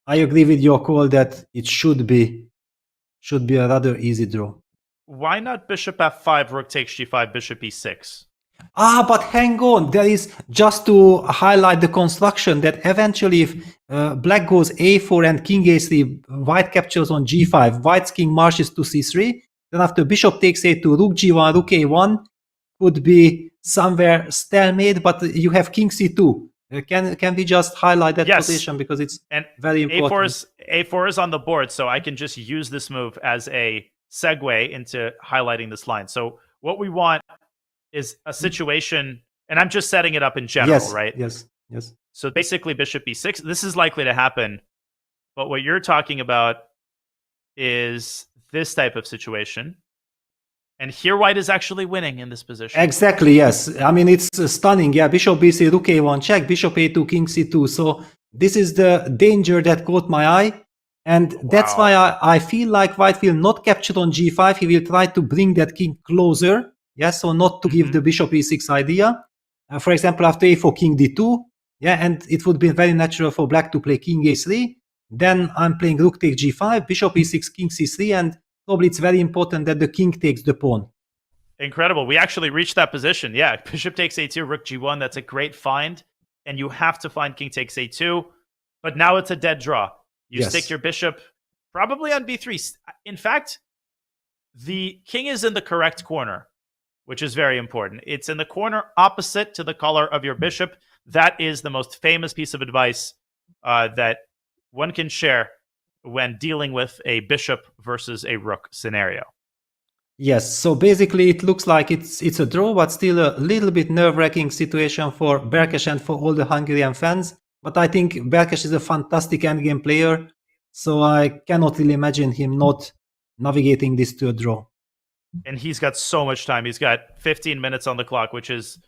I agree with your call that it should be a rather easy draw. Why not bishop f5, rook takes g5, bishop e6? But hang on, there is, just to highlight the construction, that eventually if black goes a4 and king a3, white captures on g5, white's king marches to c3, then after bishop takes a2, rook g1, rook a1 could be somewhere stalemate, but you have king c2. Can we just highlight that position because it's very important? A4 is on the board, so I can just use this move as a segue into highlighting this line. So what we want is a situation, and I'm just setting it up in general, right? Yes. So basically bishop e6, this is likely to happen, but what you're talking about is this type of situation. And here white is actually winning in this position. Exactly, yes. I mean, it's stunning. Yeah, bishop b3, rook a1 check, bishop a2, king c2. So this is the danger that caught my eye. And that's why I feel like white will not capture on g5. He will try to bring that king closer. Yeah, so not to give the bishop e6 idea. For example, after a4, king d2. Yeah, and it would be very natural for black to play king a3. Then I'm playing rook takes g5, bishop e6, king c3, and probably it's very important that the king takes the pawn. Incredible. We actually reached that position. Yeah, bishop takes a2, rook g1. That's a great find. And you have to find king takes a2. But now it's a dead draw. You stick your bishop probably on b3. In fact, the king is in the correct corner, which is very important. It's in the corner opposite to the color of your bishop. That is the most famous piece of advice that one can share when dealing with a bishop versus a rook scenario. Yes, so basically it looks like it's a draw, but still a little bit nerve-wracking situation for Berkish and for all the Hungarian fans. But I think Berkish is a fantastic endgame player, so I cannot really imagine him not navigating this to a draw. And he's got so much time. He's got 15 minutes on the clock, which is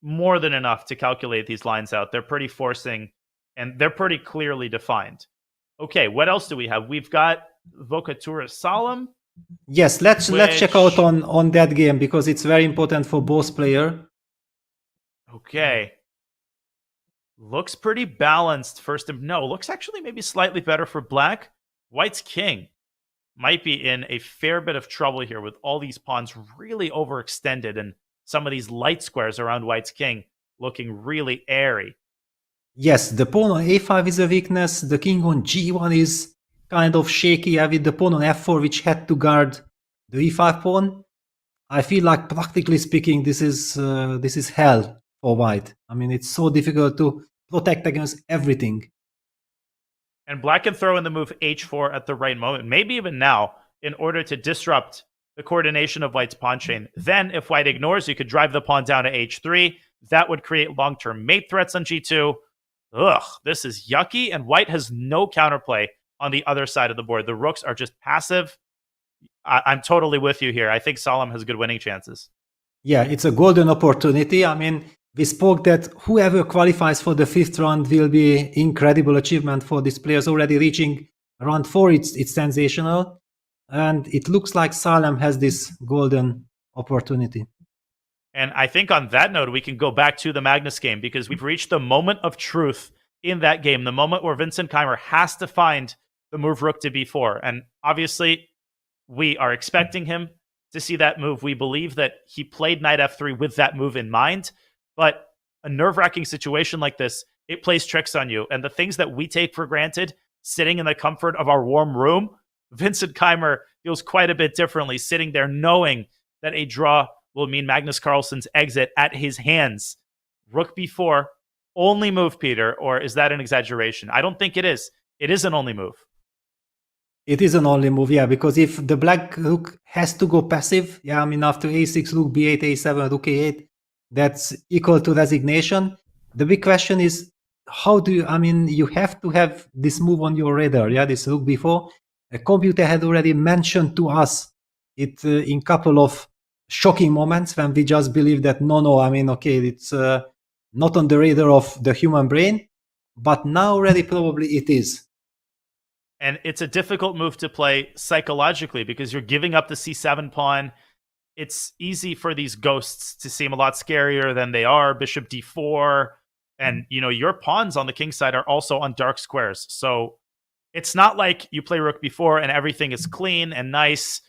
more than enough to calculate these lines out. They're pretty forcing, and they're pretty clearly defined. Okay, what else do we have? We've got Avocaduro Salem. Yes, let's check out on that game because it's very important for both players. Okay. Looks pretty balanced first. No, looks actually maybe slightly better for black. White's king might be in a fair bit of trouble here with all these pawns really overextended and some of these light squares around white's king looking really airy. Yes, the pawn on a5 is a weakness. The king on g1 is kind of shaky, with the pawn on f4, which had to guard the e5 pawn. I feel like, practically speaking, this is hell for white. I mean, it's so difficult to protect against everything. And black can throw in the move h4 at the right moment. Maybe even now, in order to disrupt the coordination of white's pawn chain. Then, if white ignores, you could drive the pawn down to h3. That would create long-term mate threats on g2. Ugh, this is yucky, and white has no counterplay on the other side of the board. The rooks are just passive. I'm totally with you here. I think Salem has good winning chances. Yeah, it's a golden opportunity. I mean, we spoke that whoever qualifies for the 5th round will be incredible achievement for these players. Already reaching round 4, it's sensational. And it looks like Salem has this golden opportunity. And I think on that note, we can go back to the Magnus game, because we've reached the moment of truth in that game, the moment where Vincent Keymer has to find the move rook to b4. And obviously, we are expecting him to see that move. We believe that he played knight f3 with that move in mind. But a nerve-wracking situation like this, it plays tricks on you. And the things that we take for granted, sitting in the comfort of our warm room, Vincent Keymer feels quite a bit differently, sitting there knowing that a draw will mean Magnus Carlsen's exit at his hands. Rook b4, only move, Peter, or is that an exaggeration? I don't think it is. It is an only move. It is an only move, yeah, because if the black rook has to go passive, yeah, I mean, after a6, rook b8, a7, rook a8, that's equal to resignation. The big question is, how do you, I mean, you have to have this move on your radar, yeah, this rook b4. A computer had already mentioned to us it in couple of shocking moments when we just believe that, no, I mean, okay, it's not on the radar of the human brain, but now already probably it is. And it's a difficult move to play psychologically because you're giving up the c7 pawn. It's easy for these ghosts to seem a lot scarier than they are. Bishop d4. And, you know, your pawns on the king side are also on dark squares. So it's not like you play rook b4 and everything is clean and nice.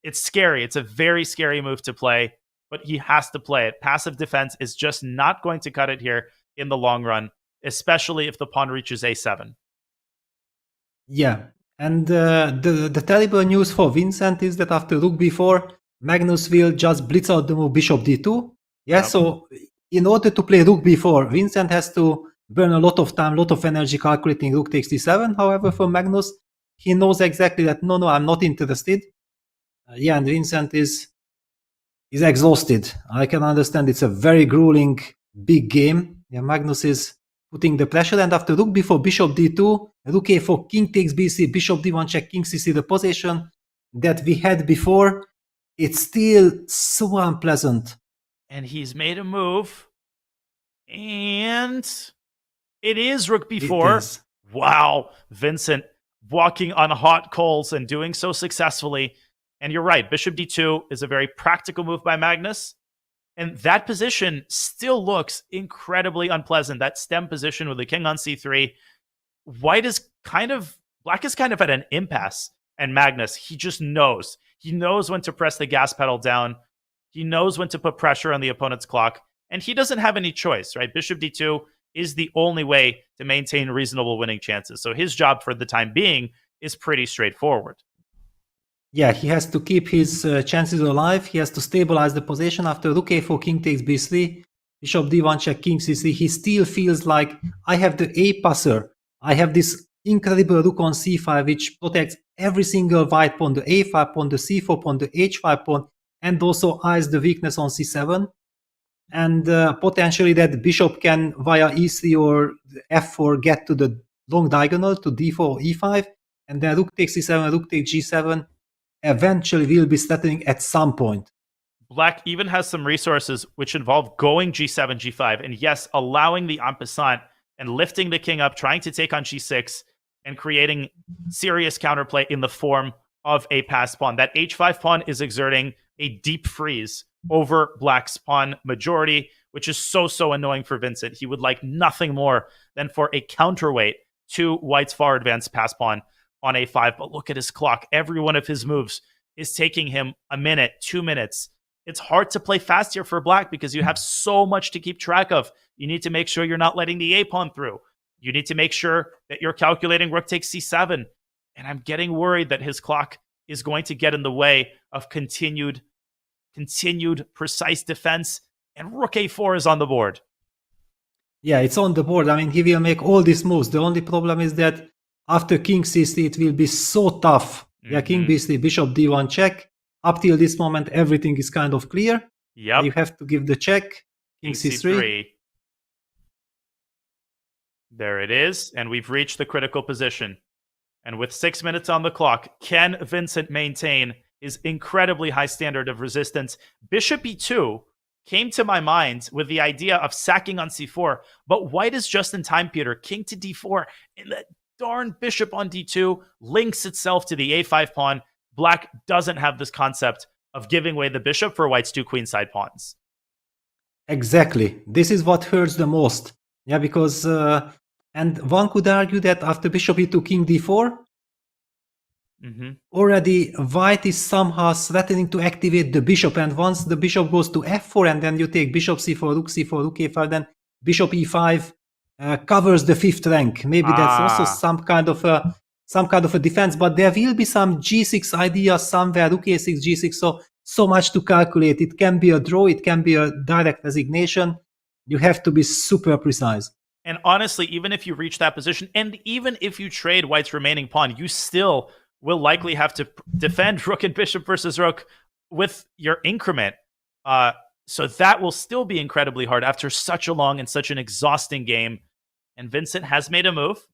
It's scary. It's a very scary move to play, but he has to play it. Passive defense is just not going to cut it here in the long run, especially if the pawn reaches a7. Yeah, and the terrible news for Vincent is that after rook b4, Magnus will just blitz out the move bishop d2. Yeah, yep. So in order to play rook b4, Vincent has to burn a lot of time, a lot of energy calculating rook takes d7. However, for Magnus, he knows exactly that, no, I'm not interested. Yeah, and Vincent is exhausted. I can understand it's a very grueling, big game. Yeah, Magnus is putting the pressure, and after rook b4, bishop d2, rook a4, king takes bc, bishop d1 check, king cc, the position that we had before, it's still so unpleasant. And he's made a move, and it is rook b4. Wow, Vincent walking on hot coals and doing so successfully. And you're right, bishop d2 is a very practical move by Magnus. And that position still looks incredibly unpleasant. That stem position with the king on c3. Black is kind of at an impasse. And Magnus, he just knows. He knows when to press the gas pedal down. He knows when to put pressure on the opponent's clock. And he doesn't have any choice, right? Bishop d2 is the only way to maintain reasonable winning chances. So his job for the time being is pretty straightforward. Yeah, he has to keep his chances alive. He has to stabilize the position. After rook a4, king takes b3, bishop d1 check, king c3. He still feels like, I have the a passer. I have this incredible rook on c5, which protects every single white pawn, the a5 pawn, the c4 pawn, the h5 pawn, and also eyes the weakness on c7. And potentially that bishop can, via e3 or f4, get to the long diagonal to d4 or e5. And then rook takes c7, rook takes g7. Eventually will be settling at some point. Black even has some resources which involve going g7, g5, and yes, allowing the en passant and lifting the king up, trying to take on g6, and creating serious counterplay in the form of a passed pawn. That h5 pawn is exerting a deep freeze over Black's pawn majority, which is so annoying for Vincent. He would like nothing more than for a counterweight to White's far advanced pass pawn on a5, but look at his clock. Every one of his moves is taking him a minute, 2 minutes. It's hard to play fast here for Black because you have so much to keep track of. You need to make sure you're not letting the a-pawn through. You need to make sure that you're calculating rook takes c7. And I'm getting worried that his clock is going to get in the way of continued precise defense, and rook a4 is on the board. Yeah, it's on the board. I mean, he will make all these moves. The only problem is that after king c3, it will be so tough Yeah, king b3, bishop d1 check. Up till this moment, everything is kind of clear. Yep. You have to give the check. King c3. There it is. And we've reached the critical position. And with 6 minutes on the clock, can Vincent maintain his incredibly high standard of resistance? Bishop e2 came to my mind with the idea of sacking on c4, but white is just in time, Peter. King to d4, and that darn bishop on d2 links itself to the a5 pawn. Black doesn't have this concept of giving away the bishop for white's two queenside pawns. Exactly. This is what hurts the most. Yeah, because and one could argue that after bishop e2, king d4, already white is somehow threatening to activate the bishop, and once the bishop goes to f4 and then you take bishop c4, rook a5, then bishop e5 covers the fifth rank. Maybe that's also some kind of a defense, but there will be some g6 idea somewhere, rook a6, g6, so much to calculate. It can be a draw, it can be a direct resignation. You have to be super precise. And honestly, even if you reach that position, and even if you trade white's remaining pawn, you still will likely have to defend rook and bishop versus rook with your increment. So that will still be incredibly hard after such a long and such an exhausting game. And Vincent has made a move.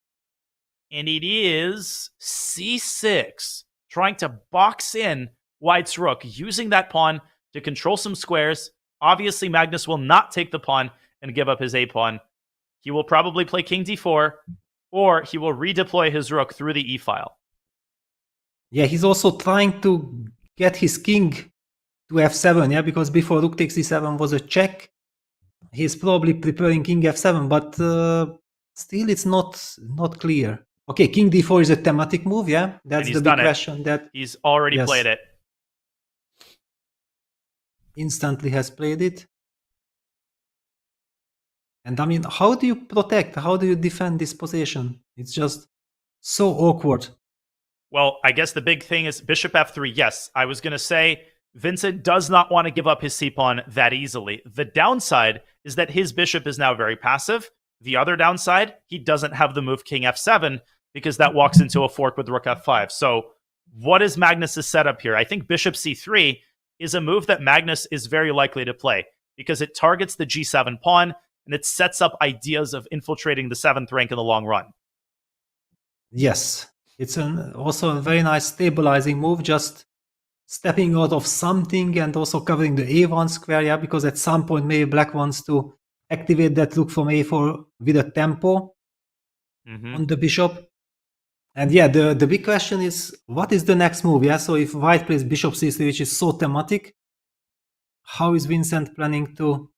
And it is c6, trying to box in white's rook, using that pawn to control some squares. Obviously, Magnus will not take the pawn and give up his a-pawn. He will probably play king d4, or he will redeploy his rook through the e-file. Yeah, he's also trying to get his king to f7, yeah, because before rook takes e7 was a check. He's probably preparing king f7, but still it's not clear. Okay, king d4 is a thematic move, yeah? That's the big question. That he's already played it. Instantly has played it. And I mean, how do you protect? How do you defend this position? It's just so awkward. Well, I guess the big thing is bishop f3. Yes, I was going to say Vincent does not want to give up his c-pawn that easily. The downside is that his bishop is now very passive. The other downside, he doesn't have the move king f7 because that walks into a fork with rook f5. So what is Magnus's setup here? I think bishop c3 is a move that Magnus is very likely to play because it targets the g7 pawn and it sets up ideas of infiltrating the 7th rank in the long run. Yes, it's also a very nice stabilizing move, just stepping out of something and also covering the a1 square, yeah, because at some point maybe black wants to activate that rook from a4 with a tempo on the bishop. And yeah, the big question is, what is the next move? Yeah, so if white plays bishop c3, which is so thematic, how is Vincent planning to...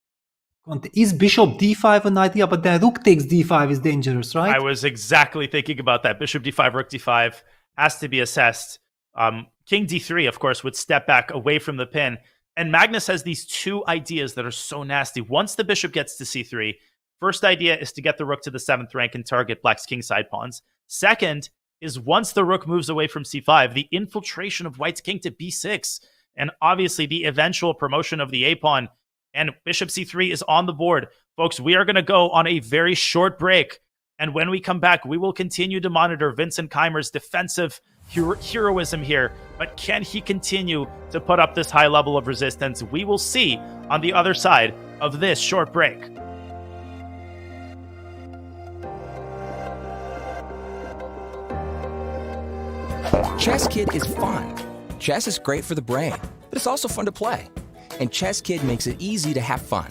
Is bishop d5 an idea? But then rook takes d5 is dangerous, right? I was exactly thinking about that. Bishop d5, rook d5 has to be assessed. King d3, of course, would step back away from the pin. And Magnus has these two ideas that are so nasty. Once the bishop gets to c3, first idea is to get the rook to the 7th rank and target black's kingside pawns. Second is once the rook moves away from c5, the infiltration of white's king to b6, and obviously the eventual promotion of the a-pawn. And bishop c3 is on the board. Folks, we are going to go on a very short break. And when we come back, we will continue to monitor Vincent Keymer's defensive heroism here. But can he continue to put up this high level of resistance? We will see on the other side of this short break. Chess Kid is fun. Chess is great for the brain, but it's also fun to play. And Chess Kid makes it easy to have fun.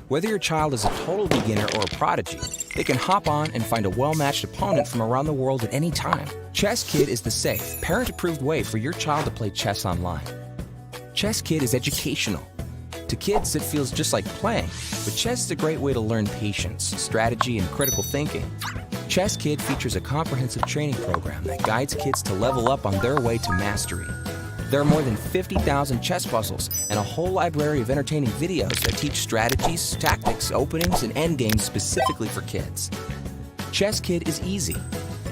Whether your child is a total beginner or a prodigy, they can hop on and find a well-matched opponent from around the world at any time. Chess Kid is the safe, parent-approved way for your child to play chess online. Chess Kid is educational. To kids, it feels just like playing, but chess is a great way to learn patience, strategy, and critical thinking. Chess Kid features a comprehensive training program that guides kids to level up on their way to mastery. There are more than 50,000 chess puzzles and a whole library of entertaining videos that teach strategies, tactics, openings, and endgames specifically for kids. Chess Kid is easy.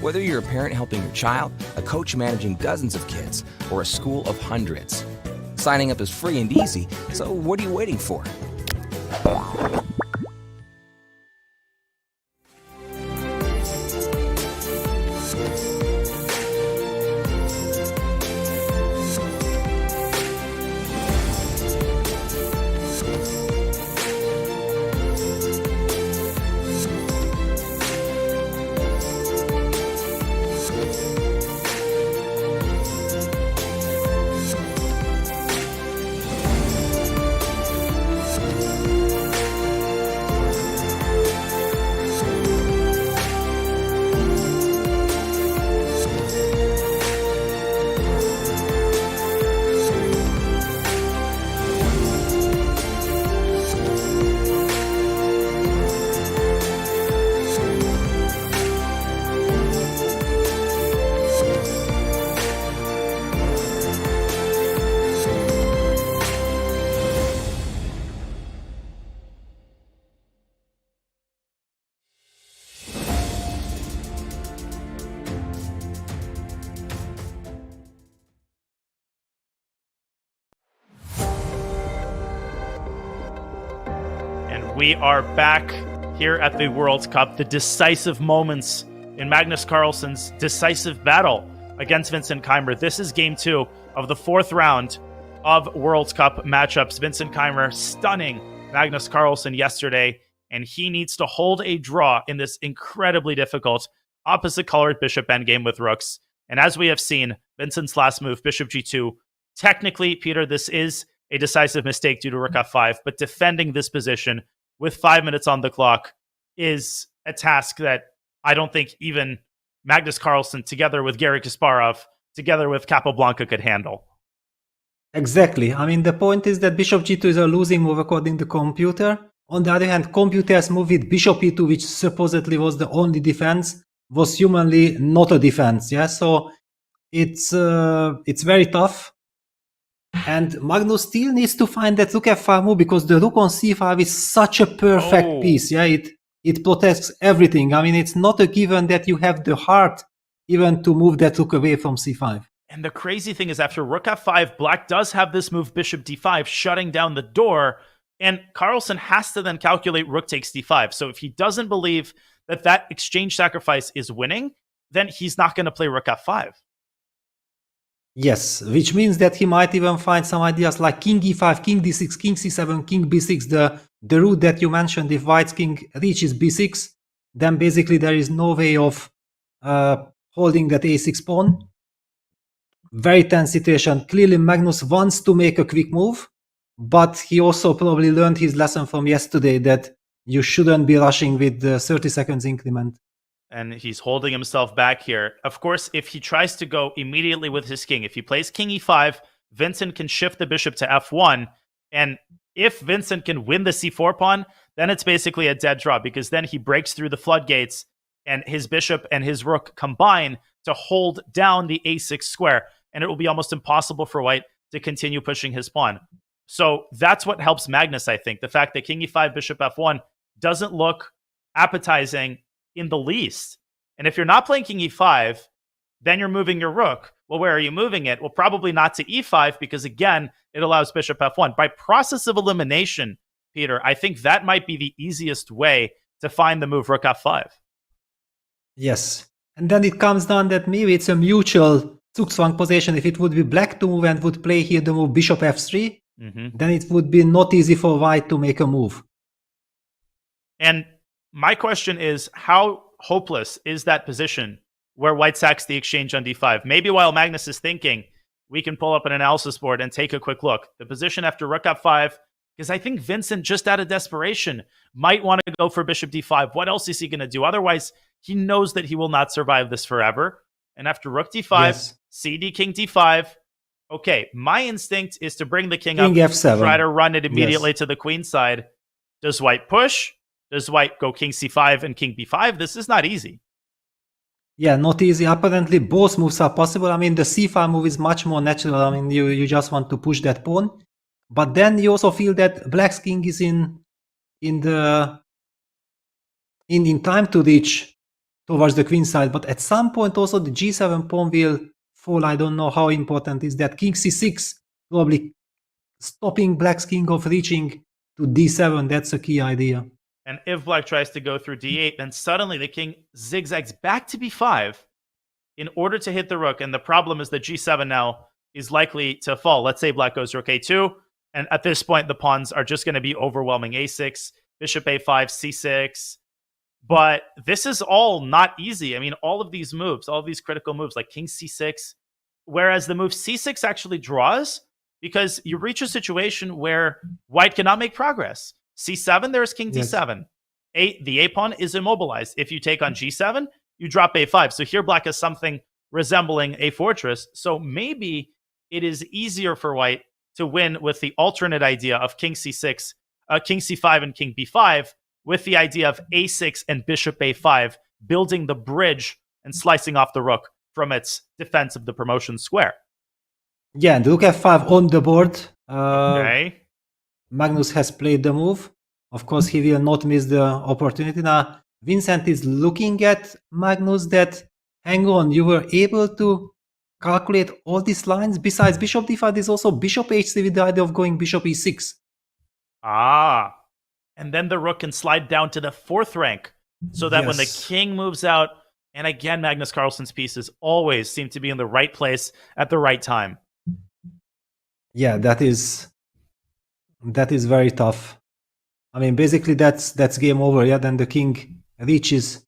Whether you're a parent helping your child, a coach managing dozens of kids, or a school of hundreds. Signing up is free and easy, so what are you waiting for? We are back here at the World Cup, the decisive moments in Magnus Carlsen's decisive battle against Vincent Keymer. This is game 2 of the 4th round of World Cup matchups. Vincent Keymer stunning Magnus Carlsen yesterday, and he needs to hold a draw in this incredibly difficult opposite-colored bishop endgame with rooks. And as we have seen, Vincent's last move, bishop g2, technically, Peter, this is a decisive mistake due to rook f5, but defending this position with 5 minutes on the clock is a task that I don't think even Magnus Carlsen, together with Garry Kasparov, together with Capablanca, could handle. Exactly. I mean, the point is that bishop g2 is a losing move according to computer. On the other hand, computer's move with bishop e2, which supposedly was the only defense, was humanly not a defense. Yeah, so it's very tough. And Magnus still needs to find that rook f5 move because the rook on c5 is such a perfect piece. Yeah, it protects everything. I mean, it's not a given that you have the heart even to move that rook away from c5. And the crazy thing is, after rook f5, black does have this move bishop d5, shutting down the door, and Carlsen has to then calculate rook takes d5. So if he doesn't believe that that exchange sacrifice is winning, then he's not going to play rook f5. Yes, which means that he might even find some ideas like king e5, king d6, king c7, king b6, the route that you mentioned. If white's king reaches b6, then basically there is no way of holding that a6 pawn. Very tense situation. Clearly Magnus wants to make a quick move, but he also probably learned his lesson from yesterday that you shouldn't be rushing with the 30 seconds increment. And he's holding himself back here. Of course, if he tries to go immediately with his king, if he plays king e5, Vincent can shift the bishop to f1. And if Vincent can win the c4 pawn, then it's basically a dead draw, because then he breaks through the floodgates and his bishop and his rook combine to hold down the a6 square. And it will be almost impossible for white to continue pushing his pawn. So that's what helps Magnus, I think. The fact that king e5, bishop f1 doesn't look appetizing in the least. And if you're not playing king e5, then you're moving your rook. Well, where are you moving it? Well, probably not to e5, because again, it allows bishop f1. By process of elimination, Peter, I think that might be the easiest way to find the move rook f5. Yes. And then it comes down that maybe it's a mutual Zugzwang position. If it would be black to move and would play here the move bishop f3, then it would be not easy for white to make a move. And my question is, how hopeless is that position where white sacks the exchange on d5? Maybe while Magnus is thinking, we can pull up an analysis board and take a quick look. The position after rook f5, because I think Vincent, just out of desperation, might want to go for bishop d5. What else is he going to do? Otherwise, he knows that he will not survive this forever. And after rook d5, cd king d5. Okay, my instinct is to bring the king up, f7. Try to run it immediately to the queen side. Does white push? Does white go king c5 and king b5? This is not easy. Yeah, not easy. Apparently, both moves are possible. I mean, the c5 move is much more natural. I mean, you just want to push that pawn. But then you also feel that black's king is in time to reach towards the queen side. But at some point also the g7 pawn will fall. I don't know how important is that. King c6 probably stopping black's king of reaching to d7. That's a key idea. And if black tries to go through d8, then suddenly the king zigzags back to b5 in order to hit the rook. And the problem is that g7 now is likely to fall. Let's say black goes rook a2. And at this point, the pawns are just going to be overwhelming. a6, bishop a5, c6. But this is all not easy. I mean, all of these moves, all of these critical moves, like king c6, whereas the move c6 actually draws, because you reach a situation where white cannot make progress. c7, there's king d7. The a pawn is immobilized. If you take on g7, you drop a5. So here black has something resembling a fortress. So maybe it is easier for white to win with the alternate idea of king c6, king c5 and king b5, with the idea of a6 and bishop a5, building the bridge and slicing off the rook from its defense of the promotion square. Yeah, and rook f5 on the board. Okay. Magnus has played the move. Of course, he will not miss the opportunity. Now, Vincent is looking at Magnus that, hang on, you were able to calculate all these lines. Besides bishop d5, there's also bishop h3 with the idea of going bishop e6. Ah. and then the rook can slide down to the 4th rank, so that when the Yes. king moves out, and again, Magnus Carlsen's pieces always seem to be in the right place at the right time. Yeah, that is very tough. I mean, basically that's game over. Yeah, then the king reaches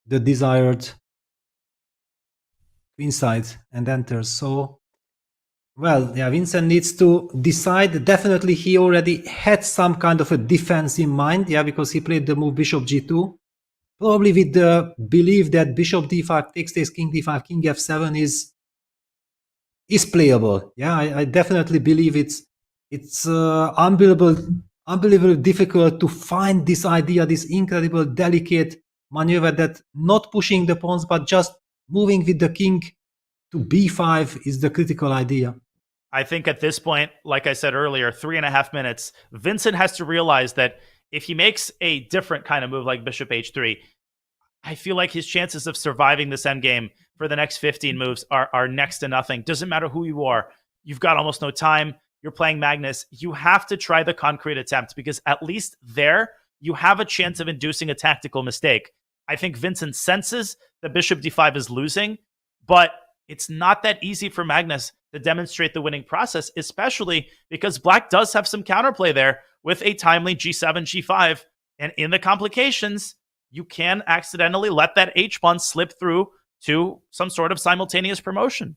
the desired queenside and enters. So, well, yeah, Vincent needs to decide. Definitely, he already had some kind of a defense in mind. Yeah, because he played the move bishop g2, probably with the belief that bishop d5 takes king d5, king f7 is playable. Yeah, I definitely believe it's unbelievably difficult to find this idea, this incredible delicate maneuver that not pushing the pawns but just moving with the king to b5 is the critical idea. I think at this point, like I said earlier, 3.5 minutes, Vincent has to realize that if he makes a different kind of move like bishop h3, I feel like his chances of surviving this endgame for the next 15 moves are next to nothing. Doesn't matter who you are. You've got almost no time. You're playing Magnus. You have to try the concrete attempt, because at least there you have a chance of inducing a tactical mistake. I think Vincent senses that bishop d5 is losing, but it's not that easy for Magnus to demonstrate the winning process, especially because black does have some counterplay there with a timely g7, g5, and in the complications, you can accidentally let that h-pawn slip through to some sort of simultaneous promotion.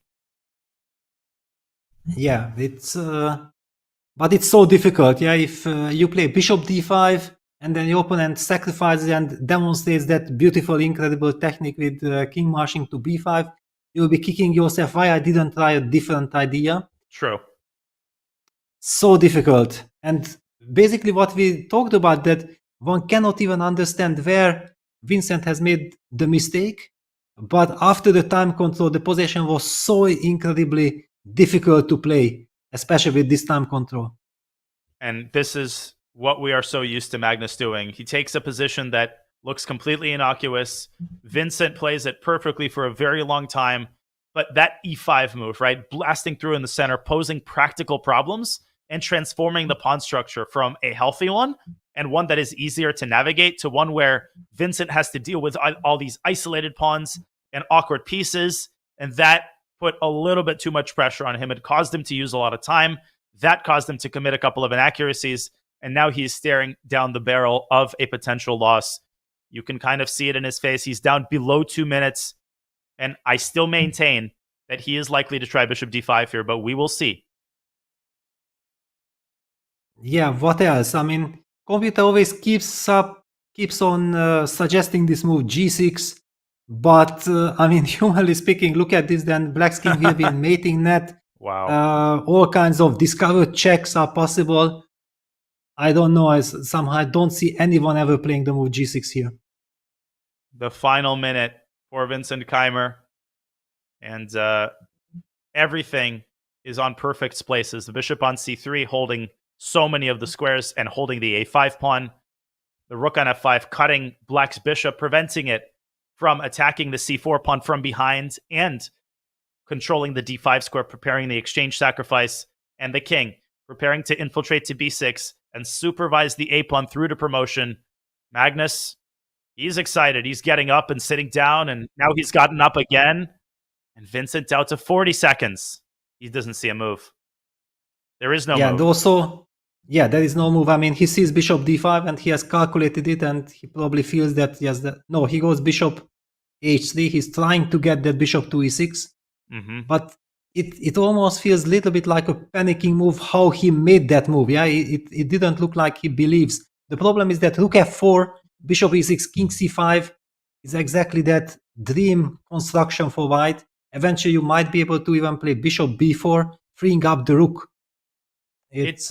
Yeah, it's but it's so difficult. Yeah, if you play bishop d5 and then your opponent sacrifices and demonstrates that beautiful, incredible technique with king marching to b5, you'll be kicking yourself. Why I didn't try a different idea? True. So difficult. And basically what we talked about, that one cannot even understand where Vincent has made the mistake. But after the time control, the possession was so incredibly difficult to play, especially with this time control. And this is what we are so used to Magnus doing. He takes a position that looks completely innocuous. Vincent plays it perfectly for a very long time. But that e5 move, right? Blasting through in the center, posing practical problems and transforming the pawn structure from a healthy one and one that is easier to navigate to one where Vincent has to deal with all these isolated pawns and awkward pieces. And that put a little bit too much pressure on him. It caused him to use a lot of time. That caused him to commit a couple of inaccuracies. And now he's staring down the barrel of a potential loss. You can kind of see it in his face. He's down below 2 minutes. And I still maintain that he is likely to try bishop d5 here, but we will see. Yeah, what else? I mean, computer always keeps on suggesting this move g6. But, I mean, humanly speaking, look at this, then black's king will be in mating net. Wow. All kinds of discovered checks are possible. I don't know. Somehow I don't see anyone ever playing the move g6 here. The final minute for Vincent Keymer. And everything is on perfect places. The bishop on c3 holding so many of the squares and holding the a5 pawn. The rook on f5 cutting black's bishop, preventing it from attacking the c4 pawn from behind and controlling the d5 square, preparing the exchange sacrifice, and the king preparing to infiltrate to b6 and supervise the a pawn through to promotion. Magnus, he's excited. He's getting up and sitting down, and now he's gotten up again. And Vincent down to 40 seconds. He doesn't see a move. There is no move. And also, there is no move. I mean, he sees bishop d5 and he has calculated it, and he probably feels that no, he goes bishop h3. He's trying to get that bishop to e6. But it almost feels a little bit like a panicking move how he made that move. Yeah, it didn't look like he believes. The problem is that rook f4, bishop e6, king c5 is exactly that dream construction for white. Eventually, you might be able to even play bishop b4, freeing up the rook. It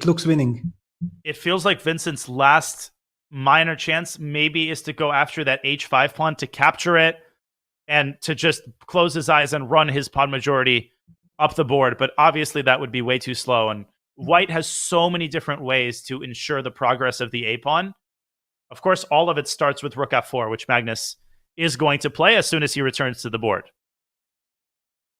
looks winning. It feels like Vincent's last minor chance maybe is to go after that h5 pawn to capture it and to just close his eyes and run his pawn majority up the board. But obviously that would be way too slow. And white has so many different ways to ensure the progress of the a pawn. Of course, all of it starts with rook f4, which Magnus is going to play as soon as he returns to the board.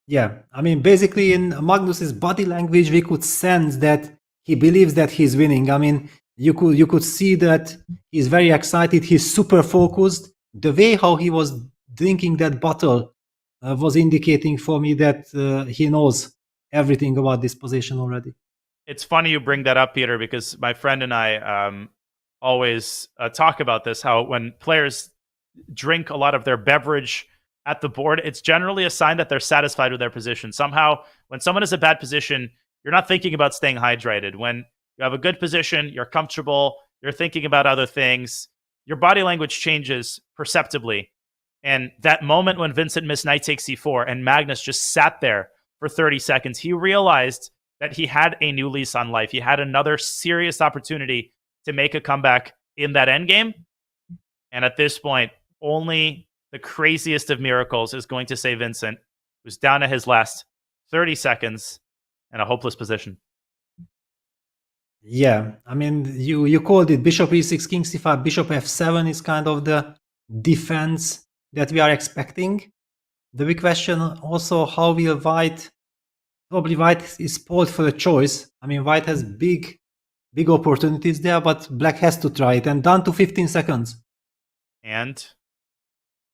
Yeah, I mean, basically in Magnus's body language, we could sense that he believes that he's winning. I mean, you could see that he's very excited. He's super focused. The way how he was drinking that bottle was indicating for me that he knows everything about this position already. It's funny you bring that up, Peter, because my friend and I always talk about this, how when players drink a lot of their beverage at the board, it's generally a sign that they're satisfied with their position. Somehow, when someone is a bad position, you're not thinking about staying hydrated. When you have a good position, you're comfortable, you're thinking about other things, your body language changes perceptibly. And that moment when Vincent missed knight takes c4 and Magnus just sat there for 30 seconds, he realized that he had a new lease on life. He had another serious opportunity to make a comeback in that endgame. And at this point, only the craziest of miracles is going to save Vincent, who's down to his last 30 seconds in a hopeless position. Yeah, I mean, you called it bishop e6, king c5, bishop f7 is kind of the defense that we are expecting. The big question also, how will white, probably white is spoiled for a choice. I mean, white has big opportunities there, but black has to try it, and down to 15 seconds. And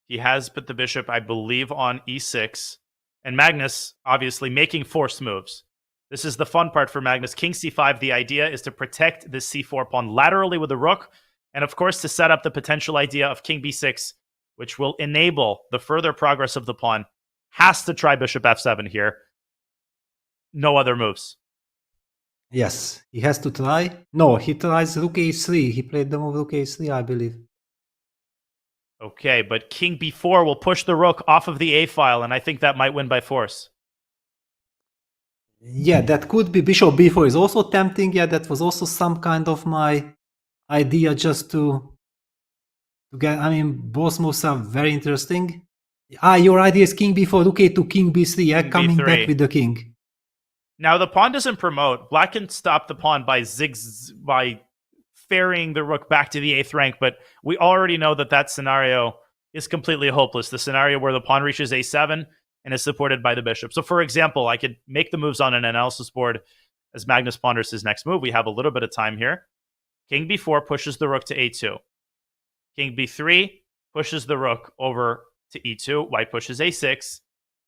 he has put the bishop, I believe, on e6. And Magnus, obviously, making forced moves. This is the fun part for Magnus. King c5, the idea is to protect the c4 pawn laterally with the rook, and of course to set up the potential idea of king b6, which will enable the further progress of the pawn. Has to try bishop f7 here. No other moves. Yes, he has to try. No, he tries rook a3. He played the move rook a3, I believe. Okay, but king b4 will push the rook off of the a file, and I think that might win by force. Yeah, that could be. Bishop b4 is also tempting. Yeah, that was also some kind of my idea, just to get. I mean, both moves are very interesting. Your idea is king b4, rook a2, king b3. Yeah, coming b3. back with the king. Now the pawn doesn't promote. Black can stop the pawn by ferrying the rook back to the 8th rank, but we already know that scenario is completely hopeless. The scenario where the pawn reaches a7 and is supported by the bishop. So for example, I could make the moves on an analysis board as Magnus ponders his next move. We have a little bit of time here. King b4 pushes the rook to a2. King b3 pushes the rook over to e2. White pushes a6.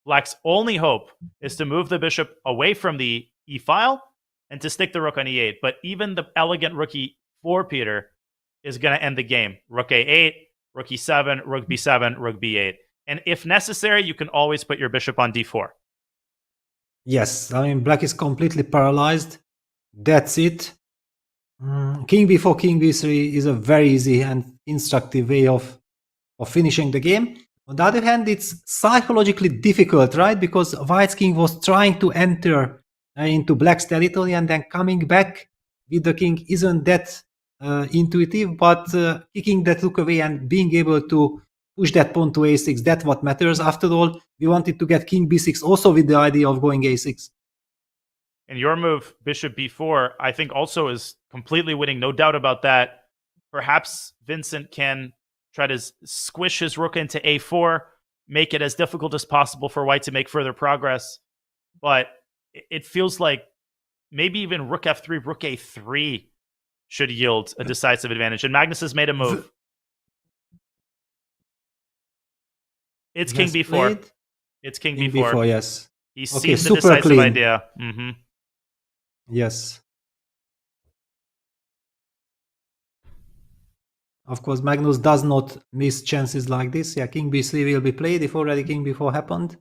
Black's only hope is to move the bishop away from the e file and to stick the rook on e8. But even the elegant rook e4, Peter, is going to end the game. Rook a8, rook e7, rook b7, rook b8. And if necessary, you can always put your bishop on d4. Yes, I mean, black is completely paralyzed. That's it. King b4, king b3 is a very easy and instructive way of finishing the game. On the other hand, it's psychologically difficult, right? Because white's king was trying to enter into black's territory, and then coming back with the king isn't that intuitive, but kicking that rook away and being able to push that pawn to a6, that's what matters. After all, we wanted to get king b6 also with the idea of going a6. And your move, bishop b4, I think also is completely winning, no doubt about that. Perhaps Vincent can try to squish his rook into a4, make it as difficult as possible for white to make further progress. But it feels like maybe even rook f3, rook a3 should yield a decisive advantage. And Magnus has made a move. It's king b4. Played? It's king King b4. b4, yes. He Okay, sees the super decisive clean. idea. Yes. Of course, Magnus does not miss chances like this. Yeah, king b3 will be played if already king b4 happened.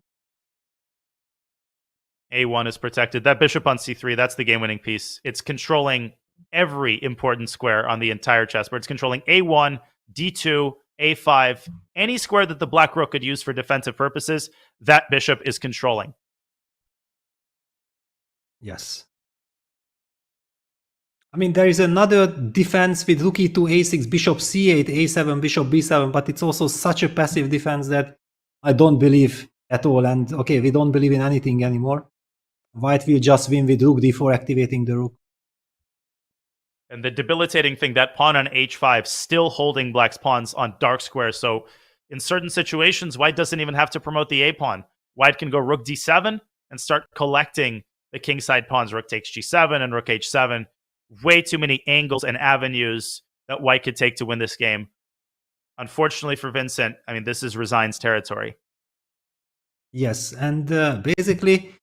A1 is protected. That bishop on c3, that's the game-winning piece. It's controlling every important square on the entire chessboard. It's controlling a1, d2, a5, any square that the black rook could use for defensive purposes, that bishop is controlling. Yes. I mean, there is another defense with rook e2, a6, bishop c8, a7, bishop b7, but it's also such a passive defense that I don't believe at all. And okay, we don't believe in anything anymore. White will just win with rook d4, activating the rook. And the debilitating thing, that pawn on h5 still holding black's pawns on dark squares. So in certain situations, white doesn't even have to promote the a pawn. White can go rook d7 and start collecting the kingside pawns. Rook takes g7 and rook h7. way too many angles and avenues that White could take to win this game. Unfortunately for Vincent, I mean, this is Resign's territory. Yes, and basically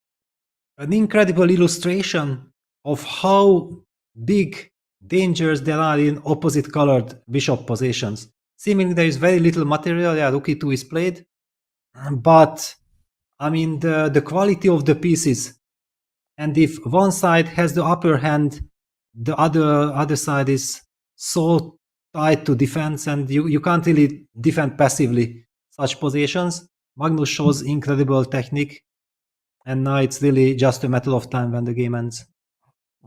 an incredible illustration of how big dangers there are in opposite colored bishop positions. Seemingly there is very little material. Yeah, Rook e2 is played, but I mean the quality of the pieces, and if one side has the upper hand, the other side is so tied to defense, and you can't really defend passively such positions. Magnus shows incredible technique, and now it's really just a matter of time when the game ends.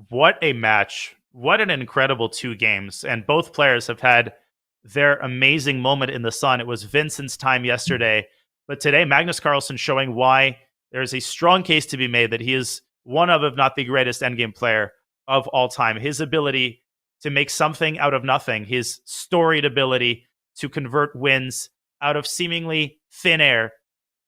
What a match. What an incredible 2 games. And both players have had their amazing moment in the sun. It was Vincent's time yesterday, but today Magnus Carlsen showing why there is a strong case to be made that he is one of, if not the greatest endgame player of all time. His ability to make something out of nothing, his storied ability to convert wins out of seemingly thin air.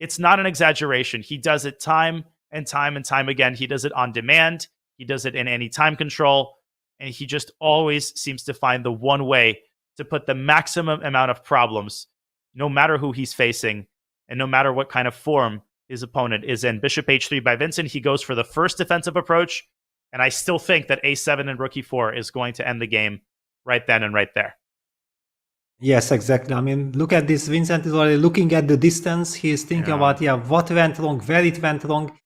It's not an exaggeration. He does it time and time and time again. He does it on demand. He does it in any time control. And he just always seems to find the one way to put the maximum amount of problems, no matter who he's facing and no matter what kind of form his opponent is in. Bishop h3 by Vincent. He goes for the first defensive approach. And I still think that a7 and rook e4 is going to end the game right then and right there. Yes, exactly. I mean, look at this. Vincent is already looking at the distance. He is thinking about, what went wrong, where it went wrong.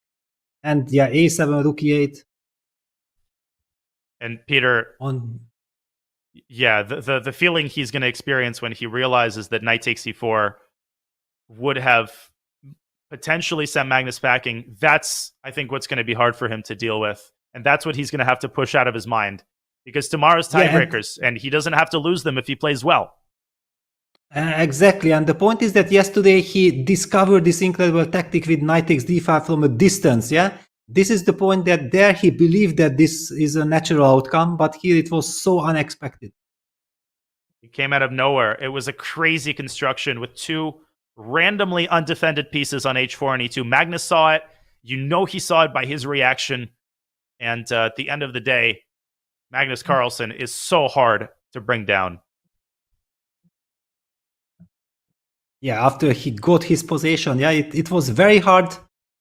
And a7, rook e8. And Peter, the feeling he's going to experience when he realizes that knight takes e4 would have potentially sent Magnus packing, that's, I think, what's going to be hard for him to deal with. And that's what he's going to have to push out of his mind. Because tomorrow's tiebreakers, and he doesn't have to lose them if he plays well. Exactly, and the point is that yesterday he discovered this incredible tactic with knight takes d5 from a distance, yeah? This is the point that there he believed that this is a natural outcome, but here it was so unexpected. It came out of nowhere. It was a crazy construction with 2 randomly undefended pieces on h4 and e2. Magnus saw it. You know he saw it by his reaction. And at the end of the day, Magnus Carlsen is so hard to bring down. Yeah, after he got his position, it was very hard.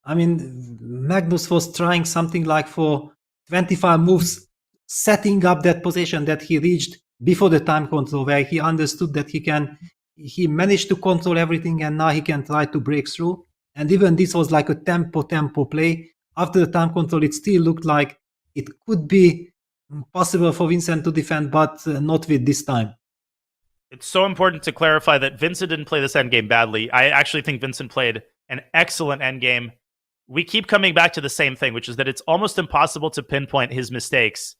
I mean, Magnus was trying something like for 25 moves, setting up that position that he reached before the time control, where he understood that he managed to control everything, and now he can try to break through. And even this was like a tempo play. After the time control, it still looked like it could be possible for Vincent to defend, but not with this time. It's so important to clarify that Vincent didn't play this endgame badly. I actually think Vincent played an excellent endgame. We keep coming back to the same thing, which is that it's almost impossible to pinpoint his mistakes.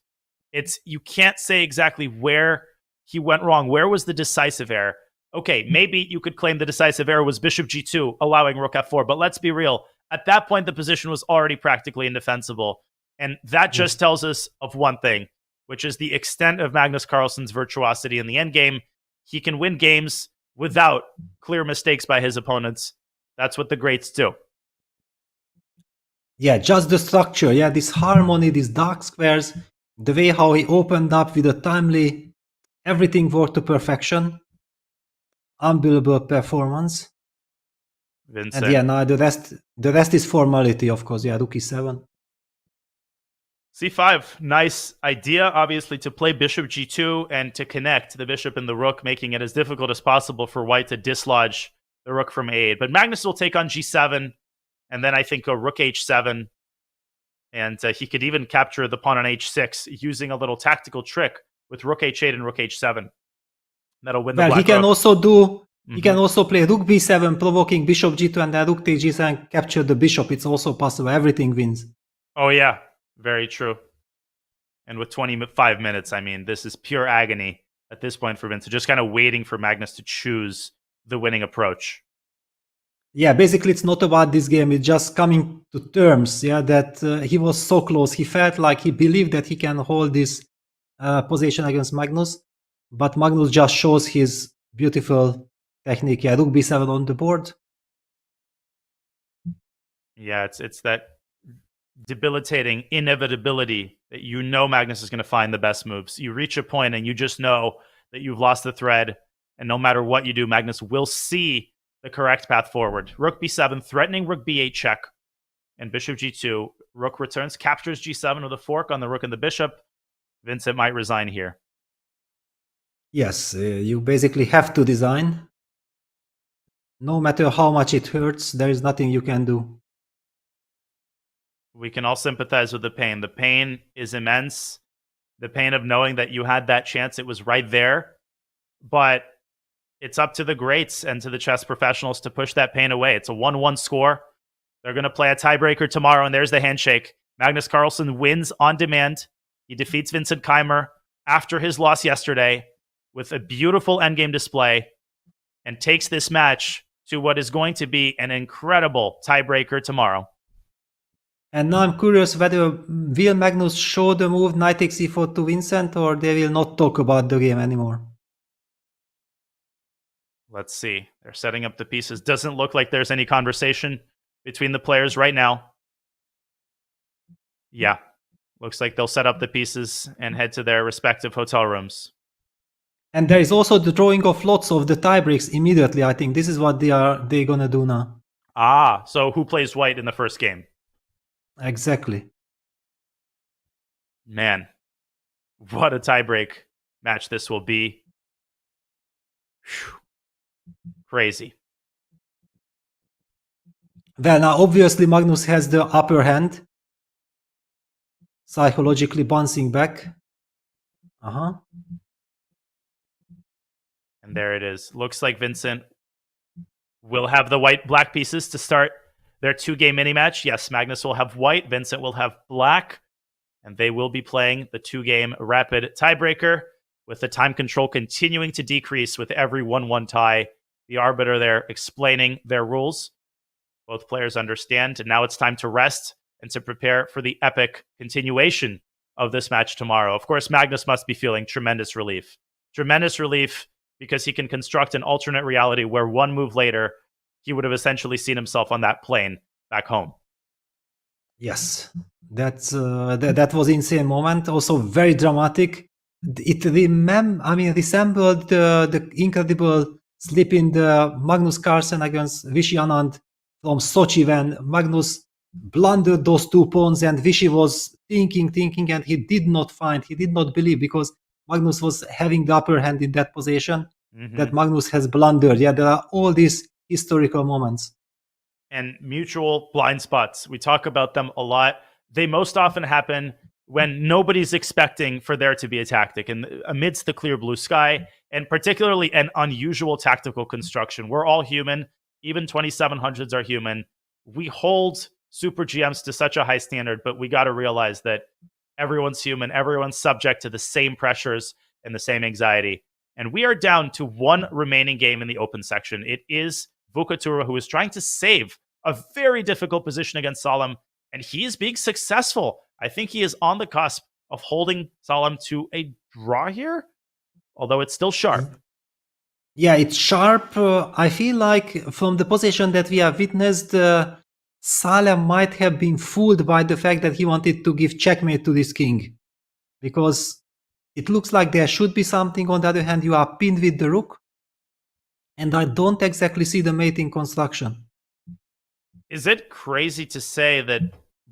You can't say exactly where he went wrong. Where was the decisive error? Okay, maybe you could claim the decisive error was bishop g2, allowing rook f4, but let's be real. At that point, the position was already practically indefensible. And that just tells us of one thing, which is the extent of Magnus Carlsen's virtuosity in the endgame. He can win games without clear mistakes by his opponents. That's what the greats do. Yeah, just the structure. Yeah, this harmony, these dark squares, the way how he opened up with a timely, everything worked to perfection. Unbelievable performance. Vincent. And now the rest is formality, of course. Yeah, rook e7. c5, nice idea, obviously, to play bishop g2 and to connect the bishop and the rook, making it as difficult as possible for white to dislodge the rook from a8. But Magnus will take on g7, and then I think go rook h7, and he could even capture the pawn on h6 using a little tactical trick with rook h8 and rook h7. That'll win the black he can rook. also do. He can also play rook b7, provoking bishop g2, and then rook takes g7, capture the bishop. It's also possible. Everything wins. Oh yeah. Very true. And with 25 minutes, I mean, this is pure agony at this point for Vincent, just kind of waiting for Magnus to choose the winning approach. Yeah, basically it's not about this game. It's just coming to terms, that he was so close. He felt like he believed that he can hold this position against Magnus, but Magnus just shows his beautiful technique. Yeah, rook b7 on the board. Yeah, it's that debilitating inevitability that you know Magnus is going to find the best moves. You reach a point and you just know that you've lost the thread, and no matter what you do, Magnus will see the correct path forward. Rook b7, threatening rook b8 check, and bishop g2. Rook returns, captures g7 with a fork on the rook and the bishop. Vincent might resign here. Yes, you basically have to design. No matter how much it hurts, there is nothing you can do. We can all sympathize with the pain. The pain is immense. The pain of knowing that you had that chance. It was right there. But it's up to the greats and to the chess professionals to push that pain away. It's a 1-1 score. They're going to play a tiebreaker tomorrow, and there's the handshake. Magnus Carlsen wins on demand. He defeats Vincent Keymer after his loss yesterday with a beautiful endgame display and takes this match to what is going to be an incredible tiebreaker tomorrow. And now I'm curious whether will Magnus show the move knight takes e4 to Vincent, or they will not talk about the game anymore. Let's see. They're setting up the pieces. Doesn't look like there's any conversation between the players right now. Yeah. Looks like they'll set up the pieces and head to their respective hotel rooms. And there is also the drawing of lots of the tie breaks immediately. I think this is what they're gonna do now. Ah, so who plays white in the first game? Exactly. Man, what a tiebreak match this will be. Whew. Crazy. Well, now obviously Magnus has the upper hand. Psychologically bouncing back. Uh-huh. And there it is. Looks like Vincent will have the white-black pieces to start their two-game mini-match. Yes, Magnus will have white. Vincent will have black. And they will be playing the two-game rapid tiebreaker with the time control continuing to decrease with every 1-1 tie. The arbiter there explaining their rules. Both players understand. And now it's time to rest and to prepare for the epic continuation of this match tomorrow. Of course, Magnus must be feeling tremendous relief. Tremendous relief because he can construct an alternate reality where one move later, he would have essentially seen himself on that plane back home. Yes, that was an insane moment. Also very dramatic. It resembled the incredible slip in the Magnus Carlsen against Vishy Anand from Sochi when Magnus blundered those 2 pawns and Vishy was thinking, and he did not believe because Magnus was having the upper hand in that position that Magnus has blundered. Yeah, there are all these historical moments. And mutual blind spots. We talk about them a lot. They most often happen when nobody's expecting for there to be a tactic and amidst the clear blue sky, and particularly an unusual tactical construction. We're all human. Even 2700s are human. We hold super GMs to such a high standard, but we got to realize that everyone's human. Everyone's subject to the same pressures and the same anxiety. And we are down to one remaining game in the open section. It is Avocaduro, who is trying to save a very difficult position against Salem, and he is being successful. I think he is on the cusp of holding Salem to a draw here, although it's still sharp. Yeah, it's sharp. I feel like from the position that we have witnessed, Salem might have been fooled by the fact that he wanted to give checkmate to this king, because it looks like there should be something. On the other hand, you are pinned with the rook, and I don't exactly see the mating construction. Is it crazy to say that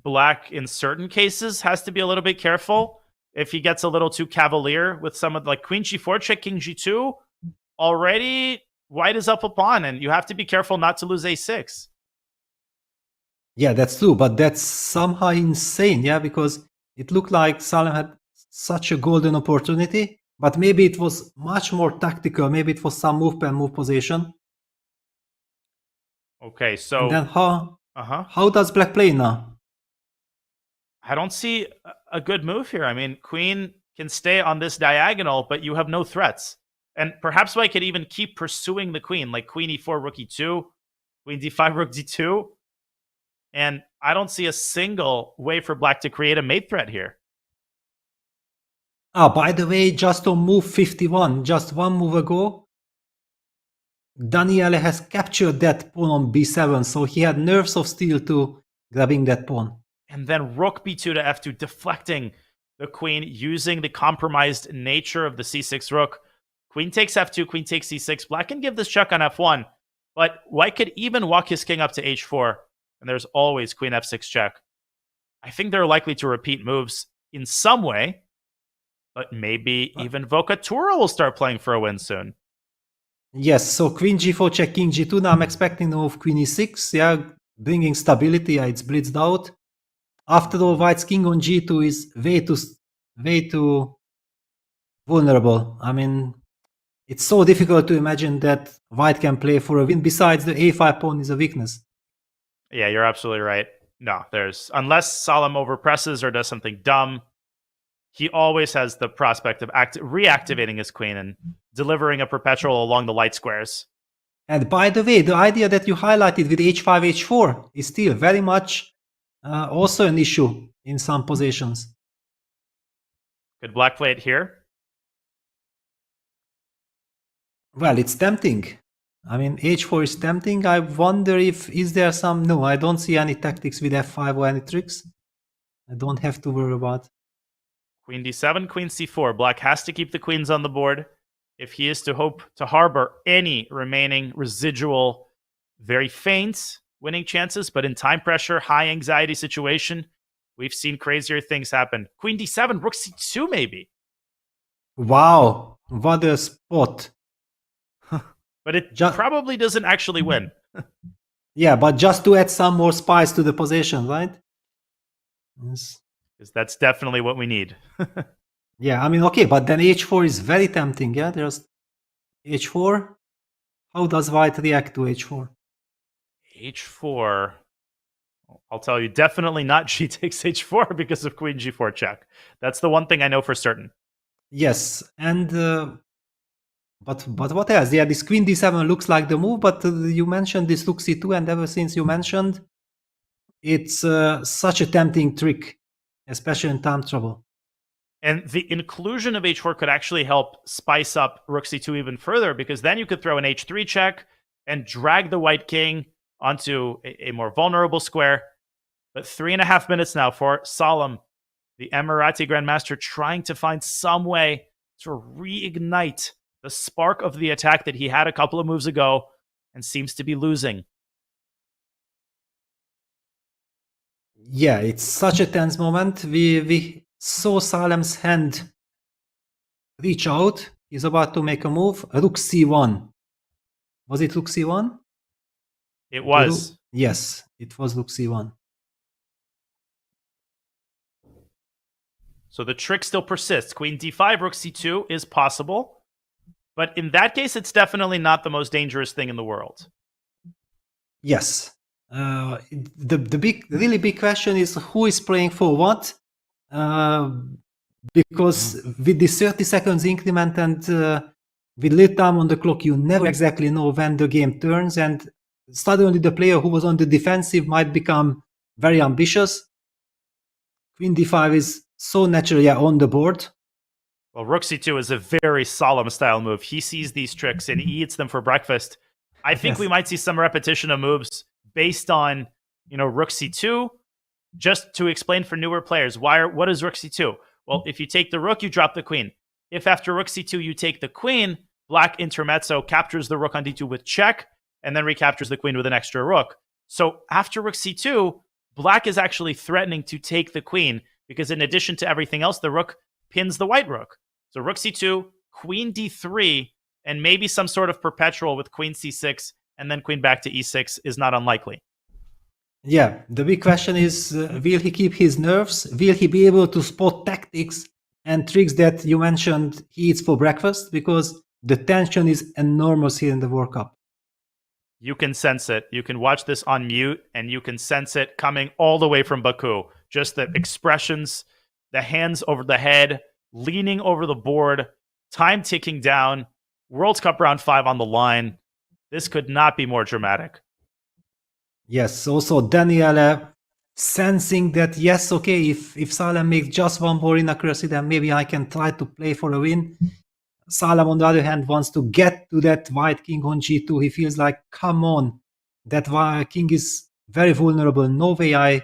Black, in certain cases, has to be a little bit careful if he gets a little too cavalier with some of like Queen G4, check King G2? Already, White is up a pawn, and you have to be careful not to lose A6. Yeah, that's true, but that's somehow insane, yeah, because it looked like Salem had such a golden opportunity, but maybe it was much more tactical. Maybe it was some move position. Okay, so and then how does Black play now? I don't see a good move here. I mean, Queen can stay on this diagonal, but you have no threats. And perhaps White could even keep pursuing the queen, like Queen E4, Rook E2, Queen D5, Rook D2. And I don't see a single way for Black to create a mate threat here. By the way, just on move 51, just one move ago, Daniele has captured that pawn on B7, so he had nerves of steel to grabbing that pawn. And then rook b2 to f2, deflecting the queen, using the compromised nature of the c6 rook. Queen takes f2, queen takes c6. Black can give this check on f1, but white could even walk his king up to h4, and there's always queen f6 check. I think they're likely to repeat moves in some way, but maybe even Avocaduro will start playing for a win soon. Yes, so queen g4 check, king g2. Now I'm expecting the move queen e6, yeah, bringing stability. Yeah, it's blitzed out. After all, white's king on g2 is way too vulnerable. I mean, it's so difficult to imagine that white can play for a win. Besides, the a5 pawn is a weakness. Yeah, you're absolutely right. No, unless Salem overpresses or does something dumb, he always has the prospect of reactivating his queen and delivering a perpetual along the light squares. And by the way, the idea that you highlighted with h5, h4 is still very much also an issue in some positions. Could black play it here? Well, it's tempting. I mean, h4 is tempting. I wonder is there some... No, I don't see any tactics with f5 or any tricks. I don't have to worry about. Queen d7, queen c4. Black has to keep the queens on the board if he is to hope to harbor any remaining residual, very faint winning chances. But in time pressure, high anxiety situation, we've seen crazier things happen. Queen d7, rook c2 maybe. Wow, what a spot. But it probably doesn't actually win. Yeah, but just to add some more spice to the position, right? Yes. Because that's definitely what we need. Yeah, I mean, okay, but then h4 is very tempting. Yeah, there's h4. How does white react to h4? h4, I'll tell you, definitely not g takes h4 because of queen g4 check. That's the one thing I know for certain. Yes, and but what else? Yeah, this queen d7 looks like the move, but you mentioned this rook c2, and ever since you mentioned, it's such a tempting trick, especially in time trouble. And the inclusion of h4 could actually help spice up rook c2 even further, because then you could throw an h3 check and drag the white king onto a more vulnerable square. But 3.5 minutes now for Salem, the Emirati Grandmaster, trying to find some way to reignite the spark of the attack that he had a couple of moves ago and seems to be losing. Yeah, it's such a tense moment. We saw Salem's hand reach out. He's about to make a move. Rook c1. Was it rook c1? It was. Yes, it was rook c1. So the trick still persists. Queen d5, rook c2 is possible. But in that case, it's definitely not the most dangerous thing in the world. Yes. The really big question is who is playing for what? Because with this 30 seconds increment and with little time on the clock, you never exactly know when the game turns, and suddenly the player who was on the defensive might become very ambitious. Queen d5 is so naturally on the board. Well, rook c2 is a very Salem style move. He sees these tricks and he eats them for breakfast. I think we might see some repetition of moves based on, rook c2. Just to explain for newer players, what is rook c2? Well, if you take the rook, you drop the queen. If after rook c2 you take the queen, black intermezzo captures the rook on d2 with check, and then recaptures the queen with an extra rook. So after rook c2, black is actually threatening to take the queen, because in addition to everything else, the rook pins the white rook. So rook c2, queen d3, and maybe some sort of perpetual with queen c6, and then queen back to e6 is not unlikely. Yeah, the big question is, will he keep his nerves? Will he be able to spot tactics and tricks that you mentioned he eats for breakfast? Because the tension is enormous here in the World Cup. You can sense it. You can watch this on mute, and you can sense it coming all the way from Baku. Just the expressions, the hands over the head, leaning over the board, time ticking down, World Cup round 5 on the line. This could not be more dramatic. Yes, also Daniele sensing that, yes, okay, if Salem makes just one more inaccuracy, then maybe I can try to play for a win. Salem, on the other hand, wants to get to that white king on g2. He feels like, come on, that white king is very vulnerable. No way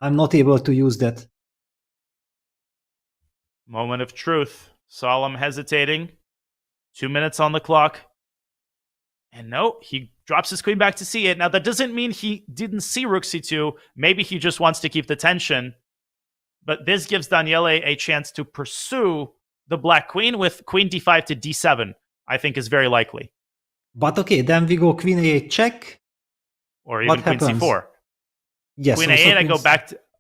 I'm not able to use that. Moment of truth. Salem hesitating. 2 minutes on the clock. And no, he drops his queen back to c8. Now, that doesn't mean he didn't see rook c2. Maybe he just wants to keep the tension. But this gives Daniele a chance to pursue the black queen with queen d5 to d7, I think is very likely. But okay, then we go queen a8 check. Or even queen c4. Yes. Queen a8,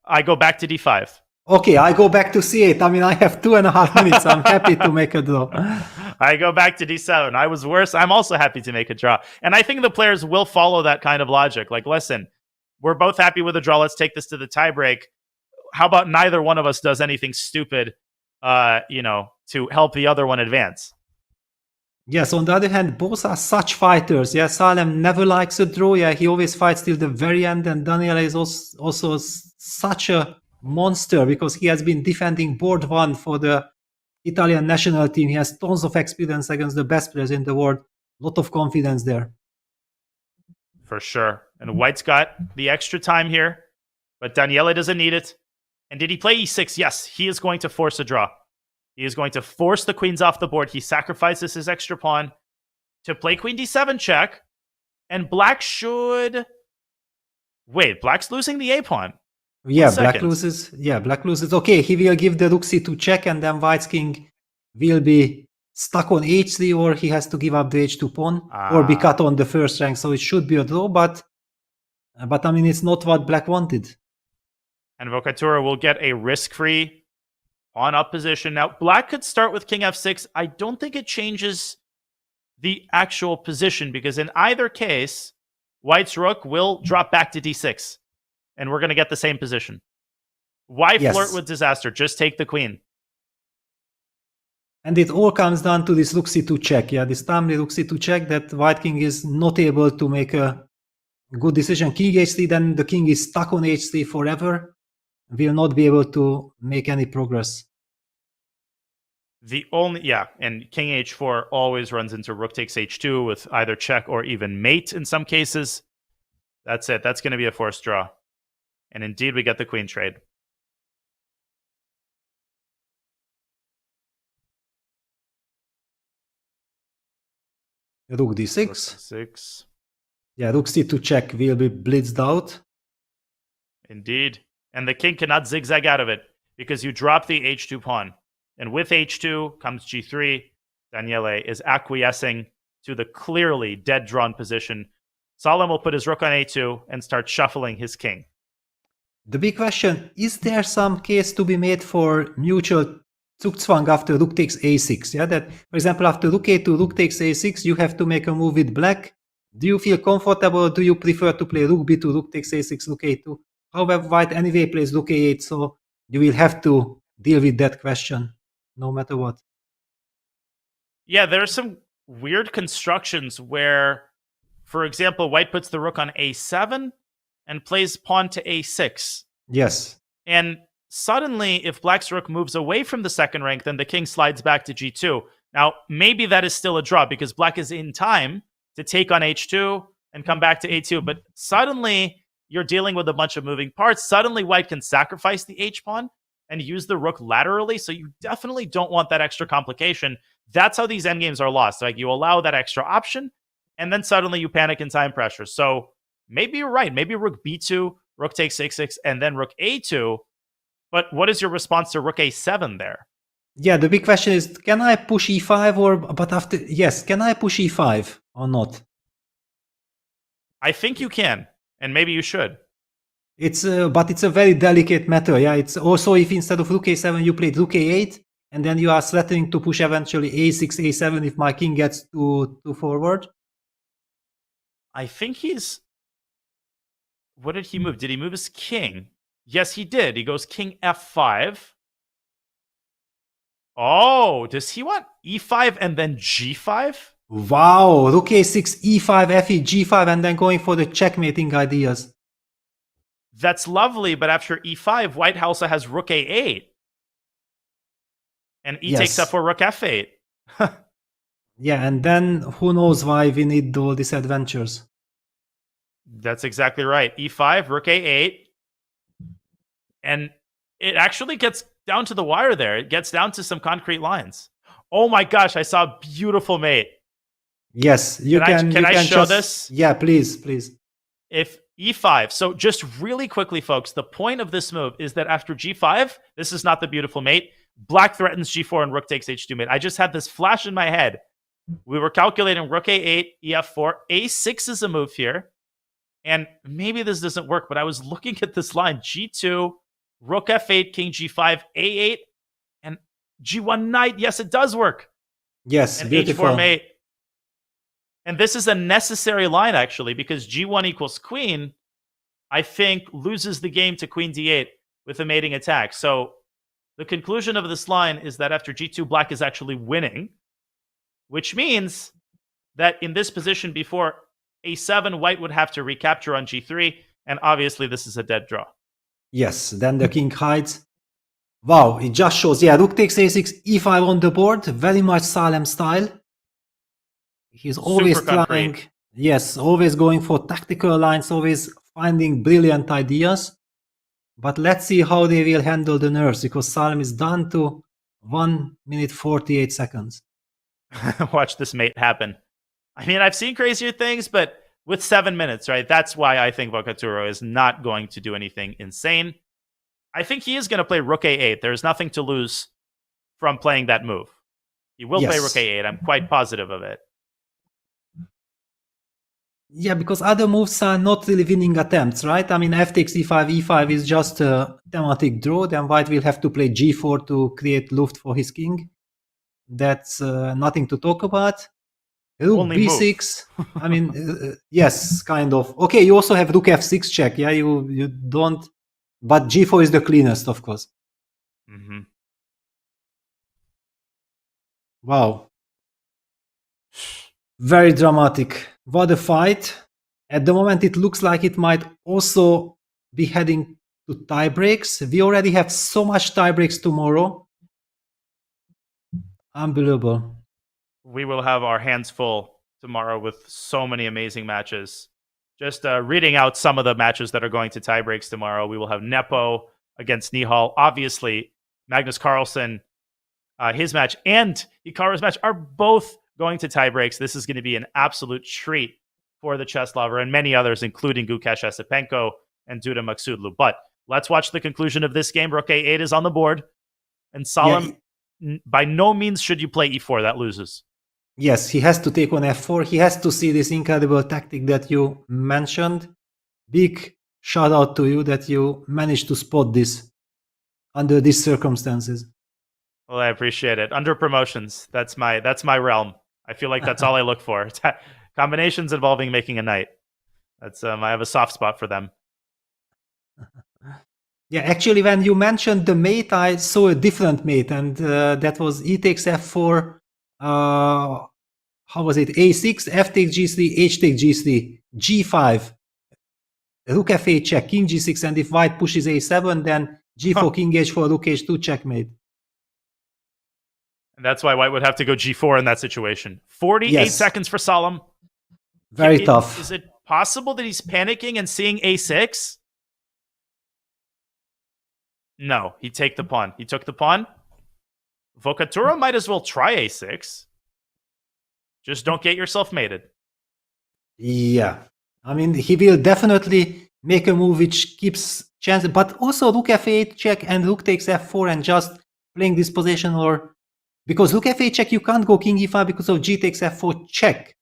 I go back to d5. Okay, I go back to c8. I mean, I have 2.5 minutes. I'm happy to make a draw. I go back to d7. I was worse. I'm also happy to make a draw. And I think the players will follow that kind of logic. Like, listen, we're both happy with a draw. Let's take this to the tiebreak. How about neither one of us does anything stupid, to help the other one advance? Yes, on the other hand, both are such fighters. Yeah, Salem never likes a draw. Yeah, he always fights till the very end. And Daniele is also such a monster because he has been defending board 1 for the Italian national team. He has tons of experience against the best players in the world. A lot of confidence there. For sure. And White's got the extra time here, but Daniele doesn't need it. And did he play e6? Yes, he is going to force a draw. He is going to force the queens off the board. He sacrifices his extra pawn to play queen d7 check. And black should... Wait, black's losing the a pawn. Yeah, black loses. Yeah, black loses. Okay, he will give the rook c2 check, and then white's king will be stuck on h3, or he has to give up the h2 pawn, or be cut on the first rank. So it should be a draw, but I mean, it's not what black wanted. And Avocaduro will get a risk-free pawn up position. Now, black could start with king f6. I don't think it changes the actual position, because in either case, white's rook will drop back to d6. And we're going to get the same position. Why flirt with disaster? Just take the queen. And it all comes down to this rook c2 check. Yeah, this timely rook c2 check that white king is not able to make a good decision. King h3, then the king is stuck on h3 forever. Will not be able to make any progress. And king h4 always runs into rook takes h2 with either check or even mate in some cases. That's it. That's going to be a forced draw. And indeed, we get the queen trade. Rook d6. Rook d6. Yeah, rook c2 check will be blitzed out. Indeed. And the king cannot zigzag out of it because you drop the h2 pawn. And with h2 comes g3. Daniele is acquiescing to the clearly dead drawn position. Salem will put his rook on a2 and start shuffling his king. The big question, is there some case to be made for mutual Zugzwang after rook takes a6? Yeah, that, for example, after rook a2, rook takes a6, you have to make a move with black. Do you feel comfortable, or do you prefer to play rook b2, rook takes a6, rook a2? However, white anyway plays rook a8, so you will have to deal with that question, no matter what. Yeah, there are some weird constructions where, for example, white puts the rook on a7 and plays pawn to a6. Yes. And suddenly, if black's rook moves away from the second rank, then the king slides back to g2. Now, maybe that is still a draw because black is in time to take on h2 and come back to a2. But suddenly, you're dealing with a bunch of moving parts. Suddenly, white can sacrifice the h-pawn and use the rook laterally. So you definitely don't want that extra complication. That's how these endgames are lost. Like, you allow that extra option, and then suddenly you panic in time pressure. So maybe you're right. Maybe rook b2, rook takes a6, and then rook a2. But what is your response to rook a7 there? Yeah, the big question is, can I push e5 can I push e5 or not? I think you can, and maybe you should. But it's a very delicate matter. Yeah, it's also if instead of rook a7 you played rook a8, and then you are threatening to push eventually a6, a7 if my king gets too forward. I think he's... What did he move? Did he move his king? Yes, he did. He goes king f5. Oh, does he want e5 and then g5? Wow, rook a6, e5, fe, g5, and then going for the checkmating ideas. That's lovely, but after e5, white also has rook a8. And e takes f4, rook f8. Yeah, and then who knows why we need all these adventures. That's exactly right. e5, rook a8. And it actually gets down to the wire there. It gets down to some concrete lines. Oh my gosh, I saw a beautiful mate. Yes, Can I show this? Yeah, please. If e5, so just really quickly, folks, the point of this move is that after g5, this is not the beautiful mate. Black threatens g4 and rook takes h2 mate. I just had this flash in my head. We were calculating rook a8, ef4, a6 is a move here. And maybe this doesn't work, but I was looking at this line, g2, rook f8, king g5, a8, and g1 knight. Yes, it does work. Yes, and beautiful. h4 mate. And this is a necessary line, actually, because g1 equals queen, I think, loses the game to queen d8 with a mating attack. So the conclusion of this line is that after g2, black is actually winning, which means that in this position before a7, white would have to recapture on g3, and obviously this is a dead draw. Yes, then the king hides. Wow, it just shows, yeah, rook takes a6, e5 on the board, very much Salem style. He's always trying, yes, always going for tactical lines, always finding brilliant ideas. But let's see how they will handle the nerves, because Salem is down to 1 minute 48 seconds. Watch this mate happen. I mean, I've seen crazier things, but with 7 minutes, right? That's why I think Avocaduro is not going to do anything insane. I think he is going to play rook a8. There's nothing to lose from playing that move. He will play rook a8. I'm quite positive of it. Yeah, because other moves are not really winning attempts, right? I mean, f takes e5, e5 is just a thematic draw. Then white will have to play g4 to create luft for his king. That's nothing to talk about. Rook b6. I mean, yes, kind of. Okay, you also have rook f6 check. Yeah, you don't. But g4 is the cleanest, of course. Mm-hmm. Wow. Very dramatic. What a fight. At the moment, it looks like it might also be heading to tiebreaks. We already have so much tiebreaks tomorrow. Unbelievable. We will have our hands full tomorrow with so many amazing matches. Just reading out some of the matches that are going to tiebreaks tomorrow. We will have Nepo against Nihal. Obviously, Magnus Carlsen, his match, and Hikaru's match are both going to tiebreaks. This is going to be an absolute treat for the chess lover and many others, including Gukash Esipenko and Duda Maksudlu. But let's watch the conclusion of this game. Rook a8 is on the board. And Salem, by no means should you play e4. That loses. Yes, he has to take on f4. He has to see this incredible tactic that you mentioned. Big shout out to you that you managed to spot this under these circumstances. Well, I appreciate it. Under promotions, that's my realm. I feel like that's all I look for. Combinations involving making a knight. That's I have a soft spot for them. Yeah, actually, when you mentioned the mate, I saw a different mate, and that was e takes f4. How was it? a6, f takes g3, h takes g3, g5, rook f8 check, king g6, and if white pushes a7, then g4, king h4, rook h2 checkmate. And that's why white would have to go g4 in that situation. 48 seconds for Salem. Very tough. Is it possible that he's panicking and seeing a6? No, he took the pawn. He took the pawn. Avocaduro might as well try a6. Just don't get yourself mated. Yeah. I mean, he will definitely make a move which keeps chance, but also rook f8 check and rook takes f4 and just playing this position, or because rook f8 check, you can't go king e5 because of g takes f4 check.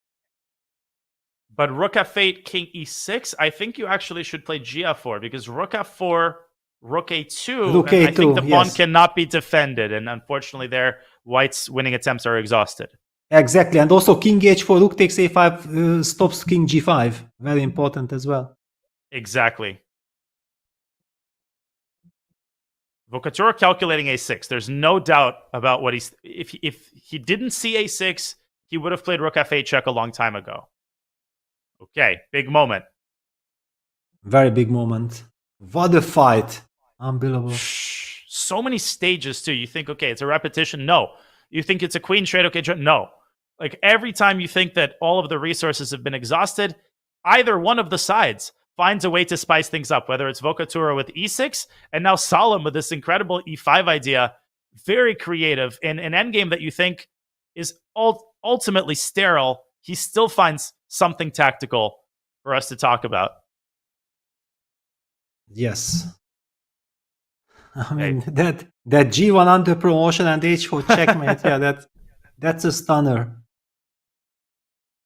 But rook f8, king e6, I think you actually should play gf4 because rook f4, rook a2, rook a2, I think the pawn cannot be defended, and unfortunately there, white's winning attempts are exhausted. Exactly, and also king h4, rook takes a5 stops king g5. Very important as well. Exactly. Avocaduro calculating a6. There's no doubt about what he's... If he didn't see a6, he would have played rook f8 check a long time ago. Okay, big moment. Very big moment. What a fight. Unbelievable. So many stages, too. You think, okay, it's a repetition? No. You think it's a queen trade? Okay, no. Like, every time you think that all of the resources have been exhausted, either one of the sides finds a way to spice things up, whether it's Vocaturo with e6, and now Salem with this incredible e5 idea. Very creative. In an endgame that you think is ultimately sterile, he still finds something tactical for us to talk about. Yes. I mean, that G1 under promotion and H4 checkmate, yeah, that's a stunner.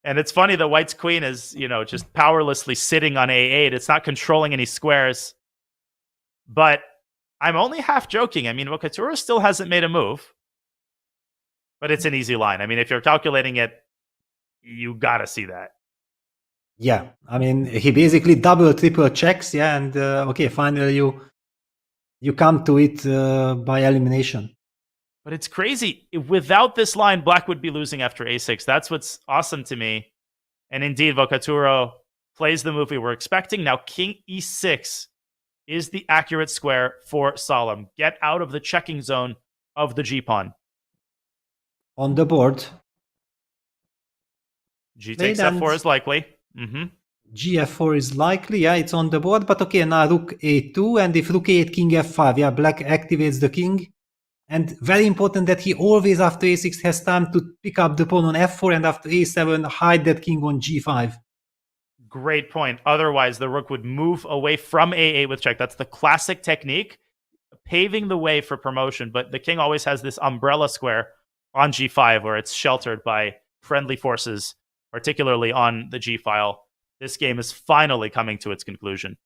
And it's funny that White's queen is, just powerlessly sitting on A8. It's not controlling any squares. But I'm only half joking. I mean, Vocaturo still hasn't made a move. But it's an easy line. I mean, if you're calculating it, you gotta see that. Yeah, I mean, he basically double, triple checks, yeah, and okay, finally you come to it by elimination. But it's crazy. Without this line, Black would be losing after A6. That's what's awesome to me. And indeed, Vocaturo plays the move we were expecting. Now, King E6 is the accurate square for Salem. Get out of the checking zone of the G-pawn. On the board. G takes F4 is likely. Mm-hmm. Gf4 is likely, yeah, it's on the board. But okay, now Rook A2, and if Rook A8, King F5, yeah, Black activates the king. And very important that he always, after A6, has time to pick up the pawn on F4, and after A7, hide that king on G5. Great point. Otherwise, the rook would move away from A8 with check. That's the classic technique, paving the way for promotion. But the king always has this umbrella square on G5 where it's sheltered by friendly forces, particularly on the G file. This game is finally coming to its conclusion.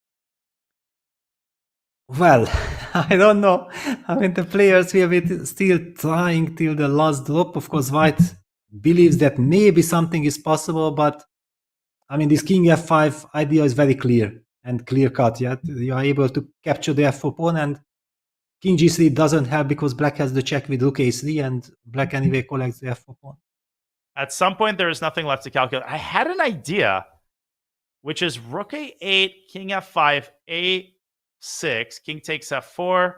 Well, I don't know. I mean, the players will be still trying till the last drop. Of course, White believes that maybe something is possible, but I mean, this King F5 idea is very clear and clear cut. Yeah, you are able to capture the F4 pawn, and King G3 doesn't help because Black has the check with Rook A3, and Black anyway collects the F4 pawn. At some point, there is nothing left to calculate. I had an idea, which is Rook A8, King F5, A6, King takes F4.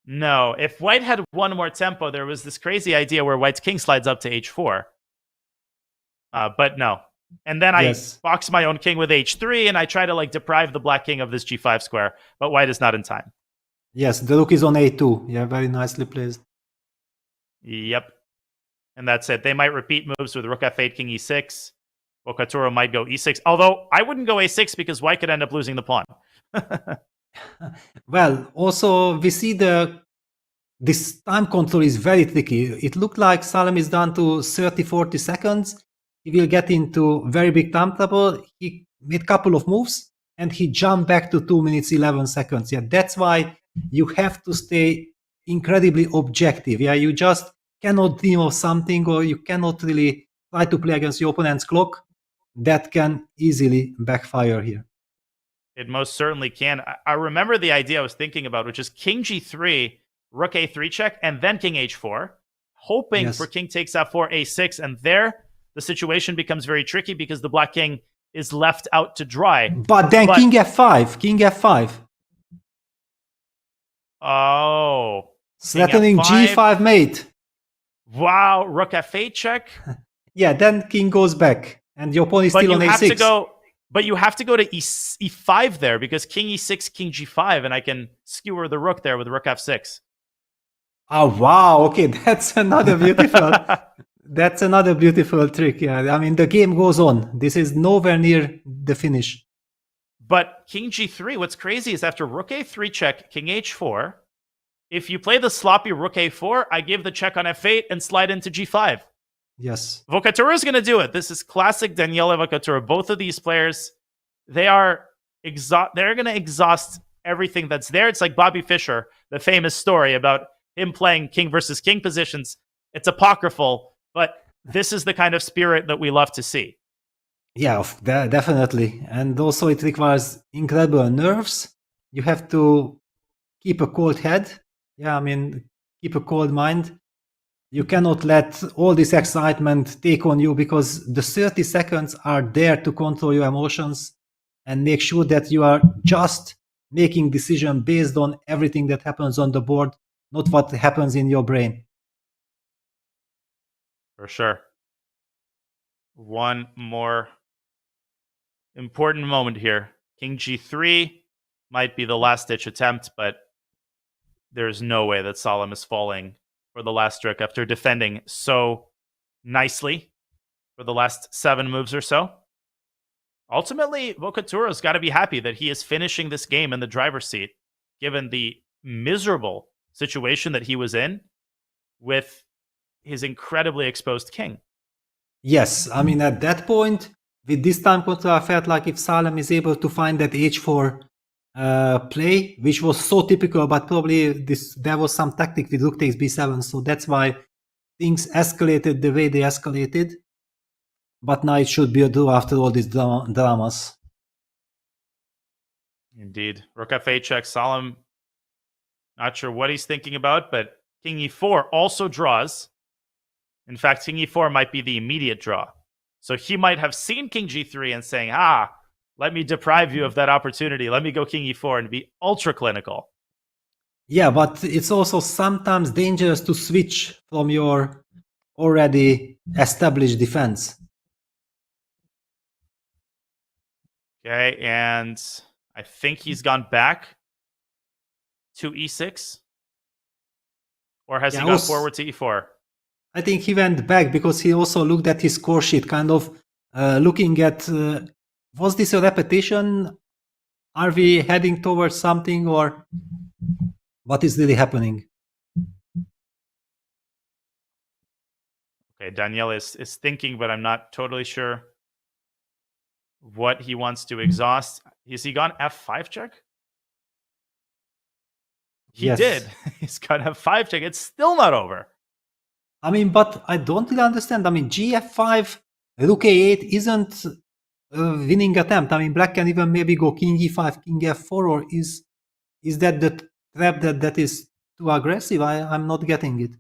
No, if White had one more tempo, there was this crazy idea where White's king slides up to H4. But no. And then I box my own king with H3, and I try to deprive the Black king of this G5 square, but White is not in time. Yes, the rook is on A2. Yeah, very nicely placed. Yep. And that's it. They might repeat moves with Rook F8, King E6. Vocaturo might go E6. Although, I wouldn't go A6 because White could end up losing the pawn. Well, also, we see this time control is very tricky. It looked like Salem is down to 30-40 seconds. He will get into very big time trouble. He made a couple of moves, and he jumped back to 2 minutes, 11 seconds. Yeah, that's why you have to stay incredibly objective. Yeah, you just cannot dream of something, or you cannot really try to play against your opponent's clock. That can easily backfire here. It most certainly can. I remember the idea I was thinking about, which is King G3, Rook A3 check, and then King H4, hoping for King takes F4, A6, and there the situation becomes very tricky because the Black king is left out to dry. But then King F5, King F5. Oh. Threatening G5 mate. Wow, Rook F8 check? Yeah, then King goes back, and your pawn is still on A6. But you have to go to E5 there, because King E6, King G5, and I can skewer the rook there with Rook F6. Oh, wow. Okay, that's another beautiful... That's another beautiful trick. Yeah, I mean, the game goes on. This is nowhere near the finish. But King G3, what's crazy is after Rook A3 check, King H4, if you play the sloppy Rook A4, I give the check on F8 and slide into G5. Yes. Vocaturo is going to do it. This is classic Daniele Vocaturo. Both of these players, they're going to exhaust everything that's there. It's like Bobby Fischer, the famous story about him playing king versus king positions. It's apocryphal. But this is the kind of spirit that we love to see. Yeah, definitely. And also it requires incredible nerves. You have to keep a cold head. Yeah, I mean, keep a cold mind. You cannot let all this excitement take on you, because the 30 seconds are there to control your emotions and make sure that you are just making decision based on everything that happens on the board, not what happens in your brain. For sure. One more important moment here. King g3 might be the last-ditch attempt, but there's no way that Salem is falling for the last rook after defending so nicely for the last 7 moves or so. Ultimately, Avocadoro's got to be happy that he is finishing this game in the driver's seat, given the miserable situation that he was in with his incredibly exposed king. Yes, I mean, at that point, with this time control, I felt like if Salem is able to find that h4 play, which was so typical, but probably there was some tactic with rook takes b7, so that's why things escalated the way they escalated. But now it should be a draw after all these dramas. Indeed. Rook f8 check. Salem, not sure what he's thinking about, but king e4 also draws. In fact, king e4 might be the immediate draw. So he might have seen king g3 and saying, let me deprive you of that opportunity. Let me go king e4 and be ultra clinical. Yeah, but it's also sometimes dangerous to switch from your already established defense. Okay, and I think he's gone back to e6. Or has he gone forward to e4? I think he went back because he also looked at his score sheet, kind of looking at, was this a repetition? Are we heading towards something, or what is really happening? Okay, Daniel is thinking, but I'm not totally sure what he wants to exhaust. Has he gone f5 check? He did. He's got f5 check. It's still not over. I mean, but I don't really understand. I mean, gf5, rook a8 isn't a winning attempt. I mean, black can even maybe go king e5, king f4, or is that the trap that is too aggressive? I'm not getting it.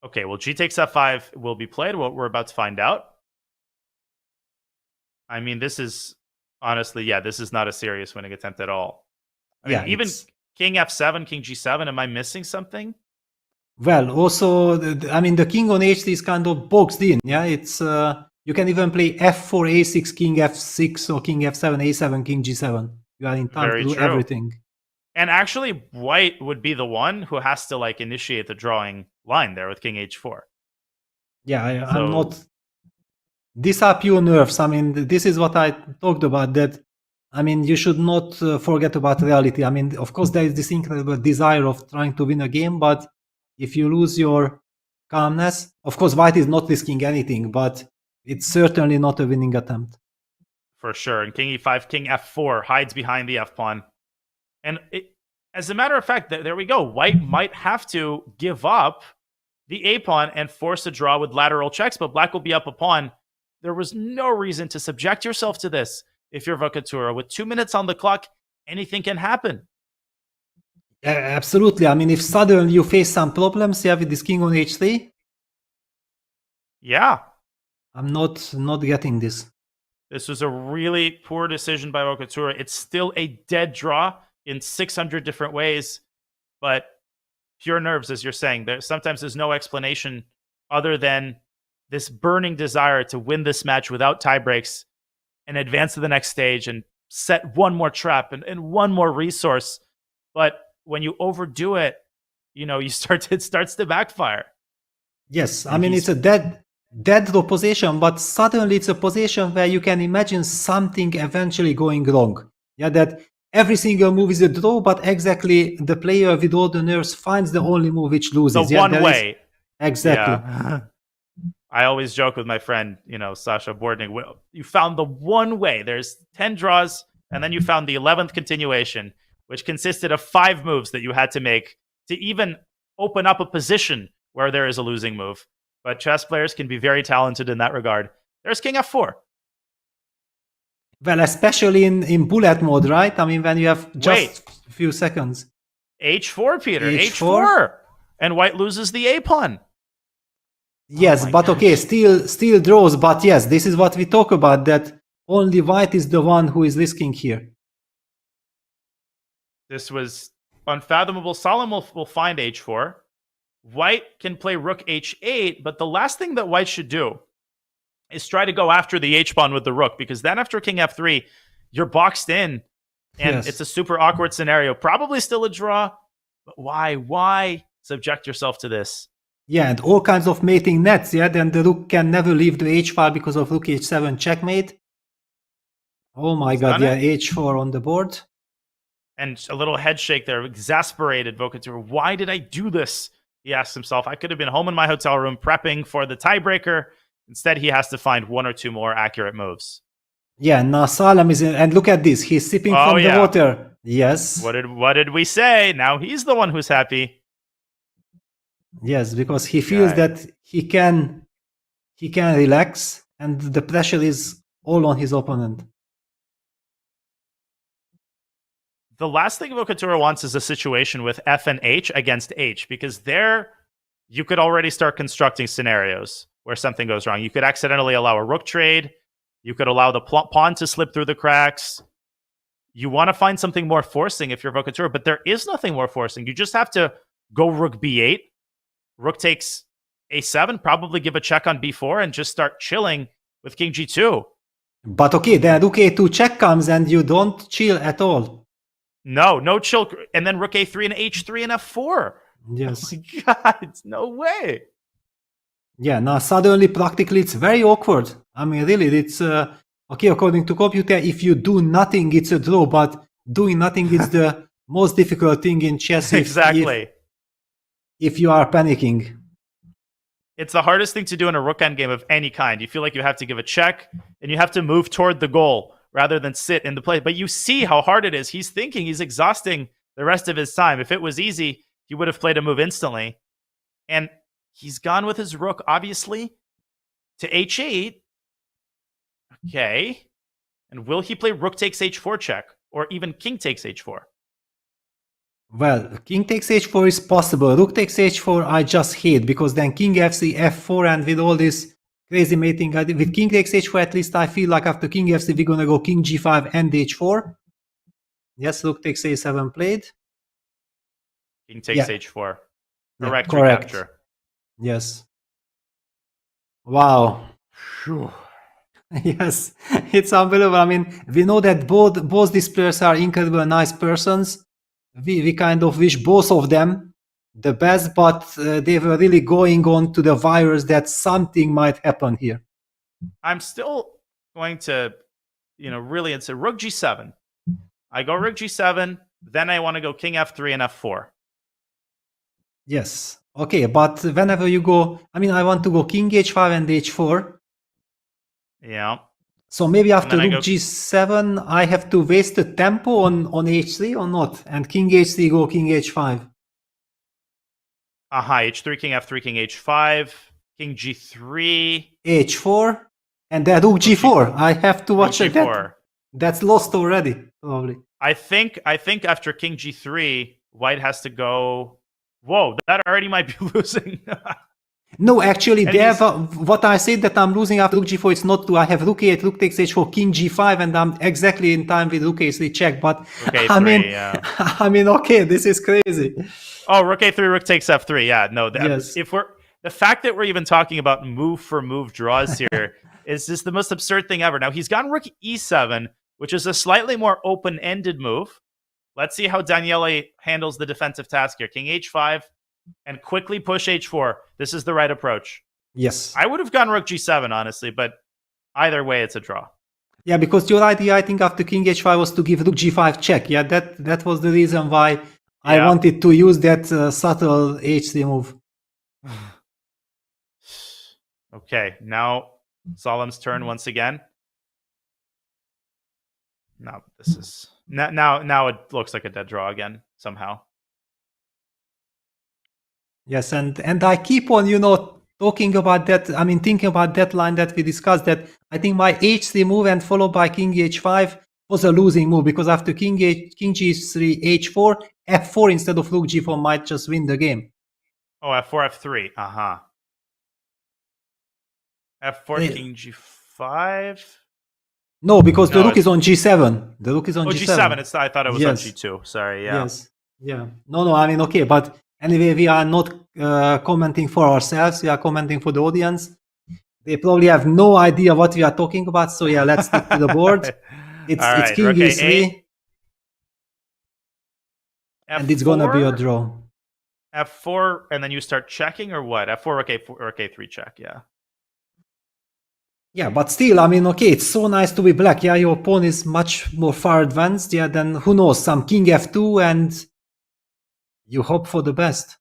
Okay, well, g takes f5 will be played. What we're about to find out. I mean, this is honestly, this is not a serious winning attempt at all. I mean, even king f7, king g7, am I missing something? Well, also, I mean, the king on h3 is kind of boxed in. Yeah, it's you can even play f4, a6, king f6, or king f7, a7, king g7. You are in time to do everything. And actually, white would be the one who has to initiate the drawing line there with king h4. Yeah, I'm not. These are pure nerves. I mean, this is what I talked about. That, I mean, you should not forget about reality. I mean, of course, there is this incredible desire of trying to win a game, but if you lose your calmness, of course, white is not risking anything, but it's certainly not a winning attempt. For sure. And king e5, king f4 hides behind the f-pawn. And as a matter of fact, there we go. White might have to give up the a-pawn and force a draw with lateral checks, but black will be up a pawn. There was no reason to subject yourself to this if you're Avocaduro. With 2 minutes on the clock, anything can happen. Yeah, absolutely. I mean, if suddenly you face some problems with this king on h3, I'm not getting this. This was a really poor decision by Avocaduro. It's still a dead draw in 600 different ways, but pure nerves, as you're saying. Sometimes there's no explanation other than this burning desire to win this match without tie breaks and advance to the next stage and set one more trap and one more resource. But when you overdo it, it starts to backfire. Yes, I mean, it's a dead draw position, but suddenly it's a position where you can imagine something eventually going wrong. Yeah, that every single move is a draw, but exactly the player with all the nerves finds the only move which loses. The one way. Exactly. Yeah. I always joke with my friend, Sasha Bordnik, you found the one way. There's 10 draws, and then you found the 11th continuation, which consisted of 5 moves that you had to make to even open up a position where there is a losing move. But chess players can be very talented in that regard. There's king f4. Well, especially in bullet mode, right? I mean, when you have just a few seconds. h4, Peter. h4. And white loses the a-pawn. Yes, but okay, still draws. But yes, this is what we talk about, that only white is the one who is risking here. This was unfathomable. Salem will find h4. White can play rook h8, but the last thing that white should do is try to go after the h-pawn with the rook, because then after king f3, you're boxed in, and Yes. it's a super awkward scenario. Probably still a draw, but why subject yourself to this? Yeah, and all kinds of mating nets. Yeah, then the rook can never leave the h5 because of rook h7 checkmate. Oh my god, done yeah, it. h4 on the board. And a little head shake there, exasperated Avocaduro. Why did I do this? He asks himself. I could have been home in my hotel room prepping for the tiebreaker. Instead, he has to find one or two more accurate moves. Yeah, now Salem is in, and look at this. He's sipping Oh, from yeah. the water. Yes. What did we say? Now he's the one who's happy. Yes, because he feels Okay. that he can relax, and the pressure is all on his opponent. The last thing Avocaduro wants is a situation with F and H against H, because there you could already start constructing scenarios where something goes wrong. You could accidentally allow a rook trade. You could allow the pawn to slip through the cracks. You want to find something more forcing if you're Avocaduro, but there is nothing more forcing. You just have to go rook b8. Rook takes a7, probably give a check on b4, and just start chilling with king g2. But okay, then rook a2 check comes, and you don't chill at all. No chill. And then rook a3 and h3 and f4. Yes. Oh my God, no way. Yeah, now suddenly practically it's very awkward. I mean, really, it's okay, according to computer, if you do nothing, it's a draw, but doing nothing is the most difficult thing in chess. Exactly. If you are panicking. It's the hardest thing to do in a rook endgame of any kind. You feel like you have to give a check, and you have to move toward the goal rather than sit in the play. But you see how hard it is. He's thinking, he's exhausting the rest of his time. If it was easy, he would have played a move instantly. And he's gone with his rook, obviously, to h8. Okay. And will he play rook takes h4 check? Or even king takes h4? Well, king takes h4 is possible. Rook takes h4 I just hate, because then king f3, f4, and with all this crazy mating, with king takes h4 at least I feel like after king f3 we're gonna go king g5 and h4. Yes, rook takes a7 played. King takes h4. Yeah, Correct. correct. Recapture. Yes. Wow. Phew. Yes, it's unbelievable. I mean, we know that both these players are incredible, nice persons. We kind of wish both of them the best, but they were really going on to the virus that something might happen here. I'm still going to, really, it's a rook g7. I go rook g7, then I want to go king f3 and f4. Yes. Okay, but whenever you go, I mean, I want to go king h5 and h4. Yeah. So maybe after then I rook go- g7, I have to waste the tempo on h3 or not? And king h3, go king h5. h3, king f3, king h5, king g3. h4, and then rook g4. I have to watch Rook that. g4. That's lost already, probably. I think after king g3, white has to go. Whoa, that already might be losing. No, actually, And there. he's- What I said that I'm losing after rook g4, it's not true. I have rook a8, rook takes h4, king g5, and I'm exactly in time with rook a3 check. But Rook I a3, mean, yeah. I mean, okay, this is crazy. Oh, rook a3, rook takes f3. Yeah, no. Yes. If we're the fact that we're even talking about move for move draws here is just the most absurd thing ever. Now he's gone rook e7, which is a slightly more open-ended move. Let's see how Daniele handles the defensive task here. King h5 and quickly push h4. This is the right approach. Yes. I would have gone rook g7, honestly, but either way, it's a draw. Yeah, because your idea, I think, after king h5 was to give rook g5 check. Yeah, that was the reason why I Yeah. wanted to use that subtle h3 move. Okay, now Salem's turn once again. No, this is now it looks like a dead draw again somehow. Yes, and I keep on, talking about that. I mean, thinking about that line that we discussed. That I think my h3 move and followed by king h5 was a losing move, because after king g3, h4, f4 instead of rook g4 might just win the game. Oh, f4, f3. F4, Yeah. king g5. No, because the No, rook is on g7. The rook is on Oh, g7. G7. I thought it was Yes. on g2. Sorry, yeah. Yes. Yeah. No, I mean, okay, but anyway, we are not commenting for ourselves. We are commenting for the audience. They probably have no idea what we are talking about. So yeah, let's stick to the board. It's king rook e3, A8. and it's gonna be a F4? draw. F4, and then you start checking, or what? F4, rook A3 check, yeah. Yeah, but still, I mean, okay, it's so nice to be black. Yeah, your pawn is much more far advanced. Yeah, then who knows, some king f2, and you hope for the best.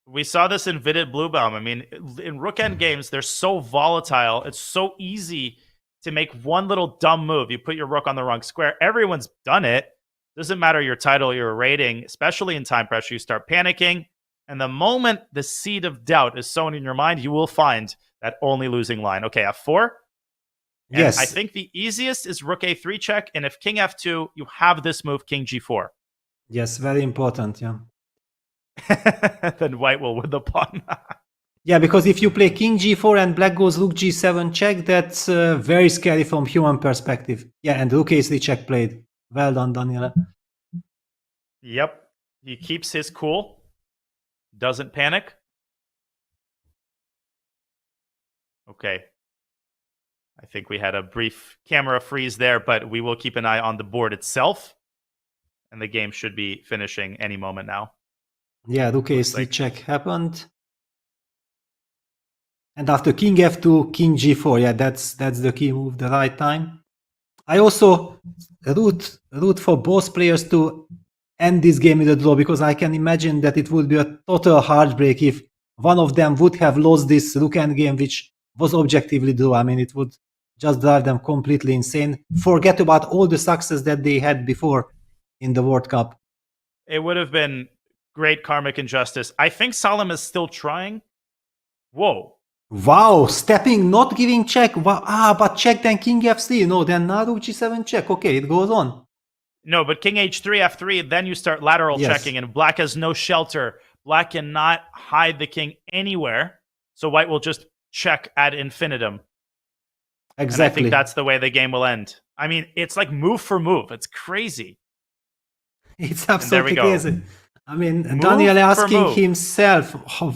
We saw this in Vidit Bluebaum. I mean, in rook end games, they're so volatile. It's so easy to make one little dumb move. You put your rook on the wrong square. Everyone's done it. Doesn't matter your title, your rating, especially in time pressure, you start panicking. And the moment the seed of doubt is sown in your mind, you will find that only losing line. Okay, f4. And yes. I think the easiest is rook a3 check. And if king f2, you have this move, king g4. Yes, very important, yeah. Then white will win the pawn. Yeah, because if you play king g4 and black goes rook g7 check, that's very scary from human perspective. Yeah, and rook a3 check played. Well done, Daniela. Yep. He keeps his cool. Doesn't panic. Okay. I think we had a brief camera freeze there, but we will keep an eye on the board itself. And the game should be finishing any moment now. Yeah, rook a3 check happened. And after king f2, king g4, yeah, that's the key move, the right time. I also root for both players to end this game with a draw, because I can imagine that it would be a total heartbreak if one of them would have lost this rook endgame, which was objectively draw. I mean, it would just drive them completely insane. Forget about all the success that they had before in the World Cup. It would have been great karmic injustice. I think Salem is still trying. Whoa. Wow, stepping, not giving check. Wow, but check, then king f3. No, then now rook g7 check. Okay, it goes on. No, but king h3, f3, then you start lateral checking, and black has no shelter. Black cannot hide the king anywhere, so white will just check ad infinitum. Exactly. And I think that's the way the game will end. I mean, it's like move for move. It's crazy. It's absolutely crazy. I mean, Move Daniel for asking move. himself,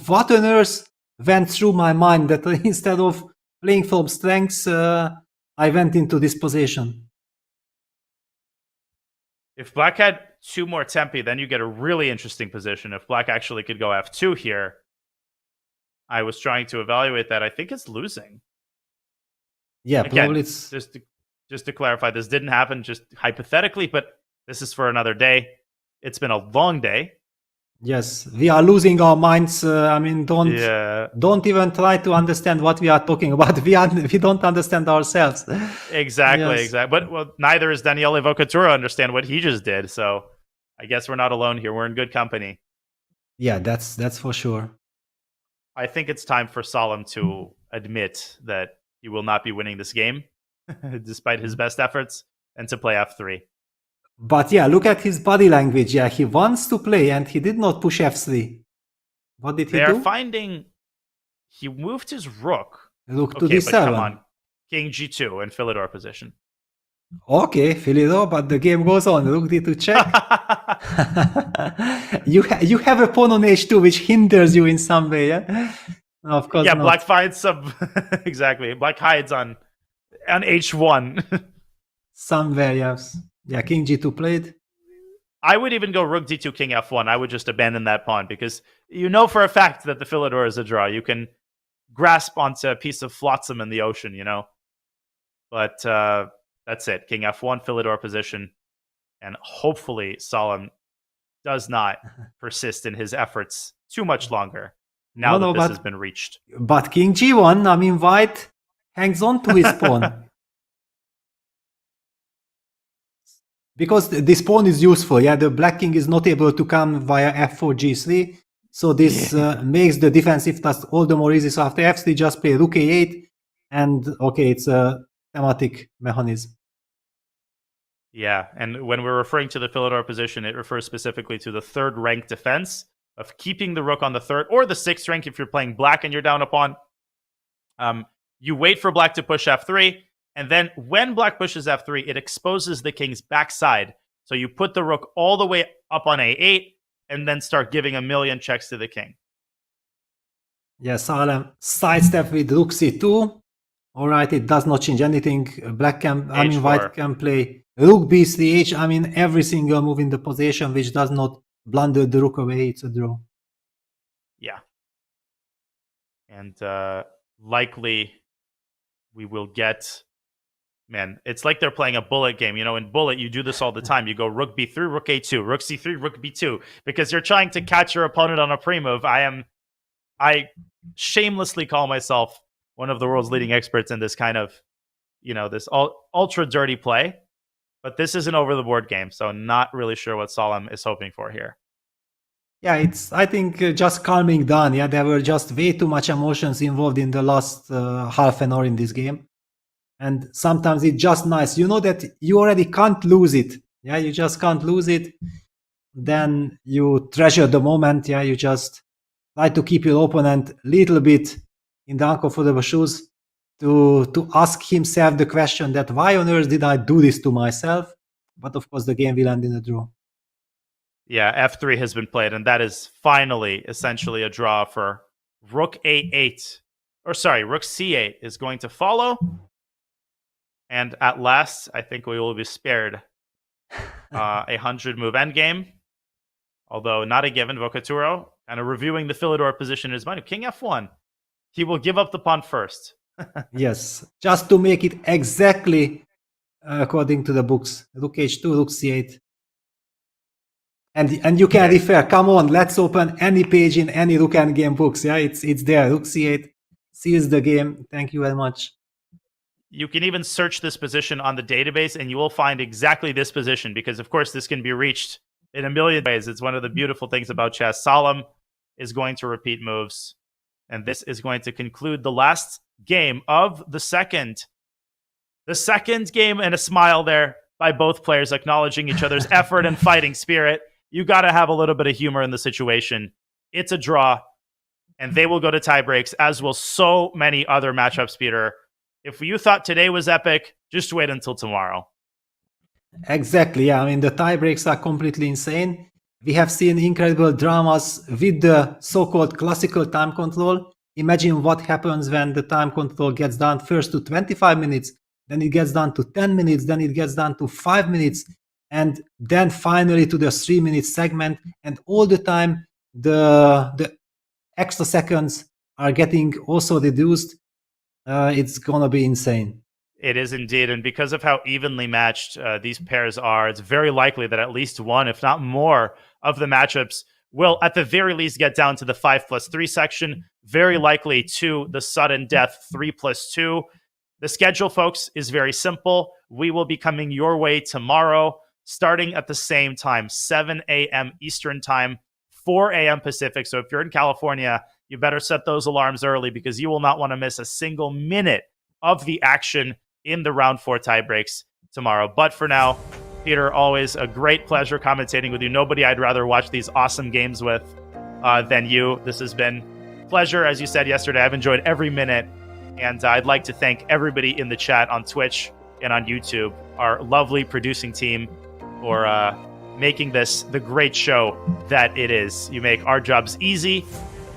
what on earth went through my mind that instead of playing from strengths, I went into this position. If black had two more tempi, then you get a really interesting position. If black actually could go f2 here, I was trying to evaluate that. I think it's losing. Yeah, Again, probably it's... Just to clarify, this didn't happen just hypothetically, but this is for another day. It's been a long day. Yes, we are losing our minds. I mean, don't even try to understand what we are talking about. We don't understand ourselves. Exactly, Yes. exactly. But well, neither is Daniele Avocaduro understand what he just did. So I guess we're not alone here. We're in good company. Yeah, that's for sure. I think it's time for Salem to admit that he will not be winning this game, despite his best efforts, and to play f3. But yeah, look at his body language. Yeah, he wants to play, and he did not push f3. What did he They do? are finding he moved his rook. Rook to Okay, but come d7. on. King g2 in Philidor position. Okay, Philidor, but the game goes on. Rook d2 check. you have a pawn on h2, which hinders you in some way, yeah? No, of course Yeah, not. black finds some... exactly. Black hides on h1. Somewhere, yes. Yeah, king g2 played. I would even go rook d2, king f1. I would just abandon that pawn because you know for a fact that the Philidor is a draw. You can grasp onto a piece of flotsam in the ocean, you know? But that's it. King f1, Philidor position. And hopefully Salem does not persist in his efforts too much longer now that this has been reached. But king g1, I mean, white hangs on to his pawn. Because this pawn is useful, yeah, the black king is not able to come via f4, g3, so this makes the defensive task all the more easy. So after f3, just play rook a8, and okay, it's a thematic mechanism. Yeah, and when we're referring to the Philidor position, it refers specifically to the third rank defense of keeping the rook on the third or the sixth rank if you're playing black and you're down a pawn. You wait for black to push f3, and then when black pushes f3, it exposes the king's backside. So you put the rook all the way up on a8 and then start giving a million checks to the king. Yeah, Salem sidestep with rook c2. All right, it does not change anything. Black can, I mean, white can play Rook b3h, I mean, every single move in the position which does not blunder the rook away, it's a draw. Yeah. And likely we will get... Man, it's like they're playing a bullet game. You know, in bullet, you do this all the time. You go rook b3, rook a2, rook c3, rook b2, because you're trying to catch your opponent on a pre-move. I shamelessly call myself one of the world's leading experts in this kind of, you know, this ultra dirty play. But this is an over-the-board game, so not really sure what Salem is hoping for here. Yeah, it's, I think, just calming down. Yeah, there were just way too much emotions involved in the last half an hour in this game. And sometimes it's just nice. You know that you already can't lose it. Yeah, you just can't lose it. Then you treasure the moment. Yeah, you just try to keep your opponent a little bit in the uncomfortable shoes to ask himself the question that why on earth did I do this to myself? But of course, the game will end in a draw. Yeah, f3 has been played, and that is finally essentially a draw for rook a8. Or sorry, rook c8 is going to follow. And at last, I think we will be spared a 100-move endgame. Although not a given. Avocaduro kind of reviewing the Philidor position in his mind. King f1. He will give up the pawn first. Yes, just to make it exactly according to the books. Rook h2, rook c8. And you can refer, come on, let's open any page in any rook endgame books. Yeah, it's there. Rook c8 seals the game. Thank you very much. You can even search this position on the database and you will find exactly this position because, of course, this can be reached in a million ways. It's one of the beautiful things about chess. Salem is going to repeat moves, and this is going to conclude the last game of the second. The second game, and a smile there by both players acknowledging each other's effort and fighting spirit. You got to have a little bit of humor in the situation. It's a draw, and they will go to tie breaks, as will so many other matchups, Peter. If you thought today was epic, just wait until tomorrow. Exactly, yeah. I mean, the tie breaks are completely insane. We have seen incredible dramas with the so-called classical time control. Imagine what happens when the time control gets down first to 25 minutes, then it gets down to 10 minutes, then it gets down to 5 minutes, and then finally to the 3-minute segment. And all the time, the extra seconds are getting also reduced. It's gonna be insane. It is indeed, and because of how evenly matched these pairs are, it's very likely that at least one, if not more, of the matchups will at the very least get down to the 5+3 section, very likely to the sudden death 3+2. The schedule, folks, is very simple. We will be coming your way tomorrow, starting at the same time, 7 a.m. Eastern time, 4 a.m. Pacific. So if you're in California, you better set those alarms early because you will not want to miss a single minute of the action in the round 4 tie breaks tomorrow. But for now, Peter, always a great pleasure commentating with you. Nobody I'd rather watch these awesome games with than you. This has been a pleasure. As you said yesterday, I've enjoyed every minute. And I'd like to thank everybody in the chat on Twitch and on YouTube, our lovely producing team, for making this the great show that it is. You make our jobs easy.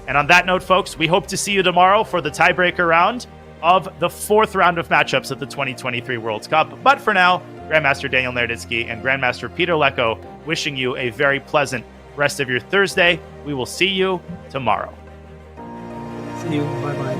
And on that note, folks, we hope to see you tomorrow for the tiebreaker round of the 4th round of matchups at the 2023 World Cup. But for now, Grandmaster Daniel Nerditsky and Grandmaster Peter Lecko wishing you a very pleasant rest of your Thursday. We will see you tomorrow. See you. Bye-bye.